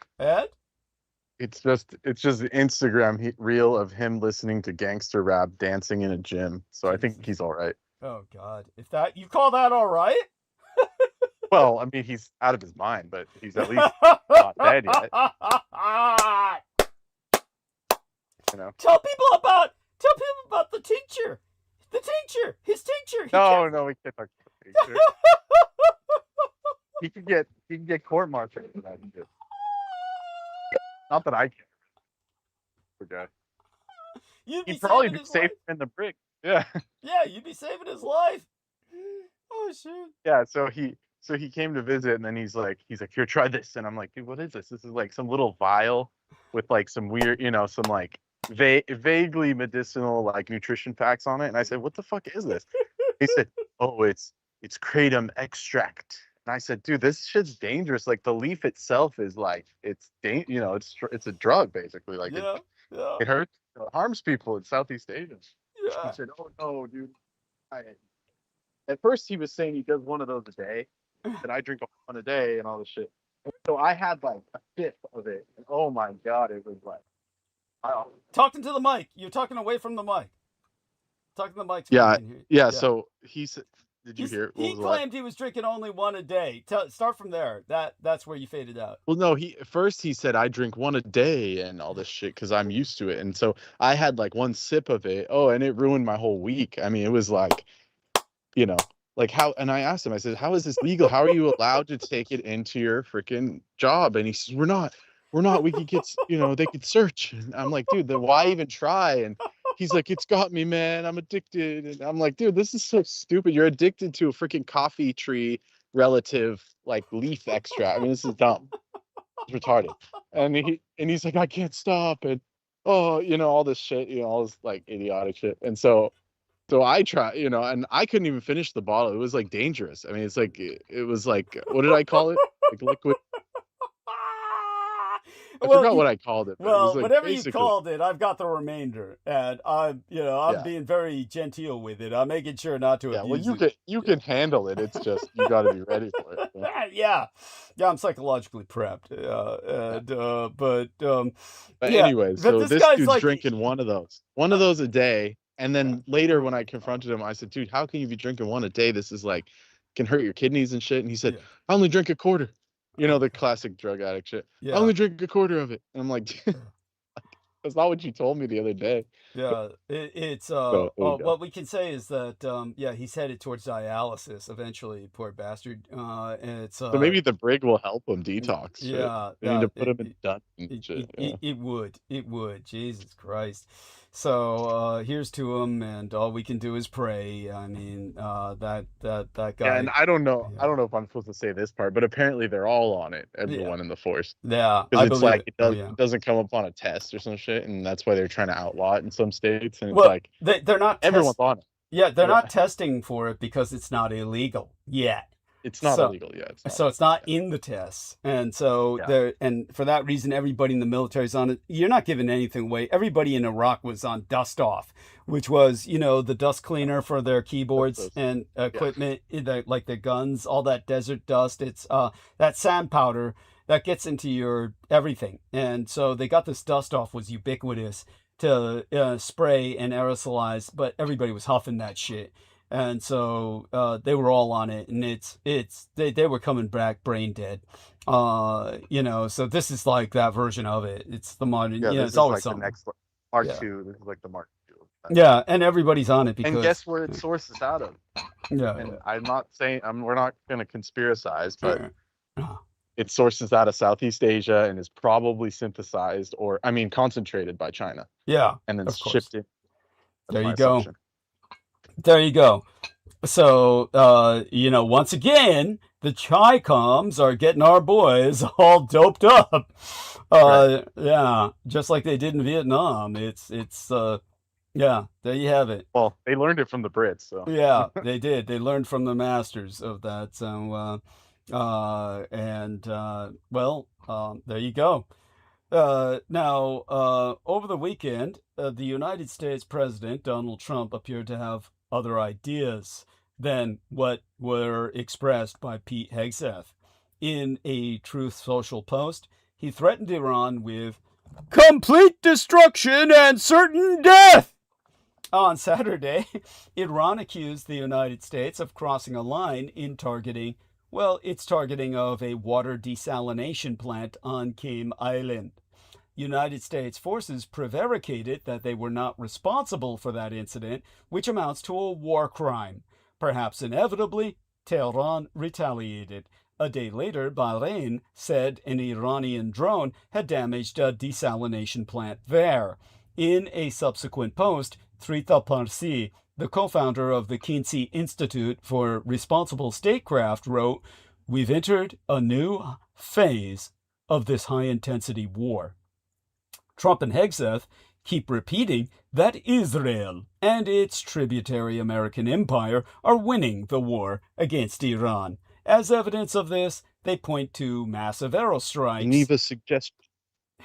It's just the Instagram reel of him listening to gangster rap, dancing in a gym. So I think he's all right. Oh God! If that you call that all right? Well, I mean, he's out of his mind, but he's at least not dead yet. Tell people about the tincture. His tincture. No, we can't talk about the tincture. He can get court-martialed for that shit. Not that I can. Poor guy. He'd probably be safe in the brig. Yeah. Yeah, you'd be saving his life. Oh shit. Yeah, so he came to visit, and then he's like, here, try this. And I'm like, dude, what is this? This is like some little vial with like some weird, some like vaguely medicinal like nutrition facts on it. And I said, what the fuck is this? He said, oh, it's kratom extract. And I said, dude, this shit's dangerous. Like the leaf itself is like, it's a drug basically. Like it hurts, it harms people in Southeast Asia. Yeah. He said, oh no, dude. At first he was saying he does one of those a day, and I drink one a day and all this shit. So I had like a fifth of it, and oh my God, it was like. Talking to the mic. You're talking away from the mic. Talking to the mic. Yeah. So he said, did you hear? He claimed he was drinking only one a day. Start from there. That's where you faded out. Well, no. First he said I drink one a day and all this shit because I'm used to it, and so I had like one sip of it. Oh, and it ruined my whole week. I mean, it was like, like how? And I asked him. I said, "How is this legal? How are you allowed to take it into your freaking job?" And he says, "We're not. We could get, they could search." And I'm like, dude, then why even try? And he's like, it's got me, man. I'm addicted. And I'm like, dude, this is so stupid. You're addicted to a freaking coffee tree relative, like leaf extract. I mean, this is dumb. It's retarded. And he's like, I can't stop. And, all this shit, all this like idiotic shit. And so I tried, and I couldn't even finish the bottle. It was like dangerous. I mean, it's like, it was like, what did I call it? Like liquid. I forgot what I called it. Well, it was like whatever you called it, I've got the remainder, and I'm being very genteel with it. I'm making sure not to abuse it. You can handle it. It's just you got to be ready for it. Yeah, I'm psychologically prepped. But anyway, so this dude's like, drinking one of those a day, and then later when I confronted him, I said, "Dude, how can you be drinking one a day? This is like can hurt your kidneys and shit." And he said, "I only drink a quarter." The classic drug addict shit. I only drink a quarter of it. And I'm like, That's not what you told me the other day. Yeah, it's So there you go. what we can say is that yeah, he's headed towards dialysis eventually, poor bastard. It's So maybe the brig will help him detox. Shit. yeah, They need yeah, to put him in dun and shit. Yeah. it would, Jesus Christ. So here's to him, and all we can do is pray. I mean, that Yeah, guy. and I don't know. Yeah. I don't know if I'm supposed to say this part, but apparently they're all on it. Everyone in the force, Yeah, I because it's believe like it. it Oh does. yeah. It doesn't come up on a test or some shit, and that's why they're trying to outlaw it in some states. And it's Well, like they're not everyone's on it. Yeah, they're Yeah. not testing for it because it's not illegal yet. It's not So- illegal yet. It's not. So it's not in the tests, and so Yeah. and for that reason, everybody in the military is on it. You're not giving anything away. Everybody in Iraq was on dust off, which was the dust cleaner for their keyboards Those- and equipment, like their guns, all that desert dust. It's that sand powder that gets into your everything, and so they got this dust off was ubiquitous to spray and aerosolize, but everybody was huffing that shit. And so they were all on it, and they were coming back brain dead. So this is like that version of it. It's the modern, Yeah, this it's is always like something. the next Mark Yeah. 2. This is like the Mark 2. Yeah, and everybody's on it because And guess where it sources out of? yeah, And I'm not saying we're not going to conspiracize, but yeah. it sources out of Southeast Asia and is probably synthesized concentrated by China Yeah, and then of course. shipped in. That's There my you go. assumption. There you go. So, once again, the Chi-Coms are getting our boys all doped up. Right. Yeah, just like they did in Vietnam. It's yeah, there you have it. Well, they learned it from the Brits, so Yeah, they did. They learned from the masters of that. So, there you go. Now, over the weekend, the United States President, Donald Trump, appeared to have other ideas than what were expressed by Pete Hegseth. In a Truth Social post, he threatened Iran with complete destruction and certain death. On Saturday, Iran accused the United States of crossing a line in targeting of a water desalination plant on Kim Island. United States forces prevaricated that they were not responsible for that incident, which amounts to a war crime. Perhaps inevitably, Tehran retaliated. A day later, Bahrain said an Iranian drone had damaged a desalination plant there. In a subsequent post, Trita Parsi, the co-founder of the Kinsey Institute for Responsible Statecraft, wrote, "We've entered a new phase of this high-intensity war." Trump and Hegseth keep repeating that Israel and its tributary American empire are winning the war against Iran. As evidence of this, they point to massive aerostrikes. Geneva suggestion.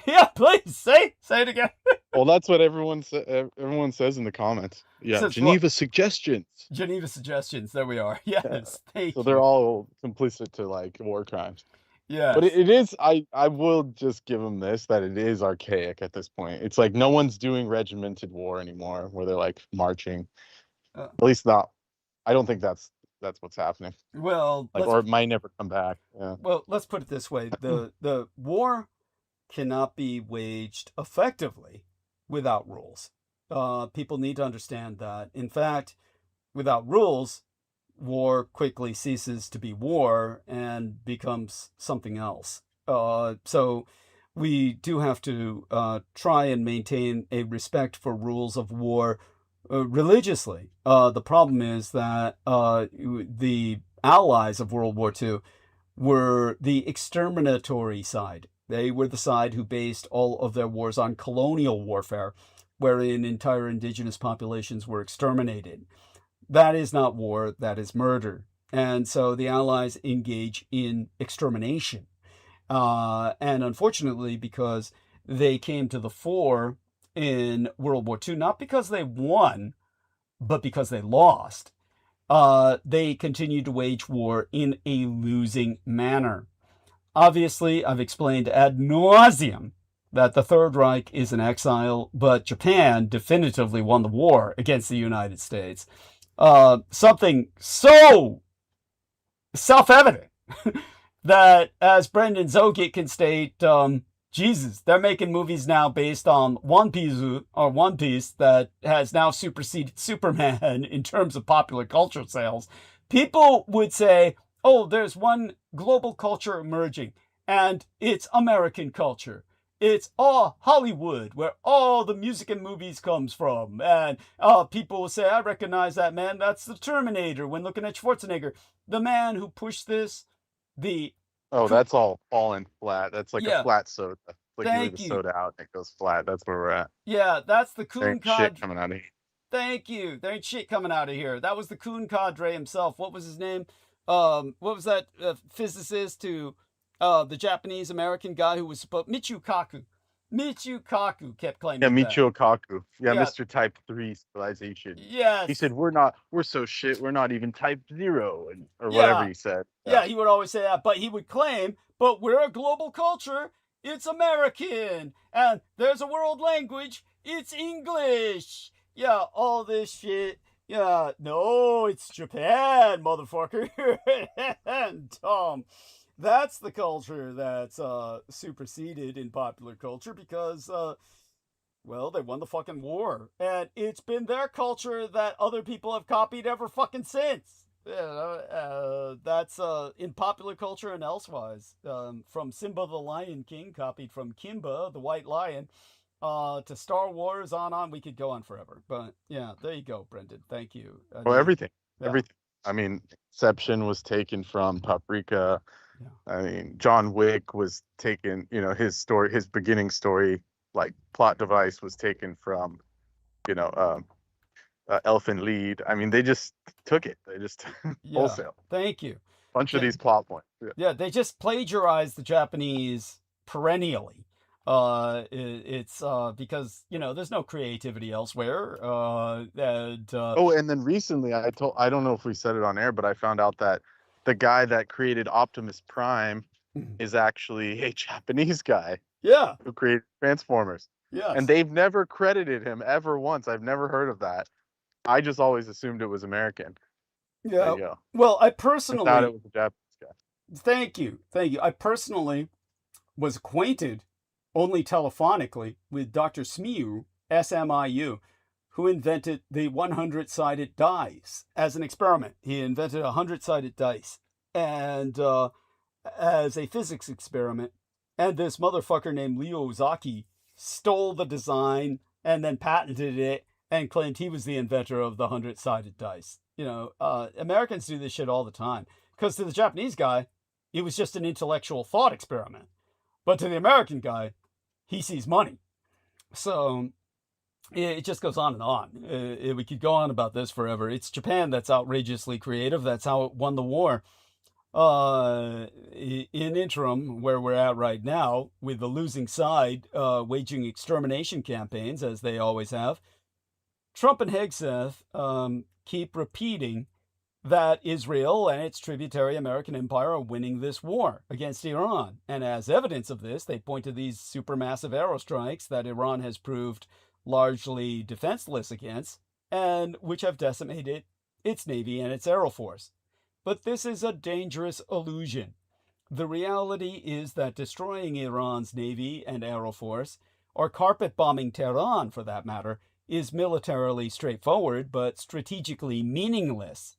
Yeah, please, say it again. Well, that's what everyone says in the comments. Yeah, Says Geneva suggestions. Geneva suggestions, there we are. Yes, thank So you. they're all complicit to like war crimes. Yes. But it is, I will just give them this, that it is archaic at this point. It's like no one's doing regimented war anymore, where they're like marching. At least not. I don't think that's what's happening. Well, Like, or it might never come back. Yeah. Well, let's put it this way: the war cannot be waged effectively without rules. People need to understand that. In fact, without rules, war quickly ceases to be war and becomes something else. So we do have to try and maintain a respect for rules of war religiously. The problem is that the allies of World War II were the exterminatory side. They were the side who based all of their wars on colonial warfare, wherein entire indigenous populations were exterminated. That is not war, that is murder. And so the Allies engage in extermination. And unfortunately, because they came to the fore in World War II, not because they won, but because they lost, they continued to wage war in a losing manner. Obviously, I've explained ad nauseum that the Third Reich is in exile, but Japan definitively won the war against the United States. Something so self-evident that, as Brendan Zogit can state, Jesus, they're making movies now based on One Piece that has now superseded Superman in terms of popular culture sales. People would say, oh, there's one global culture emerging, and it's American culture. It's all Hollywood, where all the music and movies comes from. And people will say, I recognize that man. That's the Terminator when looking at Schwarzenegger. The man who pushed this, that's all falling flat. That's like Yeah. a flat soda. It's like you leave Thank the you. soda out and it goes flat. That's where we're at. Yeah, that's the There coon ain't shit cadre. coming out of here. Thank you. There ain't shit coming out of here. That was the coon cadre himself. What was his name? What was that physicist who, the Japanese American guy who was supposed, Michio Kaku. Michio Kaku kept claiming Yeah, that. Michio Kaku. Yeah, Yeah. Mr. Type 3 civilization. Yes. He said, we're so shit, we're not even Type 0, or Yeah. whatever he said. Yeah, he would always say that, but he would claim, but we're a global culture, it's American, and there's a world language, it's English. Yeah, all this shit. Yeah, no, it's Japan, motherfucker. And that's the culture that's superseded in popular culture because well, they won the fucking war, and it's been their culture that other people have copied ever fucking since. That's in popular culture and elsewise. From Simba the Lion King, copied from Kimba the White Lion, to Star Wars, on. We could go on forever. But yeah, there you go, Brendan. Thank you. Well, everything. Yeah. Everything. I mean, Inception was taken from Paprika. Yeah. I mean, John Wick was taken, his beginning story, like plot device was taken from, Elfin Lied. I mean, they just took it. They just wholesale. Thank you. Bunch of these plot points. Yeah, they just plagiarized the Japanese perennially. It's because there's no creativity elsewhere. And then recently I don't know if we said it on air, but I found out that the guy that created Optimus Prime is actually a Japanese guy. Yeah. Who created Transformers. Yeah. And they've never credited him ever once. I've never heard of that. I just always assumed it was American. Yeah. There you go. Well, I personally thought it was a Japanese guy. Thank you. I personally was acquainted only telephonically with Dr. SMIU, SMIU, who invented the 100-sided dice as an experiment. He invented 100-sided dice and as a physics experiment. And this motherfucker named Leo Zaki stole the design and then patented it and claimed he was the inventor of the 100-sided dice. Americans do this shit all the time. Because to the Japanese guy, it was just an intellectual thought experiment. But to the American guy, he sees money. So it just goes on and on. We could go on about this forever. It's Japan that's outrageously creative. That's how it won the war. In interim, where we're at right now, with the losing side waging extermination campaigns, as they always have, Trump and Hegseth keep repeating that Israel and its tributary American empire are winning this war against Iran. And as evidence of this, they point to these supermassive aerostrikes that Iran has proved largely defenseless against, and which have decimated its navy and its air force. But this is a dangerous illusion. The reality is that destroying Iran's navy and air force, or carpet bombing Tehran for that matter, is militarily straightforward but strategically meaningless.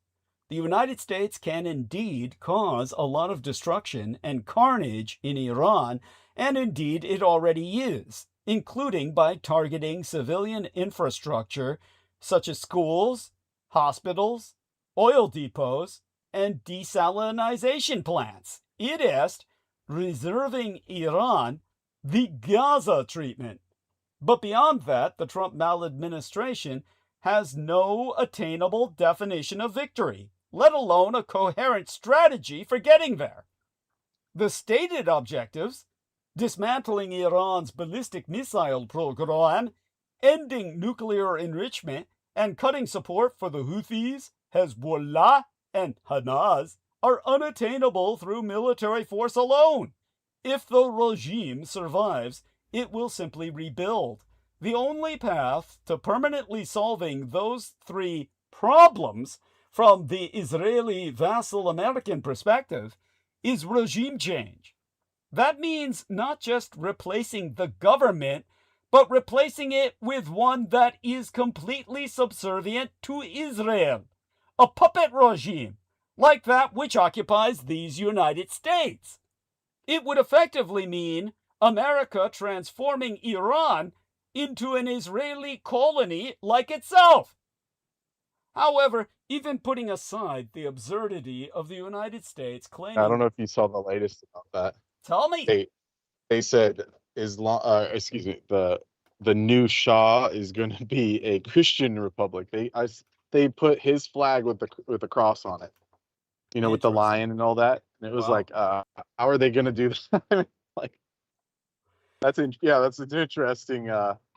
The United States can indeed cause a lot of destruction and carnage in Iran, and indeed it already is, including by targeting civilian infrastructure such as schools, hospitals, oil depots, and desalinization plants. It is reserving Iran the Gaza treatment. But beyond that, the Trump maladministration has no attainable definition of victory, let alone a coherent strategy for getting there. The stated objectives, dismantling Iran's ballistic missile program, ending nuclear enrichment, and cutting support for the Houthis, Hezbollah, and Hamas, are unattainable through military force alone. If the regime survives, it will simply rebuild. The only path to permanently solving those three problems from the Israeli vassal American perspective is regime change. That means not just replacing the government, but replacing it with one that is completely subservient to Israel, a puppet regime, like that which occupies these United States. It would effectively mean America transforming Iran into an Israeli colony like itself. However, even putting aside the absurdity of the United States claiming... I don't know if you saw the latest about that. Tell me. They said the new Shah is going to be a Christian republic. They put his flag with the cross on it, you know, with the lion and all that. And it was like, how are they going to do that? Like, that's an interesting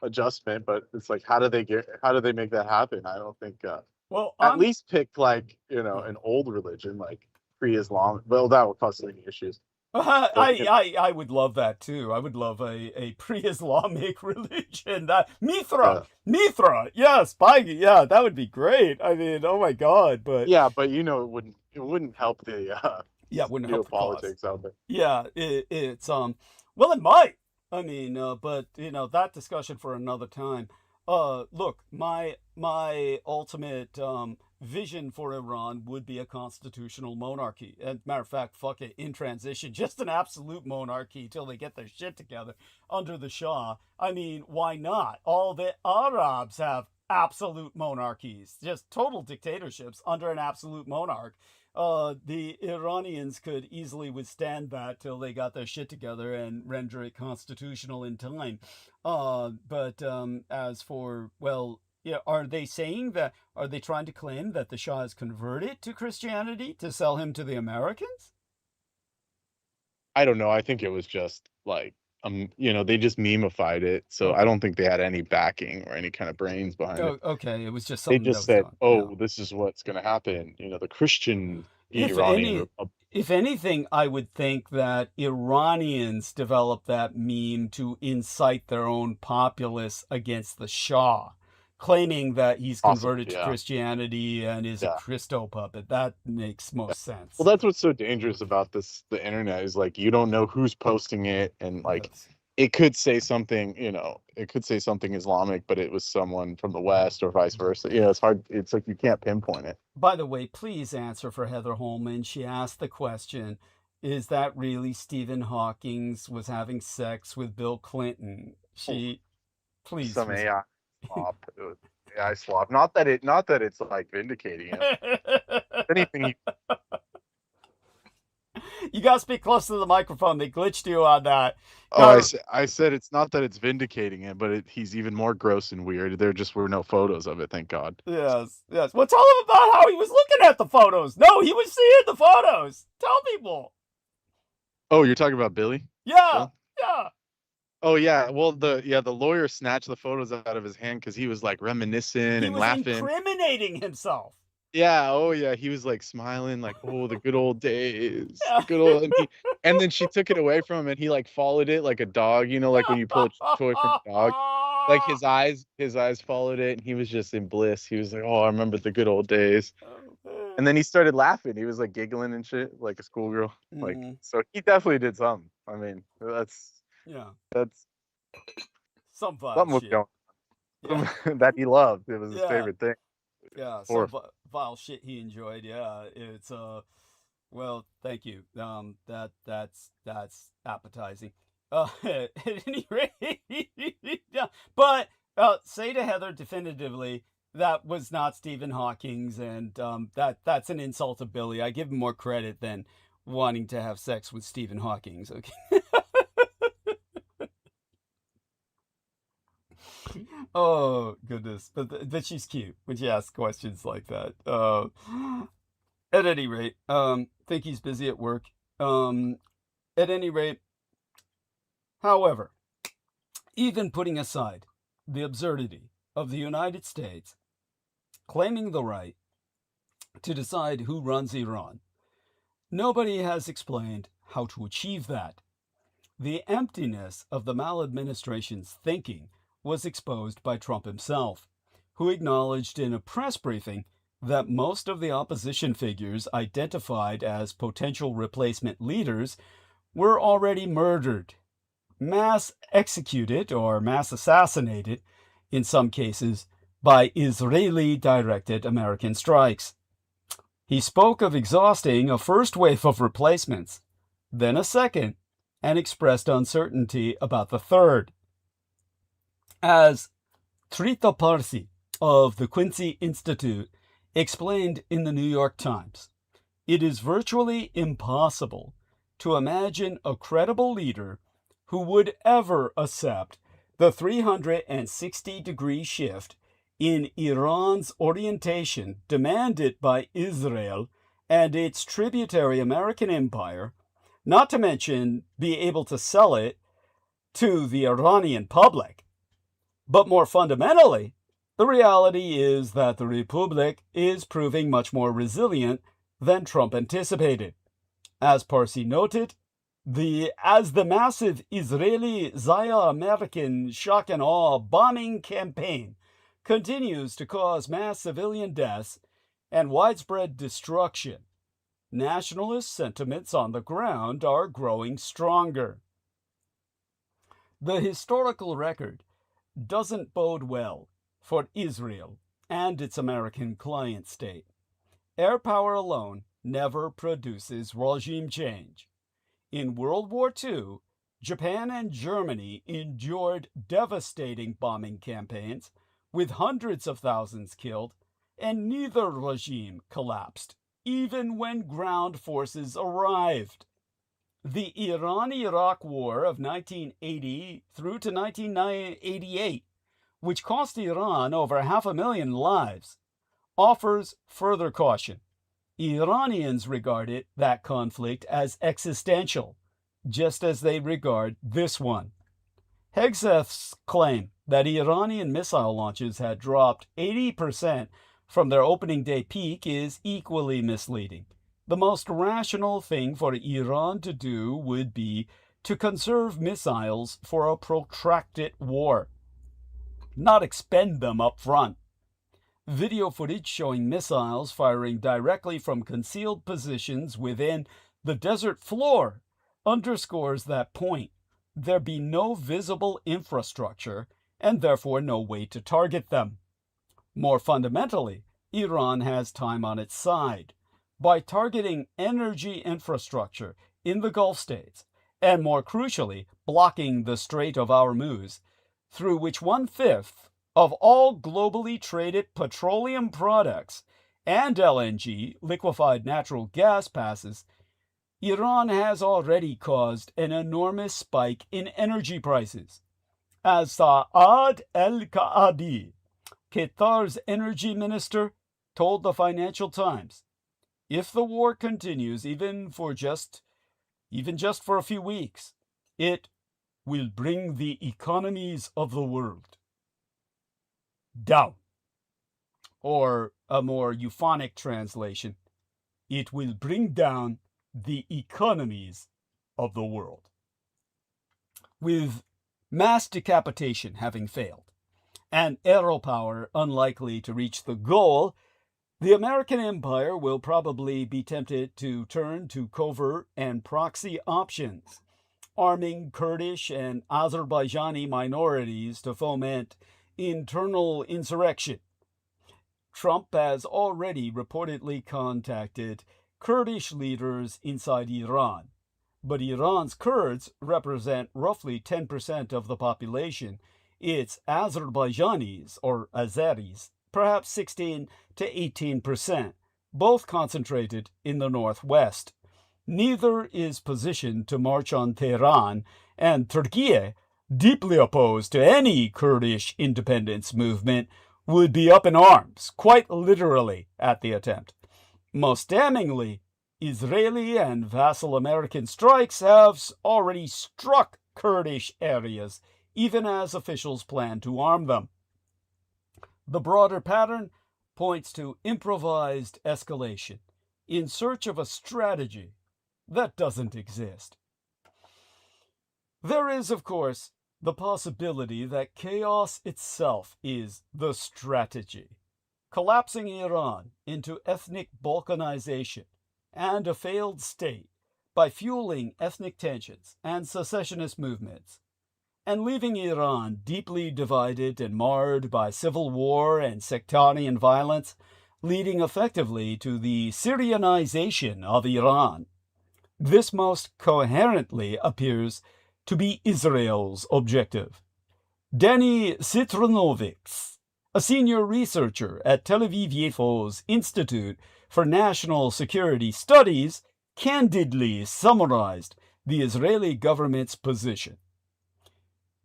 adjustment, but it's like, how do they make that happen? I don't think. Well, at least pick like, you know, an old religion like pre-Islam. Well, that would cause any issues. I would love that too. I would love a pre-Islamic religion. That Mithra, yes, yeah, that would be great. I mean, oh my God, but yeah, but you know, it wouldn't help the it wouldn't help the politics out there. Yeah, it's well, it might. I mean, but you know, that discussion for another time. Look, my ultimate vision for Iran would be a constitutional monarchy. And matter of fact, fuck it, in transition, just an absolute monarchy till they get their shit together under the Shah. I mean, why not? All the Arabs have absolute monarchies, just total dictatorships under an absolute monarch. The Iranians could easily withstand that till they got their shit together and render it constitutional in time. But as for, well, yeah, are they trying to claim that the Shah is converted to Christianity to sell him to the Americans? I don't know. I think it was just like, you know, they just memeified it. So I don't think they had any backing or any kind of brains behind it. Okay, it was just something they just said, this is what's going to happen. You know, the Christian Iranian. If anything, I would think that Iranians developed that meme to incite their own populace against the Shah, claiming that he's converted to Christianity and is a Christo puppet. That makes most sense. Well, that's what's so dangerous about the internet is like, you don't know who's posting it, and like, it could say something, you know, it could say something Islamic, but it was someone from the West or vice versa. You know, it's hard. It's like, you can't pinpoint it. By the way, please answer for Heather Holman. She asked the question, is that really Stephen Hawking was having sex with Bill Clinton? Please. Some AI slop. AI slop. Not that it's like vindicating him. Anything you gotta speak close to the microphone. They glitched you on that. I said it's not that it's vindicating him, but he's even more gross and weird. There just were no photos of it, thank God. Yes. Well, tell him about how he was looking at the photos. No, he was seeing the photos. Tell people. Oh, you're talking about Billy? Yeah. Oh yeah. Well, the lawyer snatched the photos out of his hand because he was like reminiscing and laughing. He was incriminating himself. Yeah, oh yeah, he was like smiling, like, oh, the good old days, the good old. And then she took it away from him, and he like followed it like a dog, you know, like when you pull a toy from a dog. Like his eyes followed it, and he was just in bliss. He was like, oh, I remember the good old days. And then he started laughing. He was like giggling and shit, like a schoolgirl. Like, so he definitely did something. I mean, that's some something was going on. That he loved. It was his favorite thing. Yeah, some vile shit he enjoyed. Yeah, it's well, thank you. That's appetizing. At any rate, yeah. But say to Heather definitively that was not Stephen Hawking's, and that's an insult to Billy. I give him more credit than wanting to have sex with Stephen Hawking's. Okay. Oh goodness, but she's cute when she asks questions like that. At any rate, think he's busy at work. At any rate, however, even putting aside the absurdity of the United States claiming the right to decide who runs Iran, nobody has explained how to achieve that. The emptiness of the maladministration's thinking was exposed by Trump himself, who acknowledged in a press briefing that most of the opposition figures identified as potential replacement leaders were already murdered, mass executed or mass assassinated, in some cases, by Israeli-directed American strikes. He spoke of exhausting a first wave of replacements, then a second, and expressed uncertainty about the third. As Trita Parsi of the Quincy Institute explained in the New York Times, it is virtually impossible to imagine a credible leader who would ever accept the 360-degree shift in Iran's orientation demanded by Israel and its tributary American empire, not to mention be able to sell it to the Iranian public. But more fundamentally, the reality is that the Répúblic is proving much more resilient than Trump anticipated. As Parsi noted, as the massive Israeli Zaya American shock and awe bombing campaign continues to cause mass civilian deaths and widespread destruction, nationalist sentiments on the ground are growing stronger. The historical record doesn't bode well for Israel and its American client state. Air power alone never produces regime change. In World War II, Japan and Germany endured devastating bombing campaigns with hundreds of thousands killed, and neither regime collapsed, even when ground forces arrived. The Iran-Iraq War of 1980 through to 1988, which cost Iran over 500,000 lives, offers further caution. Iranians regarded that conflict as existential, just as they regard this one. Hegseth's claim that Iranian missile launches had dropped 80% from their opening day peak is equally misleading. The most rational thing for Iran to do would be to conserve missiles for a protracted war, not expend them up front. Video footage showing missiles firing directly from concealed positions within the desert floor underscores that point. There be no visible infrastructure and therefore no way to target them. More fundamentally, Iran has time on its side. By targeting energy infrastructure in the Gulf states, and more crucially, blocking the Strait of Hormuz, through which 1/5 of all globally traded petroleum products and LNG, liquefied natural gas, passes, Iran has already caused an enormous spike in energy prices. As Saad al-Qaadi, Qatar's energy minister, told the Financial Times, if the war continues even just for a few weeks, it will bring the economies of the world down. Or a more euphonic translation, it will bring down the economies of the world. With mass decapitation having failed, and aero power unlikely to reach the goal, the American empire will probably be tempted to turn to covert and proxy options, arming Kurdish and Azerbaijani minorities to foment internal insurrection. Trump has already reportedly contacted Kurdish leaders inside Iran, but Iran's Kurds represent roughly 10% of the population. Its Azerbaijanis, or Azeris, perhaps 16 to 18%, both concentrated in the northwest. Neither is positioned to march on Tehran, and Turkey, deeply opposed to any Kurdish independence movement, would be up in arms, quite literally, at the attempt. Most damningly, Israeli and vassal American strikes have already struck Kurdish areas, even as officials plan to arm them. The broader pattern points to improvised escalation in search of a strategy that doesn't exist. There is, of course, the possibility that chaos itself is the strategy, collapsing Iran into ethnic balkanization and a failed state by fueling ethnic tensions and secessionist movements, and leaving Iran deeply divided and marred by civil war and sectarian violence, leading effectively to the Syrianization of Iran. This most coherently appears to be Israel's objective. Danny Citronovics, a senior researcher at Tel Aviv-Yefo's Institute for National Security Studies, candidly summarized the Israeli government's position.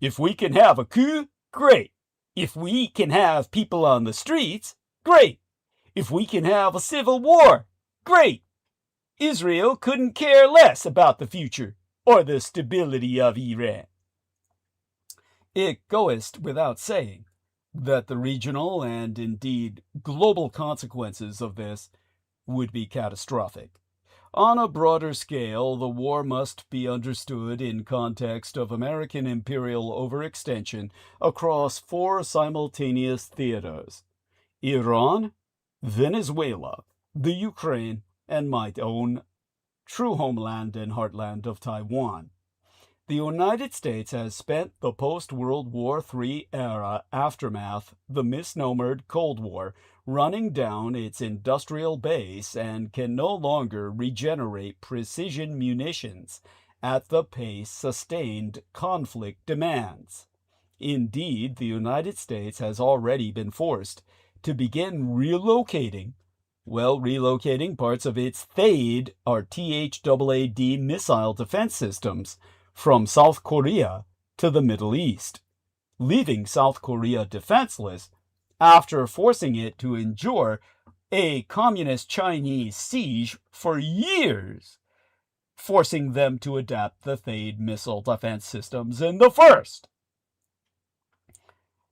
If we can have a coup, great. If we can have people on the streets, great. If we can have a civil war, great. Israel couldn't care less about the future or the stability of Iran. It goeth without saying that the regional and indeed global consequences of this would be catastrophic. On a broader scale, the war must be understood in context of American imperial overextension across 4 simultaneous theaters: Iran, Venezuela, the Ukraine, and my own true homeland and heartland of Taiwan. The United States has spent the post-World War III era aftermath, the misnomered Cold War, running down its industrial base and can no longer regenerate precision munitions at the pace sustained conflict demands. Indeed, the United States has already been forced to begin relocating parts of its THAAD, or THAAD missile defense systems from South Korea to the Middle East, leaving South Korea defenseless after forcing it to endure a communist Chinese siege for years, forcing them to adapt the THAAD missile defense systems in the first.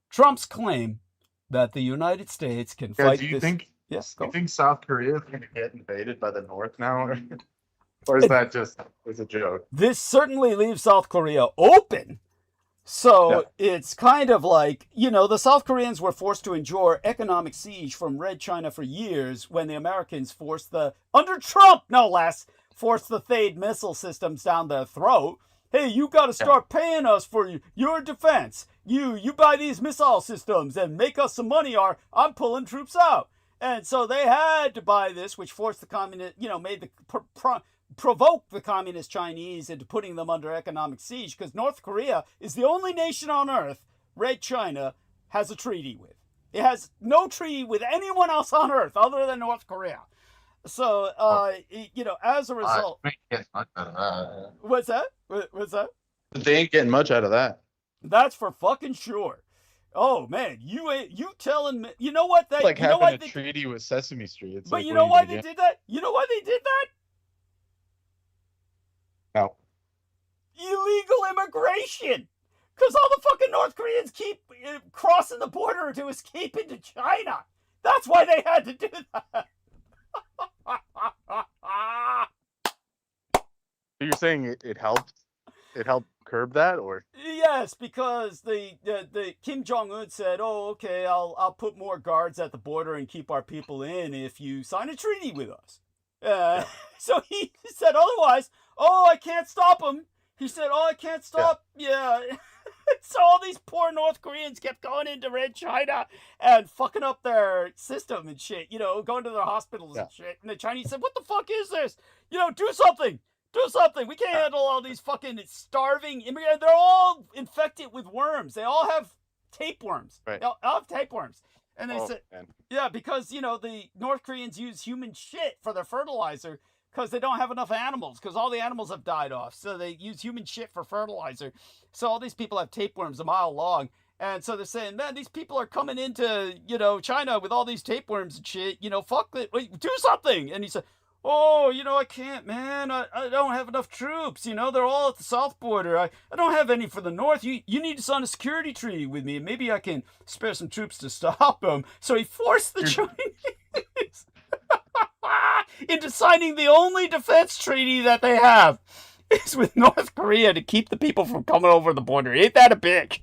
Trump's claim that the United States can fight do you this... think Yes, you think South Korea is going to get invaded by the North now, or is that just a joke? This certainly leaves South Korea open. So it's kind of like, the South Koreans were forced to endure economic siege from Red China for years when the Americans under Trump no less, forced the THAAD missile systems down their throat. Hey, you got to start paying us for your defense. You buy these missile systems and make us some money, or I'm pulling troops out. And so they had to buy this, which forced the communist, provoked the communist Chinese into putting them under economic siege, because North Korea is the only nation on earth Red China has a treaty with. It has no treaty with anyone else on earth other than North Korea. So, as a result... What's that? What's that? They ain't getting much out of that. That's for fucking sure. Oh man, you telling me? You know what? It's like having a treaty with Sesame Street. It's but like, you know why they did that? You know why they did that? No. Illegal immigration. Because all the fucking North Koreans keep crossing the border to escape into China. That's why they had to do that. So you're saying it helped? It helped curb that, or? Yes, because the Kim Jong-un said, "Oh, okay, I'll put more guards at the border and keep our people in if you sign a treaty with us." So he said, otherwise, I can't stop him. He said, I can't stop. Yeah. So all these poor North Koreans kept going into Red China and fucking up their system and shit, going to their hospitals and shit. And the Chinese said, what the fuck is this? Do something. Do something. We can't handle all these fucking starving immigrants. They're all infected with worms. They all have tapeworms. Right. They all have tapeworms. And they said, man. yeah, because, the North Koreans use human shit for their fertilizer because they don't have enough animals, because all the animals have died off. So they use human shit for fertilizer. So all these people have tapeworms a mile long. And so they're saying, man, these people are coming into, China with all these tapeworms and shit. Fuck it. Do something. And he said, I can't, man. I don't have enough troops. They're all at the south border. I don't have any for the north. You need to sign a security treaty with me, and maybe I can spare some troops to stop them. So he forced the Chinese into signing the only defense treaty that they have is with North Korea to keep the people from coming over the border. Ain't that a bitch?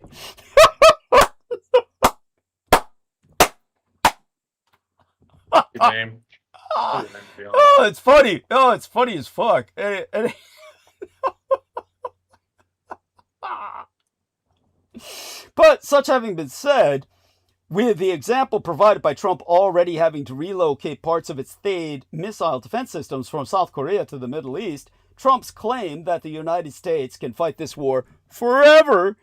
Good name. Oh, it's funny. Oh, it's funny as fuck. But such having been said, with the example provided by Trump already having to relocate parts of its THAAD missile defense systems from South Korea to the Middle East, Trump's claim that the United States can fight this war forever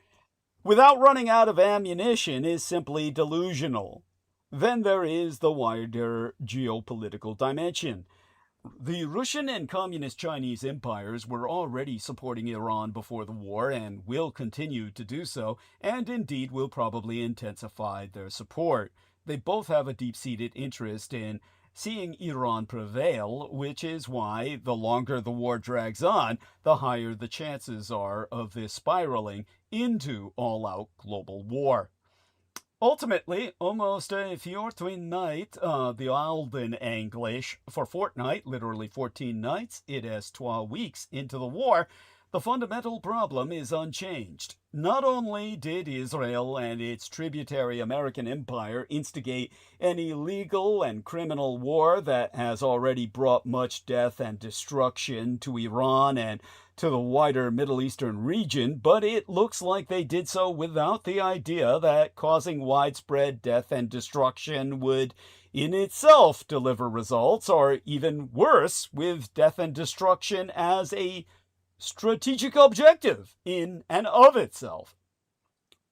without running out of ammunition is simply delusional. Then there is the wider geopolitical dimension. The Russian and Communist Chinese empires were already supporting Iran before the war and will continue to do so, and indeed will probably intensify their support. They both have a deep-seated interest in seeing Iran prevail, which is why the longer the war drags on, the higher the chances are of this spiraling into all-out global war. Ultimately, almost a fortnight, the old in English, for fortnight, literally 14 nights, it is 12 weeks into the war, the fundamental problem is unchanged. Not only did Israel and its tributary American empire instigate an illegal and criminal war that has already brought much death and destruction to Iran and to the wider Middle Eastern region, but it looks like they did so without the idea that causing widespread death and destruction would in itself deliver results, or even worse, with death and destruction as a strategic objective in and of itself.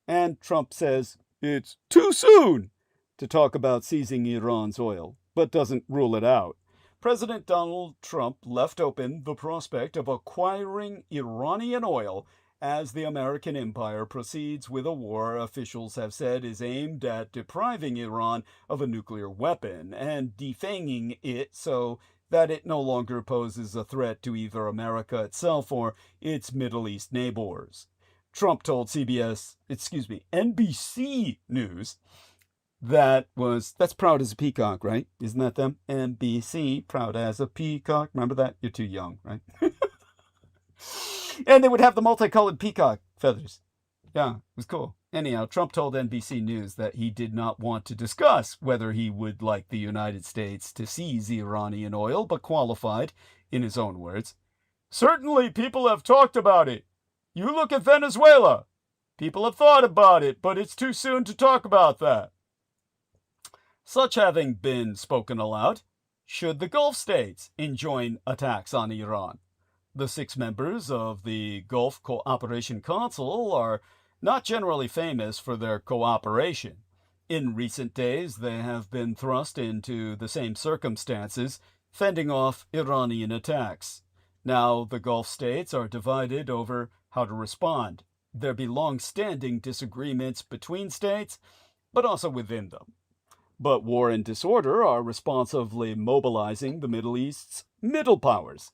And Trump says it's too soon to talk about seizing Iran's oil, but doesn't rule it out. President Donald Trump left open the prospect of acquiring Iranian oil as the American empire proceeds with a war officials have said is aimed at depriving Iran of a nuclear weapon and defanging it so that it no longer poses a threat to either America itself or its Middle East neighbors. Trump told NBC News that's Proud as a Peacock, right? Isn't that them? NBC, Proud as a Peacock. Remember that? You're too young, right? And they would have the multicolored peacock feathers. Yeah, it was cool. Anyhow, Trump told NBC News that he did not want to discuss whether he would like the United States to seize Iranian oil, but qualified, in his own words, "Certainly people have talked about it. You look at Venezuela. People have thought about it, but it's too soon to talk about that." Such having been spoken aloud, should the Gulf states enjoin attacks on Iran? The 6 members of the Gulf Cooperation Council are not generally famous for their cooperation. In recent days, they have been thrust into the same circumstances, fending off Iranian attacks. Now, the Gulf states are divided over how to respond. There be long-standing disagreements between states, but also within them. But war and disorder are responsively mobilizing the Middle East's middle powers.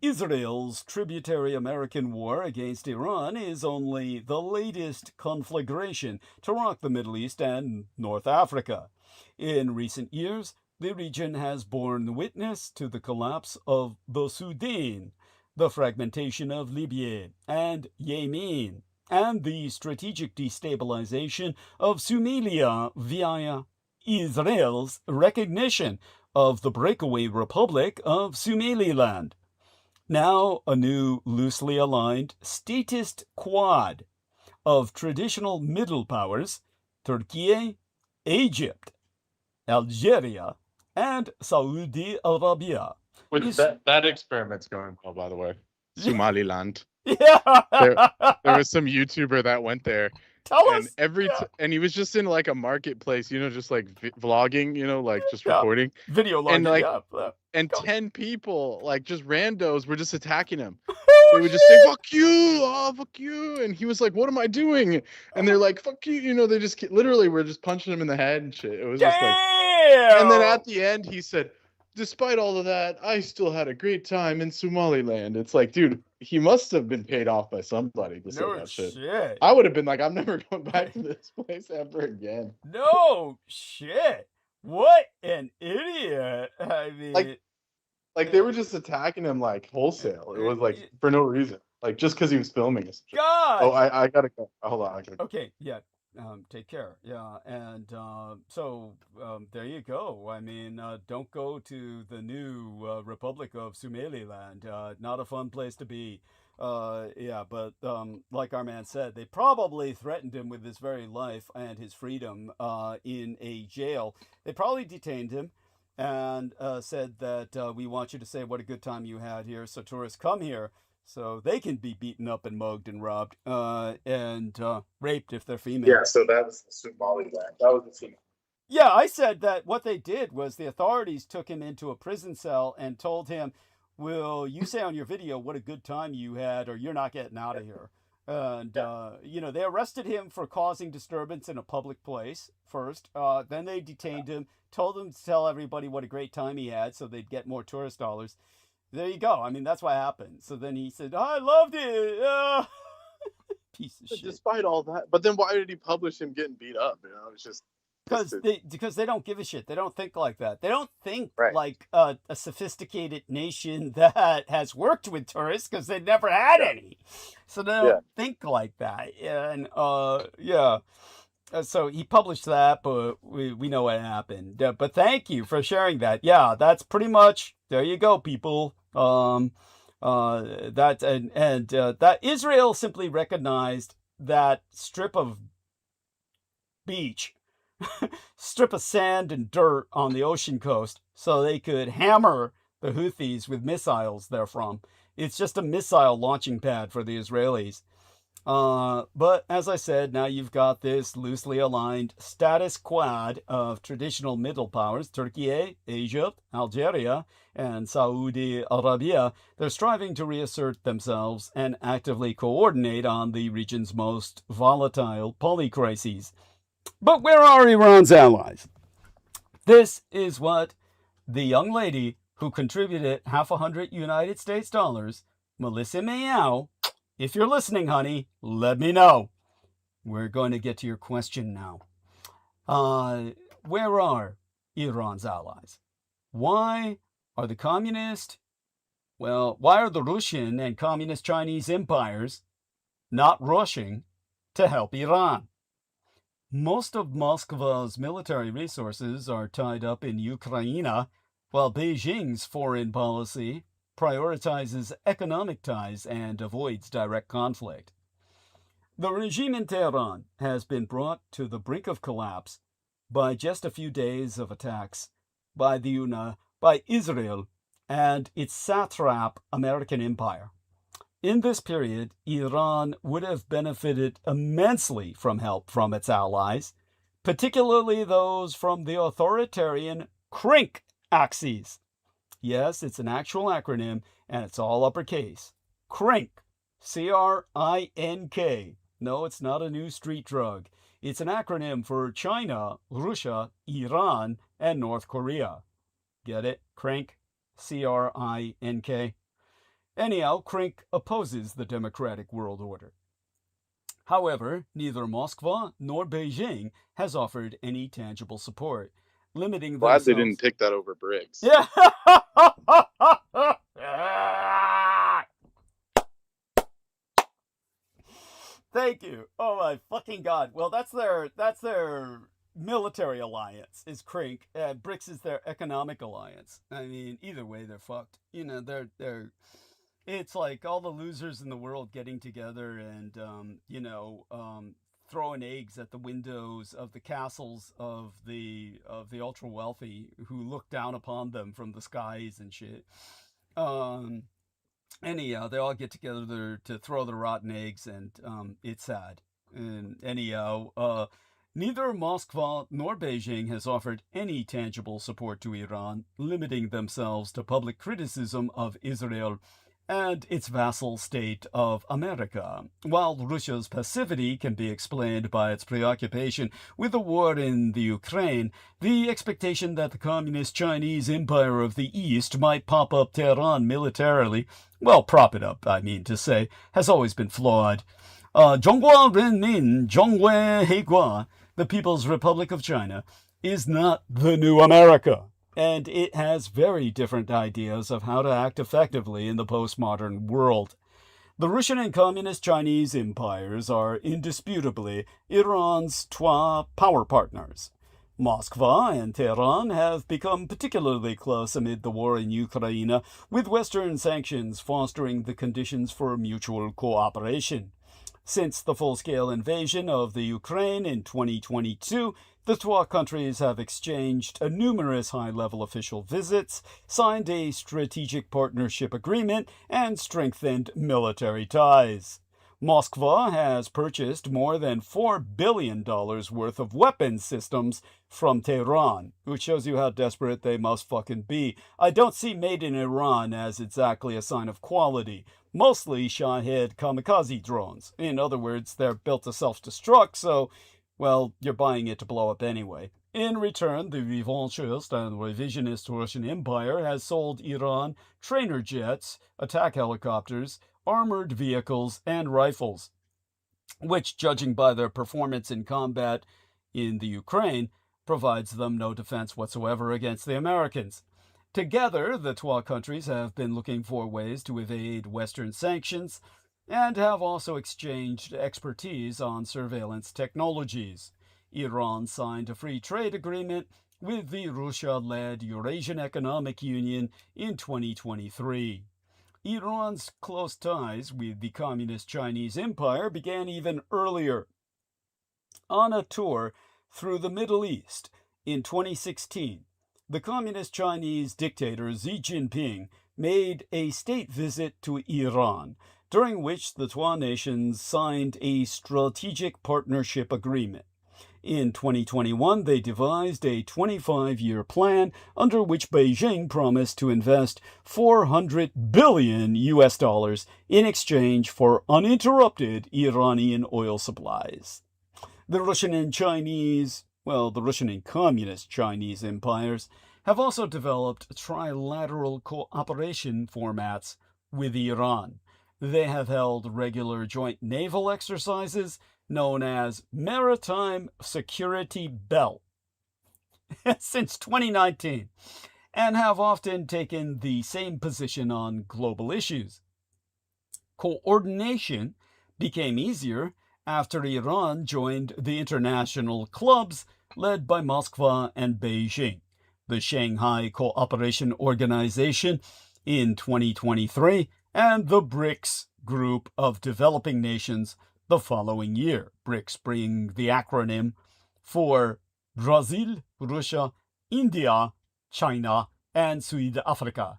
Israel's tributary American war against Iran is only the latest conflagration to rock the Middle East and North Africa. In recent years, the region has borne witness to the collapse of the Sudan, the fragmentation of Libya and Yemen, and the strategic destabilization of Somalia via Israel's recognition of the breakaway Republic of Somaliland. Now a new loosely aligned statist quad of traditional middle powers, Turkey, Egypt, Algeria, and Saudi Arabia. Which that experiment's going well, by the way. Somaliland. Yeah. There was some YouTuber that went there. Tell and us. And he was just in like a marketplace, just like vlogging, like just Yeah. recording. Video logging, And 10 people, like just randos, were just attacking him. They would just say, "Fuck you, oh fuck you," and he was like, "What am I doing?" And they're like, "Fuck you," they just literally were just punching him in the head and shit. It was just like, and then at the end he said, "Despite all of that, I still had a great time in Somaliland." It's like, dude, he must have been paid off by somebody to say that shit. I would have been like, I'm never going back to this place ever again. No shit. What an idiot. I mean, like they were just attacking him like wholesale. It was like for no reason. Like just because he was filming us. God. Oh, I gotta go. Hold on. Okay, yeah. take care. Yeah, and so there you go. I mean, don't go to the new Republic of Somaliland. Not a fun place to be. Yeah, but like our man said, they probably threatened him with his very life and his freedom in a jail. They probably detained him and said that we want you to say what a good time you had here, so tourists come here so they can be beaten up and mugged and robbed and raped if they're female. Yeah, so that was Somaliland. That was the scene. Yeah, I said that what they did was the authorities took him into a prison cell and told him, will you say on your video what a good time you had or you're not getting out of here? And, you know, they arrested him for causing disturbance in a public place first. Then they detained him, told him to tell everybody what a great time he had so they'd get more tourist dollars. There you go. I mean, that's what happened. So then he said, I loved it. Piece of shit. Despite all that. But then why did he publish him getting beat up? You know, it's just... Because they don't give a shit. They don't think like that. They don't think Right. like a sophisticated nation that has worked with tourists because they've never had any. So they don't think like that. And yeah. So he published that, but we know what happened. But thank you for sharing that. Yeah, that's pretty much, there you go, people. That Israel simply recognized that strip of beach, strip of sand and dirt on the ocean coast so they could hammer the Houthis with missiles therefrom. It's just a missile launching pad for the Israelis. But as I said, now you've got this loosely aligned status quad of traditional middle powers, Turkey, Egypt, Algeria, and Saudi Arabia. They're striving to reassert themselves and actively coordinate on the region's most volatile polycrises. But where are Iran's allies? This is what the young lady who contributed $50 United States, MÄÄ, if you're listening, honey, let me know. We're going to get to your question now. Where are Iran's allies? Why are the Russian and communist Chinese empires not rushing to help Iran? Most of Moscow's military resources are tied up in Ukraine, while Beijing's foreign policy prioritizes economic ties and avoids direct conflict. The regime in Tehran has been brought to the brink of collapse by just a few days of attacks by Israel and its satrap American empire. In this period, Iran would have benefited immensely from help from its allies, particularly those from the authoritarian CRINK axis. Yes, it's an actual acronym, and it's all uppercase. CRINK. C-R-I-N-K. No, it's not a new street drug. It's an acronym for China, Russia, Iran, and North Korea. Get it? CRINK. C-R-I-N-K. Anyhow, CRINK opposes the democratic world order. However, neither Moscow nor Beijing has offered any tangible support, limiting Glad themselves... they didn't pick that over Briggs. Yeah. Thank you. Oh my fucking god. Well, that's their military alliance is CRINK. BRICS is their economic alliance. I mean, either way, they're fucked. You know, they're. It's like all the losers in the world getting together and throwing eggs at the windows of the castles of the ultra wealthy who look down upon them from the skies and shit. Anyhow, they all get together to throw the rotten eggs, and it's sad. And anyhow, neither Moscow nor Beijing has offered any tangible support to Iran, limiting themselves to public criticism of Israel and its vassal state of America. While Russia's passivity can be explained by its preoccupation with the war in the Ukraine, the expectation that the communist Chinese empire of the East might pop up Tehran militarily, well, prop it up, I mean to say, has always been flawed. Zhonghua Renmin Zhonghui Heigua, the People's Republic of China, is not the new America, and it has very different ideas of how to act effectively in the postmodern world. The Russian and Communist Chinese empires are indisputably Iran's two power partners. Moscow and Tehran have become particularly close amid the war in Ukraine, with Western sanctions fostering the conditions for mutual cooperation. Since the full-scale invasion of the Ukraine in 2022, the two countries have exchanged numerous high-level official visits, signed a strategic partnership agreement, and strengthened military ties. Moscow has purchased more than $4 billion worth of weapons systems from Tehran, which shows you how desperate they must fucking be. I don't see made in Iran as exactly a sign of quality. Mostly Shahed kamikaze drones. In other words, they're built to self-destruct, so, well, you're buying it to blow up anyway. In return, the revanchist and revisionist Russian Empire has sold Iran trainer jets, attack helicopters, armored vehicles, and rifles, which, judging by their performance in combat in the Ukraine, provides them no defense whatsoever against the Americans. Together, the two countries have been looking for ways to evade Western sanctions and have also exchanged expertise on surveillance technologies. Iran signed a free trade agreement with the Russia-led Eurasian Economic Union in 2023. Iran's close ties with the Communist Chinese Empire began even earlier. On a tour through the Middle East in 2016, the Communist Chinese dictator Xi Jinping made a state visit to Iran, during which the two nations signed a strategic partnership agreement. In 2021, they devised a 25-year plan under which Beijing promised to invest $400 billion in exchange for uninterrupted Iranian oil supplies. The Russian and Communist Chinese empires have also developed trilateral cooperation formats with Iran. They have held regular joint naval exercises known as Maritime Security Belt since 2019, and have often taken the same position on global issues. Coordination became easier after Iran joined the international clubs led by Moscow and Beijing, the Shanghai Cooperation Organization in 2023, and the BRICS group of developing nations the following year. BRICS being the acronym for Brazil, Russia, India, China, and South Africa.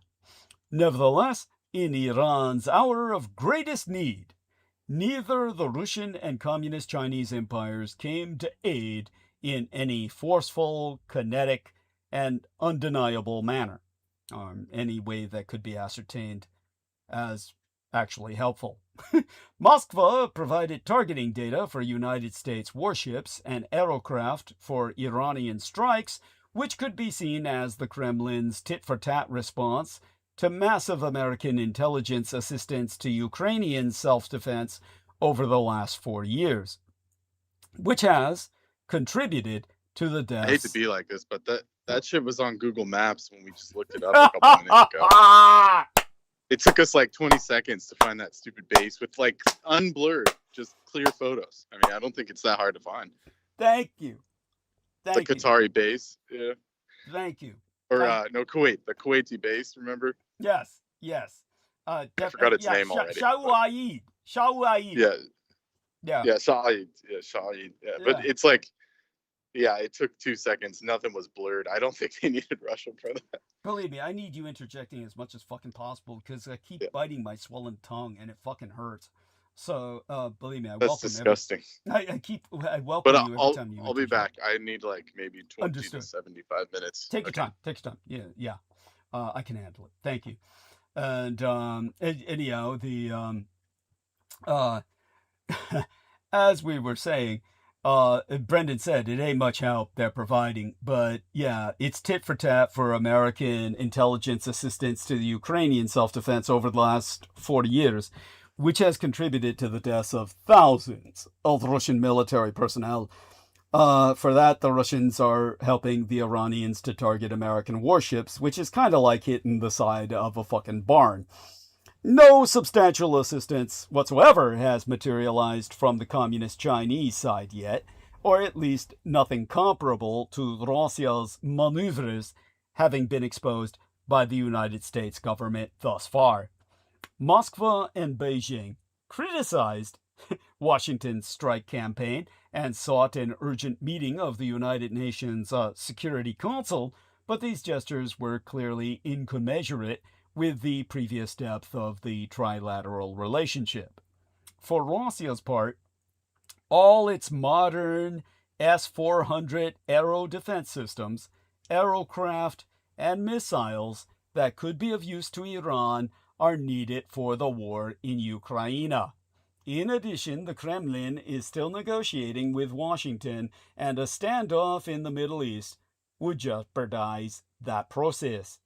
Nevertheless, in Iran's hour of greatest need, neither the Russian and Communist Chinese empires came to aid in any forceful, kinetic, and undeniable manner, or any way that could be ascertained as actually helpful. Moscow provided targeting data for United States warships and aerocraft for Iranian strikes, which could be seen as the Kremlin's tit-for-tat response to massive American intelligence assistance to Ukrainian self-defense over the last 4 years, which has contributed to the deaths. I hate to be like this, but that shit was on Google Maps when we just looked it up a couple minutes ago. It took us like 20 seconds to find that stupid base with like unblurred, just clear photos. I mean, I don't think it's that hard to find. Thank you. The Qatari base. Yeah. Thank you. Or no, Kuwait. The Kuwaiti base, remember? Yes. I forgot its name already. ʔʔʔ. Yeah. Yeah. Yeah, Shahid. Yeah, Shahid. Yeah. But it's like, yeah, it took 2 seconds. Nothing was blurred. I don't think they needed Russian for that. Believe me, I need you interjecting as much as fucking possible because I keep biting my swollen tongue and it fucking hurts. So, believe me, I welcome That's disgusting. I welcome you every time you I'll be back. I need like maybe 20 to 75 minutes. Take your time. Take your time. Yeah. I can handle it. Thank you. And anyhow, as we were saying, Brendan said it ain't much help they're providing, but yeah, it's tit for tat for American intelligence assistance to the Ukrainian self-defense over the last 40 years, which has contributed to the deaths of thousands of Russian military personnel. For that, the Russians are helping the Iranians to target American warships, which is kind of like hitting the side of a fucking barn. No substantial assistance whatsoever has materialized from the Communist Chinese side yet, or at least nothing comparable to Russia's maneuvers having been exposed by the United States government thus far. Moscow and Beijing criticized Washington's strike campaign and sought an urgent meeting of the United Nations Security Council, but these gestures were clearly incommensurate with the previous depth of the trilateral relationship. For Russia's part, all its modern S-400 aero defense systems, aerocraft, and missiles that could be of use to Iran are needed for the war in Ukraine. In addition, the Kremlin is still negotiating with Washington, and a standoff in the Middle East would jeopardize that process.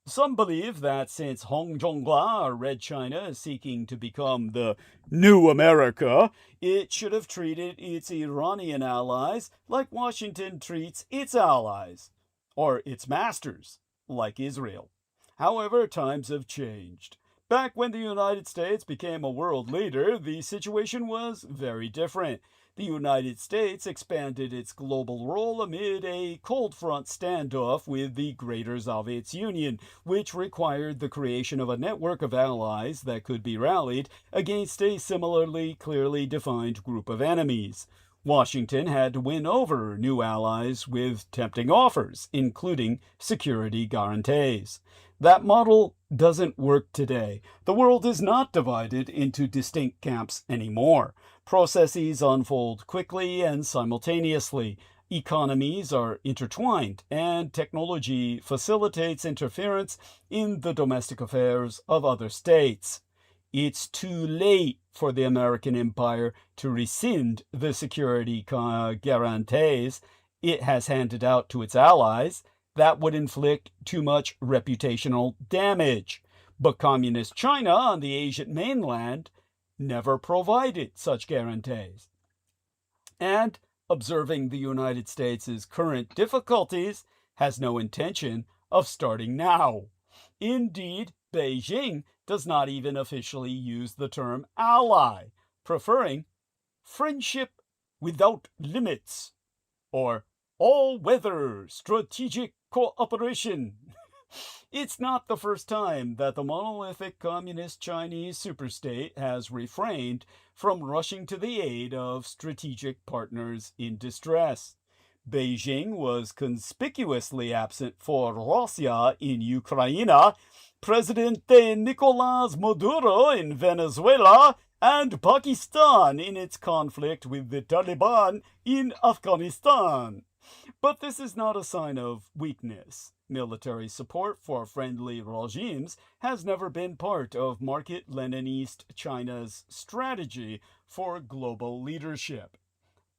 Some believe that since Hong Zhonghua, Red China, is seeking to become the new America, it should have treated its Iranian allies like Washington treats its allies, or its masters, like Israel. However, times have changed. Back when the United States became a world leader, the situation was very different. The United States expanded its global role amid a cold front standoff with the Greater Soviet Union, which required the creation of a network of allies that could be rallied against a similarly clearly defined group of enemies. Washington had to win over new allies with tempting offers, including security guarantees. That model doesn't work today. The world is not divided into distinct camps anymore. Processes unfold quickly and simultaneously. Economies are intertwined, and technology facilitates interference in the domestic affairs of other states. It's too late for the American empire to rescind the security guarantees it has handed out to its allies. That would inflict too much reputational damage. But Communist China on the Asian mainland never provided such guarantees. And, observing the United States' current difficulties, has no intention of starting now. Indeed, Beijing does not even officially use the term ally, preferring friendship without limits, or all-weather strategic cooperation. It's not the first time that the monolithic communist Chinese superstate has refrained from rushing to the aid of strategic partners in distress. Beijing was conspicuously absent for Russia in Ukraine, Presidente Nicolás Maduro in Venezuela, and Pakistan in its conflict with the Taliban in Afghanistan. But this is not a sign of weakness. Military support for friendly regimes has never been part of Market Leninist China's strategy for global leadership.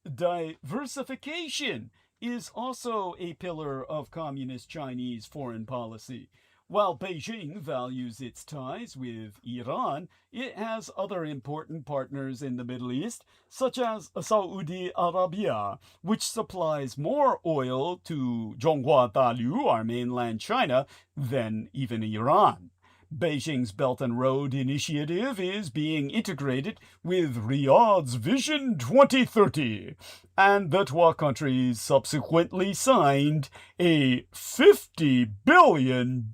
Diversification is also a pillar of Communist Chinese foreign policy. While Beijing values its ties with Iran, it has other important partners in the Middle East, such as Saudi Arabia, which supplies more oil to Zhonghua Dalu, our mainland China, than even Iran. Beijing's Belt and Road Initiative is being integrated with Riyadh's Vision 2030, and the two countries subsequently signed a $50 billion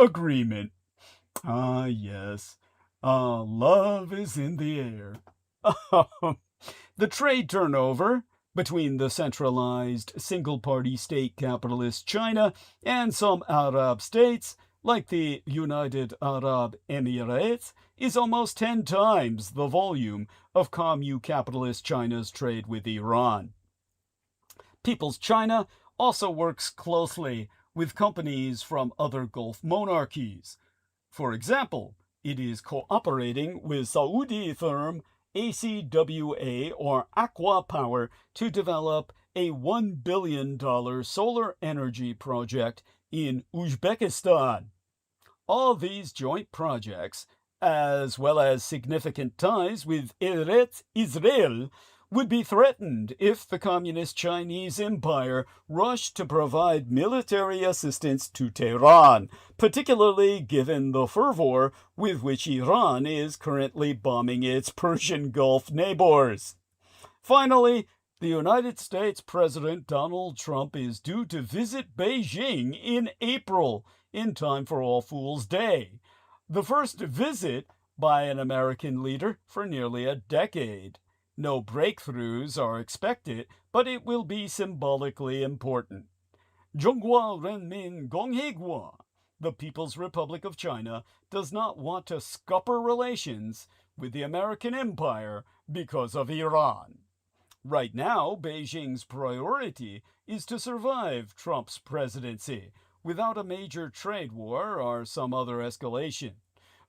agreement. Ah, yes, love is in the air. The trade turnover between the centralized single-party state capitalist China and some Arab states, like the United Arab Emirates, is almost 10 times the volume of commu-capitalist China's trade with Iran. People's China also works closely with companies from other Gulf monarchies. For example, it is cooperating with Saudi firm ACWA or Aqua Power to develop a $1 billion solar energy project in Uzbekistan. All these joint projects, as well as significant ties with Eretz Israel, would be threatened if the Communist Chinese Empire rushed to provide military assistance to Tehran, particularly given the fervor with which Iran is currently bombing its Persian Gulf neighbors. Finally, the United States President Donald Trump is due to visit Beijing in April, in time for All Fools' Day, the first visit by an American leader for nearly a decade. No breakthroughs are expected, but it will be symbolically important. Zhonghua Renmin Gongheguo, the People's Republic of China, does not want to scupper relations with the American Empire because of Iran. Right now, Beijing's priority is to survive Trump's presidency without a major trade war or some other escalation.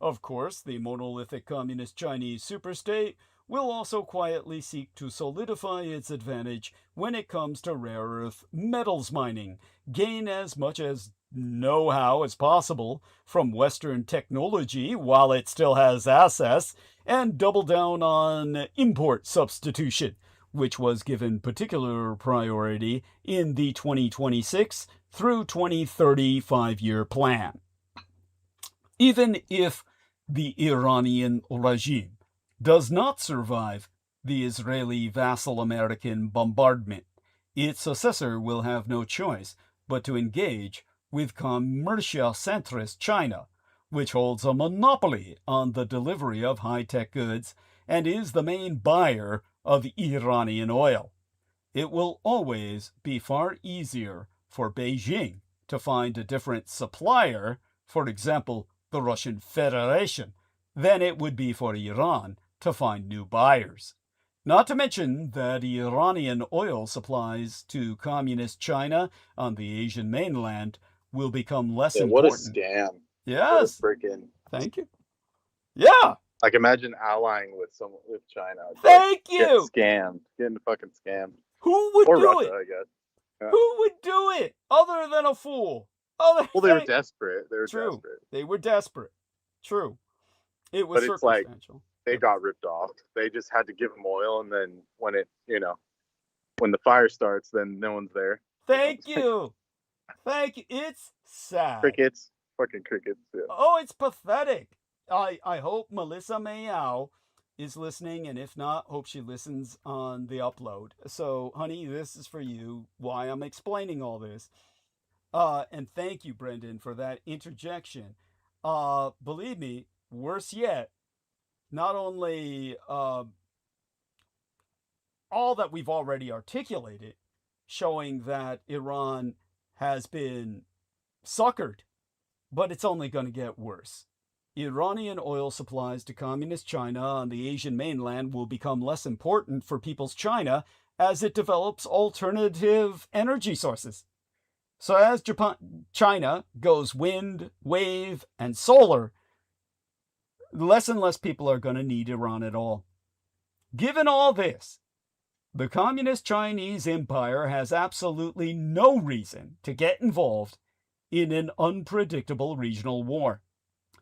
Of course, the monolithic communist Chinese superstate will also quietly seek to solidify its advantage when it comes to rare earth metals mining, gain as much as know-how as possible from Western technology while it still has access, and double down on import substitution, which was given particular priority in the 2026 through 2030 five-year plan. Even if the Iranian regime does not survive the Israeli vassal American bombardment, its successor will have no choice but to engage with commercial centrist China, which holds a monopoly on the delivery of high-tech goods and is the main buyer of Iranian oil. It will always be far easier for Beijing to find a different supplier, for example, the Russian Federation, than it would be for Iran to find new buyers. Not to mention that Iranian oil supplies to communist China on the Asian mainland will become less What a important. scam. Yes. What a freaking... Thank you. Yeah. Like, imagine allying with China. Thank you. Getting fucking scammed. Who would Or do Russia, it? I guess. Yeah. Who would do it other than a fool? Well, they were desperate. True. They were desperate. True. It was But it's like circumstantial. they got ripped off. They just had to give them oil, and then when the fire starts, then no one's there. Thank you. Thank you. It's sad. Crickets. Fucking crickets. Yeah. Oh, it's pathetic. I hope Melissa Mayao is listening, and if not, hope she listens on the upload. So, honey, this is for you, why I'm explaining all this. And thank you, Brendan, for that interjection. Believe me, worse yet, not only all that we've already articulated, showing that Iran has been suckered, but it's only going to get worse. Iranian oil supplies to communist China on the Asian mainland will become less important for People's China as it develops alternative energy sources. So as China goes wind, wave, and solar, less and less people are going to need Iran at all. Given all this, the Communist Chinese Empire has absolutely no reason to get involved in an unpredictable regional war.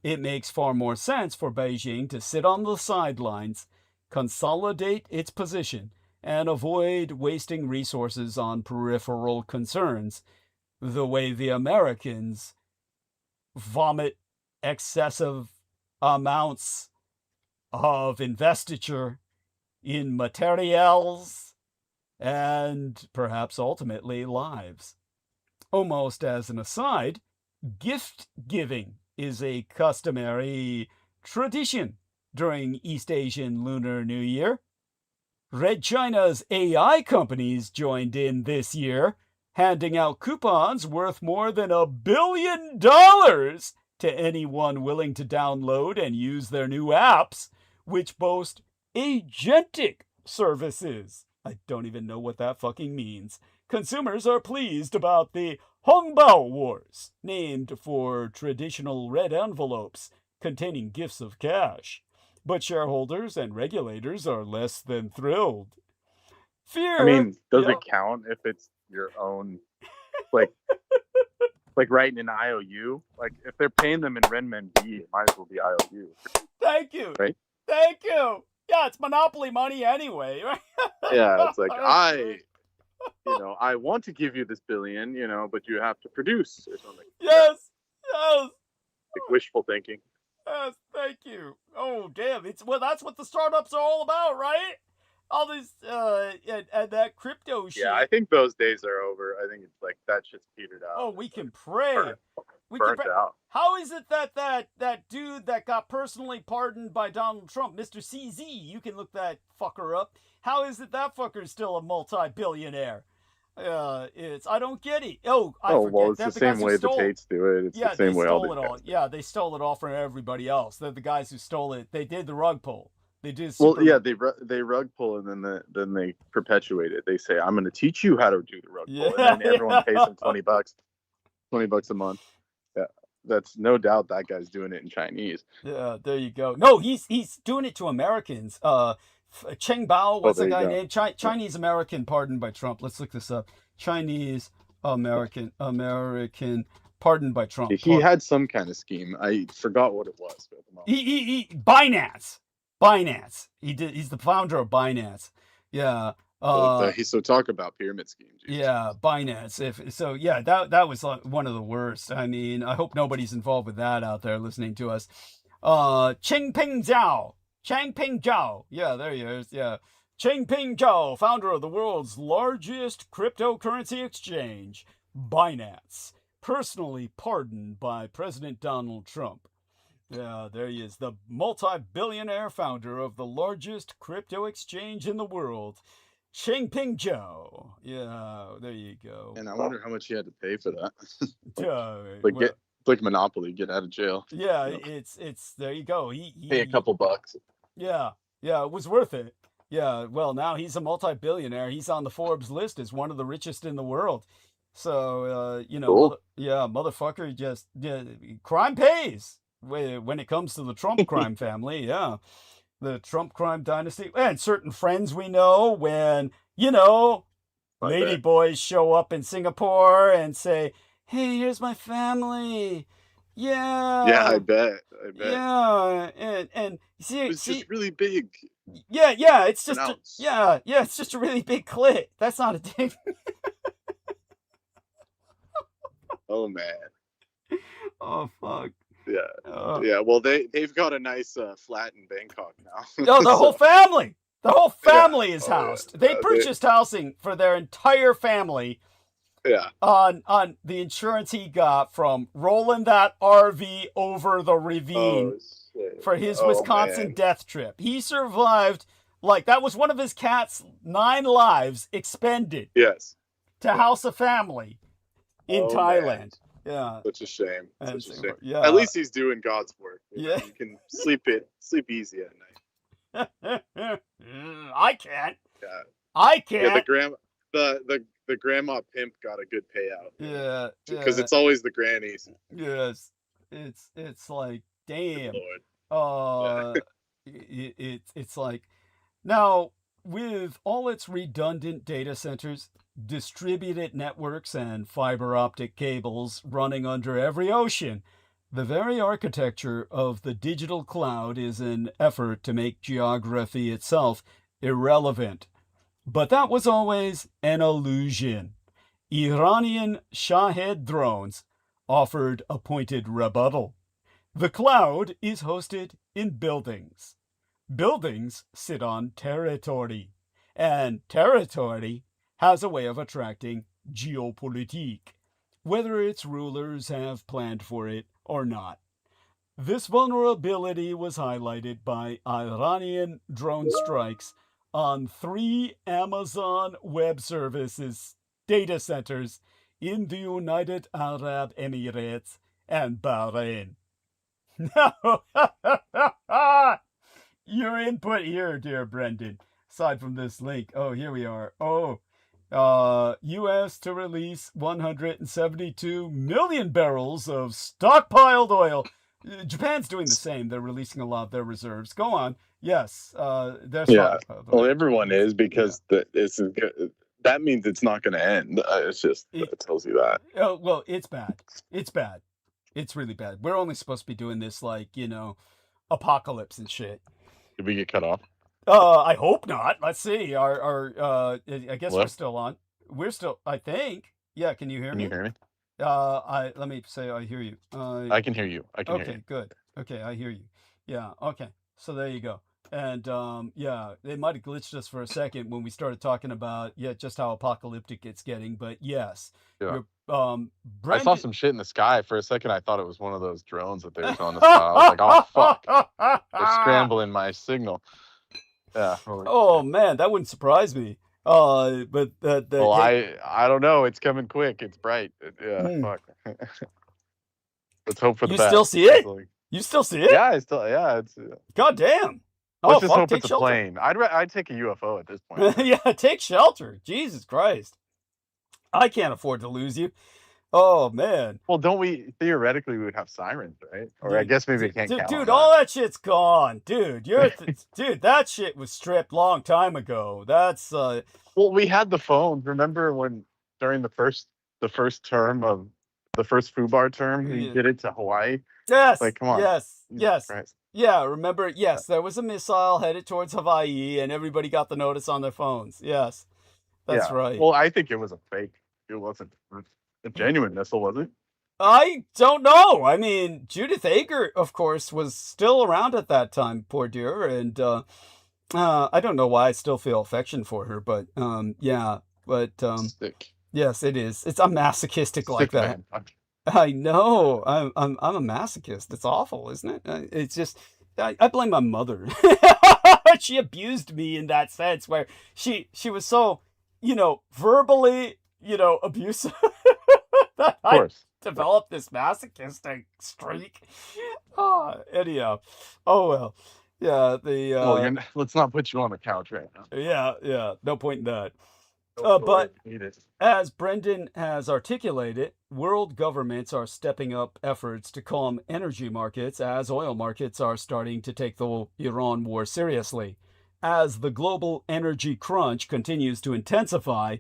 It makes far more sense for Beijing to sit on the sidelines, consolidate its position, and avoid wasting resources on peripheral concerns, the way the Americans vomit excessive amounts of investiture in materials and perhaps ultimately lives. Almost as an aside, gift giving is a customary tradition during East Asian Lunar New Year. Red China's AI companies joined in this year, handing out coupons worth more than $1 billion to anyone willing to download and use their new apps, which boast agentic services. I don't even know what that fucking means. Consumers are pleased about the Hongbao Wars, named for traditional red envelopes containing gifts of cash. But shareholders and regulators are less than thrilled. Fear. I mean, does it count if it's your own, like writing an IOU? Like, if they're paying them in renminbi, it might as well be IOU. Thank you. Right? Thank you. Yeah, it's monopoly money anyway. Yeah, it's like I want to give you this billion, but you have to produce or something. Yes. Like wishful thinking. Yes, thank you. Oh, damn. That's what the startups are all about, right? All these, and that crypto shit. Yeah, I think those days are over. I think it's like that shit's petered out. Oh, we can pray. Burnt out. How is it that dude that got personally pardoned by Donald Trump, Mr. CZ, you can look that fucker up. How is it that fucker's still a multi-billionaire? I don't get it. I forget. Well, it's the same way the Tates do it. It's the same way all the guys. Yeah, they stole it all from everybody else. They're the guys who stole it. They did the rug pull. They did. They rug pull and then they perpetuate it. They say, "I'm going to teach you how to do the rug pull," and then everyone pays them $20, $20 a month. Yeah, that's no doubt that guy's doing it in Chinese. Yeah, there you go. No, he's doing it to Americans. Cheng Bao, what's the guy named? Chinese American pardoned by Trump. Let's look this up. Chinese American pardoned by Trump. He had some kind of scheme. I forgot what it was. Binance. He's the founder of Binance. Yeah. So talk about pyramid schemes. Yeah, Binance. That was one of the worst. I mean, I hope nobody's involved with that out there listening to us. Changpeng Zhao. Yeah, there he is. Yeah. Changpeng Zhao, founder of the world's largest cryptocurrency exchange, Binance, personally pardoned by President Donald Trump. Yeah, there he is, the multi-billionaire founder of the largest crypto exchange in the world, Changpeng Zhao. Yeah, there you go. And I wonder how much he had to pay for that. It's like Monopoly, get out of jail. Yeah, it's there you go. He pay a couple bucks. Yeah, it was worth it. Yeah, well, now he's a multi-billionaire. He's on the Forbes list as one of the richest in the world. So, cool. Motherfucker crime pays when it comes to the Trump crime family. Yeah, the Trump crime dynasty. And certain friends we know when, lady boys show up in Singapore and say, "Hey, here's my family." Yeah. Yeah, I bet. Yeah, and it's just really big. Yeah, it's just it's just a really big clit. That's not a dick. Oh man. Oh fuck. Yeah. Yeah. Well, they've got a nice flat in Bangkok now. No, the whole family. The whole family is housed. They purchased housing for their entire family. Yeah. On the insurance he got from rolling that RV over the ravine for his Wisconsin death trip. He survived, that was one of his cat's 9 lives expended. Yes. To house a family in Thailand. Man. Yeah. Such a shame. Yeah. At least he's doing God's work. Yeah. You can sleep easy at night. I can't. Yeah. I can't. Yeah, the grandma pimp got a good payout. Yeah. Because it's always the grannies. Yes. It's like, damn. Lord. It's like, now with all its redundant data centers, distributed networks, and fiber optic cables running under every ocean, the very architecture of the digital cloud is an effort to make geography itself irrelevant. But that was always an illusion. Iranian Shahed drones offered a pointed rebuttal. The cloud is hosted in buildings. Buildings sit on territory. And territory has a way of attracting geopolitique, whether its rulers have planned for it or not. This vulnerability was highlighted by Iranian drone strikes on 3 Amazon Web Services data centers in the United Arab Emirates and Bahrain. Your input here, dear Brendan. Aside from this link, here we are. U.S. to release 172 million barrels of stockpiled oil. Japan's doing the same. They're releasing a lot of their reserves. Go on. Yes. Well, everyone is, because that means it's not going to end. It tells you that. Oh, well, it's bad. It's bad. It's really bad. We're only supposed to be doing this apocalypse and shit. Did we get cut off? I hope not. Let's see. I guess we're Hello? still on. We're still, I think. Yeah, can you hear Can you me? hear me? Let me say I hear you. I can hear you. I can hear you. Okay, good. Okay, I hear you. Yeah, okay. So there you go. And yeah, it might have glitched us for a second when we started talking about just how apocalyptic it's getting. But yes, Yeah. you're I saw Brendan. some shit in the sky. For a second, I thought it was one of those drones that they were showing in the sky. I was like, oh, fuck. They're scrambling my signal. Yeah. Oh man, that wouldn't surprise me. But Well, I don't know. It's coming quick. It's bright. Yeah, fuck. Let's hope for the you best. still see it? Like, You still see it? yeah, it's. God damn. Let's just fuck, hope take it's a shelter. plane. I'd take a UFO at this point. Yeah, take shelter. Jesus Christ. I can't afford to lose you. Oh man. Well, don't we theoretically we would have sirens, right? Or I guess maybe we can't count on Dude, that. all that shit's gone. Dude, dude, that shit was stripped long time ago. That's Well, we had the phone. Remember when during the first term of the first FUBAR term, we did it to Hawaii? Yes. Like, come on. Yes. Christ. Yeah, remember? Yes, there was a missile headed towards Hawaii, and everybody got the notice on their phones. Yes, that's right. Well, I think it was a fake. It wasn't a genuine missile, was it? I don't know. I mean, Judith Ager, of course, was still around at that time, poor dear, and I don't know why I still feel affection for her, but yeah, but Sick. yes, it is. I'm masochistic like that. Man. I know. I'm a masochist. It's awful, isn't it? It's just I blame my mother. She abused me in that sense, where she was so, verbally, abusive. That Of course. I developed this masochistic streak. Anyhow. Oh well. Yeah, Let's not put you on the couch right now. Yeah, no point in that. Don't But need it. as Brendan has articulated, world governments are stepping up efforts to calm energy markets as oil markets are starting to take the Iran war seriously. As the global energy crunch continues to intensify,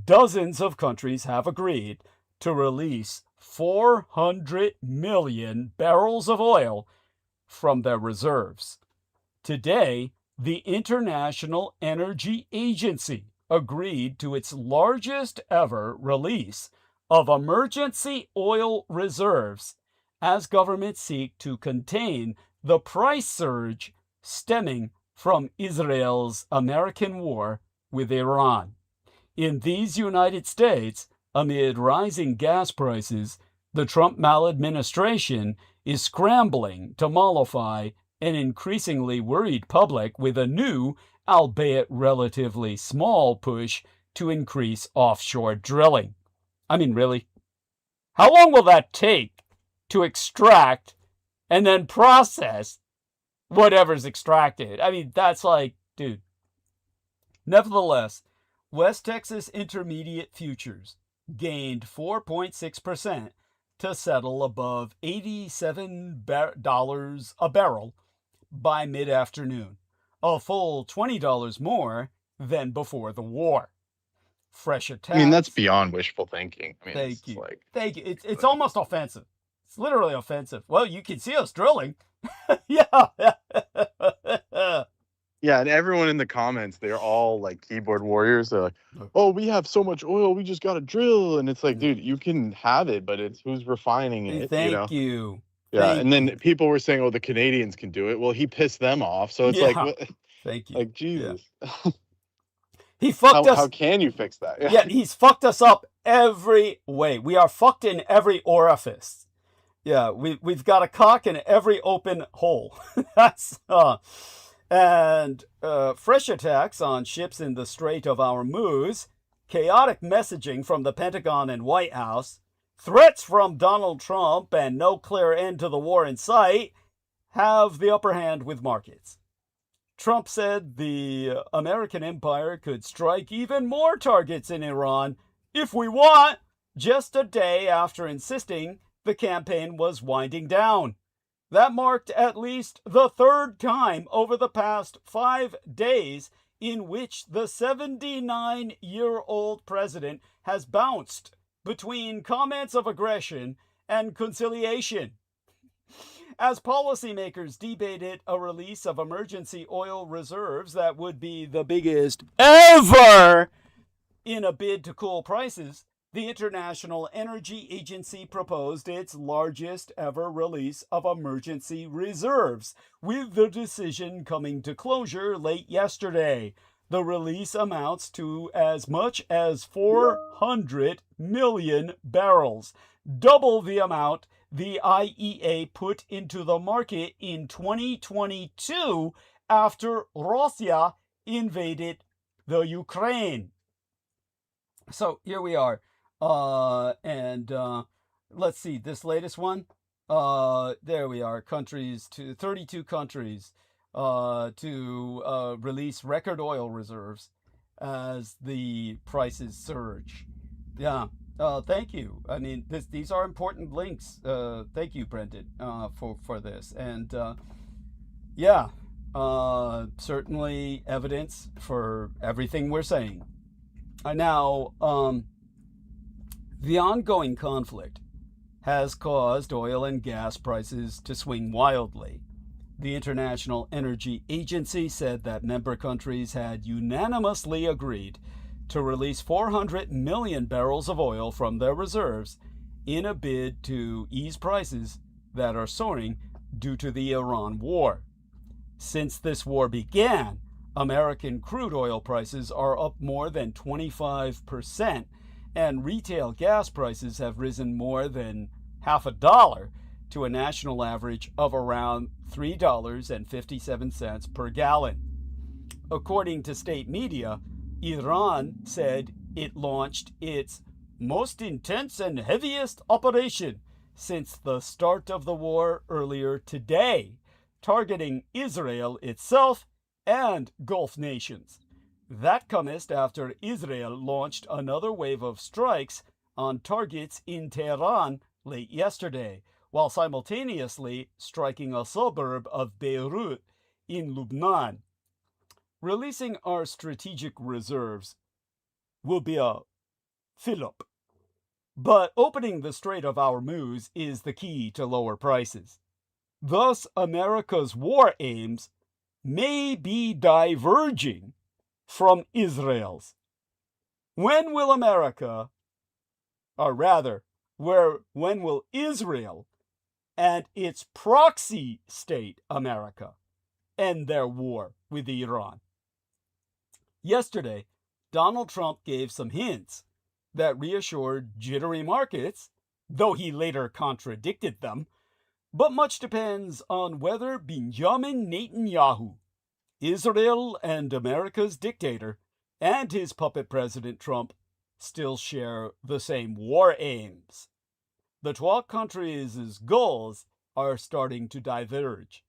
dozens of countries have agreed to release 400 million barrels of oil from their reserves. Today, the International Energy Agency agreed to its largest ever release of emergency oil reserves as governments seek to contain the price surge stemming from Israel's American war with Iran. In these United States, amid rising gas prices, the Trump maladministration is scrambling to mollify an increasingly worried public with a new, albeit relatively small, push to increase offshore drilling. I mean, really? How long will that take to extract and then process whatever's extracted? I mean, that's like, dude. Nevertheless, West Texas Intermediate futures gained 4.6% to settle above $87 a barrel by mid-afternoon, a full $20 more than before the war. Fresh attacks. I mean, that's beyond wishful thinking. I mean, Thank you. Like, Thank you. It's almost offensive. It's literally offensive. Well, you can see us drilling. Yeah. yeah, and everyone in the comments, they're all like keyboard warriors. They're like, oh, we have so much oil, we just got to drill. And it's like, dude, you can have it, but it's who's refining it. Thank you. Yeah, and then people were saying, oh, the Canadians can do it. Well, he pissed them off. So it's like, what? Thank you. Like, Jesus. Yeah. He fucked us. How can you fix that? Yeah, he's fucked us up every way. We are fucked in every orifice. Yeah, we've got a cock in every open hole. That's and fresh attacks on ships in the Strait of Hormuz, chaotic messaging from the Pentagon and White House, threats from Donald Trump, and no clear end to the war in sight have the upper hand with markets. Trump said the American empire could strike even more targets in Iran if we want, just a day after insisting the campaign was winding down. That marked at least the third time over the past 5 days in which the 79-year-old president has bounced between comments of aggression and conciliation. as policymakers debated a release of emergency oil reserves that would be the biggest ever in a bid to cool prices, the International Energy Agency proposed its largest ever release of emergency reserves, with the decision coming to closure late yesterday. The release amounts to as much as 400 million barrels, double the amount the IEA put into the market in 2022 after Russia invaded the Ukraine. So here we are. Let's see, this latest one. There we are. 32 countries to release record oil reserves as the prices surge. Yeah. Thank you. I mean, these are important links. Thank you, Brendan, for this. And yeah, certainly evidence for everything we're saying. Now, the ongoing conflict has caused oil and gas prices to swing wildly. The International Energy Agency said that member countries had unanimously agreed to release 400 million barrels of oil from their reserves in a bid to ease prices that are soaring due to the Iran war. Since this war began, American crude oil prices are up more than 25%, and retail gas prices have risen more than $0.50 to a national average of around $3.57 per gallon. According to state media, Iran said it launched its most intense and heaviest operation since the start of the war earlier today, targeting Israel itself and Gulf nations. That comes after Israel launched another wave of strikes on targets in Tehran late yesterday, while simultaneously striking a suburb of Beirut in Lebanon. Releasing our strategic reserves will be a fill-up, but opening the Strait of Hormuz is the key to lower prices. Thus, America's war aims may be diverging from Israel's. When will when will Israel and its proxy state, America, end their war with Iran? Yesterday, Donald Trump gave some hints that reassured jittery markets, though he later contradicted them. But much depends on whether Benjamin Netanyahu, Israel and America's dictator, and his puppet President Trump still share the same war aims. The 12 countries' goals are starting to diverge.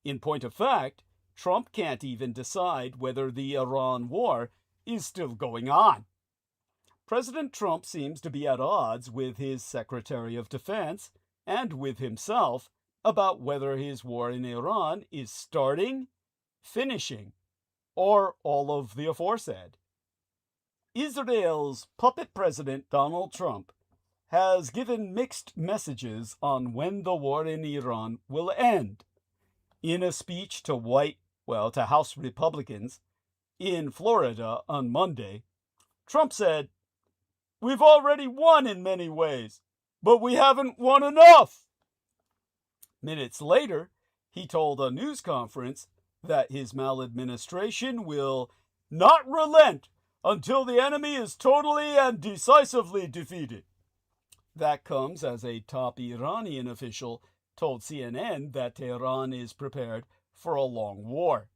In point of fact, Trump can't even decide whether the Iran war is still going on. President Trump seems to be at odds with his Secretary of Defense and with himself about whether his war in Iran is starting, finishing, or all of the aforesaid. Israel's puppet president Donald Trump has given mixed messages on when the war in Iran will end. In a speech to House Republicans in Florida on Monday, Trump said, "We've already won in many ways, but we haven't won enough." Minutes later, he told a news conference that his maladministration will not relent until the enemy is totally and decisively defeated. That comes as a top Iranian official told CNN that Tehran is prepared for a long war.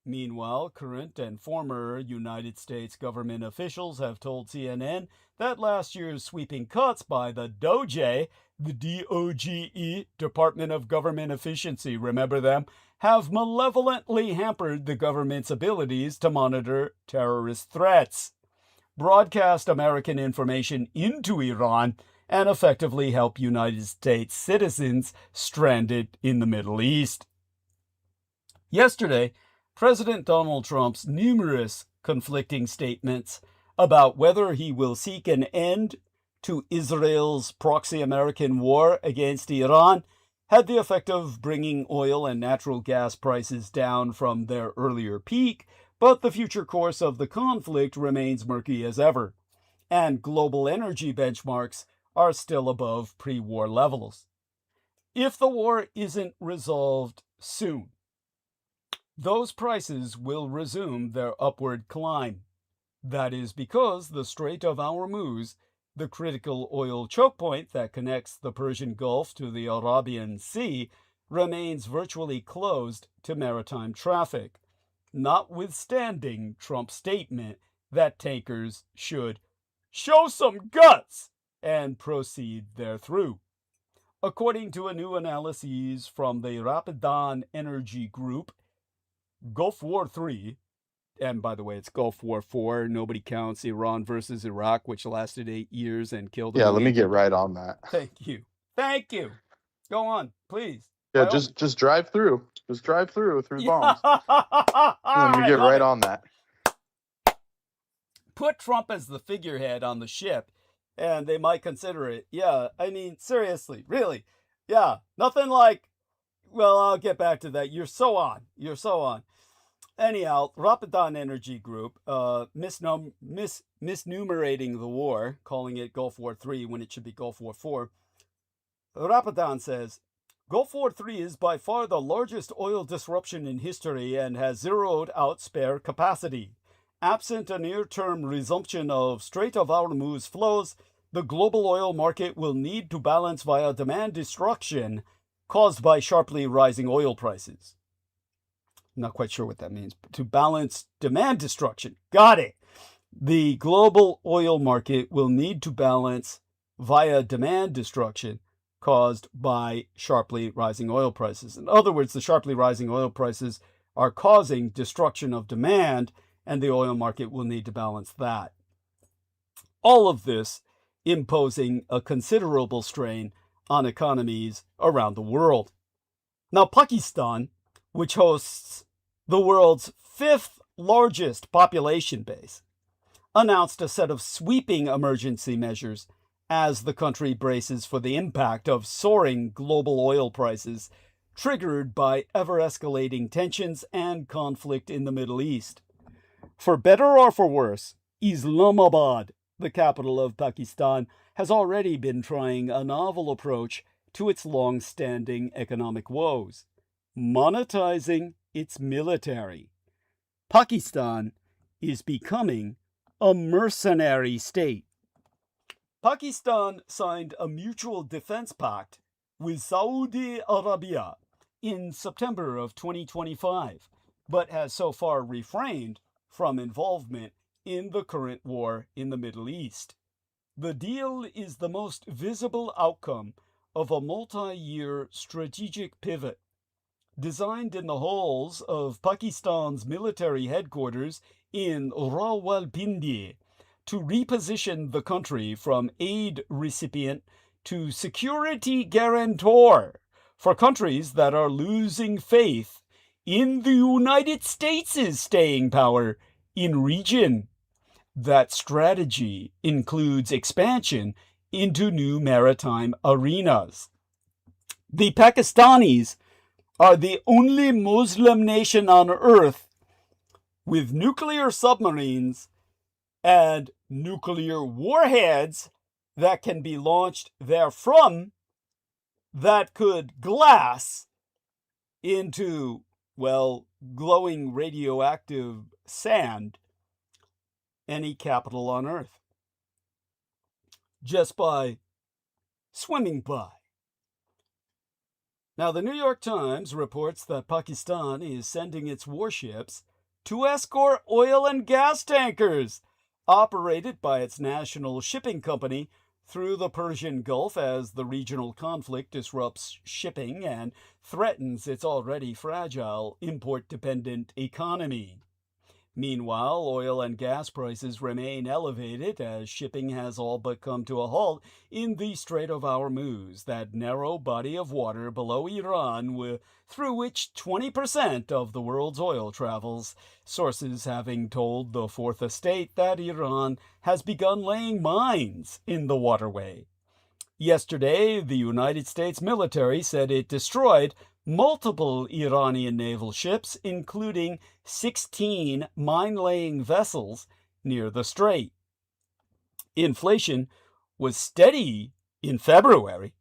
Meanwhile, current and former United States government officials have told CNN that last year's sweeping cuts by the DOGE, the DOGE, Department of Government Efficiency, remember them, have malevolently hampered the government's abilities to monitor terrorist threats, broadcast American information into Iran, and effectively help United States citizens stranded in the Middle East. Yesterday, President Donald Trump's numerous conflicting statements about whether he will seek an end to Israel's proxy American war against Iran had the effect of bringing oil and natural gas prices down from their earlier peak, but the future course of the conflict remains murky as ever, and global energy benchmarks are still above pre-war levels. If the war isn't resolved soon, those prices will resume their upward climb. That is because the Strait of Hormuz, the critical oil choke point that connects the Persian Gulf to the Arabian Sea, remains virtually closed to maritime traffic, notwithstanding Trump's statement that tankers should show some guts and proceed therethrough. According to a new analysis from the Rapidan Energy Group, Gulf War III, and by the way, it's Gulf War IV, nobody counts Iran versus Iraq, which lasted 8 years and killed. Yeah, let me get right on that. Thank you. Thank you. Go on, please. Yeah, just drive through. Just drive through bombs. Let me get right on that. Put Trump as the figurehead on the ship, and they might consider it. Yeah, I mean, seriously, really. Yeah, nothing like, well, I'll get back to that. You're so on. You're so on. Anyhow, Rapidan Energy Group, misnumerating the war, calling it Gulf War III when it should be Gulf War IV. Rapidan says, Gulf War III is by far the largest oil disruption in history and has zeroed out spare capacity. Absent a near-term resumption of Strait of Hormuz flows, the global oil market will need to balance via demand destruction caused by sharply rising oil prices. Not quite sure what that means. To balance demand destruction. Got it. The global oil market will need to balance via demand destruction caused by sharply rising oil prices. In other words, the sharply rising oil prices are causing destruction of demand, and the oil market will need to balance that. All of this imposing a considerable strain on economies around the world. Now, Pakistan, which hosts the world's 5th largest population base, announced a set of sweeping emergency measures as the country braces for the impact of soaring global oil prices triggered by ever-escalating tensions and conflict in the Middle East. For better or for worse, Islamabad, the capital of Pakistan, has already been trying a novel approach to its long-standing economic woes, monetizing its military. Pakistan is becoming a mercenary state. Pakistan signed a mutual defense pact with Saudi Arabia in September of 2025, but has so far refrained from involvement in the current war in the Middle East. The deal is the most visible outcome of a multi-year strategic pivot designed in the halls of Pakistan's military headquarters in Rawalpindi to reposition the country from aid recipient to security guarantor for countries that are losing faith in the United States' staying power in region. That strategy includes expansion into new maritime arenas. The Pakistanis are the only Muslim nation on earth with nuclear submarines and nuclear warheads that can be launched therefrom that could glass into, well, glowing radioactive sand any capital on earth just by swimming by. Now, the New York Times reports that Pakistan is sending its warships to escort oil and gas tankers operated by its national shipping company through the Persian Gulf as the regional conflict disrupts shipping and threatens its already fragile import-dependent economy. Meanwhile, oil and gas prices remain elevated as shipping has all but come to a halt in the Strait of Hormuz, that narrow body of water below Iran through which 20% of the world's oil travels, sources having told the Fourth Estate that Iran has begun laying mines in the waterway. Yesterday, the United States military said it destroyed multiple Iranian naval ships, including 16 mine-laying vessels near the strait. Inflation was steady in February,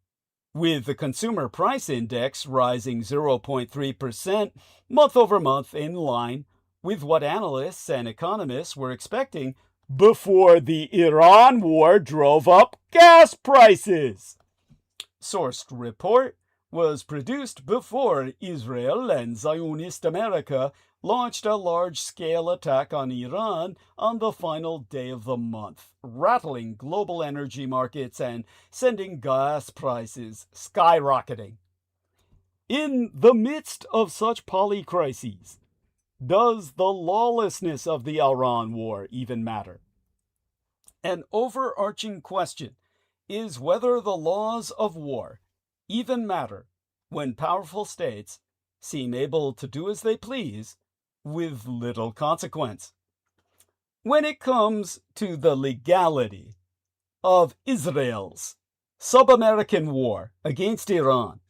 with the consumer price index rising 0.3% month over month, in line with what analysts and economists were expecting before the Iran war drove up gas prices. Sourced report was produced before Israel and Zionist America launched a large-scale attack on Iran on the final day of the month, rattling global energy markets and sending gas prices skyrocketing. In the midst of such polycrises, does the lawlessness of the Iran war even matter? An overarching question is whether the laws of war even matter when powerful states seem able to do as they please with little consequence. When it comes to the legality of Israel's sub-American war against Iran,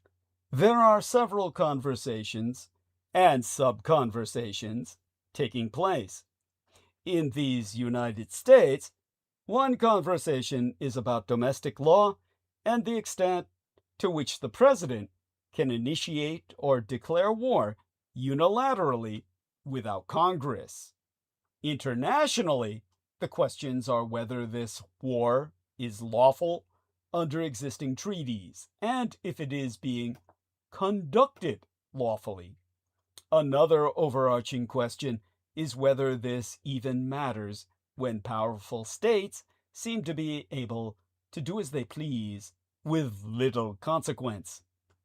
there are several conversations and sub-conversations taking place. In these United States, one conversation is about domestic law and the extent to which the president can initiate or declare war unilaterally without Congress. Internationally, the questions are whether this war is lawful under existing treaties and if it is being conducted lawfully. Another overarching question is whether this even matters when powerful states seem to be able to do as they please with little consequence.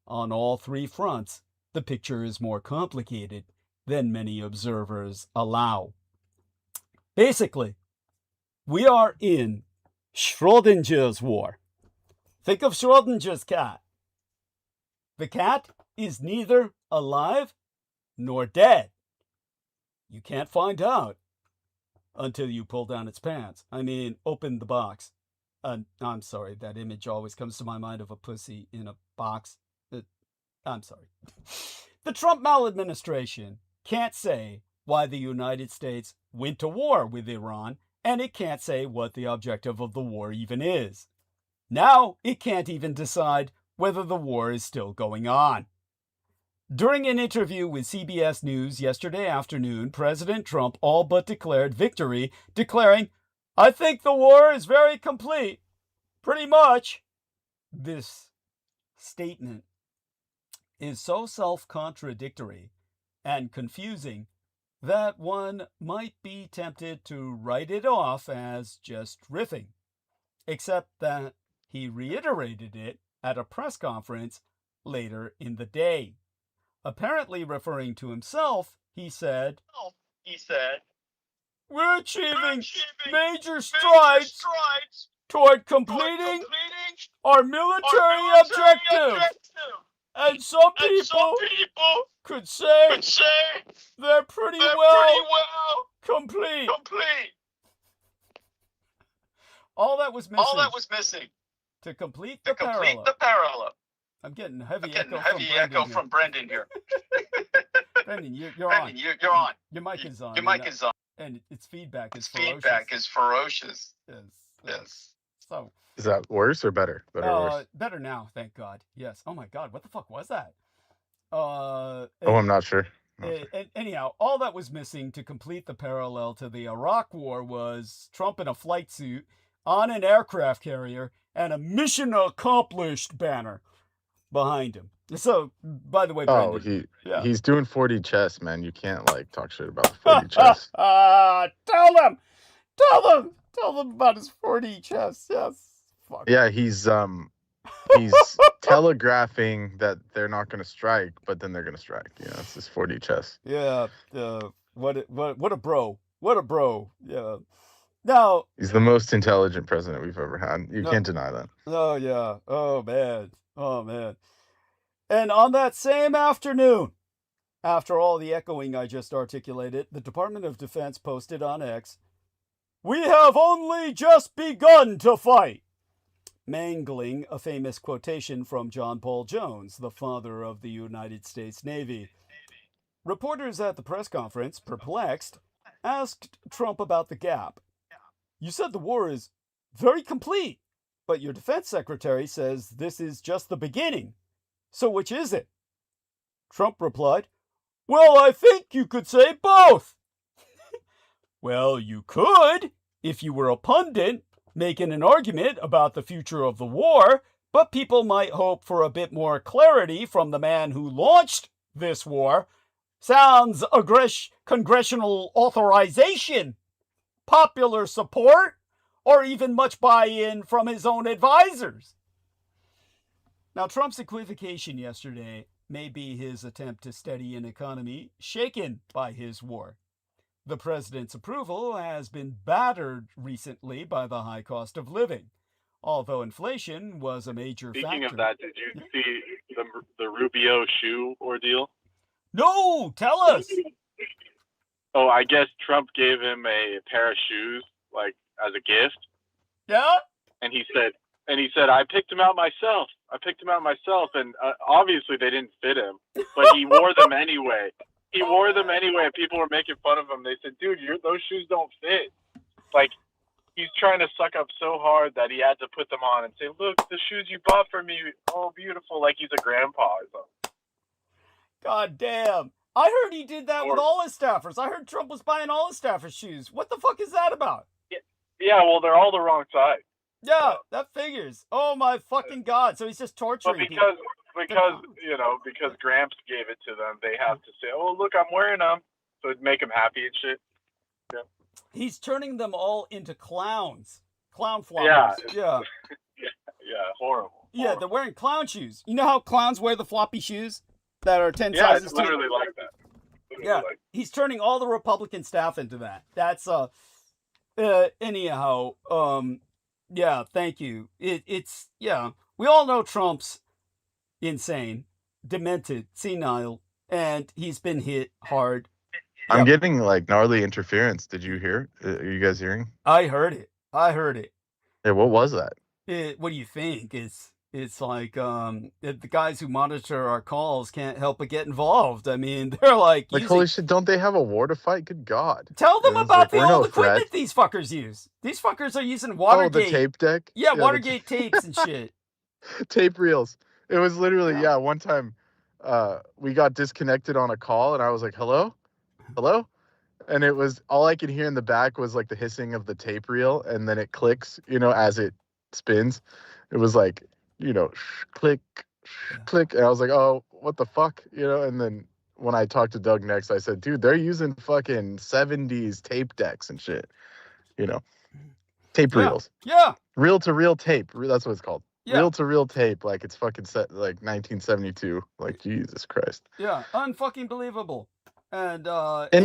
On all three fronts, the picture is more complicated than many observers allow. Basically, we are in Schrödinger's war. Think of Schrödinger's cat. The cat is neither alive nor dead. You can't find out until you pull down its pants. I mean, open the box. I'm sorry, that image always comes to my mind of a pussy in a box. I'm sorry. The Trump maladministration can't say why the United States went to war with Iran, and it can't say what the objective of the war even is. Now it can't even decide whether the war is still going on. During an interview with CBS News yesterday afternoon, President Trump all but declared victory, declaring, "I think the war is very complete. Pretty much." This statement is so self-contradictory and confusing that one might be tempted to write it off as just riffing, except that he reiterated it at a press conference later in the day. Apparently referring to himself, he said, "We're achieving major strides toward completing our military objective. And some people could say they're pretty well complete." All that was missing to complete the parallel. I'm getting heavy echo from Brendan here. Brendan, you're on. Your mic is on. And its feedback is ferocious. Yes. So. Is that worse or better? Better or worse? Better now, thank God. Yes. Oh my God, what the fuck was that? I'm not sure. Anyhow, all that was missing to complete the parallel to the Iraq War was Trump in a flight suit on an aircraft carrier and a mission accomplished banner behind him. So, by the way, Brendan, he's doing 4D chess, man. You can't talk shit about the 4D chess. Tell them about his 4D chess. Yes. Fuck. Yeah, he's telegraphing that they're not going to strike, but then they're going to strike. It's this 4D chess. Yeah. What a bro. What a bro. Yeah. Now he's the most intelligent president we've ever had. You can't deny that. Oh yeah. Oh man. And on that same afternoon, after all the echoing I just articulated, the Department of Defense posted on X, "We have only just begun to fight." mangling a famous quotation from John Paul Jones, the father of the United States Navy. Reporters at the press conference, perplexed, asked Trump about the gap. You said the war is very complete, but your defense secretary says this is just the beginning. So which is it? Trump replied, well, I think you could say both. Well, you could, if you were a pundit making an argument about the future of the war, but people might hope for a bit more clarity from the man who launched this war. Sounds congressional authorization, popular support, or even much buy-in from his own advisors. Now, Trump's equivocation yesterday may be his attempt to steady an economy shaken by his war. The president's approval has been battered recently by the high cost of living, although inflation was a major factor. Speaking of that, did you see the Rubio shoe ordeal? No, tell us. Oh, I guess Trump gave him a pair of shoes, like, as a gift. Yeah? And he said, I picked them out myself. And obviously they didn't fit him, but he wore them anyway. And people were making fun of him. They said, dude, those shoes don't fit. Like, he's trying to suck up so hard that he had to put them on and say, look, the shoes you bought for me, oh, beautiful, like he's a grandpa or something. God damn. I heard he did that with all his staffers. I heard Trump was buying all his staffers shoes. What the fuck is that about? Yeah, well, they're all the wrong size. Yeah, that figures. Oh my fucking God. So he's just torturing people. Because Gramps gave it to them, they have to say, oh, look, I'm wearing them. So it'd make him happy and shit. Yeah. He's turning them all into clowns. Clown floppers. Yeah. Yeah, horrible. Yeah, they're wearing clown shoes. You know how clowns wear the floppy shoes that are 10 sizes? Yeah, it's literally like that. He's turning all the Republican staff into that. That's, anyhow, yeah, thank you. It's we all know Trump's insane, demented, senile, and he's been hit hard. I'm getting, like, gnarly interference. Did you hear? Are you guys hearing? I heard it. Yeah, what was that? What do you think? It's like the guys who monitor our calls can't help but get involved. I mean, they're like holy shit, don't they have a war to fight? Good God. Tell them about the old equipment these fuckers use. These fuckers are using Watergate. Oh, the tape deck? Yeah, Watergate tapes and shit. Tape reels. It was literally, one time we got disconnected on a call and I was like, hello? And it was, all I could hear in the back was like the hissing of the tape reel, and then it clicks, as it spins. It was like, click, click. And I was like, oh, what the fuck? And then when I talked to Doug next, I said, dude, they're using fucking 70s tape decks and shit. Tape reels. Yeah. Reel to reel tape. That's what it's called. Yeah. Reel to reel tape. Like it's fucking set like 1972. Like, Jesus Christ. Yeah. Unfucking believable. And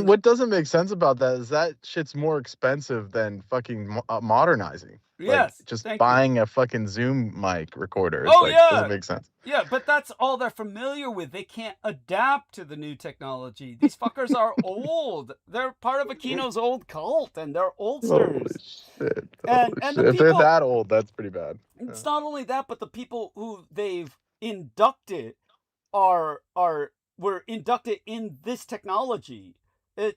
what doesn't make sense about that is that shit's more expensive than fucking modernizing. Yes, like just buying a fucking Zoom mic recorder. It's doesn't make sense. Yeah, but that's all they're familiar with. They can't adapt to the new technology. These fuckers are old. They're part of Aquino's old cult, and they're oldsters. Holy shit. And the if they're that old, that's pretty bad. It's not only that, but the people who they've inducted were inducted in this technology.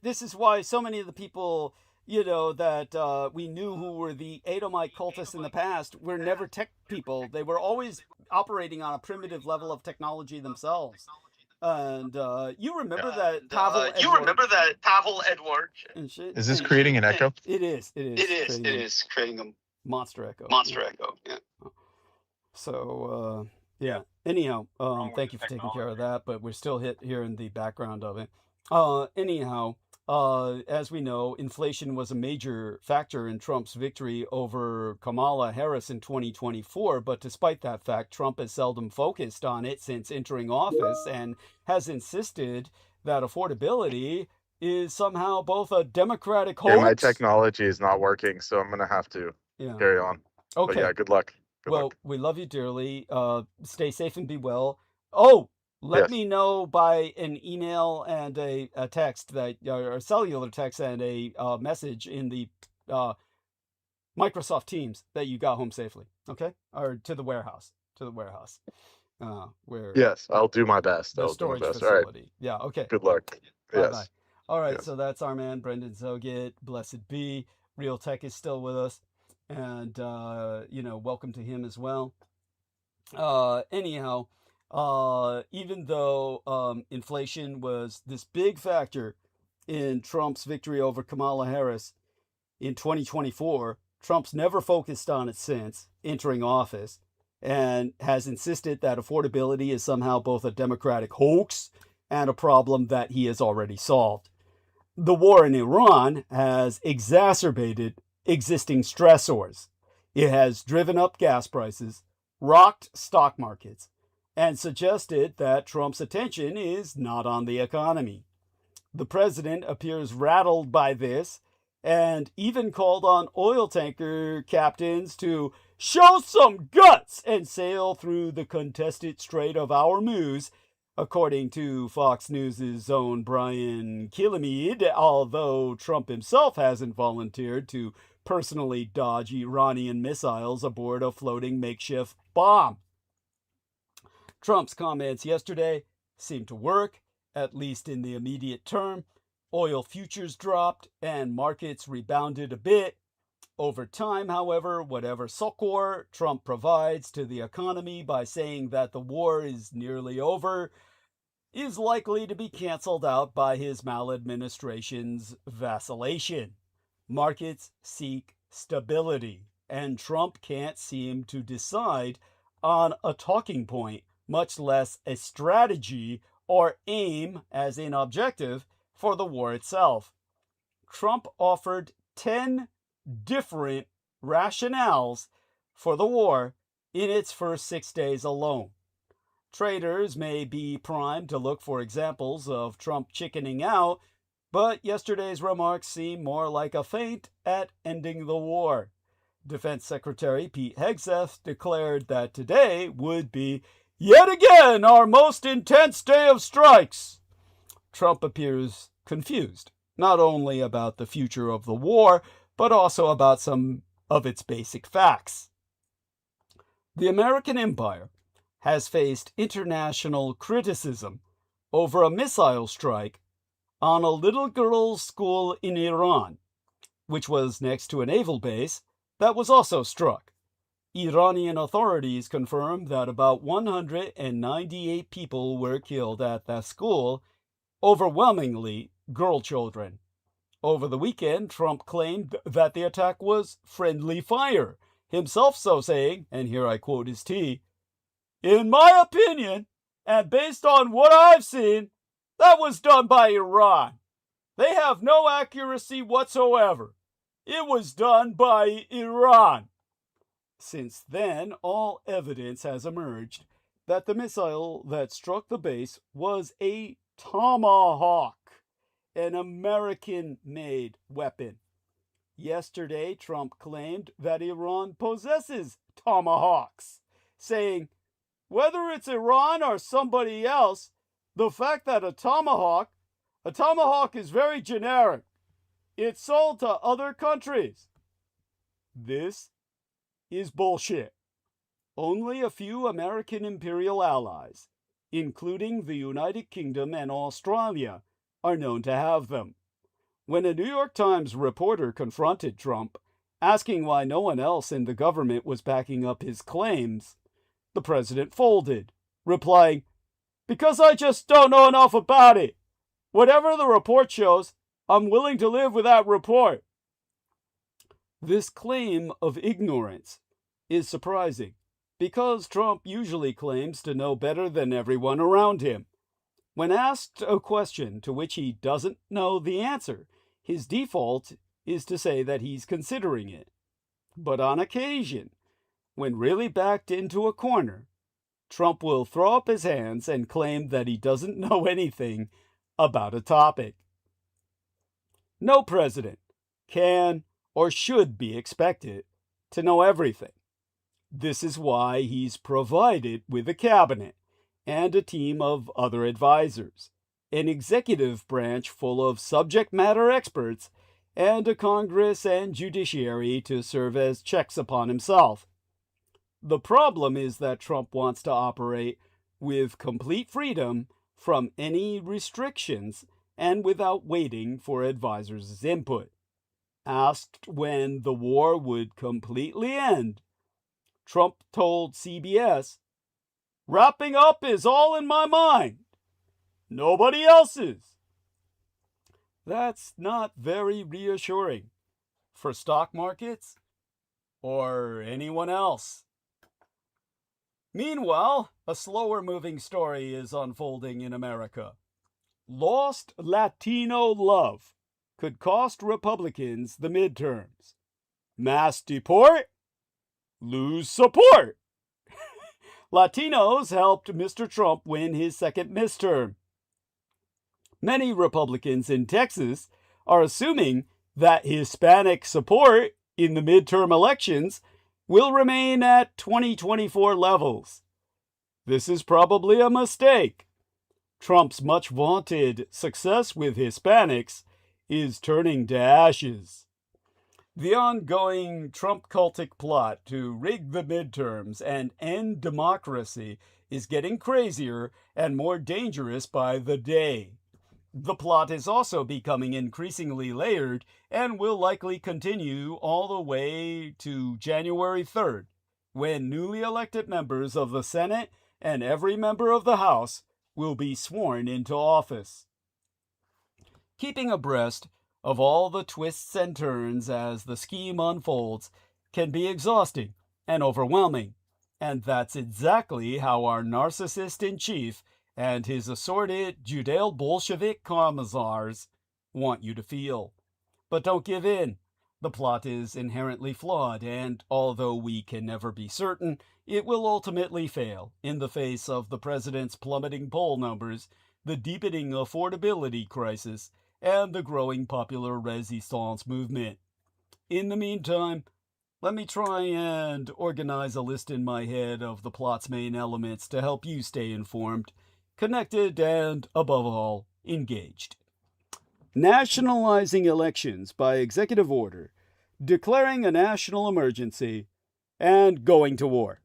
This is why so many of the people, that we knew who were the Edomite cultists in the past were never tech people. They were always operating on a primitive level of technology themselves. And you remember that Pavel Edward? And shit? Is this creating an echo? It is. It is creating a monster echo. Yeah. So, yeah. Anyhow, thank you for taking care of that, but we're still here in the background of it. Anyhow, as we know, inflation was a major factor in Trump's victory over Kamala Harris in 2024, but despite that fact, Trump has seldom focused on it since entering office and has insisted that affordability is somehow both a Democratic hoax. Yeah, my technology is not working, so I'm going to have to carry on. Okay. But yeah, good luck. We love you dearly. Stay safe and be well. Oh, let me know by an email and a text or a cellular text and a message in the Microsoft Teams that you got home safely, okay? Or to the warehouse, where Yes, I'll do my best. the I'll do my storage best. All right. facility. Yeah, okay. Good luck. Bye-bye. Yes. All right, Yes. so that's our man, Brendan Zogit. Blessed be. Real Tech is still with us. And, welcome to him as well. Anyhow, even though inflation was this big factor in Trump's victory over Kamala Harris in 2024, Trump's never focused on it since entering office and has insisted that affordability is somehow both a Democratic hoax and a problem that he has already solved. The war in Iran has exacerbated existing stressors. It has driven up gas prices, rocked stock markets, and suggested that Trump's attention is not on the economy. The president appears rattled by this and even called on oil tanker captains to show some guts and sail through the contested Strait of Hormuz, according to Fox News' own Brian Kilmeade, although Trump himself hasn't volunteered to personally dodge Iranian missiles aboard a floating makeshift bomb. Trump's comments yesterday seemed to work, at least in the immediate term. Oil futures dropped and markets rebounded a bit. Over time, however, whatever succor Trump provides to the economy by saying that the war is nearly over is likely to be canceled out by his maladministration's vacillation. Markets seek stability, and Trump can't seem to decide on a talking point, much less a strategy or aim, as in objective, for the war itself. Trump offered 10 different rationales for the war in its first 6 days alone. Traders may be primed to look for examples of Trump chickening out, but yesterday's remarks seem more like a feint at ending the war. Defense Secretary Pete Hegseth declared that today would be yet again our most intense day of strikes. Trump appears confused, not only about the future of the war, but also about some of its basic facts. The American empire has faced international criticism over a missile strike on a little girls' school in Iran, which was next to a naval base that was also struck. Iranian authorities confirmed that about 198 people were killed at that school, overwhelmingly girl children. Over the weekend, Trump claimed that the attack was friendly fire, himself so saying, and here I quote his T, "In my opinion, and based on what I've seen, that was done by Iran. They have no accuracy whatsoever. It was done by Iran." Since then, all evidence has emerged that the missile that struck the base was a Tomahawk, an American-made weapon. Yesterday, Trump claimed that Iran possesses Tomahawks, saying, whether it's Iran or somebody else, the fact that a Tomahawk is very generic. It's sold to other countries. This is bullshit. Only a few American imperial allies, including the United Kingdom and Australia, are known to have them. When a New York Times reporter confronted Trump, asking why no one else in the government was backing up his claims, the president folded, replying, "Because I just don't know enough about it. Whatever the report shows, I'm willing to live with that report." This claim of ignorance is surprising, because Trump usually claims to know better than everyone around him. When asked a question to which he doesn't know the answer, his default is to say that he's considering it. But on occasion, when really backed into a corner, Trump will throw up his hands and claim that he doesn't know anything about a topic. No president can or should be expected to know everything. This is why he's provided with a cabinet and a team of other advisors, an executive branch full of subject matter experts, and a Congress and judiciary to serve as checks upon himself. The problem is that Trump wants to operate with complete freedom from any restrictions and without waiting for advisors' input. Asked when the war would completely end, Trump told CBS, "Wrapping up is all in my mind. Nobody else's." That's not very reassuring for stock markets or anyone else. Meanwhile, a slower moving story is unfolding in America. Lost Latino love could cost Republicans the midterms. Mass deport? Lose support. Latinos helped Mr. Trump win his second midterm. Many Republicans in Texas are assuming that Hispanic support in the midterm elections will remain at 2024 levels. This is probably a mistake. Trump's much vaunted success with Hispanics is turning to ashes. The ongoing Trump cultic plot to rig the midterms and end democracy is getting crazier and more dangerous by the day. The plot is also becoming increasingly layered and will likely continue all the way to January 3rd, when newly elected members of the Senate and every member of the House will be sworn into office. Keeping abreast of all the twists and turns as the scheme unfolds can be exhausting and overwhelming, and that's exactly how our narcissist-in-chief and his assorted Judeo-Bolshevik commissars want you to feel. But don't give in. The plot is inherently flawed, and although we can never be certain, it will ultimately fail in the face of the president's plummeting poll numbers, the deepening affordability crisis, and the growing popular resistance movement. In the meantime, let me try and organize a list in my head of the plot's main elements to help you stay informed, connected, and, above all, engaged. Nationalizing elections by executive order, declaring a national emergency, and going to war.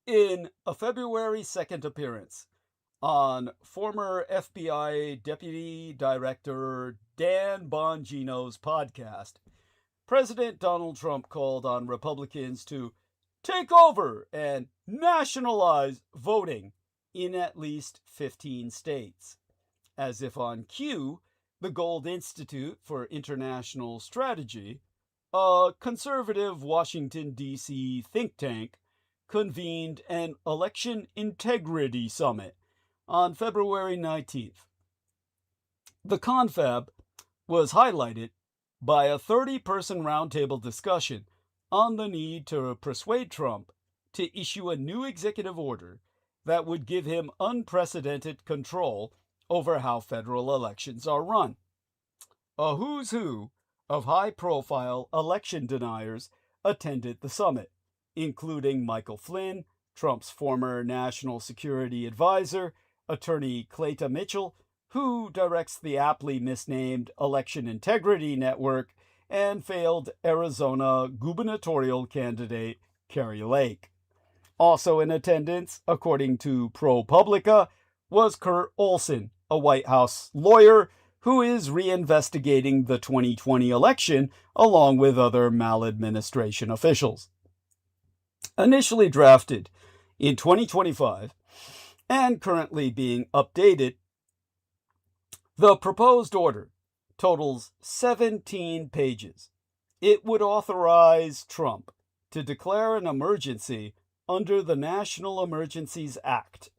In a February 2nd appearance on former FBI Deputy Director Dan Bongino's podcast, President Donald Trump called on Republicans to take over and nationalize voting in at least 15 states. As if on cue, the 귲ld Institute for International Strategy, a conservative Washington, D.C. think tank, convened an election integrity summit on February 19th. The confab was highlighted by a 30-person roundtable discussion on the need to persuade Trump to issue a new executive order that would give him unprecedented control over how federal elections are run. A who's who of high-profile election deniers attended the summit, including Michael Flynn, Trump's former national security advisor, attorney Clayton Mitchell, who directs the aptly misnamed Election Integrity Network, and failed Arizona gubernatorial candidate Kari Lake. Also in attendance, according to ProPublica, was Kurt Olson, a White House lawyer who is reinvestigating the 2020 election along with other maladministration officials. Initially drafted in 2025 and currently being updated, the proposed order totals 17 pages. It would authorize Trump to declare an emergency under the National Emergencies Act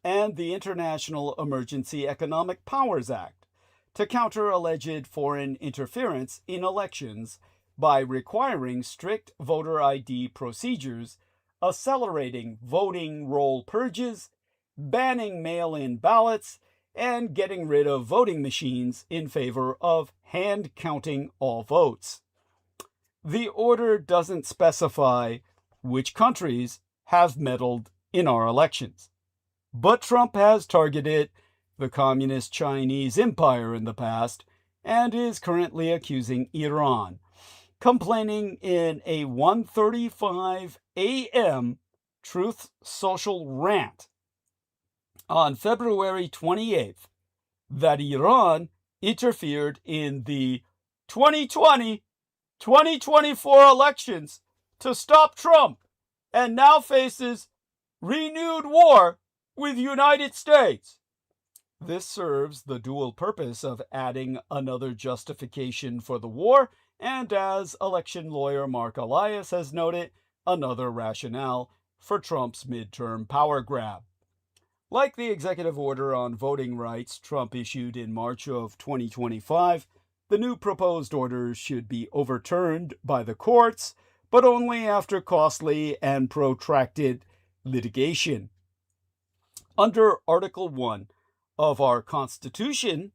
and the International Emergency Economic Powers Act to counter alleged foreign interference in elections by requiring strict voter ID procedures, accelerating voting roll purges, banning mail-in ballots, and getting rid of voting machines in favor of hand counting all votes. The order doesn't specify which countries have meddled in our elections, but Trump has targeted the Communist Chinese Empire in the past and is currently accusing Iran, complaining in a 1:35 a.m. Truth Social rant on February 28th that Iran interfered in the 2020-2024 elections to stop Trump and now faces renewed war with United States. This serves the dual purpose of adding another justification for the war and, as election lawyer Mark Elias has noted, another rationale for Trump's midterm power grab. Like the executive order on voting rights Trump issued in March of 2025, the new proposed orders should be overturned by the courts, but only after costly and protracted litigation. Under Article 1 of our Constitution,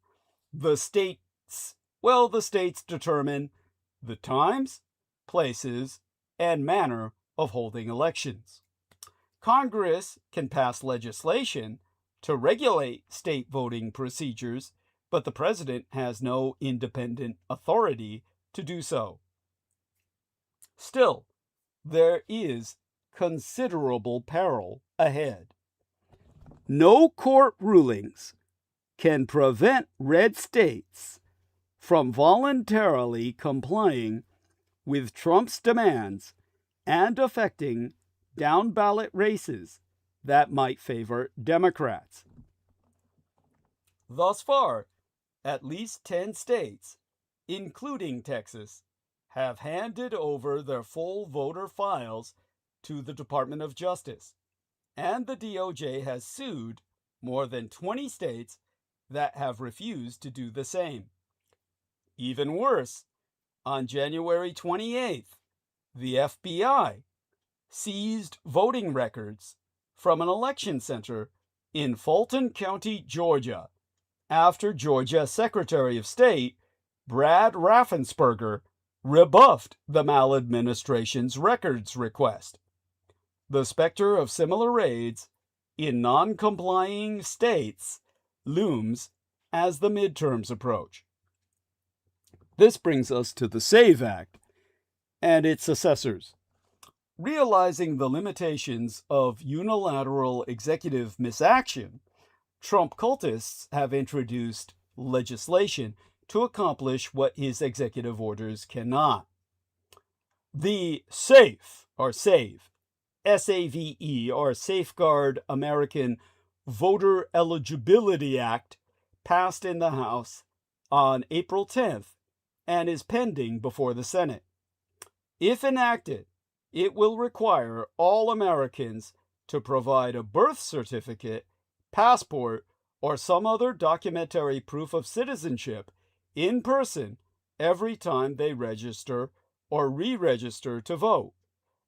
the states determine the times, places, and manner of holding elections. Congress can pass legislation to regulate state voting procedures, but the president has no independent authority to do so. Still, there is considerable peril ahead. No court rulings can prevent red states from voluntarily complying with Trump's demands and affecting down-ballot races that might favor Democrats. Thus far, at least 10 states, including Texas, have handed over their full voter files to the Department of Justice, and the DOJ has sued more than 20 states that have refused to do the same. Even worse, on January 28th, the FBI seized voting records from an election center in Fulton County, Georgia, after Georgia Secretary of State Brad Raffensperger rebuffed the maladministration's records request. The specter of similar raids in non-complying states looms as the midterms approach. This brings us to the SAVE Act and its successors. Realizing the limitations of unilateral executive misaction, Trump cultists have introduced legislation to accomplish what his executive orders cannot. The SAFE, or SAVE, S-A-V-E, or Safeguard American Voter Eligibility Act, passed in the House on April 10th and is pending before the Senate. If enacted, it will require all Americans to provide a birth certificate, passport, or some other documentary proof of citizenship in person every time they register or re-register to vote,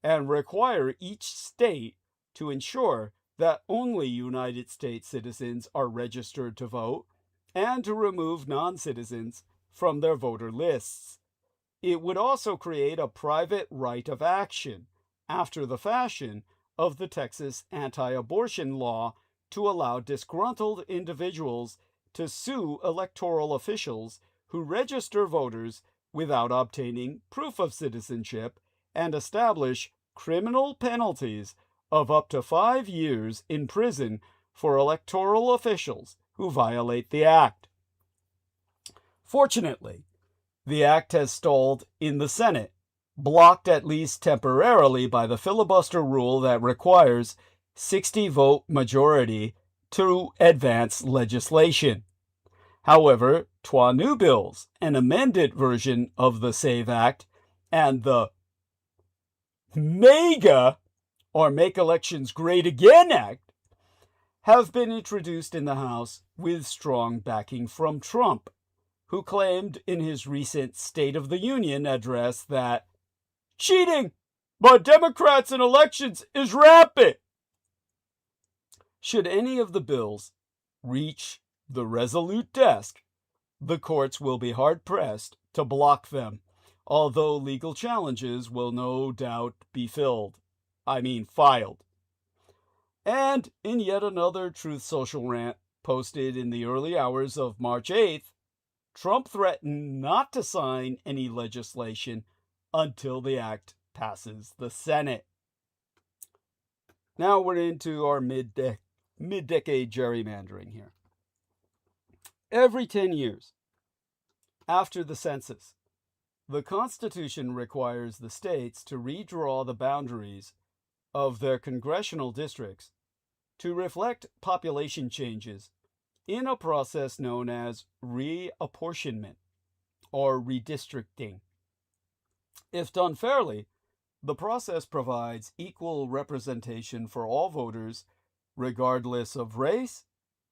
and require each state to ensure that only United States citizens are registered to vote, and to remove non-citizens from their voter lists. It would also create a private right of action, after the fashion of the Texas anti-abortion law, to allow disgruntled individuals to sue electoral officials who register voters without obtaining proof of citizenship, and establish criminal penalties of up to 5 years in prison for electoral officials who violate the act. Fortunately, the act has stalled in the Senate, blocked at least temporarily by the filibuster rule that requires 60-vote majority to advance legislation. However, 2 new bills, an amended version of the SAVE Act, and the MÉGA, or Make Elections Great Again Act, have been introduced in the House with strong backing from Trump, who claimed in his recent State of the Union address that cheating by Democrats in elections is rampant. Should any of the bills reach the resolute desk, the courts will be hard-pressed to block them, although legal challenges will no doubt be filed. And in yet another Truth Social rant posted in the early hours of March 8th, Trump threatened not to sign any legislation until the act passes the Senate. Now we're into our mid-decade gerrymandering here. Every 10 years, after the census, the Constitution requires the states to redraw the boundaries of their congressional districts to reflect population changes in a process known as reapportionment or redistricting. If done fairly, the process provides equal representation for all voters, regardless of race,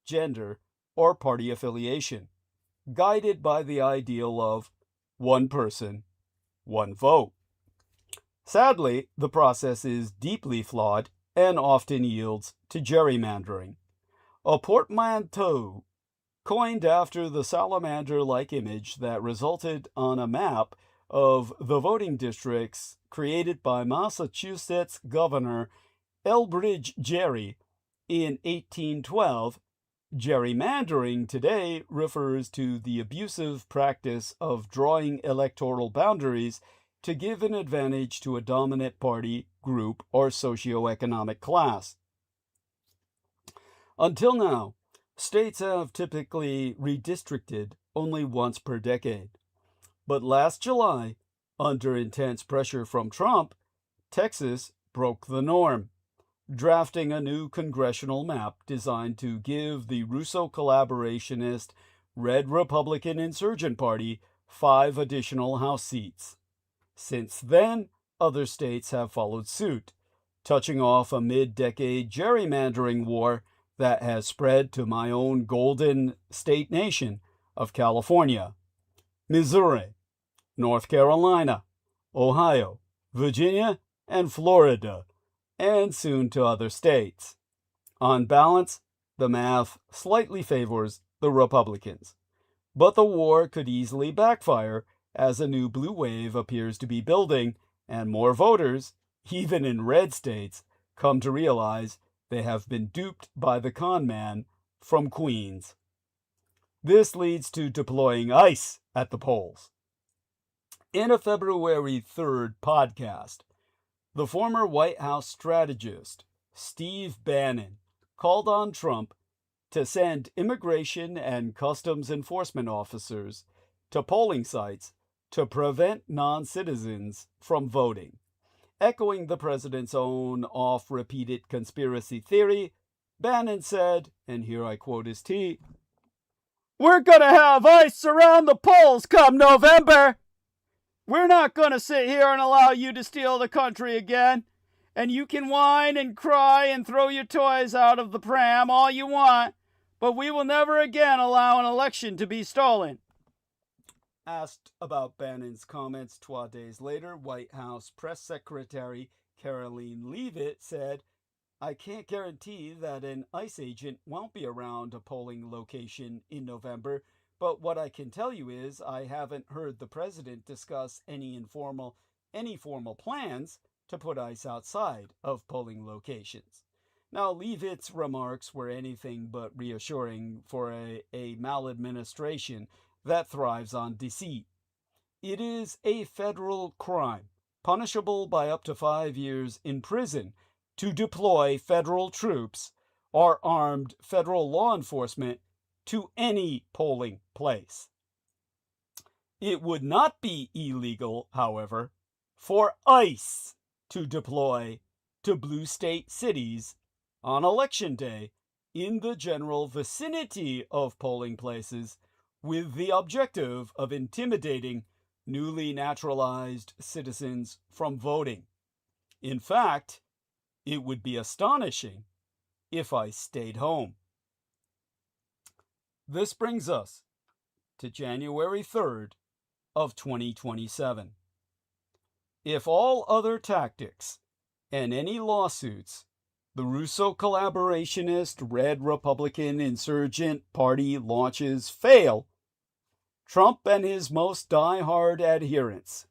gender, or party affiliation, guided by the ideal of one person, one vote. Sadly, the process is deeply flawed and often yields to gerrymandering, a portmanteau coined after the salamander-like image that resulted on a map of the voting districts created by Massachusetts Governor Elbridge Gerry in 1812. Gerrymandering today refers to the abusive practice of drawing electoral boundaries to give an advantage to a dominant party, group, or socioeconomic class. Until now, states have typically redistricted only once per decade. But last July, under intense pressure from Trump, Texas broke the norm, drafting a new congressional map designed to give the Russo collaborationist Red Republican Insurgent Party 5 additional House seats. Since then, other states have followed suit, touching off a mid-decade gerrymandering war that has spread to my own golden state nation of California, Missouri, North Carolina, Ohio, Virginia, and Florida, and soon to other states. On balance, the math slightly favors the Republicans, but the war could easily backfire as a new blue wave appears to be building and more voters, even in red states, come to realize they have been duped by the con man from Queens. This leads to deploying ICE at the polls. In a February 3rd podcast, the former White House strategist Steve Bannon called on Trump to send immigration and customs enforcement officers to polling sites to prevent non-citizens from voting. Echoing the president's own oft-repeated conspiracy theory, Bannon said, and here I quote his tweet, "We're gonna have ICE around the polls come November. We're not gonna sit here and allow you to steal the country again. And you can whine and cry and throw your toys out of the pram all you want, but we will never again allow an election to be stolen." Asked about Bannon's comments 12 days later, White House Press Secretary Karoline Leavitt said, "I can't guarantee that an ICE agent won't be around a polling location in November, but what I can tell you is I haven't heard the president discuss any formal plans to put ICE outside of polling locations." Now, Leavitt's remarks were anything but reassuring for a maladministration that thrives on deceit. It is a federal crime, punishable by up to 5 years in prison, to deploy federal troops or armed federal law enforcement to any polling place. It would not be illegal, however, for ICE to deploy to blue state cities on Election Day in the general vicinity of polling places with the objective of intimidating newly naturalized citizens from voting. In fact, it would be astonishing if I stayed home. This brings us to January 3rd of 2027. If all other tactics and any lawsuits the Russo collaborationist Red Republican Insurgent Party launches fail, Trump and his most die-hard adherents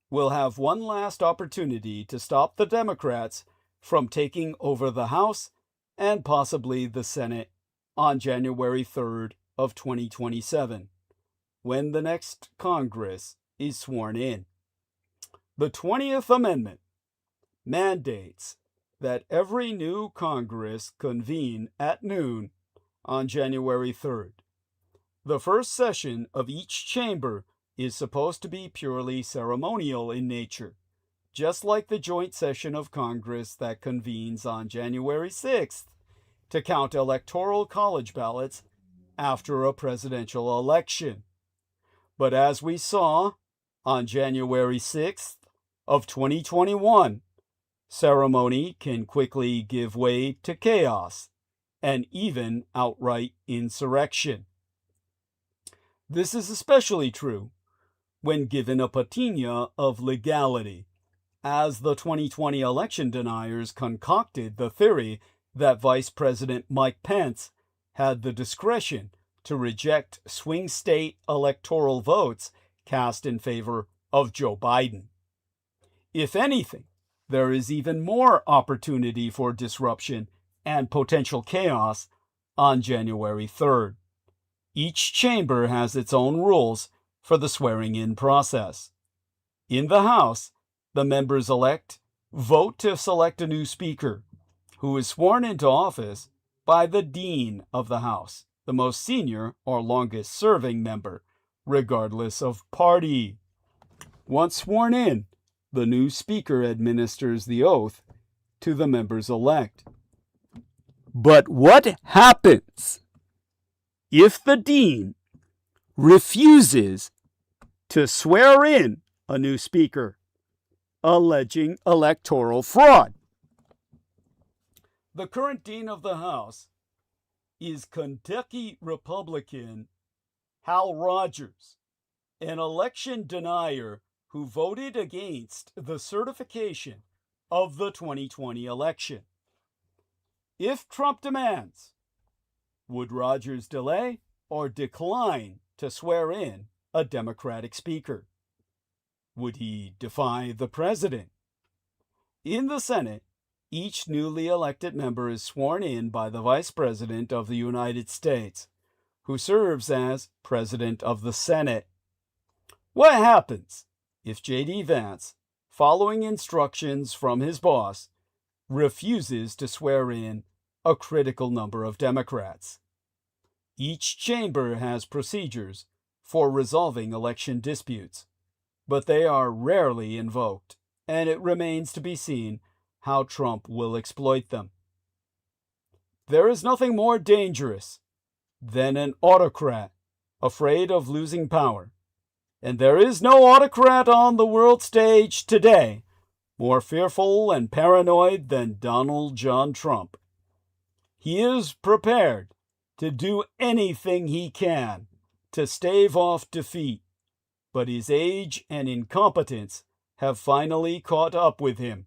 will have one last opportunity to stop the Democrats from taking over the House and possibly the Senate on January 3rd of 2027. when the next Congress is sworn in. The 20th Amendment mandates that every new Congress convene at noon on January 3rd. The first session of each chamber is supposed to be purely ceremonial in nature, just like the joint session of Congress that convenes on January 6th to count electoral college ballots after a presidential election. But as we saw on January 6th of 2021, ceremony can quickly give way to chaos and even outright insurrection. This is especially true when given a patina of legality, as the 2020 election deniers concocted the theory that Vice President Mike Pence had the discretion to reject swing state electoral votes cast in favor of Joe Biden. If anything, there is even more opportunity for disruption and potential chaos on January 3rd. Each chamber has its own rules for the swearing-in process. In the House, the members-elect vote to select a new speaker, who is sworn into office by the Dean of the House, the most senior or longest-serving member, regardless of party. Once sworn in, the new speaker administers the oath to the members-elect. But what happens if the Dean refuses to swear in a new speaker, alleging electoral fraud? The current Dean of the House is Kentucky Republican Hal Rogers, an election denier who voted against the certification of the 2020 election. If Trump demands, would Rogers delay or decline to swear in a Democratic speaker? Would he defy the president? In the Senate, each newly elected member is sworn in by the Vice President of the United States, who serves as President of the Senate. What happens if J.D. Vance, following instructions from his boss, refuses to swear in a critical number of Democrats? Each chamber has procedures for resolving election disputes, but they are rarely invoked, and it remains to be seen how Trump will exploit them. There is nothing more dangerous than an autocrat afraid of losing power, and there is no autocrat on the world stage today more fearful and paranoid than Donald John Trump. He is prepared to do anything he can to stave off defeat, but his age and incompetence have finally caught up with him,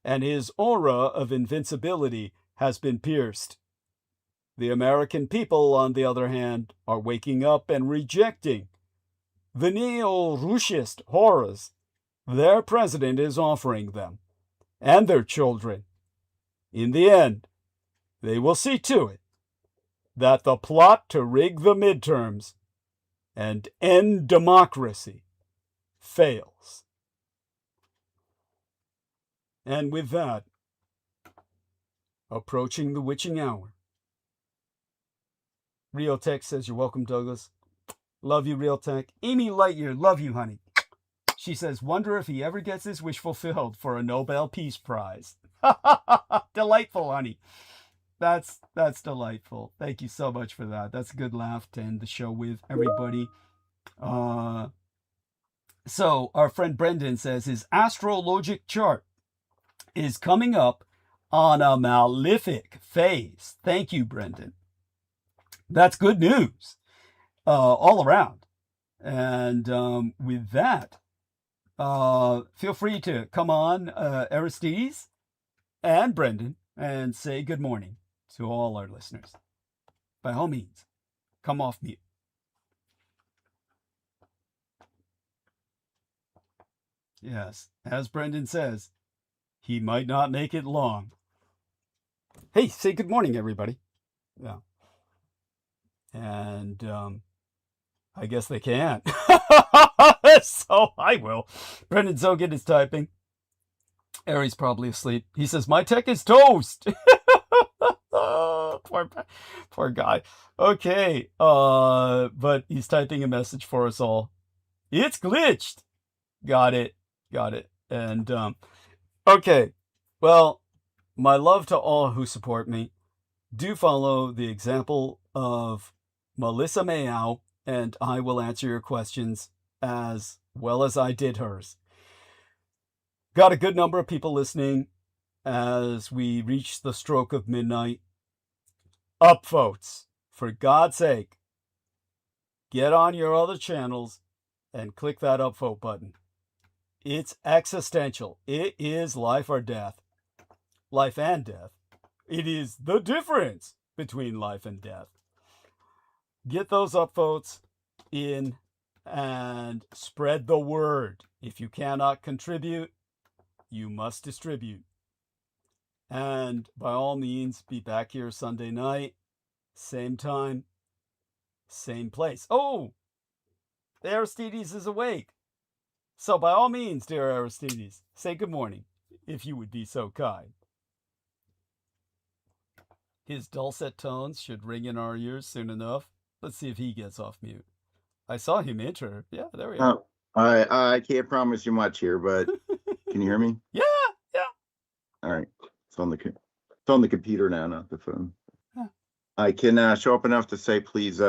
and his aura of invincibility has been pierced. The American people, on the other hand, are waking up and rejecting the neo-Russist horrors their president is offering them, and their children. In the end, they will see to it that the plot to rig the midterms and end democracy fails. And with that, approaching the witching hour, Real Tech says, "You're welcome, Douglas." Love you, Real Tech. Amy Lightyear, love you, honey. She says, "Wonder if he ever gets his wish fulfilled for a Nobel Peace Prize." Delightful, honey. That's delightful. Thank you so much for that. That's a good laugh to end the show with, everybody. So our friend Brendan says his astrologic chart is coming up on a malefic phase. Thank you, Brendan. That's good news all around. And with that, feel free to come on, Aristides and Brendan, and say good morning to all our listeners. By all means, come off mute. Yes, as Brendan says, he might not make it long. Hey, say good morning, everybody. Yeah. And I guess they can. So I will. Brendan Zogan is typing. Ari's probably asleep. He says, my tech is toast. Poor guy. Okay. But he's typing a message for us all. It's glitched. Got it. And, okay. Well, my love to all who support me. Do follow the example of MÄLISSA, and I will answer your questions as well as I did hers. Got a good number of people listening as we reach the stroke of midnight. Upvotes. For God's sake, get on your other channels and click that upvote button. It's existential. It is life or death. Life and death. It is the difference between life and death. Get those upvotes in and spread the word. If you cannot contribute, you must distribute. And by all means, be back here Sunday night, same time, same place. Oh, Aristides is awake. So by all means, dear Aristides, say good morning, if you would be so kind. His dulcet tones should ring in our ears soon enough. Let's see if he gets off mute. I saw him enter. Yeah, there we are. I can't promise you much here, but can you hear me? Yeah. All right. It's on the computer now, not the phone. Huh. I can show up enough to say, please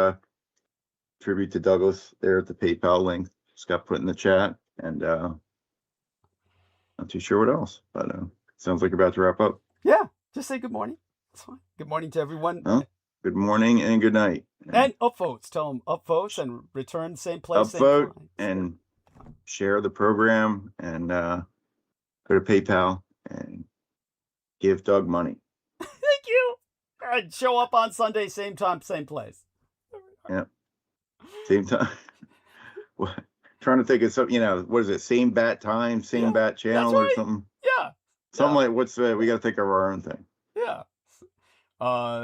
tribute to Douglas there at the PayPal link. Just got put in the chat, and not too sure what else, but sounds like you're about to wrap up. Yeah, just say good morning. That's fine. Good morning to everyone. Huh? Good morning and good night. And upvotes. Tell them upvotes and return same place. Upvote and share the program and go to PayPal and give Doug money. Thank you. And show up on Sunday, same time, same place. Yeah. Same time. Trying to think of something, what is it? Same bat time, same bat channel or something? Yeah. Something like we got to think of our own thing. Yeah.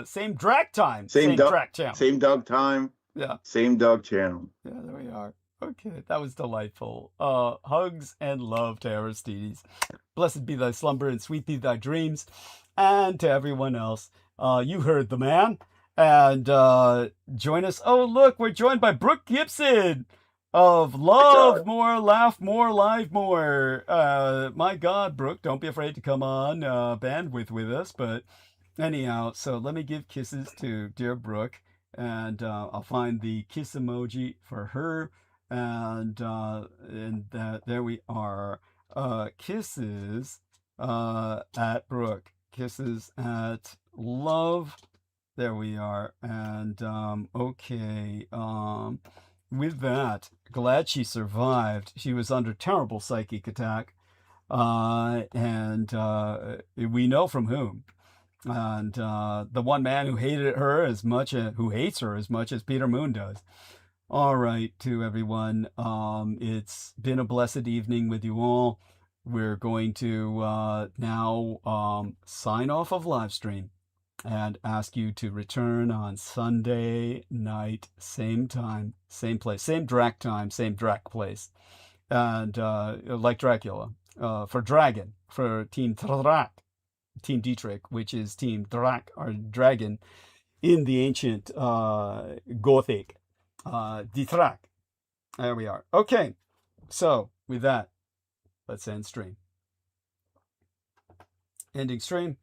Same Drac time. Same Drac channel. Same Doug time. Yeah. Same Doug channel. Yeah, there we are. Okay, that was delightful. Hugs and love to Aristides. Blessed be thy slumber and sweet be thy dreams. And to everyone else, you heard the man. And join us. Oh, look, we're joined by Brooke Gibson of Love More, Laugh More, Live More. My God, Brooke, don't be afraid to come on bandwidth with us. But anyhow, so let me give kisses to dear Brooke. And I'll find the kiss emoji for her. And there we are. Kisses at Brooke. Kisses at Love. There we are. And okay. With that, glad she survived. She was under terrible psychic attack. And we know from whom. And the one man who hated her as much, who hates her as much as Peter Moon does. All right, to everyone. It's been a blessed evening with you all. We're going to now sign off of live stream and ask you to return on Sunday night, same time, same place, same Drac time, same Drac place. And like Dracula, for Dragon, for Team Drac, Team Dietrich, which is Team Drac, or Dragon, in the ancient Gothic. Dietrich. There we are. Okay, so with that, let's end stream. Ending stream.